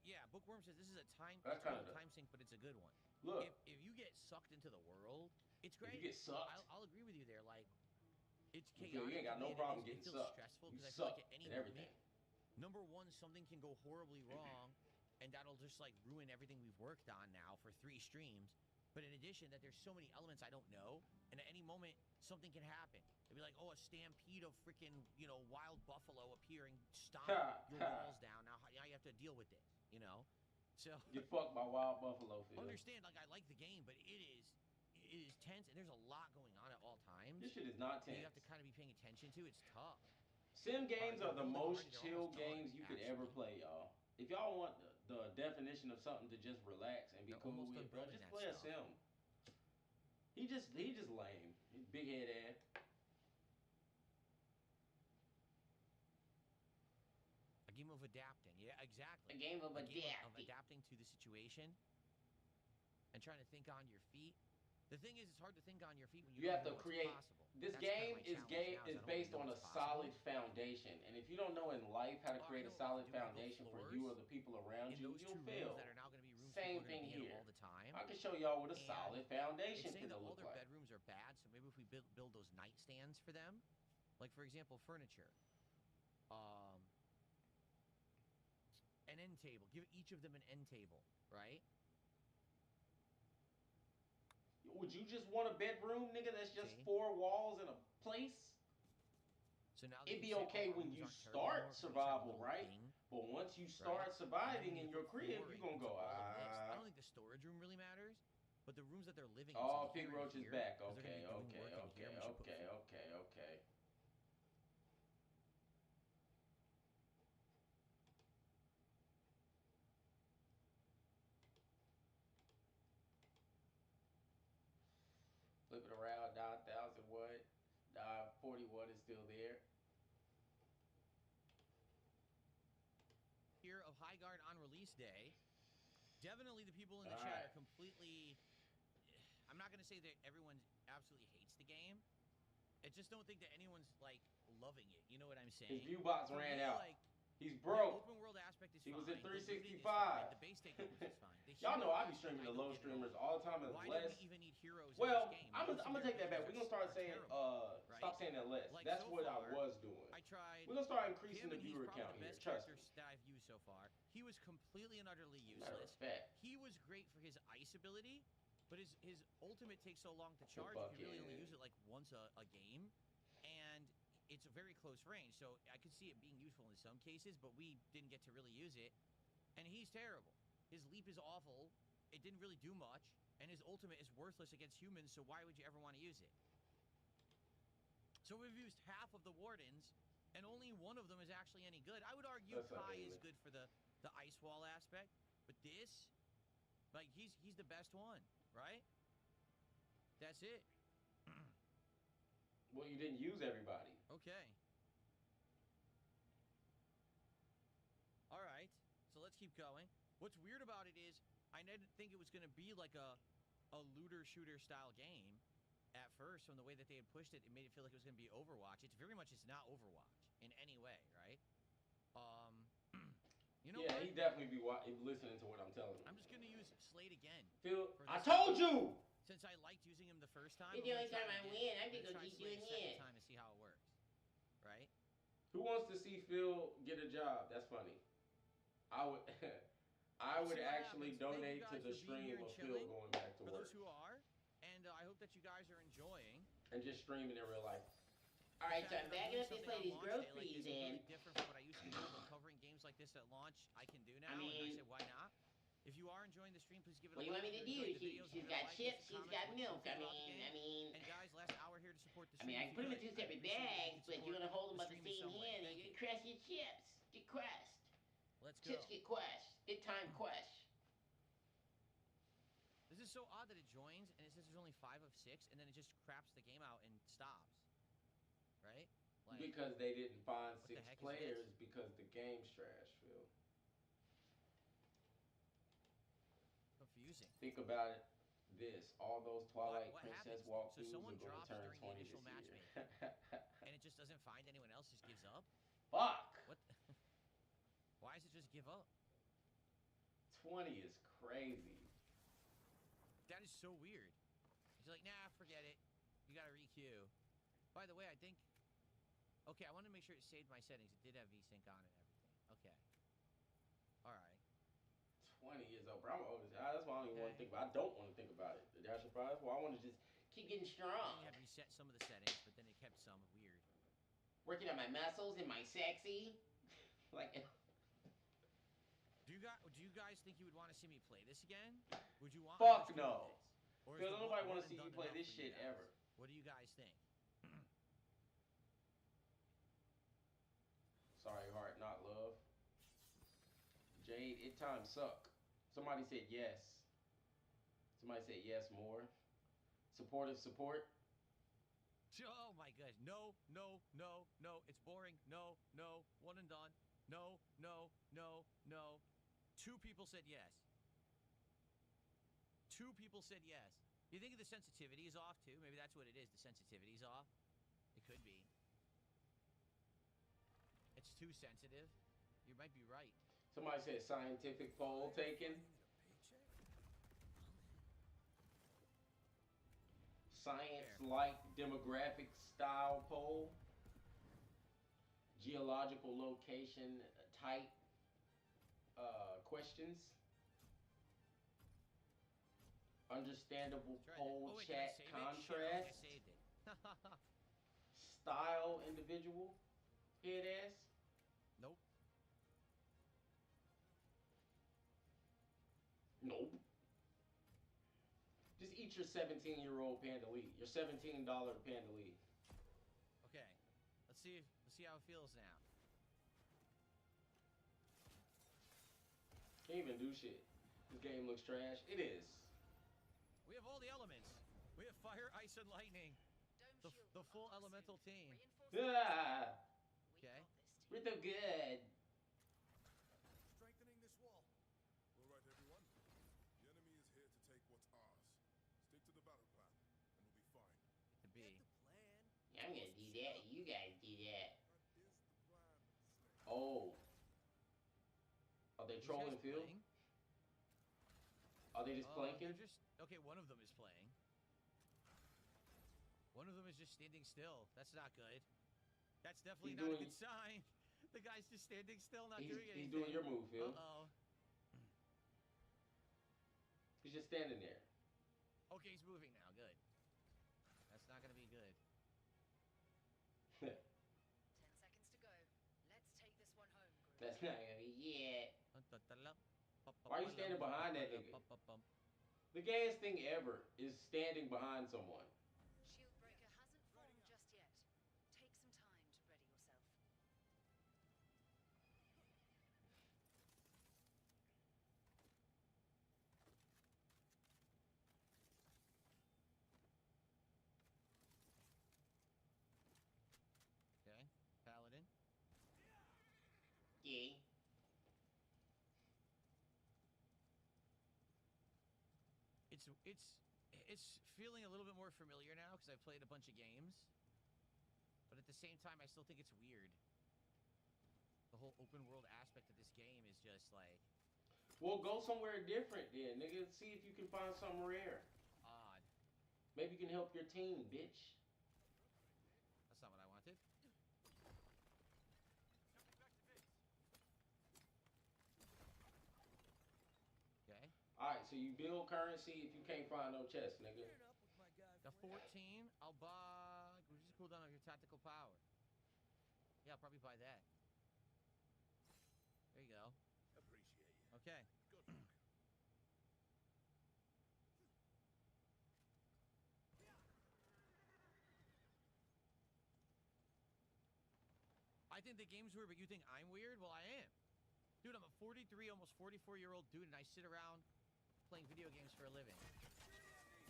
Yeah, book Bookworm says this is a That's kind of time sink, but it's a good one. Look, if you get sucked into the world, it's great. If you get sucked, I'll agree with you there. Like, it's you chaotic. ain't got no problem getting it feels sucked. stressful You because I feel suck like at any at everything. moment, number one, something can go horribly wrong, and that'll just like ruin everything we've worked on now for 3 streams. But in addition, that there's so many elements I don't know, and at any moment something can happen. It'd be like, oh, a stampede of freaking, you know, wild buffalo appear and stomp your walls down. Now you have to deal with this, you know. So get fucked by wild buffalo. Phil. Understand, like I like the game, but it is tense, and there's a lot going on at all times. This shit is not tense. You have to kind of be paying attention to. It's tough. Sim games are the most chill games you could ever play, y'all. If y'all want the definition of something to just relax and be cool with, bro, just play a sim. He just lame. He's big head ass. A game of adapting. Yeah, exactly. A game of adapting to the situation and trying to think on your feet. The thing is, it's hard to think on your feet when you have don't to know create. what's possible. This game is based on a solid foundation, and if you don't know in life how to create a solid foundation for you or the people around you, you'll fail. That are now going to be rooms Same thing here. All the time. I can show y'all what a solid foundation can look all their like. bedrooms are bad, so maybe if we build those nightstands for them, like for example, furniture, an end table. Give each of them an end table, right? Would you just want a bedroom, nigga, that's just 4 walls and a place? So now it'd be okay when you start survival, right? But once you start surviving in your crib, you're gonna go, I don't think the storage room really matters, but the rooms that they're living in. Oh, Pig Roach is back. Okay. Flip it around, die 1001, die 41 is still there. Here of Highguard on release day. Definitely the people in the chat are completely... I'm not going to say that everyone absolutely hates the game. I just don't think that anyone's, like, loving it. You know what I'm saying? His view box ran out. He's broke. The open world aspect is he fine. was at 365. The base takeovers is fine. Y'all know I be streaming to low streamers all the time and Why less. do we even need heroes Well, in this game? I'm gonna take that back. We're gonna start saying stop saying that less. Like, that's so what far, I was doing. I tried. We're gonna start increasing the he's viewer count the here. best Trust me. that I've used so far. He was completely and utterly Matter of useless. fact. He was great for his ice ability, but his ultimate takes so long to charge. You can really only use it like once a game, and it's a very close range. So I could see it being useful in some cases, but we didn't get to really use it. And he's terrible. His leap is awful. It didn't really do much, and his ultimate is worthless against humans. So why would you ever want to use it? So we've used half of the wardens, and only one of them is actually any good. I would argue Kai is good for the ice wall aspect, but this, like, he's the best one, right? That's it. Well, you didn't use everybody. Okay. All right. So let's keep going. What's weird about it is I didn't think it was going to be like a looter shooter style game at first. From the way that they had pushed it, it made it feel like it was going to be Overwatch. It's not Overwatch in any way, right? You know yeah, what? he definitely be listening to what I'm telling him. I'm just going to use Slade again. Phil, I told you! Since I liked using him the first time, the only time I win, I'm gonna keep doing it. Time to see how it works, right? Who wants to see Phil get a job? That's funny. I would, I would actually donate to the stream of Phil going back to work. For those who are, and I hope that you guys are enjoying. And just streaming in real life. All right, so I'm backing up this lady's groceries in. Different from what I used to do, but covering games like this at launch, I can do now. And I say, why not? If you are enjoying the stream, please give it a like. What do you want me to do? She's got chips, she's got milk. I mean. And guys, last hour here to support the stream. I mean, I can put them in 2 separate bags, but you're gonna hold them by the same hand, and you're gonna crush your chips. Get crushed. Let's go. Chips get crushed. Get time crushed. This is so odd that it joins and it says there's only 5 of 6, and then it just craps the game out and stops. Right? Like, because they didn't find 6 players because the game's trash, Phil. Confusing. Think about it. All those Twilight Princess walkthroughs are going to turn 20 this year. And it just doesn't find anyone else, just gives up? Fuck! What? Why does it just give up? 20 is crazy. That is so weird. He's like, nah, forget it. You gotta re-queue. By the way, I think... Okay, I wanted to make sure it saved my settings. It did have VSync on and everything. Okay. Alright. 20 years old, bro. I'm old as hell. That's why I don't even want to think about it. I don't want to think about it. The Dash Surprise. Well, I want to just keep getting strong. You had reset some of the settings, but then it kept some weird. Working on my muscles and my sexy. Like... Do you guys think you would want to see me play this again? Would you want Fuck me to no. Or Because nobody want to and see you done play enough this for you shit guys? ever. What do you guys think? Sorry, heart, not love. Jade, it time suck. Somebody said yes. Somebody said yes more. Supportive support. Oh my gosh. No, no, no, no. It's boring. No, no. One and done. No, no, no, no. 2 people said yes. 2 people said yes. You think the sensitivity is off too? Maybe that's what it is. The sensitivity is off. It could be. It's too sensitive. You might be right. Somebody said scientific poll taken. Science-like demographic style poll. Geological location type questions. Understandable poll chat contrast. Saved it. Style individual. Head ass. Nope. Nope. Just eat your 17-year-old Panda Lee. Your $17 Panda Lee. Okay. Let's see how it feels now. Can't even do shit. This game looks trash. It is. We have all the elements. We have fire, ice, and lightning. The full elemental team. Ah, Okay. we're so good. Strengthening this wall. All right, everyone. The enemy is here to take what's ours. Stick to the battle plan, and we'll be fine. To be. I'm gonna do that. You guys do that. That is the plan, Snake. Oh. Are they trolling Phil? Playing? Are they just planking? Okay, one of them is playing. One of them is just standing still. That's not good. That's definitely not a good sign. The guy's just standing still, not doing anything. He's doing your move, Phil. Uh-oh. He's just standing there. Okay, he's moving now. Good. That's not gonna be good. 10 seconds to go. Let's take this one home, group. That's not gonna be yet. Why are you standing behind that nigga? The gayest thing ever is standing behind someone. Shield breaker hasn't formed just yet. Take some time to ready yourself. Okay. Paladin. Yeah. It's feeling a little bit more familiar now because I've played a bunch of games. But at the same time, I still think it's weird. The whole open world aspect of this game is just like... Well, go somewhere different then, nigga. See if you can find something rare. Odd. Maybe you can help your team, bitch. That's not what I wanted. Okay. Alright, so you build currency if you can't find no chest, nigga. The 14, I'll buy... Reduce the cooldown of your tactical power. Yeah, I'll probably buy that. There you go. Appreciate you. Okay. Good luck. I think the game's weird, but you think I'm weird? Well, I am. Dude, I'm a 43, almost 44-year-old dude, and I sit around playing video games for a living.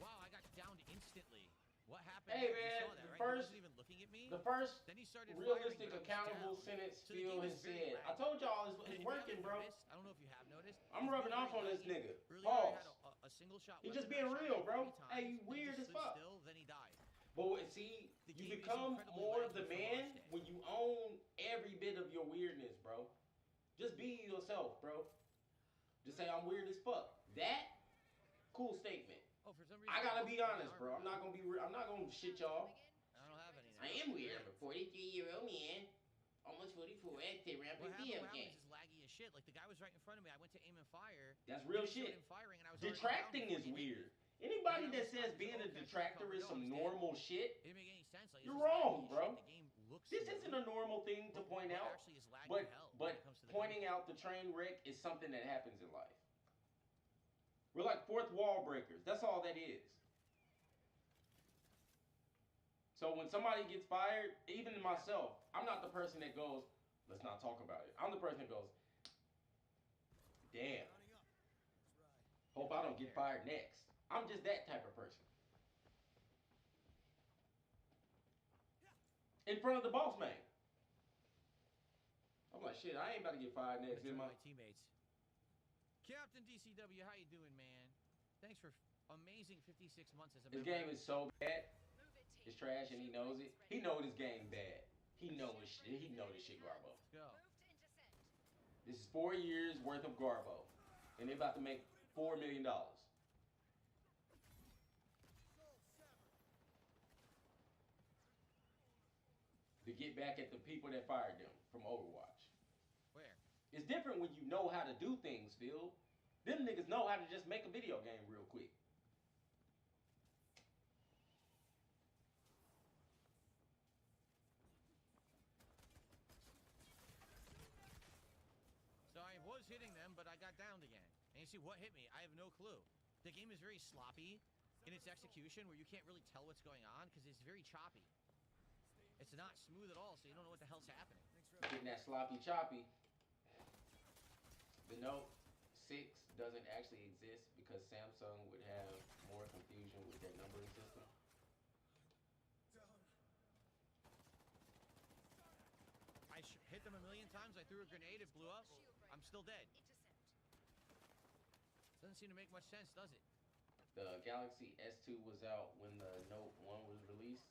Wow, I got downed instantly. What happened? Hey, You man, saw that, the right? first- He wasn't even looking at me. The first Then he started realistic, firing, but I was accountable down. sentence So the game Phil is has very said. I wacky. told y'all And if it's you working, haven't bro. noticed, I don't know if you have noticed. I'm he's rubbing being off very on this wacky. nigga. Earlier, I had Pause. a single shot. He weapon, just being I shot real, him bro. 3 times, Hey, you then he weird just as stood fuck. Still, then he died. But see, The you game is become incredibly more wacky of the for man launch day. when you own every bit of your weirdness, bro. Just be yourself, bro. Just say I'm weird as fuck. That cool statement. Oh, for some reason. I gotta be honest, bro. I'm not gonna be. I'm not gonna shit y'all. I don't have any now. I am weird. I'm a 43-year-old man, almost 44. I sit around What play video happens games. is laggy as shit. Like the guy was right in front of me. I went to aim and fire. That's real He started shit. Firing, and I was Detracting is weird. Anybody that says being a detractor is some normal shit, it didn't make any sense. Like, you're wrong, bro. The game looks This smooth, isn't a normal thing to point but out. actually is laggy But hell when it comes to the pointing out the train wreck is something that happens in life. We're like fourth wall breakers. That's all that is. So when somebody gets fired, even myself, I'm not the person that goes, let's not talk about it. I'm the person that goes, damn. Hope I don't get fired next. I'm just that type of person. In front of the boss man. I'm like, shit, I ain't about to get fired next. My teammates. Captain DCW, how you doing, man? Thanks for amazing 56 months as a This member. game is so bad. It's trash and he knows it. He know this game bad. He know this shit. He know this shit garbo. Let's go. This is 4 years worth of garbo. And they about to make $4 million. To get back at the people that fired them from Overwatch. Where? It's different when you know how to do things, Phil. Them niggas know how to just make a video game real quick. So I was hitting them, but I got downed again. And you see what hit me? I have no clue. The game is very sloppy in its execution where you can't really tell what's going on because it's very choppy. It's not smooth at all, so you don't know what the hell's happening. Getting that sloppy choppy. The Note 6 doesn't actually exist because Samsung would have more confusion with their numbering system. I hit them a million times. I threw a grenade. It blew up. I'm still dead. Doesn't seem to make much sense, does it? The Galaxy S2 was out when the Note 1 was released.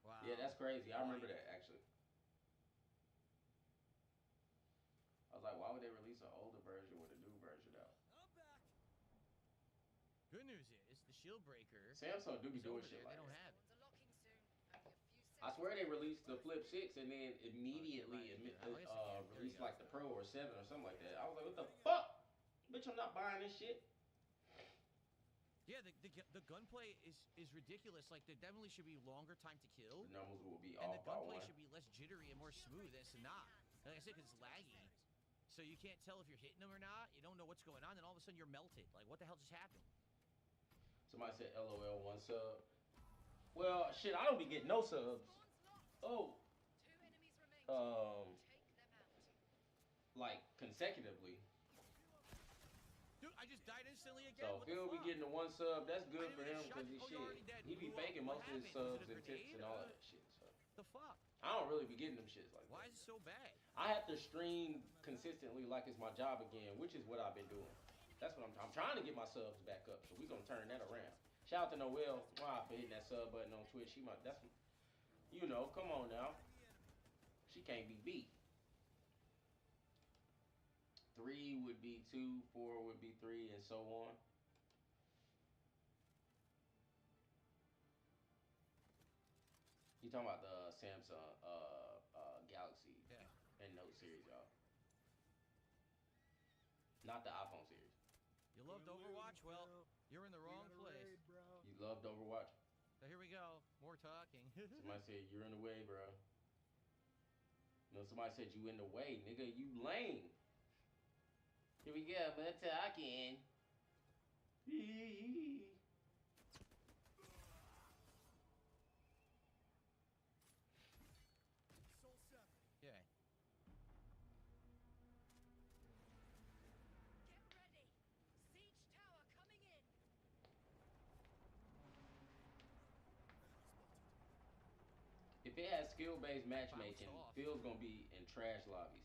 Wow. Yeah, that's crazy. I remember that, actually. I was like, why would they release an older version with a new version out? Good news is the shield breaker. Samsung do be doing shit like They don't that. have it. I swear they released the Flip 6 and then immediately released like the Pro or 7 or something like that. I was like, what the fuck? Bitch, I'm not buying this shit. Yeah, the gunplay is ridiculous. Like, there definitely should be longer time to kill. The numbers will be and off the by gunplay one. should be less jittery and more smooth. It's not. Like I said, because it's laggy. So you can't tell if you're hitting them or not. You don't know what's going on. Then all of a sudden you're melted. Like, what the hell just happened? Somebody said LOL 1 sub. Well, shit, I don't be getting no subs. Oh. Like consecutively. Dude, I just died instantly again. So what Phil the be fuck? getting the 1 sub. That's good for him because Oh, he's you're already shit. dead. He be Blew up. faking What most of his happened? Was subs it a and tips grenade? and all that shit. So The fuck? I don't really be getting them shits like that. Why is it so bad? I have to stream consistently like it's my job again, which is what I've been doing. That's what I'm trying to get my subs back up, so we gonna turn that around. Shout out to Noelle for hitting that sub button on Twitch. You know, come on now. She can't be beat. 3 would be 2, 4 would be 3, and so on. You talking about the Samsung Galaxy and Note series, y'all. Not the iPhone series. You loved Overwatch? Well, you're in the wrong place. You loved Overwatch? So here we go. More talking. Somebody said you're in the way, bro. No, somebody said you in the way, nigga. You lame. Here we go, but talking. Yeah. Get ready. Siege tower coming in. If it has skill-based matchmaking, Phil's gonna be in trash lobbies.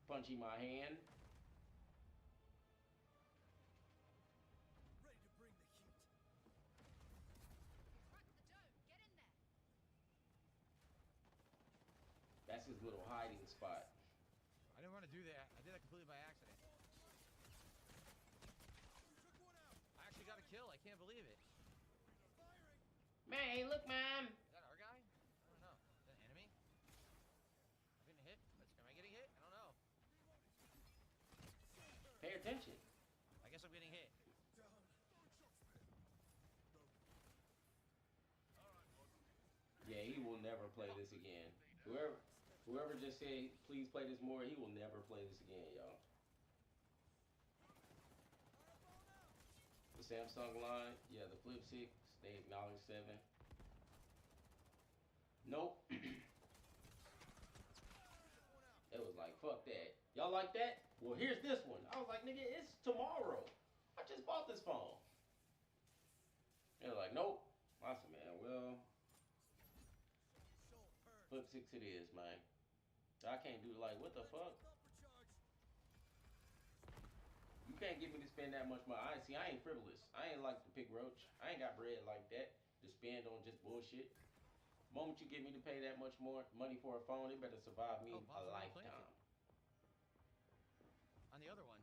Punching my hand. Ready to bring the heat. Crack the dome. Get in there. his little hiding spot. I didn't want to do that. I did that completely by accident. I actually got a kill. I can't believe it. Man, look, man. Is that our guy? I don't know. Is that an enemy? I'm getting hit. Am I getting hit? I don't know. Pay attention. I guess I'm getting hit. Yeah, he will never play this again. Whoever just said, please play this more, he will never play this again, y'all. The Samsung line, yeah, the Flip 6, they acknowledge 7. Nope. It was like, fuck that. Y'all like that? Well, here's this one. I was like, nigga, it's tomorrow. I just bought this phone. They were like, nope. I said, man, well, Flip 6 it is, man. I can't do, like, what the fuck? You can't get me to spend that much money. I ain't frivolous. I ain't like to pick roach. I ain't got bread like that to spend on just bullshit. The moment you get me to pay that much more money for a phone, it better survive me a lifetime. On the other one.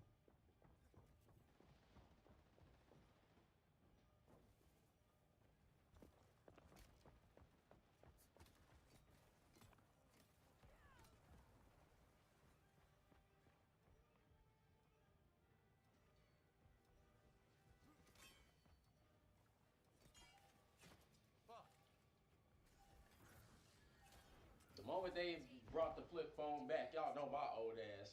The moment they brought the flip phone back, y'all know my old ass.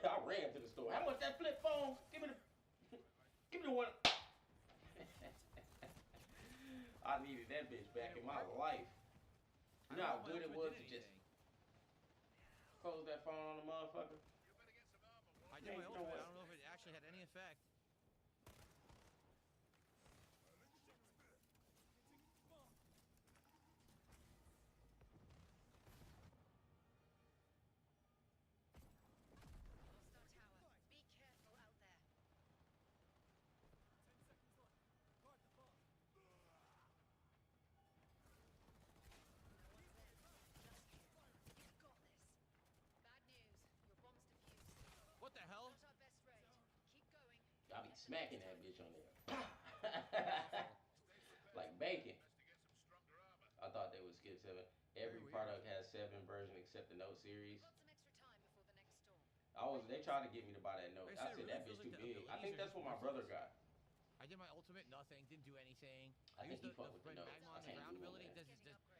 I ran to the store. How much that flip phone? Give me the one. I needed that bitch back in my life. You know how good it was to just close that phone on the motherfucker? I did my ultimate. I don't know if it actually had any effect. What the hell? I'll be smacking that bitch on there. Like bacon. I thought they would skip 7. Every product has 7 version except the Note series. They tried to get me to buy that Note. I said that bitch too big. I think that's what my brother got. I did my ultimate, nothing, didn't do anything. I think he fucked with the Note. I can't do ability.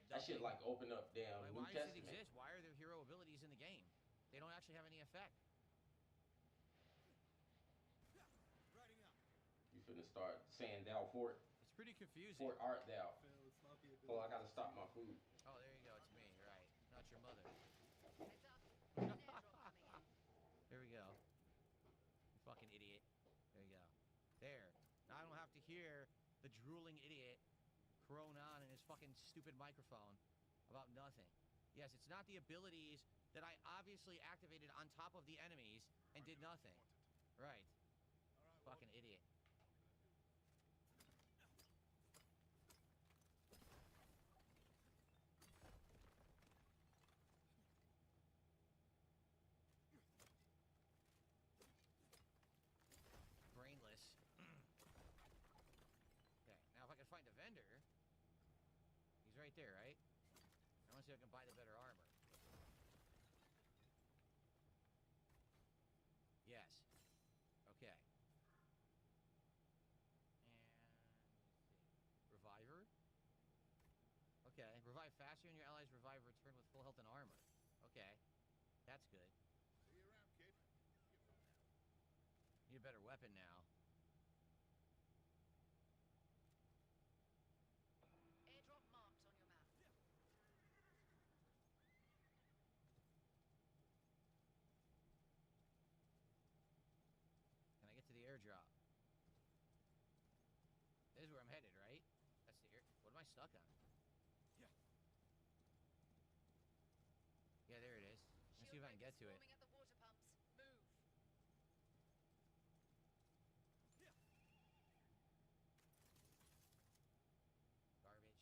That shit like open up damn New Why does it Testament. exist? Why are there hero abilities in the game? They don't actually have any effect. You finna start saying thou fort. It's pretty confusing. Fort art thou. Oh, I gotta stop my food. Oh, there you go. It's me. You're right. Not your mother. There we go. You fucking idiot. There you go. There. Now I don't have to hear the drooling idiot crone on in his fucking stupid microphone about nothing. Yes, it's not the abilities that I obviously activated on top of the enemies and did nothing. Right. Fucking idiot. Brainless. Okay, now if I can find a vendor, he's right there, right? I want to see if I can buy the better armor. Yes. Okay. And Reviver. Okay, revive faster and your allies revive return with full health and armor. Okay, that's good. See you around, kid. Need a better weapon now. Airdrop marked on your map. Can I get to the airdrop? This is where I'm headed, right? That's the air. What am I stuck on? Yeah. Yeah, there it is. Let's see if I can get to it. At the water pumps. Move. Garbage.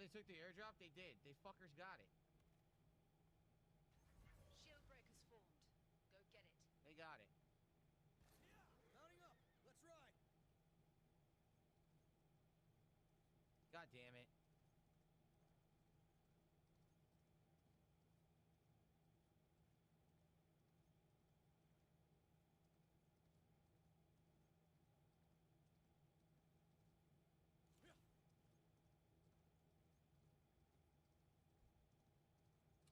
they took the airdrop? They did. They fuckers got it. Shield breaker's formed. Go get it. They got it. Yeah, mounting up. Let's ride. God damn it.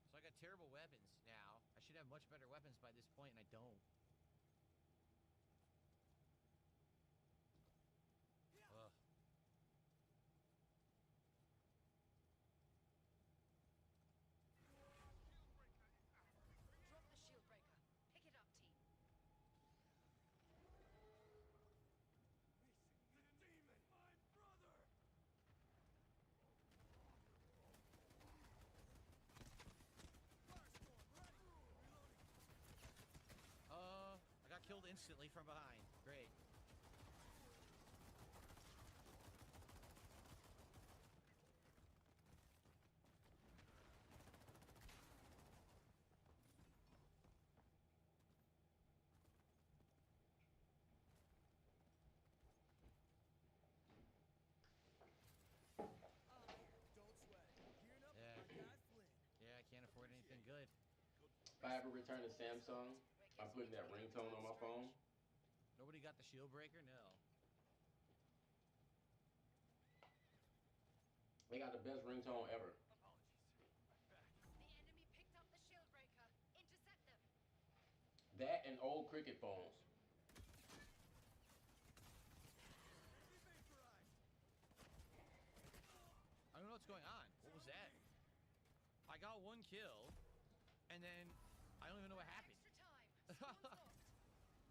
So I got terrible weapons now. I should have much better weapons by this point, and I don't. Ugh. Drop the shield breaker. Pick it up, team. The demon, my brother. Firestorm, ready. Reloading. I got killed instantly from behind. Great. Don't sweat. Gearing up Yeah. for my guy Flynn. Yeah, I can't afford anything good. If I ever return to Samsung, I'm putting that ringtone on my phone. Nobody got the shield breaker? No. They got the best ringtone ever. The enemy picked up the shield breaker. Intercept them. That and old cricket phones. I don't know what's going on. What was that? I got one kill, and then I don't even know what happened. Extra time. Spawn's locked.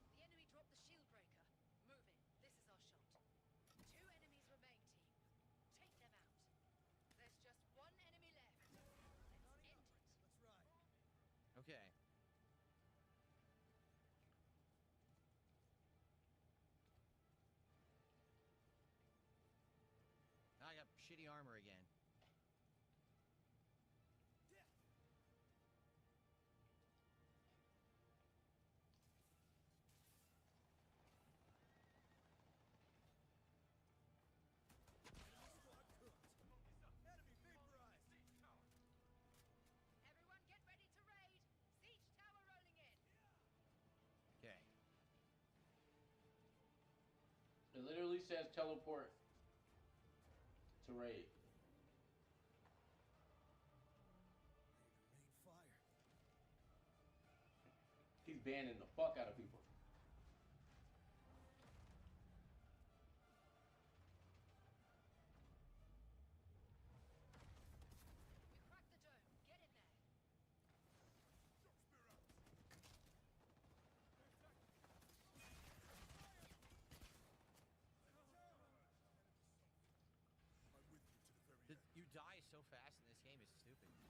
The enemy dropped the shield breaker. Move it. This is our shot. 2 enemies remain, team. Take them out. There's just 1 enemy left. Let's end it. Let's ride. Okay. Now I got shitty armor again. Enemy vaporized. Everyone get ready to raid. Siege tower rolling in. Okay. It literally says teleport to raid. Rain fire. He's banning the fuck out of people. We cracked the dome. Get in there. You die so fast in this game, it's stupid. You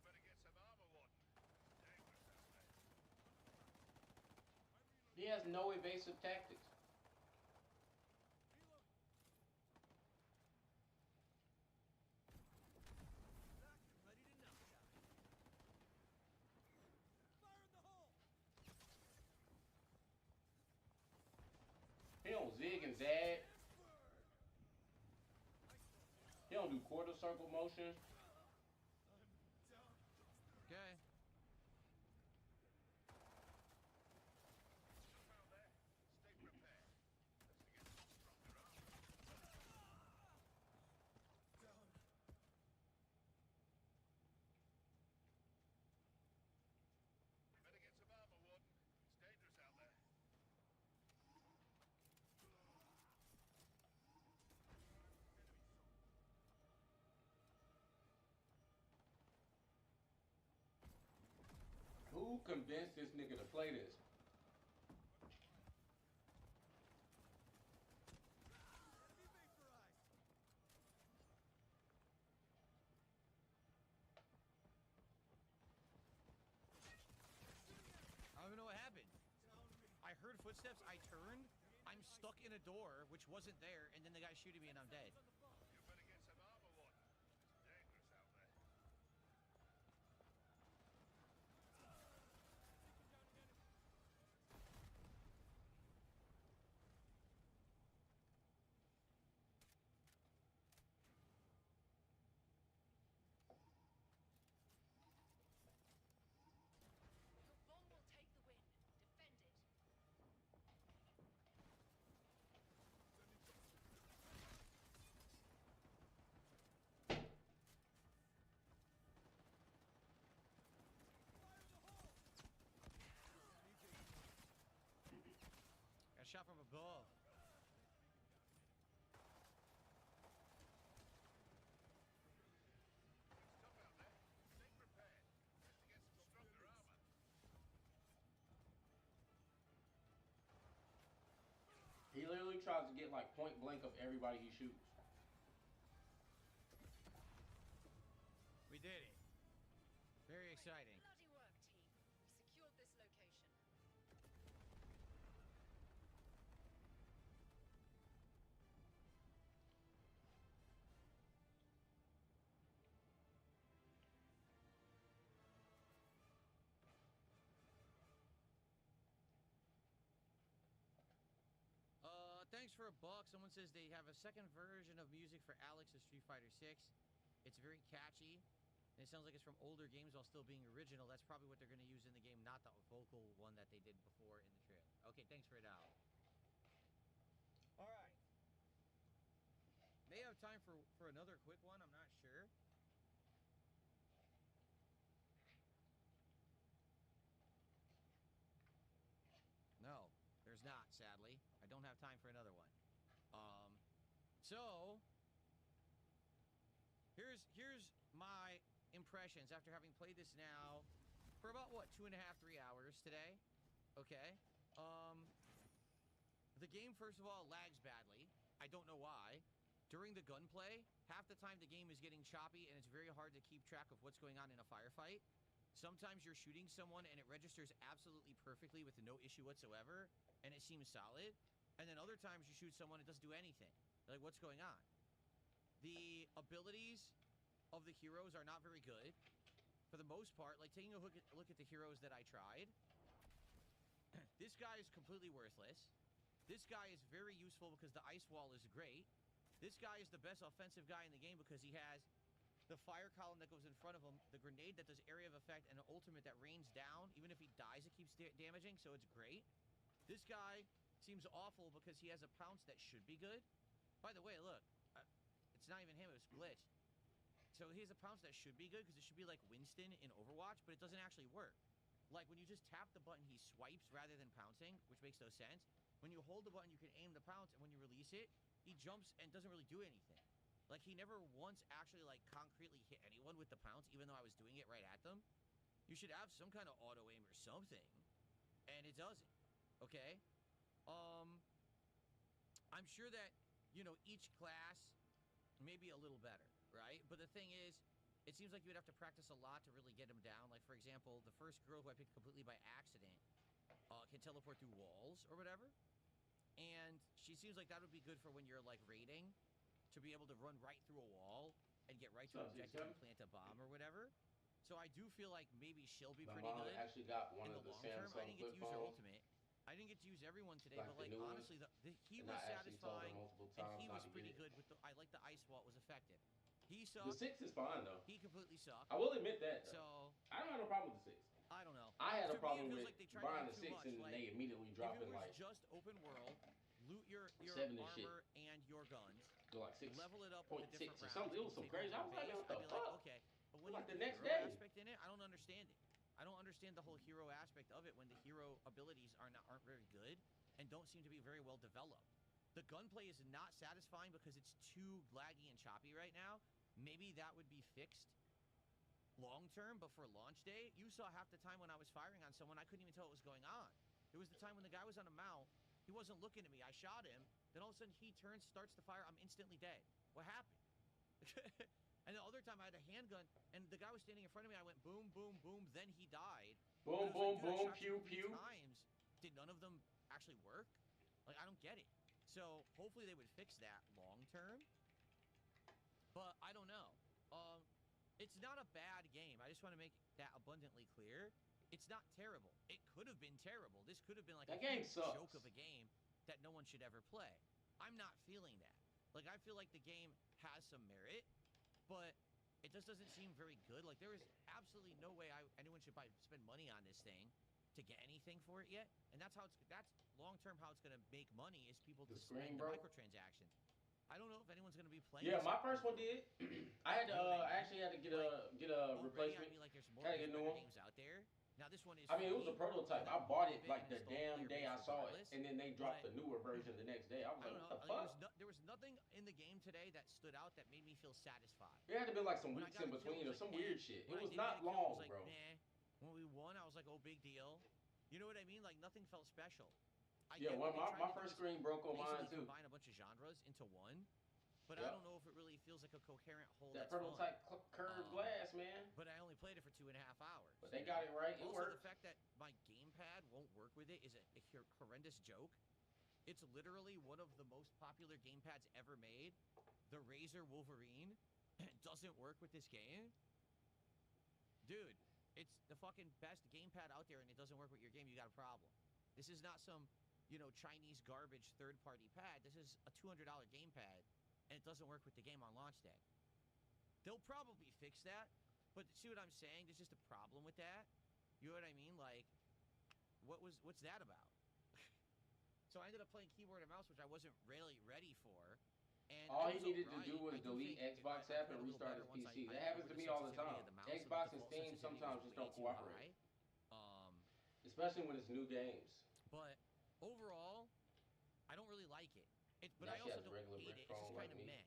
better get some armor, Warden. Dangerous out there. He has no evasive tactics. Back and ready to knock down. Fire in the hole. He don't zig and zag. He don't do quarter circle motions. Okay. Out there. Stay prepared. Let's get some stronger armor. Down. Better get some armor, Warden. It's dangerous out there. Who convinced this nigga to play this? Enemy vaporized. I don't even know what happened. I heard footsteps, I turned, I'm stuck in a door, which wasn't there, and then the guy's shooting me and I'm dead. You better get some armor, Warden. shot from above. He literally tries to get like point blank of everybody he shoots. We did it. Very exciting. Bloody work, team. We secured this location. Thanks for a buck. Someone says they have a second version of music for Alex of Street Fighter 6. It's very catchy. And it sounds like it's from older games while still being original. That's probably what they're going to use in the game, not the vocal one that they did before in the trailer. Okay, thanks for it out. All right. May have time for another quick one. I'm not sure. No, there's not, sadly. I don't have time for another one. So here's my impressions after having played this now for about, what, 2.5, 3 hours today. Okay. The game, first of all, lags badly. I don't know why. During the gunplay, half the time the game is getting choppy and it's very hard to keep track of what's going on in a firefight. Sometimes you're shooting someone and it registers absolutely perfectly with no issue whatsoever, and it seems solid. And then other times you shoot someone, it doesn't do anything. Like, what's going on? The abilities of the heroes are not very good. For the most part, like taking a look at the heroes that I tried. This guy is completely worthless. This guy is very useful because the ice wall is great. This guy is the best offensive guy in the game because he has the fire column that goes in front of him, the grenade that does area of effect, and an ultimate that rains down. Even if he dies, it keeps damaging, so it's great. This guy seems awful because he has a pounce that should be good. By the way, look, it's not even him, it was glitched. So he has a pounce that should be good because it should be like Winston in Overwatch, but it doesn't actually work. Like when you just tap the button, he swipes rather than pouncing, which makes no sense. When you hold the button, you can aim the pounce, and when you release it, he jumps and doesn't really do anything. Like, he never once actually, like, concretely hit anyone with the pounce, even though I was doing it right at them. You should have some kind of auto-aim or something, and it doesn't, okay? I'm sure that, you know, each class may be a little better, right? But the thing is, it seems like you would have to practice a lot to really get them down. Like, for example, the first girl who I picked completely by accident can teleport through walls or whatever. And she seems like that would be good for when you're, like, raiding, to be able to run right through a wall and get right to an objective and plant a bomb or whatever. So I do feel like maybe she'll be pretty good actually got one in of the the long term. I Samsung didn't get to flip use her phones. ultimate. I didn't get to use everyone today, Like but, the like, new ones. honestly, he And was I actually told her satisfying, multiple and times he not was to pretty get it. good with the... I like the ice wall. It was effective. He The sucked. 6 is fine though. He completely sucked. I will admit that though. So I don't have no problem with the 6. I don't know. I had a To me, problem it feels with like they tried to buying do the too 6 much. and Like, they immediately if dropping it was like just open world, loot your 7 and shit. armor and your guns, go like 6. level it up with the 0.6 different or rounds, something. It and was some take crazy. I over was like, base, what the I'd be like, fuck? okay. But when Like you the put next hero day. aspect in it, I don't understand it. I don't understand the whole hero aspect of it when the hero abilities aren't very good and don't seem to be very well developed. The gunplay is not satisfying because it's too laggy and choppy right now. Maybe that would be fixed long term, but for launch day, you saw half the time when I was firing on someone, I couldn't even tell what was going on. There was the time when the guy was on a mount, he wasn't looking at me, I shot him, then all of a sudden he turns, starts to fire, I'm instantly dead. What happened? And the other time I had a handgun, and the guy was standing in front of me, I went boom, boom, boom, then he died. Boom, boom, boom, boom, I shot pew, you 3 pew. times. Did none of them actually work? Like, I don't get it. So, hopefully they would fix that long term. But, I don't know. It's not a bad game. I just want to make that abundantly clear. It's not terrible. It could have been terrible. This could have been like That a game huge sucks. joke of a game that no one should ever play. I'm not feeling that. Like, I feel like the game has some merit, but it just doesn't seem very good. Like, there is absolutely no way anyone should spend money on this thing to get anything for it yet. And that's long-term how it's going to make money is people The just screen spend the broke? microtransactions. I don't know if anyone's going to be playing Yeah, this my first one did. I had to. I actually had to get a already, replacement. I mean, like, there's more Had to get a new better one. games out there. Now this one is. I mean, it was a free, prototype. so I that bought will it be like the an installed damn player day I base saw it, regardless, and then they dropped but the newer version the next day. I was I like, don't what know. the fuck? There was nothing in the game today that stood out that made me feel satisfied. It had to be like some When I weeks got in a kill, between it or was some like, weird eh. shit. When It I was did not get a kill, long, it was like, bro. meh. When we won, I was like, oh, big deal. You know what I mean? Like nothing felt special. I Yeah, get well, what they tried my to do first is screen broke on mine basically too. combine a bunch of genres into one, but I Yep. don't know if it really feels like a coherent whole. That That's fun. prototype curved glass, man. But I only played it for 2.5 hours. But they got it right. It also, works. the fact that my gamepad won't work with it is a horrendous joke. It's literally one of the most popular gamepads ever made. The Razer Wolverine doesn't work with this game. Dude, it's the fucking best gamepad out there and it doesn't work with your game, you got a problem. This is not some, Chinese garbage third-party pad. This is a $200 gamepad and it doesn't work with the game on launch day. They'll probably fix that, but see what I'm saying? There's just a problem with that. You know what I mean? Like, what's that about? So I ended up playing keyboard and mouse, which I wasn't really ready for. And all he needed to do was delete Xbox app and restart his PC. That happens to me all the time. Xbox and Steam sometimes just don't cooperate. Especially when it's new games. But overall, I don't really like it. But Now I she also has a don't regular hate brick it. It's just phone kind like of me. meh.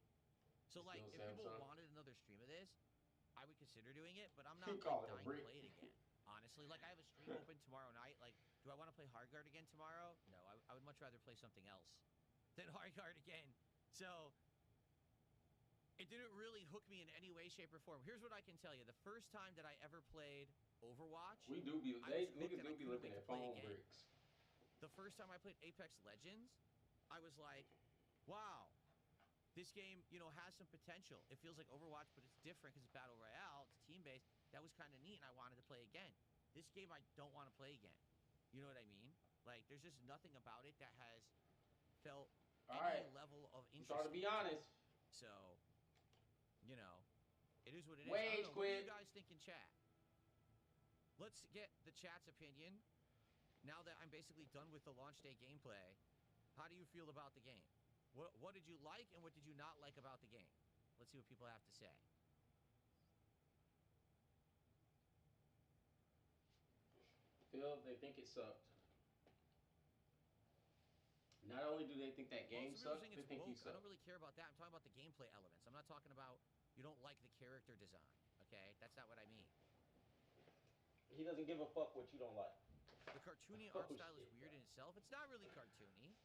So like, if Still people Samsung. wanted another stream of this, I would consider doing it. But I'm not You like, call it a dying brick. to play it again. Honestly, like I have a stream open tomorrow night. Like, do I want to play Highguard again tomorrow? No, I would much rather play something else than Highguard again. So it didn't really hook me in any way, shape, or form. Here's what I can tell you: the first time that I ever played Overwatch, Niggas do be looking at phone bricks. the first time I played Apex Legends, I was like, wow, this game, has some potential. It feels like Overwatch, but it's different because it's Battle Royale, it's team-based. That was kind of neat, and I wanted to play again. This game, I don't want to play again. You know what I mean? Like, there's just nothing about it that has felt any level of interest. Trying to be honest. So, it is what it is. Wage What do quit. you guys think in chat? Let's get the chat's opinion. Now that I'm basically done with the launch day gameplay, how do you feel about the game? What did you like and what did you not like about the game? Let's see what people have to say. Phil, they think it sucked. Not only do they think that game sucked, they think you I suck. don't really care about that. I'm talking about the gameplay elements. I'm not talking about you don't like the character design. Okay, that's not what I mean. He doesn't give a fuck what you don't like. The cartoony Oh, art style is shit, weird in itself. It's not really cartoony.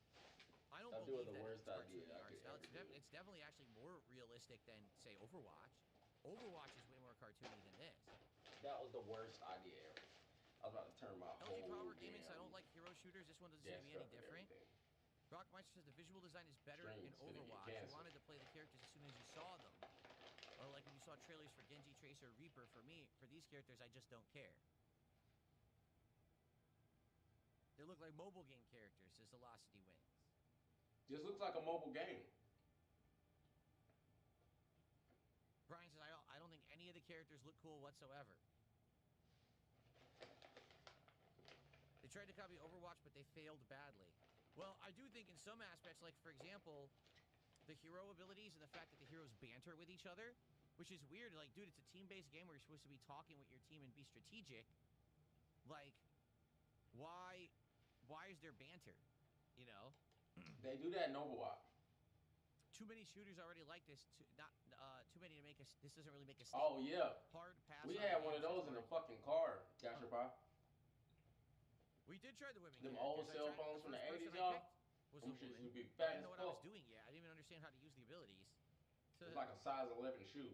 I don't I'm believe doing the that worst it's idea cartoony I art could style. ever do. It's definitely actually more realistic than, say, Overwatch. Overwatch is way more cartoony than this. That was the worst idea ever. I was about to turn my LG whole Power Gaming says I damn don't like hero shooters. This one doesn't desk seem to be any up and different. everything. Rockmeister says the visual design is better Stream's in gonna get Overwatch. You canceled. wanted to play the characters as soon as you saw them. Or like when you saw trailers for Genji, Tracer, Reaper. For me, for these characters, I just don't care. They look like mobile game characters, says Velocity Wins. Just looks like a mobile game. Brian says, I don't think any of the characters look cool whatsoever. They tried to copy Overwatch, but they failed badly. Well, I do think in some aspects, like, for example, the hero abilities and the fact that the heroes banter with each other, which is weird. Like, dude, it's a team-based game where you're supposed to be talking with your team and be strategic. Like, why is there banter? They do that in Overwatch. Too many shooters already like this. Too many to make us. This doesn't really make us. Oh yeah. Hard pass. We on had the one of games, those in the fucking car. Gotcha, Pop. We did try the women. Them characters. old cell phones from the 80s, y'all. Was Them the shits woman. would be I fat didn't know as what I was fuck. doing yet. I didn't even understand how to use the abilities. It's like a size 11 shoe.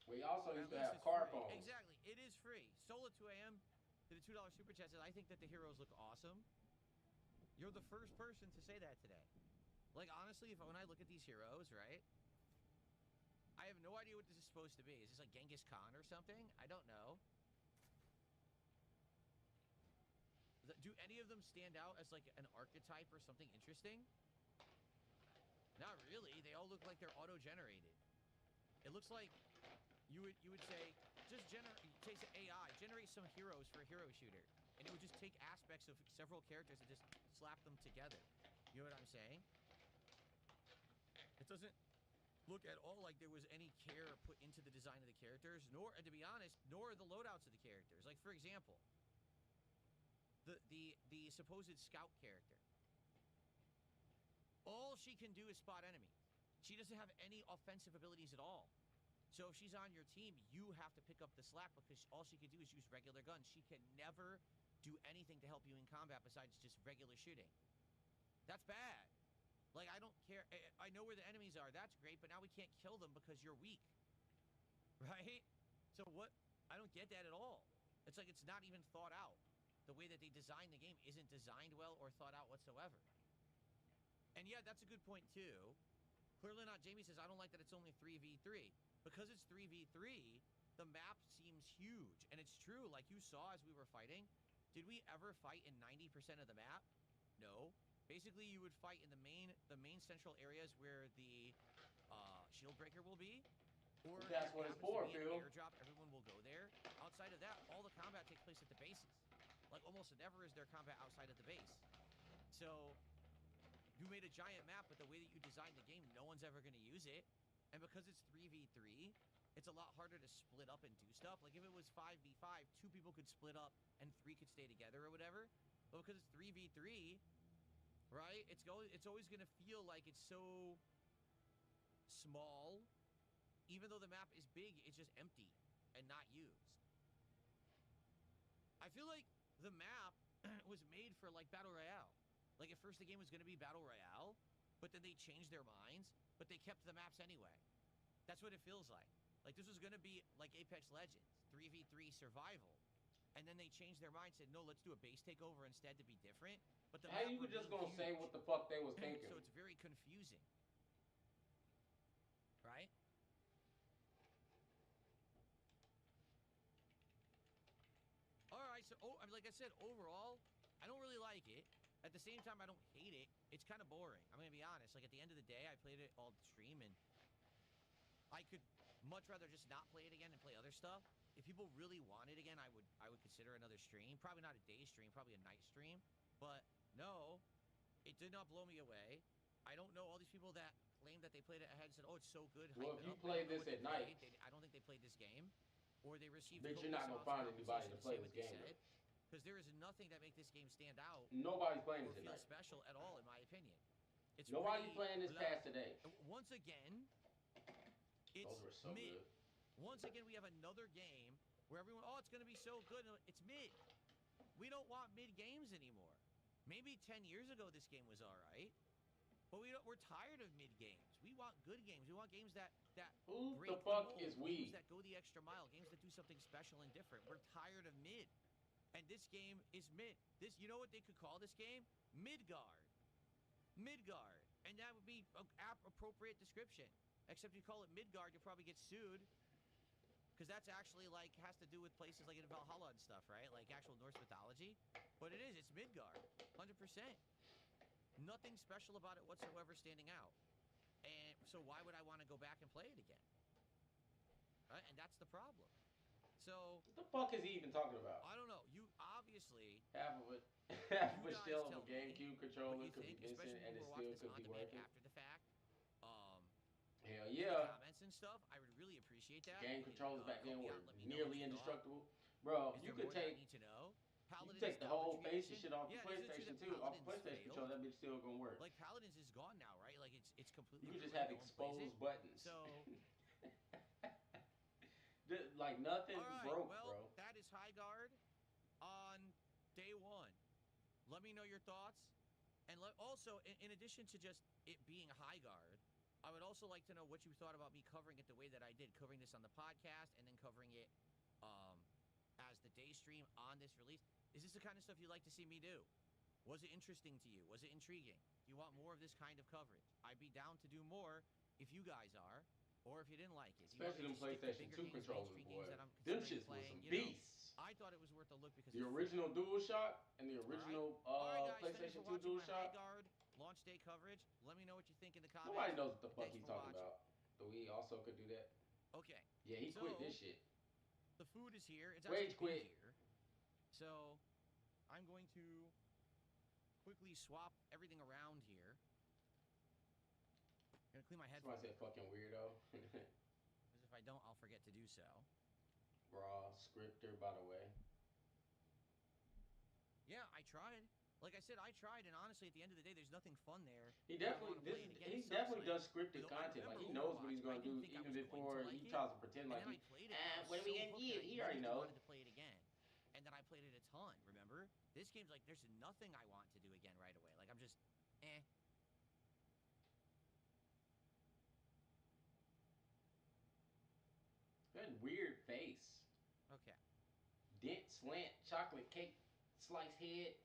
We also used to have car phones. Exactly. It is free. Sola 2 AM did a $2 super chat. Said, I think that the heroes look awesome. You're the first person to say that today. Like, honestly, when I look at these heroes, right? I have no idea what this is supposed to be. Is this like Genghis Khan or something? I don't know. Do any of them stand out as like an archetype or something interesting? Not really. They all look like they're auto-generated. It looks like you would say, just take AI, generate some heroes for a hero shooter. And it would just take aspects of several characters and just slap them together. You know what I'm saying? it doesn't look at all like there was any care put into the design of the characters, nor, and to be honest, nor the loadouts of the characters. Like, for example, the supposed scout character. All she can do is spot enemies. She doesn't have any offensive abilities at all. So if she's on your team, you have to pick up the slack because all she can do is use regular guns. She can never do anything to help you in combat besides just regular shooting. That's bad. Like, I don't care. I know where the enemies are. That's great, but now we can't kill them because you're weak. Right? So what? I don't get that at all. It's like it's not even thought out. The way that they designed the game isn't designed well or thought out whatsoever. And yeah, that's a good point too. Clearly not. Jamie says, I don't like that it's only 3v3. Because it's 3v3, the map seems huge. And it's true, like you saw as we were fighting. Did we ever fight in 90% of the map? No. Basically, you would fight in the main central areas where the shield breaker will be. Or that's what it's for, Phil. Airdrop, everyone will go there. Outside of that, all the combat takes place at the bases. Like, almost never is there combat outside of the base. So, you made a giant map, but the way that you designed the game, no one's ever going to use it. And because it's 3v3, it's a lot harder to split up and do stuff. Like, if it was 5v5, 2 people could split up and 3 could stay together or whatever. But because it's 3v3, right, it's always going to feel like it's so small. Even though the map is big, it's just empty and not used. I feel like the map was made for, like, Battle Royale. Like, at first the game was going to be Battle Royale, but then they changed their minds, but they kept the maps anyway. That's what it feels like. Like, this was going to be like Apex Legends, 3v3 survival. And then they changed their mind, said, no, let's do a base takeover instead to be different. But the how map you just remained gonna say huge. what the fuck they was thinking? So it's very confusing. Right? Alright, so, like I said, overall, I don't really like it. At the same time, I don't hate it. It's kind of boring. I'm going to be honest. Like, at the end of the day, I played it all stream, and I could much rather just not play it again and play other stuff. If people really want it again, I would consider another stream. Probably not a day stream, probably a night stream. But no, it did not blow me away. I don't know all these people that claim that they played it ahead and said, oh, it's so good. Well, hype if it you up. play I don't know this what at they night, played. I don't think they played this game. Or they received bitch, you're not gonna find anybody to play this game with. Because there is nothing that makes this game stand out. Nobody's playing or this feel tonight. special at all, in my opinion. It's Nobody's pretty playing this blah. past today. Once again, it's Those were so mid. good. Once again, we have another game where everyone, oh, it's going to be so good. It's mid. We don't want mid games anymore. Maybe 10 years ago this game was all right, but we're tired of mid games. We want good games. We want games that Who break the fuck mold, is we? games that go the extra mile, games that do something special and different. We're tired of mid. And this game is mid. You know what they could call this game? Midgard. Midgard. And that would be an appropriate description. Except you call it Midgard, you'll probably get sued. Because that's actually, like, has to do with places like in Valhalla and stuff, right? Like actual Norse mythology. But it is. It's Midgard. 100%. Nothing special about it whatsoever standing out. And so why would I want to go back and play it again? Right? And that's the problem. So what the fuck is he even talking about? I don't know. You obviously half of it still tell a GameCube controller could be missing, and it still could be working. After the fact, hell yeah. Comments and stuff. I would really appreciate that. Game controllers back then were let me nearly indestructible, bro. You could take need to know. you could take the whole face and shit off the Yeah, PlayStation too. Off the PlayStation controller, that bitch still gonna work. Like Paladins is gone now, right? Like it's completely. You could just have exposed buttons. So. Like nothing broke, well, bro. That is Highguard on day 1. Let me know your thoughts. And also, in addition to just it being Highguard, I would also like to know what you thought about me covering it the way that I did, covering this on the podcast and then covering it as the day stream on this release. Is this the kind of stuff you'd like to see me do? Was it interesting to you? Was it intriguing? Do you want more of this kind of coverage? I'd be down to do more if you guys are. Or if you didn't like it. Especially them PlayStation 2 controllers, boy. Them shits was some beasts. I thought it was worth a look because the original DualShock and the original PlayStation 2 DualShock. Highguard launch day coverage. Let me know what you think in the comments. Nobody knows what the fuck he's talking about. But we also could do that. Okay. Yeah, he quit this shit. The food is here. It's Rage quit. Here. So I'm going to quickly swap everything around here. I'm gonna clean my Somebody headphones. said fucking weirdo. Because if I don't, I'll forget to do so. Raw scripter, by the way. Yeah, I tried. Like I said, I tried, and honestly, at the end of the day, there's nothing fun there. He definitely does scripted content. Like he knows what he's gonna do even before he tries to pretend like he. What are we gonna get? He already knows. Wanted to play it again, and then I played it a ton. Remember, this game's like there's nothing I want to do again right away. Like I'm just, eh. That weird face. Okay. Dent, slant, chocolate cake, slice head.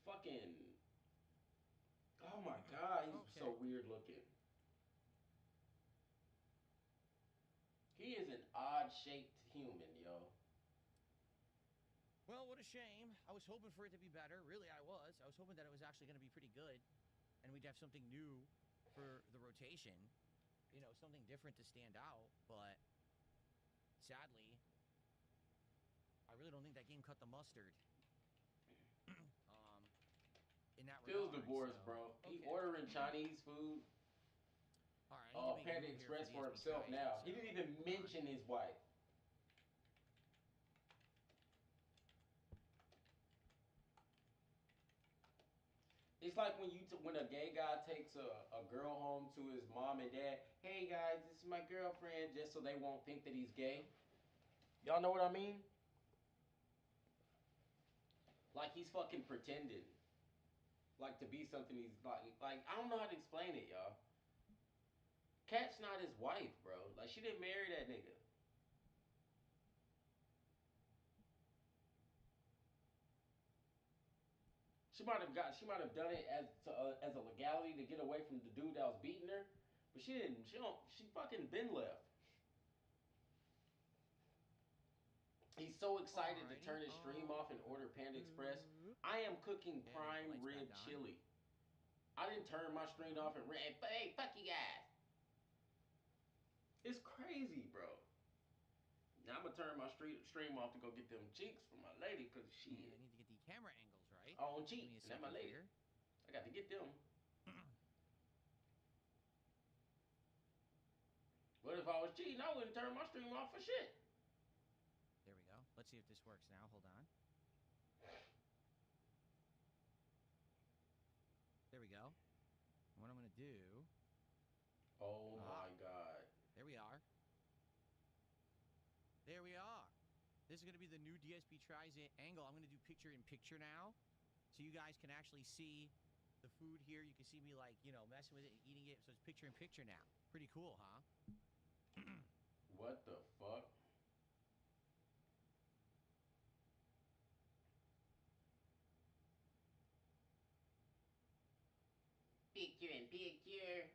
Fucking. Oh my god, he's so weird looking. He is an odd shaped human, yo. Well, what a shame. I was hoping for it to be better. Really, I was. I was hoping that it was actually going to be pretty good, and we'd have something new for the rotation. You know, something different to stand out. But sadly, I really don't think that game cut the mustard. In that Feels regard, divorced, so, bro. okay. He ordering Chinese food. All right, Panda Express for himself now. He didn't even mention his wife. It's like when a gay guy takes a girl home to his mom and dad. Hey guys, this is my girlfriend, just so they won't think that he's gay. Y'all know what I mean? Like he's fucking pretending. Like to be something he's not. Like I don't know how to explain it, y'all. Kat's not his wife, bro. Like she didn't marry that nigga. She might have done it as a legality to get away from the dude that was beating her, but she didn't. She fucking been left. He's so excited to turn his stream off and order Panda Express. I am cooking prime rib chili. I didn't turn my stream off and hey, fuck you guys. It's crazy, bro. Now I'm gonna turn my stream off to go get them cheeks for my lady, cause she. I need to get the camera angles right. Oh, cheeks, and that's my lady. Here. I got to get them. What if I was cheating? I wouldn't turn my stream off for shit. There we go. Let's see if this works now. Hold on. There we go. What I'm gonna do. Oh my god. There we are. There we are. This is going to be the new DSP Tries It angle. I'm going to do picture-in-picture now. So you guys can actually see the food here. You can see me, like, you know, messing with it and eating it. So it's picture-in-picture now. Pretty cool, huh? What the fuck? Picture-in-picture.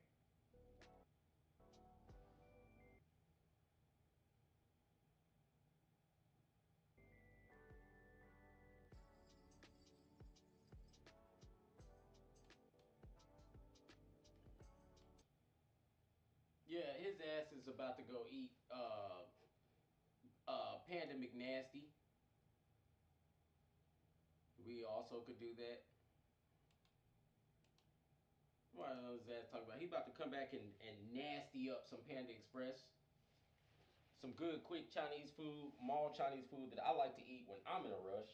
Yeah, his ass is about to go eat Panda McNasty. We also could do that. What was that talking about? He about to come back and nasty up some Panda Express. Some good, quick Chinese food, mall Chinese food that I like to eat when I'm in a rush.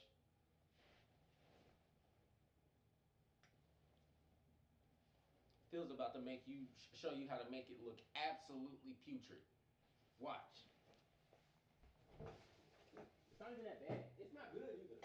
Phil's about to show you how to make it look absolutely putrid. Watch. It's not even that bad. It's not good either.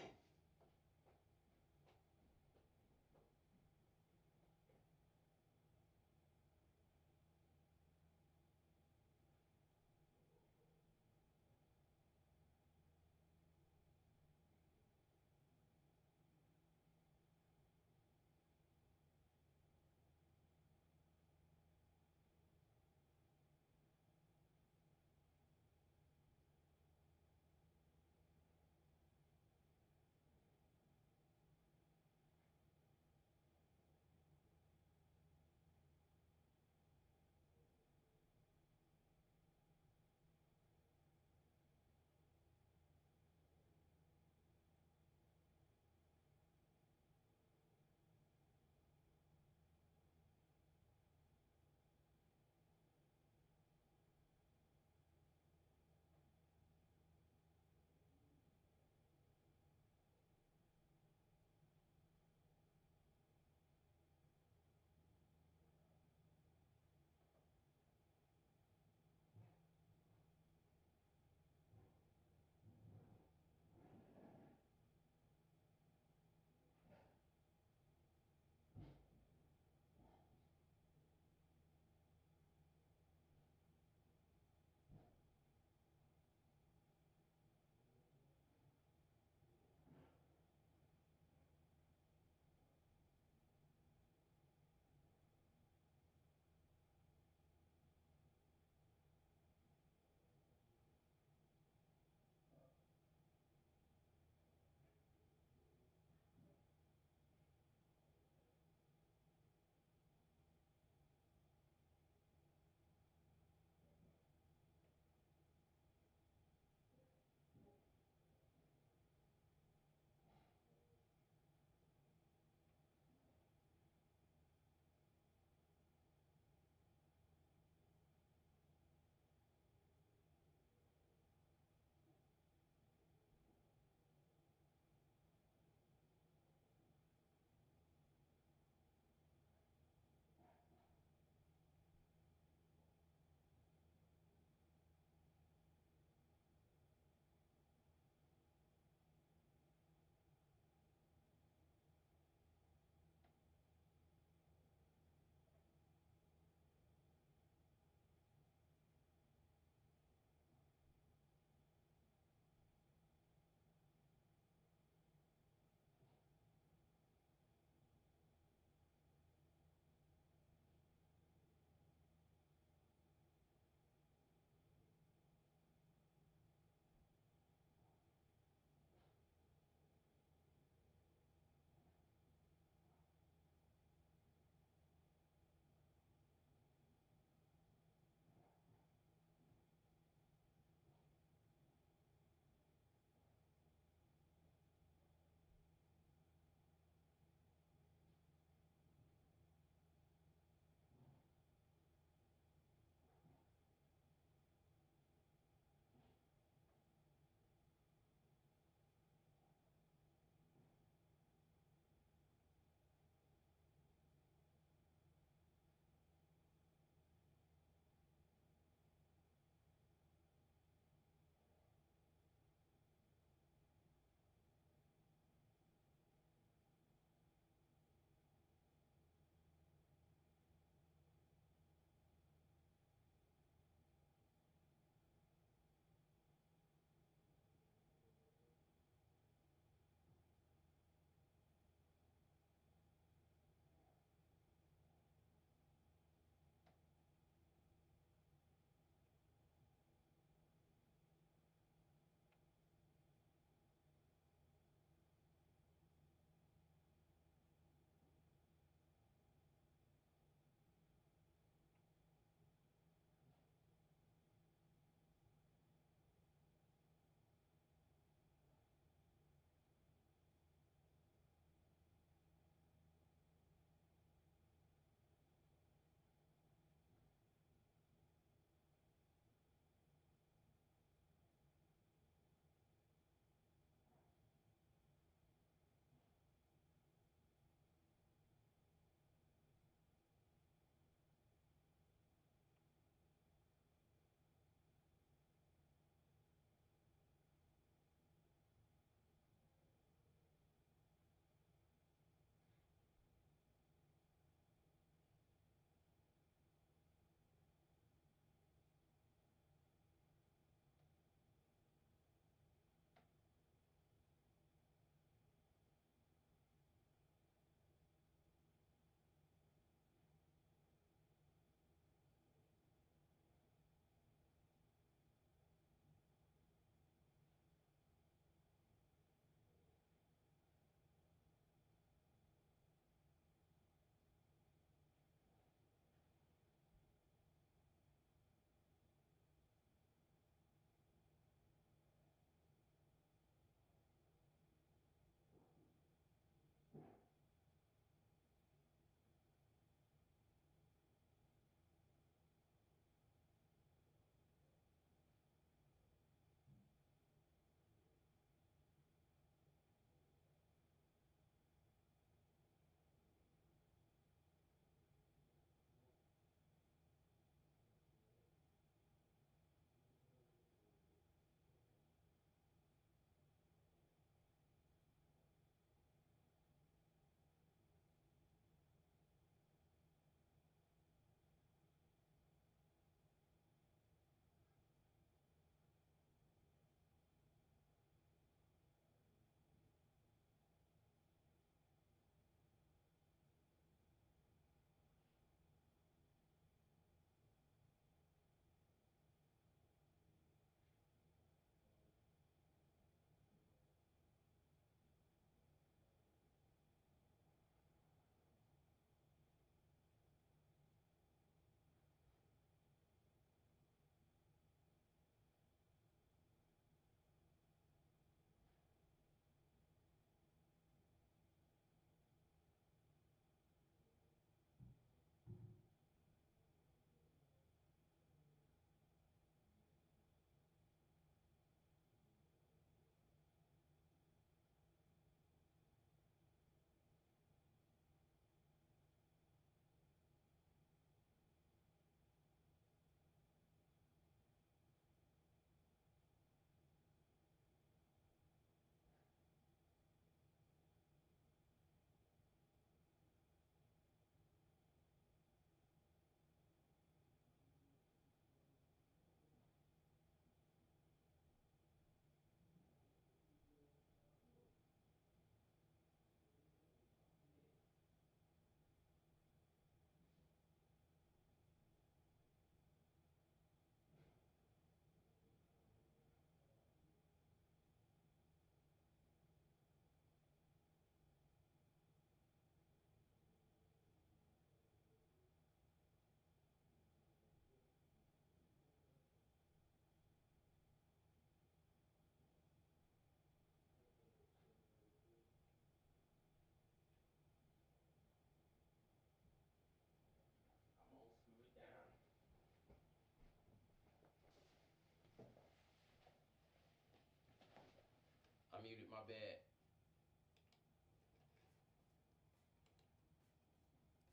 My bad.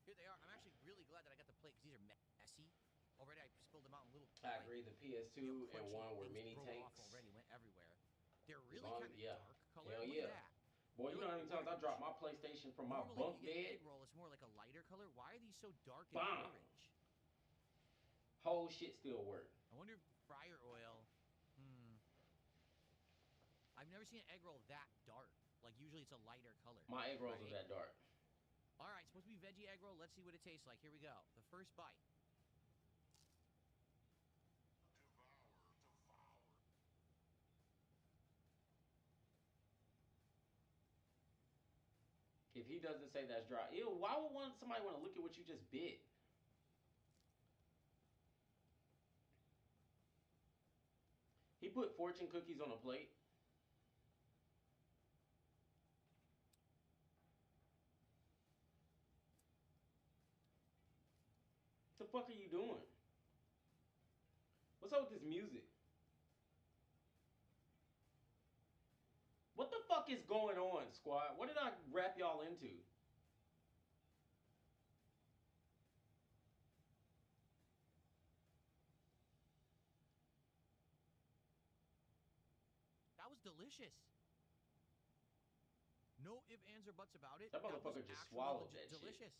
Here they are. I'm actually really glad that I got the plate because these are messy. Already I spilled them out in little. I agree. The PS2 and crunchy 1 were things mini broke tanks. off already, went everywhere. They're As really long- kind of yeah. dark color. Hell Look yeah. at that. Boy, you They're know how like many times I orange. dropped my PlayStation from my Normally, bunk you get bed? egg roll, it's more like a lighter color. Why are these so dark and Bomb. orange? Whole shit still work. I wonder if fryer oil. I've never seen an egg roll that dark. Like usually it's a lighter color. My egg rolls right? are that dark. All right, supposed to be veggie egg roll. Let's see what it tastes like. Here we go. The first bite. If he doesn't say that's dry, ew, why would somebody want to look at what you just bit? He put fortune cookies on a plate. What the fuck are you doing? What's up with this music? What the fuck is going on, squad? What did I wrap y'all into? That was delicious. No ifs, ands, or buts about it. That motherfucker just swallowed that delicious. shit.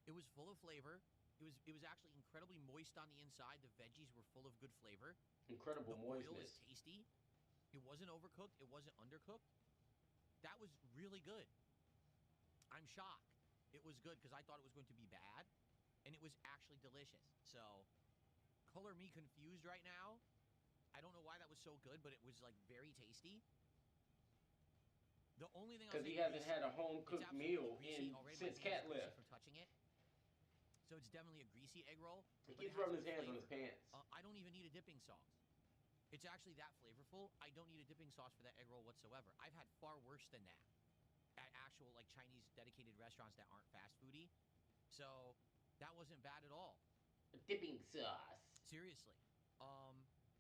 It was full of flavor. It was actually incredibly moist on the inside. The veggies were full of good flavor. Incredible moistness. The oil is tasty. It wasn't overcooked. It wasn't undercooked. That was really good. I'm shocked. It was good because I thought it was going to be bad, and it was actually delicious. So, color me confused right now. I don't know why that was so good, but it was like very tasty. The only thing because he hasn't had a home cooked meal since Cat greasy left. from touching it. So it's definitely a greasy egg roll. He but it keeps has rubbing his good hands on his flavor. pants. I don't even need a dipping sauce. It's actually that flavorful. I don't need a dipping sauce for that egg roll whatsoever. I've had far worse than that at actual like Chinese dedicated restaurants that aren't fast foody. So that wasn't bad at all. A dipping sauce. Seriously.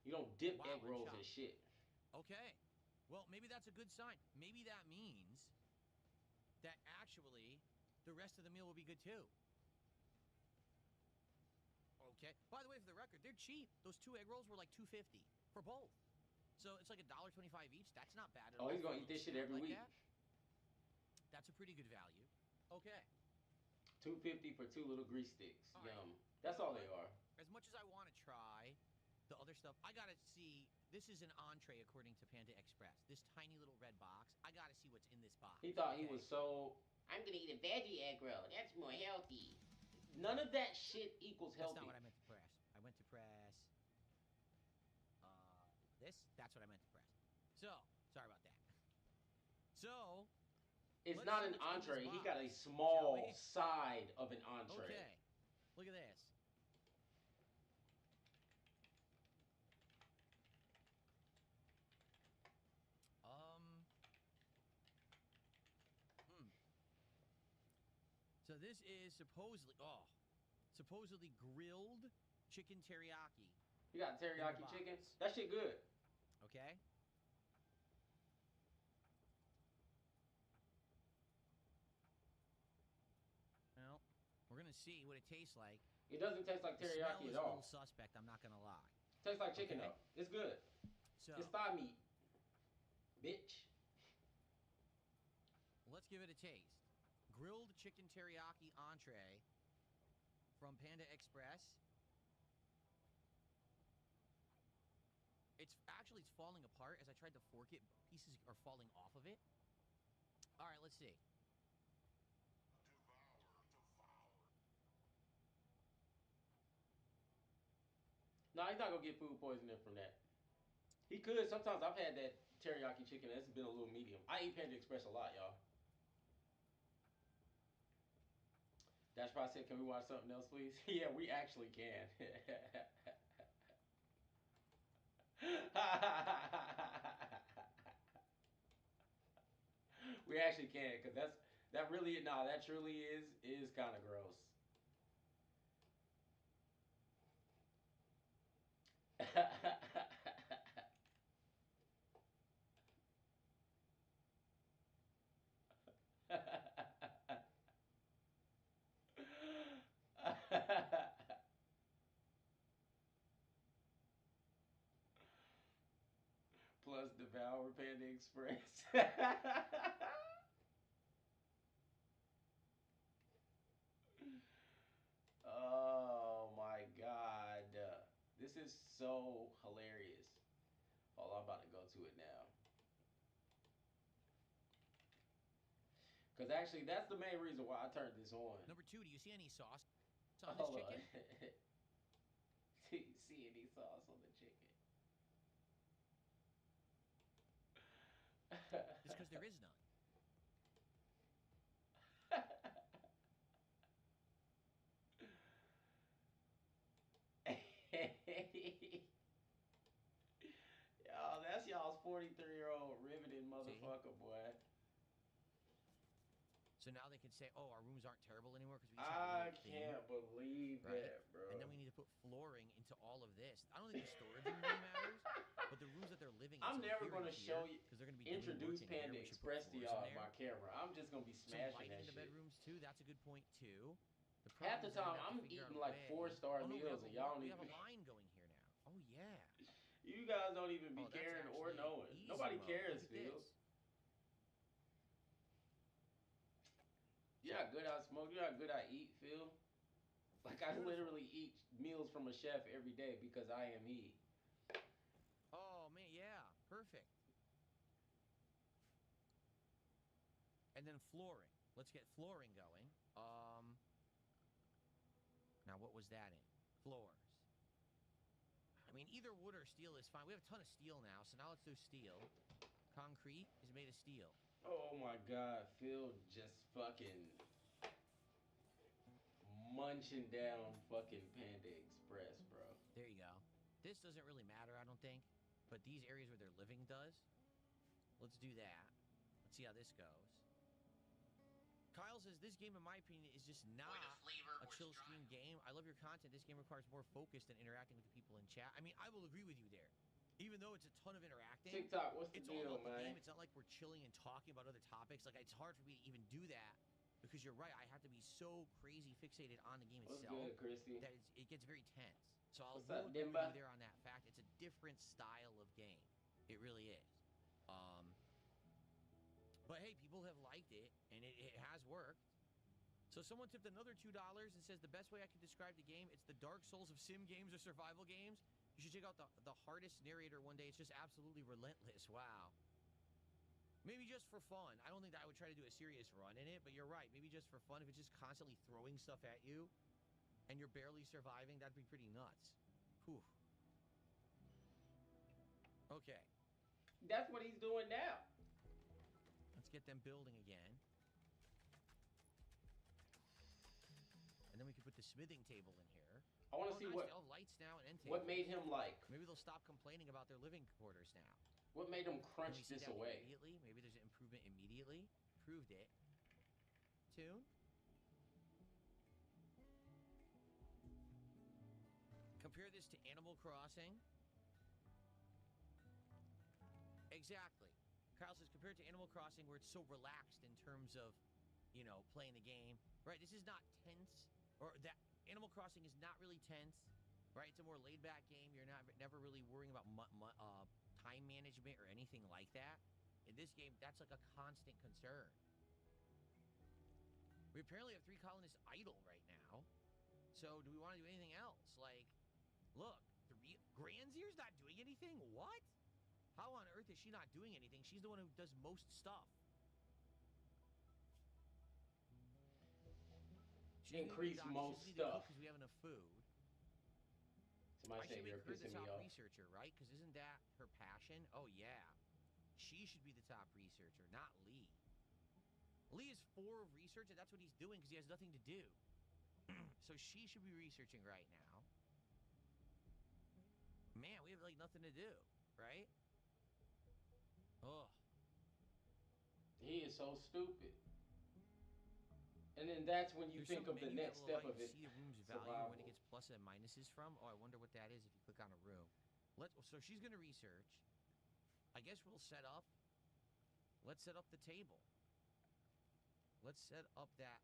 You don't dip wow, egg rolls I'm in shocked. shit. Okay. Well, maybe that's a good sign. Maybe that means that actually the rest of the meal will be good too. Okay. By the way, for the record, they're cheap. Those 2 egg rolls were like $2.50 for both. So it's like $1.25 each. That's not bad at all. Oh, he's gonna eat this shit every like week. That's a pretty good value. Okay. $2.50 for 2 little grease sticks. All right. Yum. That's all they are. As much as I want to try the other stuff, I gotta see. This is an entree according to Panda Express. This tiny little red box. I gotta see what's in this box. He thought he was so. I'm gonna eat a veggie egg roll. That's more healthy. None of that shit equals healthy. That's not what I meant to press. I went to press. This. That's what I meant to press. So sorry about that. So. It's not an entree. He got a small side of an entree. Okay. Look at this. So this is supposedly grilled chicken teriyaki. You got teriyaki chicken? That shit good. Okay. Well, we're gonna see what it tastes like. It doesn't taste like The smell teriyaki is at a all. little suspect. I'm not gonna lie. Tastes like chicken though. It's good. So it's thigh meat, bitch. Let's give it a taste. Grilled chicken teriyaki entree from Panda Express. It's falling apart as I tried to fork it. Pieces are falling off of it. All right, let's see. No, he's not gonna get food poisoning from that. He could. Sometimes I've had that teriyaki chicken. It's been a little medium. I eat Panda Express a lot, y'all. Dash probably said, "Can we watch something else, please?" Yeah, we actually can. We actually can, because that truly is kind of gross. must devour Panda Express. Oh my god. This is so hilarious. Hold on, I'm about to go to it now. Because actually, that's the main reason why I turned this on. Number 2, do you see any sauce on this Hold on. chicken? Do you see any sauce on the chicken? It's because there is none. Y'all, that's y'all's 43-year-old riveting motherfucker, boy. So now they can say, oh, our rooms aren't terrible anymore because we I just have can't believe right? that, bro. And then we need to put flooring into all of this. I don't think the storage room really matters, but the rooms that they're living in. I'm so never here going to and show here, you, because they're going to be introduce doing work in Panda here, we should put Express to floors in y'all on there. my camera. I'm just going to be Some smashing lighting that in the shit. bedrooms too. That's a good point too. The Half the problem is time, I'm we have to figure eating out a like way. 4-star Oh, no, meals, and y'all don't we even. have a line going here now. Oh yeah. You guys don't even be Oh, that's caring or actually knowing. easy Nobody mode. cares, Look at Phil. this. You know how good I smoke. You know how good I eat, Phil. Like I literally eat meals from a chef every day because I am he. Oh man, yeah, perfect. And then flooring. Let's get flooring going. Now what was that in? Floors. I mean, either wood or steel is fine. We have a ton of steel now, so now let's do steel. Concrete is made of steel. Oh my God, Phil just fucking munching down fucking Panda Express, bro. There you go. This doesn't really matter, I don't think, but these areas where they're living does. Let's do that. Let's see how this goes. Kyle says, this game, in my opinion, is just not a chill stream game. I love your content. This game requires more focus than interacting with the people in chat. I mean, I will agree with you there. Even though it's a ton of interacting, TikTok, what's the it's deal, all about man? the game. It's not like we're chilling and talking about other topics. Like, it's hard for me to even do that because you're right. I have to be so crazy fixated on the game What's itself good, Christy? that it gets very tense. So I'll What's up, agree with Dimba? you there on that fact. It's a different style of game. It really is. But hey, people have liked it, and it has worked. So someone tipped another $2 and says, the best way I can describe the game, it's the Dark Souls of sim games or survival games. You should check out the hardest narrator one day. It's just absolutely relentless. Wow. Maybe just for fun. I don't think that I would try to do a serious run in it, but you're right. Maybe just for fun. If it's just constantly throwing stuff at you and you're barely surviving, that'd be pretty nuts. Whew. Okay. That's what he's doing now. Let's get them building again. And then we can put the smithing table in here. I want to see nice. what. They all have lights now and end tables. What made him like? Maybe they'll stop complaining about their living quarters now. What made him Can we crunch see this that away? immediately? Maybe there's an improvement immediately. Proved it. Tune. Compare this to Animal Crossing. Exactly. Kyle says, compared to Animal Crossing, where it's so relaxed in terms of, you know, playing the game. Right, this is not tense. Or that Animal Crossing is not really tense. Right, it's a more laid-back game. You're never really worrying about time management or anything like that. In this game, that's like a constant concern. We apparently have 3 colonists idle right now. So do we want to do anything else? Like, look, Granzier's not doing anything? What? How on earth is she not doing anything? She's the one who does most stuff. Increase most stuff. Because we have enough food. Somebody say you're her the pissing me top off. researcher, right? Because isn't that her passion? Oh, yeah. She should be the top researcher, not Lee. Lee is 4 of research, and that's what he's doing because he has nothing to do. So she should be researching right now. Man, we have, like, nothing to do, right? Ugh. He is so stupid. And then that's when you think of the next step of it. See a room's value survival. when it gets pluses and minuses from. Oh, I wonder what that is if you click on a room. So she's going to research. I guess we'll set up. Let's set up the table. Let's set up that.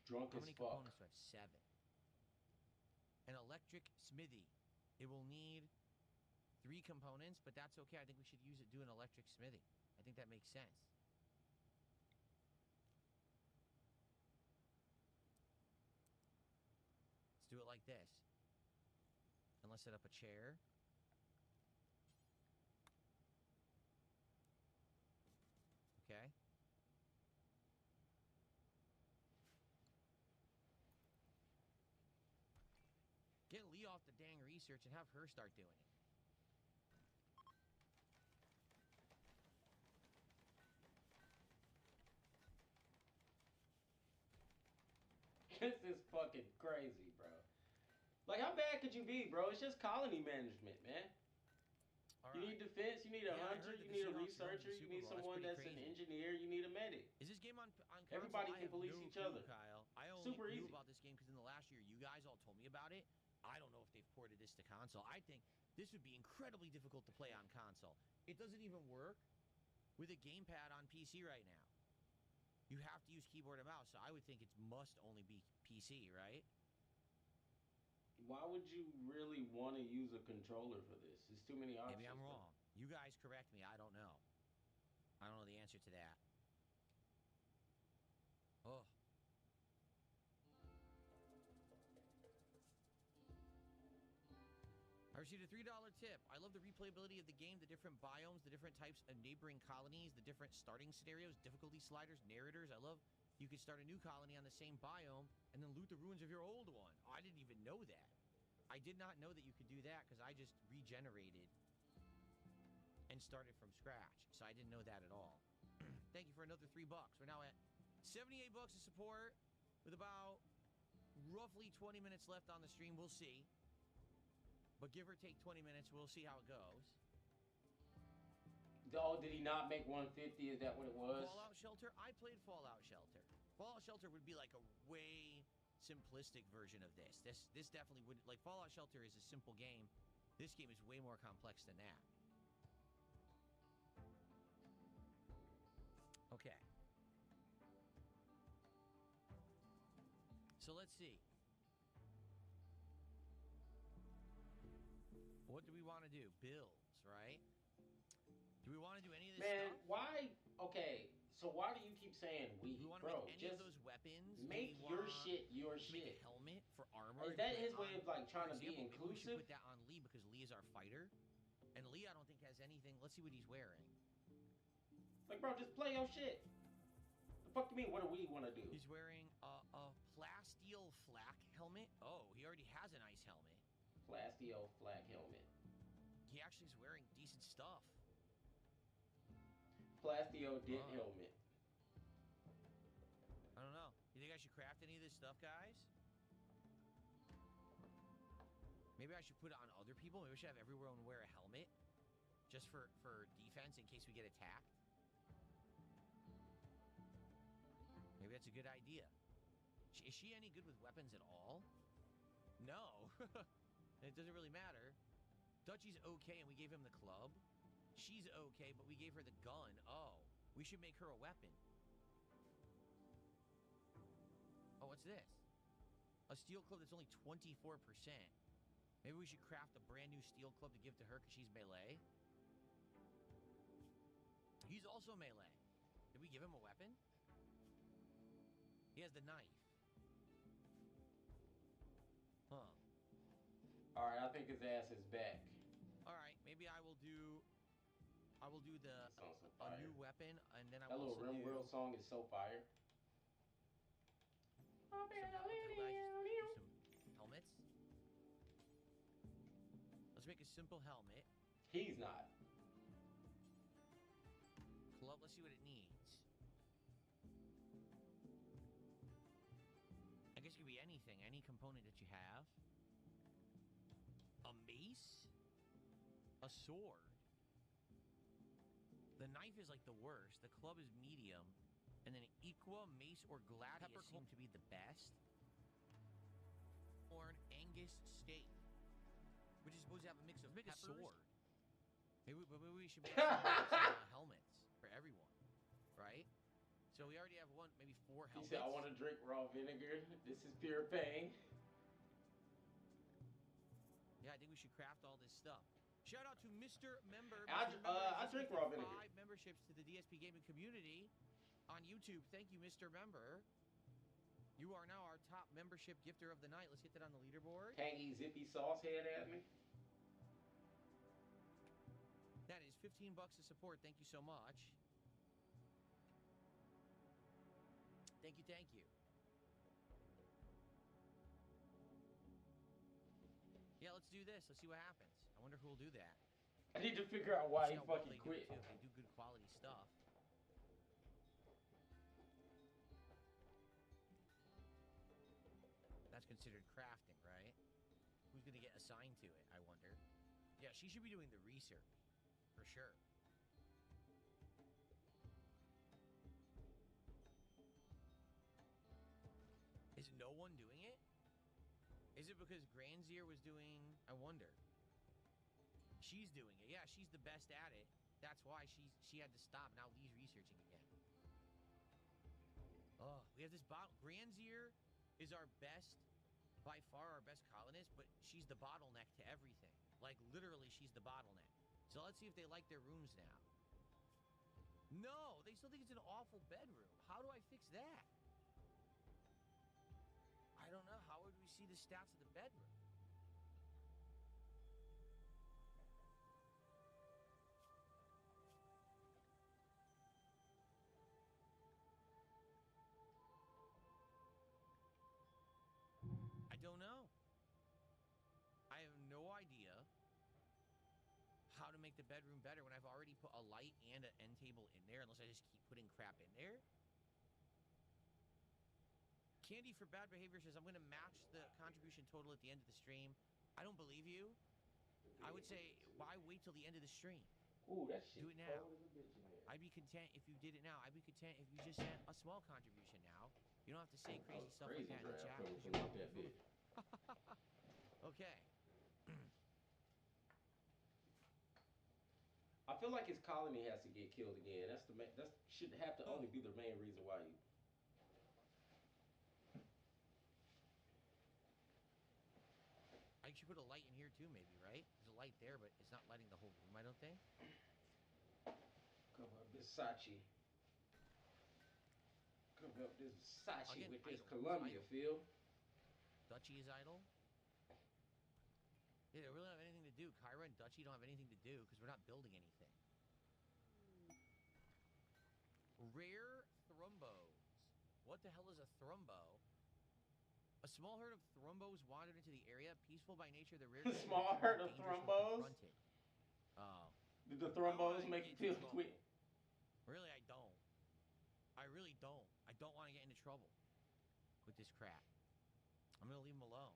Drunk How as many fuck. components do I have? 7. an electric smithy. It will need 3 components, but that's okay. I think we should do an electric smithy. I think that makes sense. Let's do it like this. And let's set up a chair. Okay. Get Lee off the dang research and have her start doing it. This is fucking crazy, bro. Like, how bad could you be, bro? It's just colony management, man. You need defense, you need a hunter, you need a researcher, you need someone that's an engineer, you need a medic. Is this game on console? Everybody can police each other. Kyle. I only Super knew easy. about this game because in the last year you guys all told me about it. I don't know if they've ported this to console. I think this would be incredibly difficult to play on console. It doesn't even work with a gamepad on PC right now. You have to use keyboard and mouse, so I would think it must only be PC, right? Why would you really want to use a controller for this? There's too many options. Maybe I'm wrong. You guys correct me. I don't know. I don't know the answer to that. Oh. I received a $3 tip. I love the replayability of the game, the different biomes, the different types of neighboring colonies, the different starting scenarios, difficulty sliders, narrators. I love you could start a new colony on the same biome and then loot the ruins of your old one. I didn't even know that. I did not know that you could do that because I just regenerated and started from scratch. So I didn't know that at all. Thank you for another $3. We're now at 78 bucks of support with about roughly 20 minutes left on the stream. We'll see. But give or take 20 minutes, we'll see how it goes. Oh, did he not make 150? Is that what it was? Fallout Shelter? I played Fallout Shelter. Fallout Shelter would be like a way simplistic version of this. This definitely would... Like, Fallout Shelter is a simple game. This game is way more complex than that. Okay. So let's see. What do we want to do? Builds, right? Do we want to do any of this stuff? Why? Okay, so why do you keep saying we? Do we want to bro, make any just of those weapons? make your shit your Make shit. a helmet for armor. Is that his way of like trying to be maybe we inclusive? should put that on Lee because Lee is our fighter. And Lee, I don't think has anything. Let's see what he's wearing. Like, bro, just play your shit. The fuck you mean? What do we want to do? He's wearing a plasteel flak helmet. Oh, he already has a nice helmet. Plasteel flak helmet. He actually is wearing decent stuff. Plasteel dick helmet. I don't know. You think I should craft any of this stuff, guys? Maybe I should put it on other people. Maybe we should have everyone wear a helmet. Just for defense in case we get attacked. Maybe that's a good idea. Is she any good with weapons at all? No. It doesn't really matter. Dutchie's okay and we gave him the club. She's okay, but we gave her the gun. Oh, we should make her a weapon. Oh, what's this? A steel club that's only 24%. Maybe we should craft a brand new steel club to give to her because she's melee. He's also melee. Did we give him a weapon? He has the knife. Huh. Alright, I think his ass is back. Alright, maybe I will do the a new weapon and then I that will little RimWorld song is so fire. Some helmets. Let's make a simple helmet. He's not. Club, let's see what it needs. I guess it could be anything, any component that you have. A mace? A sword. The knife is like the worst. The club is medium. And then Equa, mace, or gladius seem to be the best. Or an Angus steak. Which is supposed to have a mix of a sword. Maybe we should make some helmets for everyone. Right? So we already have maybe 4 helmets. He said, I want to drink raw vinegar. This is pure pain. I think we should craft all this stuff. Shout out to Mr. Member. I drink raw vinegar. 5 memberships to the DSP gaming community on YouTube. Thank you, Mr. Member. You are now our top membership gifter of the night. Let's get that on the leaderboard. Tangy zippy sauce head at me. That is 15 bucks to support. Thank you so much. Thank you, thank you. Yeah, let's do this. Let's see what happens. I wonder who will do that. I need to figure out why he fucking quit. They do good quality stuff. That's considered crafting, right? Who's going to get assigned to it, I wonder? Yeah, she should be doing the research, for sure. Is no one doing it? Is it because Granzier was doing... I wonder. She's doing it. Yeah, she's the best at it. That's why she had to stop. Now Lee's researching again. Oh, we have this bottle. Granzier is our best, by far our best colonist, but she's the bottleneck to everything. Like, literally, she's the bottleneck. So let's see if they like their rooms now. No, they still think it's an awful bedroom. How do I fix that? I don't know. How would we see the stats of the bedroom? I don't know. I have no idea how to make the bedroom better when I've already put a light and an end table in there, unless I just keep putting crap in there. Candy for Bad Behavior says, I'm going to match the contribution total at the end of the stream. I don't believe you. I would say, why wait till the end of the stream? Ooh, that shit. Do it now. I'd be content if you did it now. I'd be content if you just sent a small contribution now. You don't have to say crazy stuff like that in the chat. Okay. I feel like his colony has to get killed again. That should have to only be the main reason why you. I should put a light in here too, maybe, right? There's a light there, but it's not lighting the whole room, I don't think. Cover up this Sachi. Cover up this Sachi with this Columbia, Phil. Dutchy is idle. Yeah, they really don't have anything to do. Kyra and Dutchy don't have anything to do because we're not building anything. Rare thrumbos. What the hell is a thrumbo? A small herd of thrumbos wandered into the area. Peaceful by nature, the rare... Small herd of thrumbos? Oh. Did the thrumbos make you feel quit? Really, I don't. I really don't. I don't want to get into trouble with this crap. I'm going to leave them alone.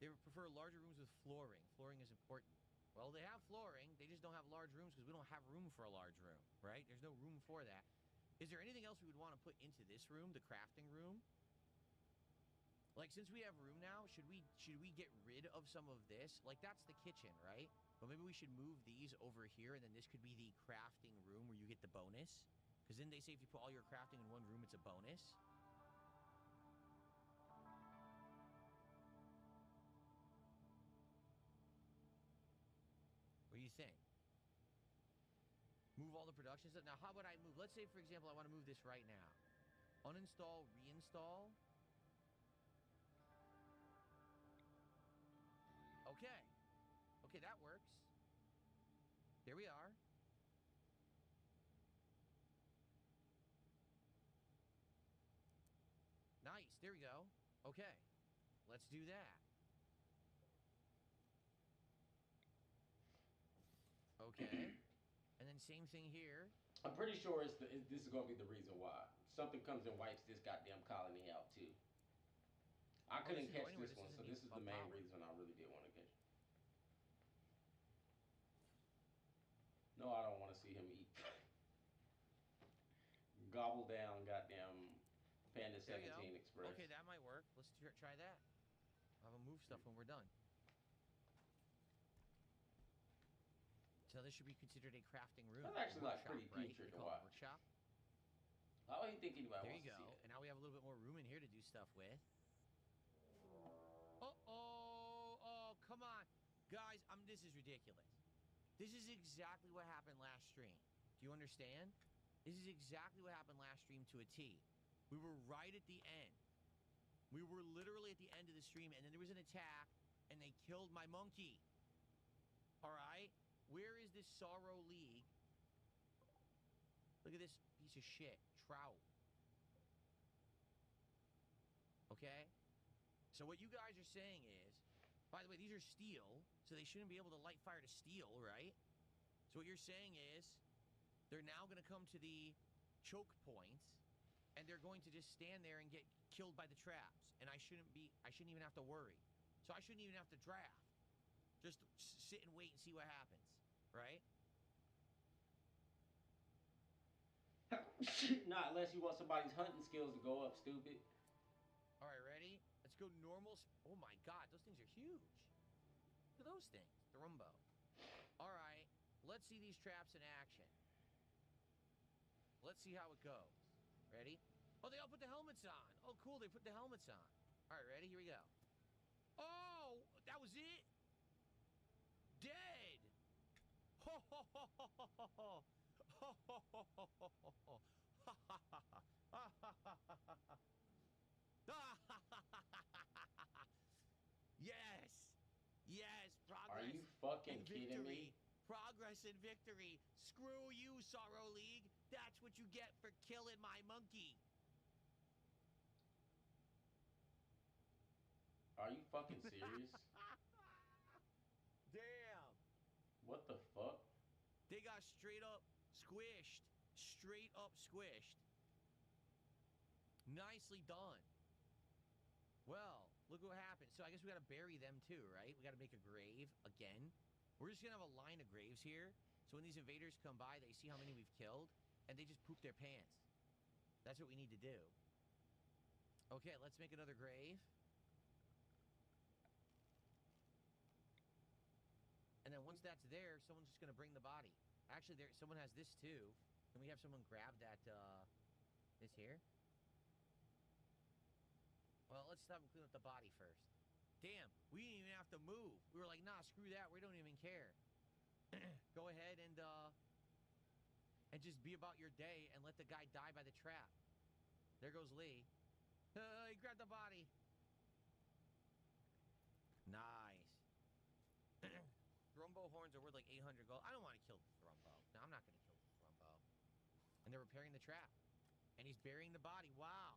They prefer larger rooms with flooring. Flooring is important. Well, they have flooring. They just don't have large rooms because we don't have room for a large room, right? There's no room for that. Is there anything else we would want to put into this room, the crafting room? Like, since we have room now, should we get rid of some of this? Like, that's the kitchen, right? But maybe we should move these over here, and then this could be the crafting room where you get the bonus. Because then they say if you put all your crafting in one room, it's a bonus. What do you think? Move all the production stuff? Now, how would I move? Let's say, for example, I want to move this right now. Uninstall, reinstall. Okay. Okay, that works. There we are. Nice. There we go. Okay. Let's do that. Okay. And then same thing here. I'm pretty sure this is going to be the reason why. Something comes and wipes this goddamn colony out, too. I couldn't catch this one, so this is the main reason I really did want to catch it. No, I don't want to see him eat. Gobble down goddamn Panda 17 Express. Okay, that might work. Let's try that. I'll have a move stuff when we're done. So this should be considered a crafting room. That's actually like pretty putrid to watch. Workshop. I don't even think anybody there wants to see you go. it. And now we have a little bit more room in here to do stuff with. Uh-oh. Oh, come on. Guys, this is ridiculous. This is exactly what happened last stream. Do you understand? This is exactly what happened last stream to a T. We were right at the end. We were literally at the end of the stream, and then there was an attack, and they killed my monkey. All right? Where is this Sorrow League? Look at this piece of shit. Trout. Okay? So what you guys are saying is, by the way, these are steel, so they shouldn't be able to light fire to steel, right? So what you're saying is, they're now going to come to the choke points, and they're going to just stand there and get killed by the traps. And I shouldn't even have to worry. So I shouldn't even have to draft. Just sit and wait and see what happens, right? Not unless you want somebody's hunting skills to go up, stupid. All right, ready? Let's go normal. Oh my God, those things are huge. Look at those things. Thrumbo. All right, let's see these traps in action. Let's see how it goes. Ready? Oh, they all put the helmets on. Oh, cool, they put the helmets on. All right, ready? Here we go. Oh, that was it? Dead. Ho, ho, ho, ho, ho, ho, ho. Ho, ho, ho, ho, ho, ho, ho. Ha, ha, ha, ha. Ha, ha, ha, ha, ha. Yes. Yes. Progress. Are you fucking and kidding victory. me? Progress and victory. Screw you, Sorrow League. That's what you get for killing my monkey. Are you fucking serious? Damn. What the fuck? They got straight up squished. Straight up squished. Nicely done. Well, look what happened. So I guess we got to bury them too, right? We got to make a grave again. We're just going to have a line of graves here. So when these invaders come by, they see how many we've killed, and they just poop their pants. That's what we need to do. Okay, let's make another grave. And then once that's there, someone's just going to bring the body. Actually, someone has this too. Can we have someone grab that, this here? Well, let's have them clean up the body first. Damn, we didn't even have to move. We were like, nah, screw that. We don't even care. Go ahead and just be about your day and let the guy die by the trap. There goes Lee. He grabbed the body. Nice. Thrumbo horns are worth like 800 gold. I don't want to kill the Thrumbo. No, I'm not going to kill the Thrumbo. And they're repairing the trap. And he's burying the body. Wow.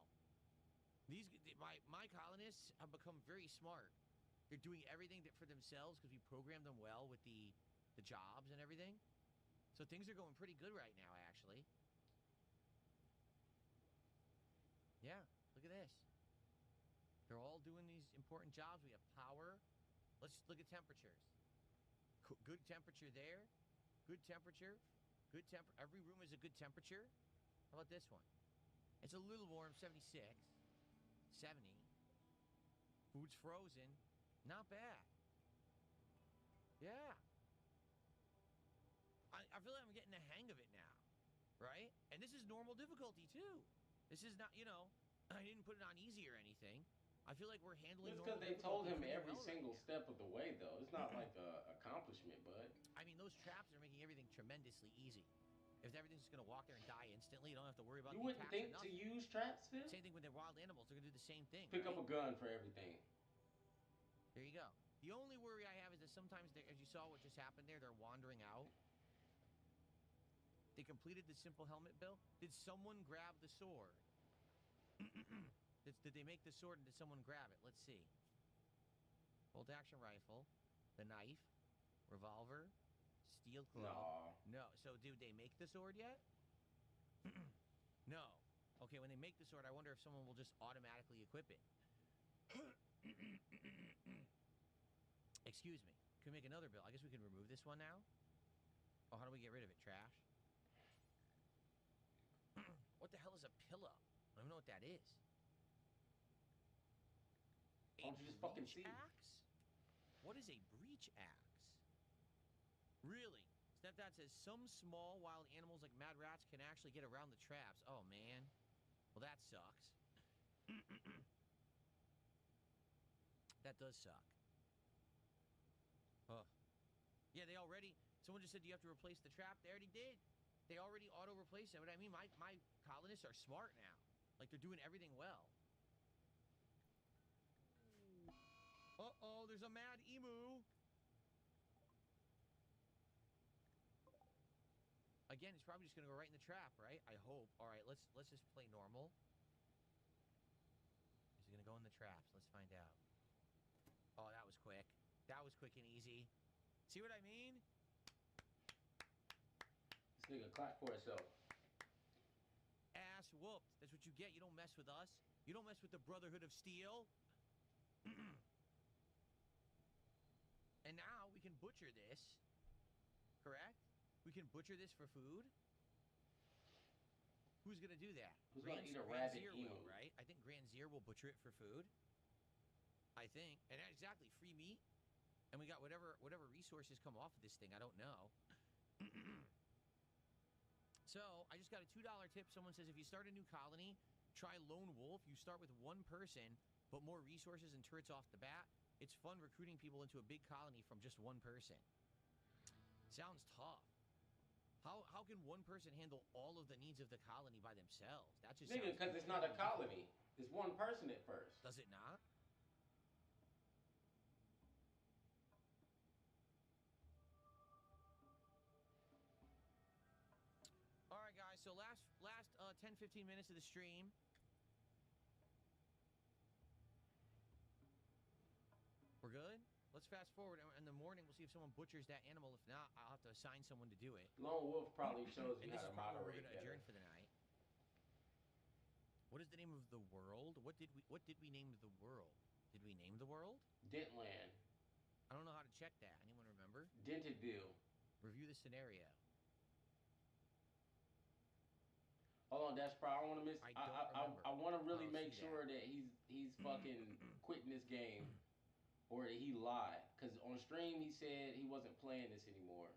My colonists have become very smart. They're doing everything for themselves because we programmed them well with the jobs and everything. So things are going pretty good right now, actually. Yeah, look at this. They're all doing these important jobs. We have power. Let's look at temperatures. Good temperature there. Good temperature. Good temper. Every room is a good temperature. How about this one? It's a little warm, 76. 70. Food's frozen. Not bad. Yeah. I feel like I'm getting the hang of it now. Right? And this is normal difficulty, too. This is not, I didn't put it on easy or anything. I feel like we're handling It's because normal they told him difficulty every well single right step of the way, though. It's not like a accomplishment, bud. I mean, those traps are making everything tremendously easy. If everything's just going to walk there and die instantly, you don't have to worry about You the wouldn't attacks think or to nothing. use traps, Phil? Same thing with the wild animals. They're going to do the same thing. Pick right? up a gun for everything. There you go. The only worry I have is that sometimes, as you saw what just happened there, they're wandering out. They completed the simple helmet build. Did someone grab the sword? Did they make the sword and did someone grab it? Let's see. Bolt action rifle, the knife, revolver, steel club. No. So did they make the sword yet? No. Okay, when they make the sword, I wonder if someone will just automatically equip it. Excuse me. Can we make another build? I guess we can remove this one now. Oh, how do we get rid of it? Trash. What the hell is a pillow? I don't even know what that is. Why don't you just fucking see? Axe? What is a breach axe? Really? Stepdad says some small wild animals like mad rats can actually get around the traps. Oh, man. Well, that sucks. That does suck. Yeah, they already. Someone just said, do you have to replace the trap? They already did. They already auto-replaced it. But I mean, my colonists are smart now. Like, they're doing everything well. Uh-oh, there's a mad emu. Again, it's probably just going to go right in the trap, right? I hope. All right, let's just play normal. Is it going to go in the traps? Let's find out. Oh, that was quick. That was quick and easy. See what I mean? This nigga clap for itself. Ass whooped. That's what you get. You don't mess with us. You don't mess with the Brotherhood of Steel. And now we can butcher this. Correct? We can butcher this for food. Who's gonna do that? Who's gonna eat a rabbit emu? Will, right? I think Granzier will butcher it for food. I think. And exactly, free meat. And we got whatever resources come off of this thing. I don't know. So, I just got a $2 tip. Someone says, if you start a new colony, try Lone Wolf. You start with one person, but more resources and turrets off the bat. It's fun recruiting people into a big colony from just one person. Sounds tough. How can one person handle all of the needs of the colony by themselves? That just nigga, because it's not a colony. It's one person at first. Does it not? All right, guys. So last 10-15 minutes of the stream. We're good? Let's fast forward. In the morning, we'll see if someone butchers that animal. If not, I'll have to assign someone to do it. Lone Wolf probably shows you how to moderate. We're moderate going to better. adjourn for the night. What is the name of the world? What did we name the world? Did we name the world? Dentland. I don't know how to check that. Anyone remember? Dentedville. Review the scenario. Hold on, Dash Pro. I want to miss. I want to really make see sure that he's fucking quitting this game, or that he lied. Cause on stream he said he wasn't playing this anymore.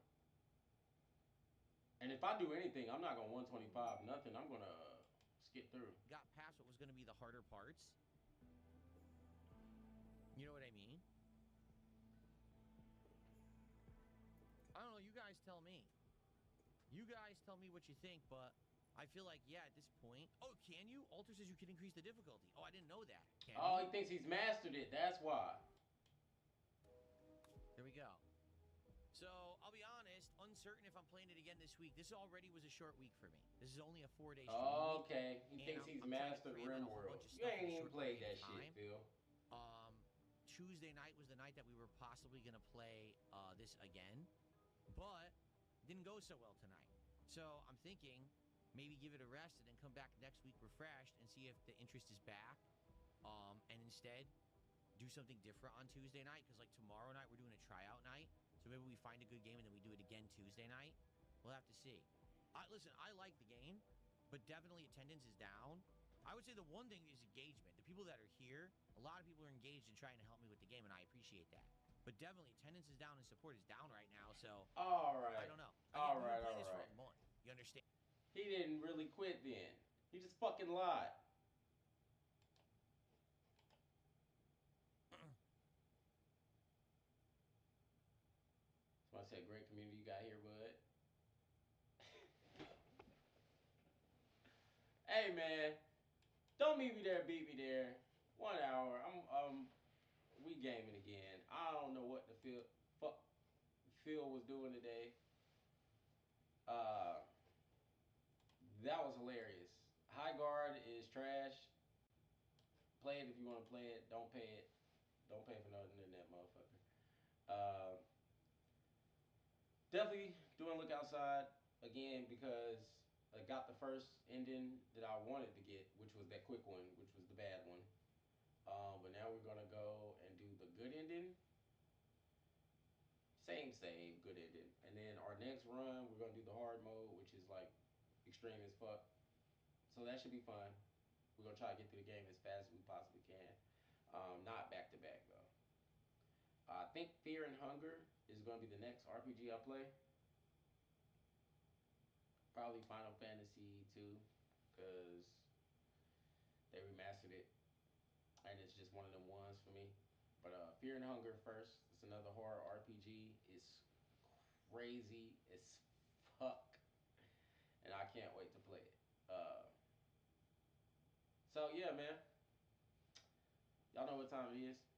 And if I do anything, I'm not gonna 125 nothing. I'm gonna skip through. Got past what was gonna be the harder parts. You know what I mean? I don't know. You guys tell me. You guys tell me what you think, but. I feel like, yeah, at this point... Oh, can you? Alter says you can increase the difficulty. Oh, I didn't know that. Can he thinks he's mastered it. That's why. There we go. So, I'll be honest, uncertain if I'm playing it again this week. This already was a short week for me. This is only a 4-day stream week. Okay. He thinks he's mastered RimWorld. You ain't even played that shit, Phil. Tuesday night was the night that we were possibly going to play this again. But, it didn't go so well tonight. So, I'm thinking... maybe give it a rest and then come back next week refreshed and see if the interest is back. And instead, do something different on Tuesday night. Because, like, tomorrow night, we're doing a tryout night. So maybe we find a good game and then we do it again Tuesday night. We'll have to see. Listen, I like the game, but definitely attendance is down. I would say the one thing is engagement. The people that are here, a lot of people are engaged in trying to help me with the game, and I appreciate that. But definitely, attendance is down and support is down right now. So, all right. I don't know. All right. This for a month. You understand? He didn't really quit then. He just fucking lied. So I said, great community you got here, bud. Hey, man. Don't meet me there, beat me there. 1 hour. We gaming again. I don't know what the Phil was doing today. That was hilarious. Highguard is trash. Play it if you want to play it. Don't pay it. Don't pay for nothing in that motherfucker. Definitely doing Look Outside again because I got the first ending that I wanted to get, which was that quick one, which was the bad one. But now we're gonna go and do the good ending. Same, good ending. And then our next run, we're gonna do the hard mode, which is like extreme as fuck. So that should be fun. We're gonna try to get through the game as fast as we possibly can. Not back to back though. I think Fear and Hunger is gonna be the next RPG I play. Probably Final Fantasy 2, because they remastered it. And it's just one of them ones for me. But Fear and Hunger first. It's another horror RPG. It's crazy as fuck, and I can't wait to play it. So yeah, man, y'all know what time it is.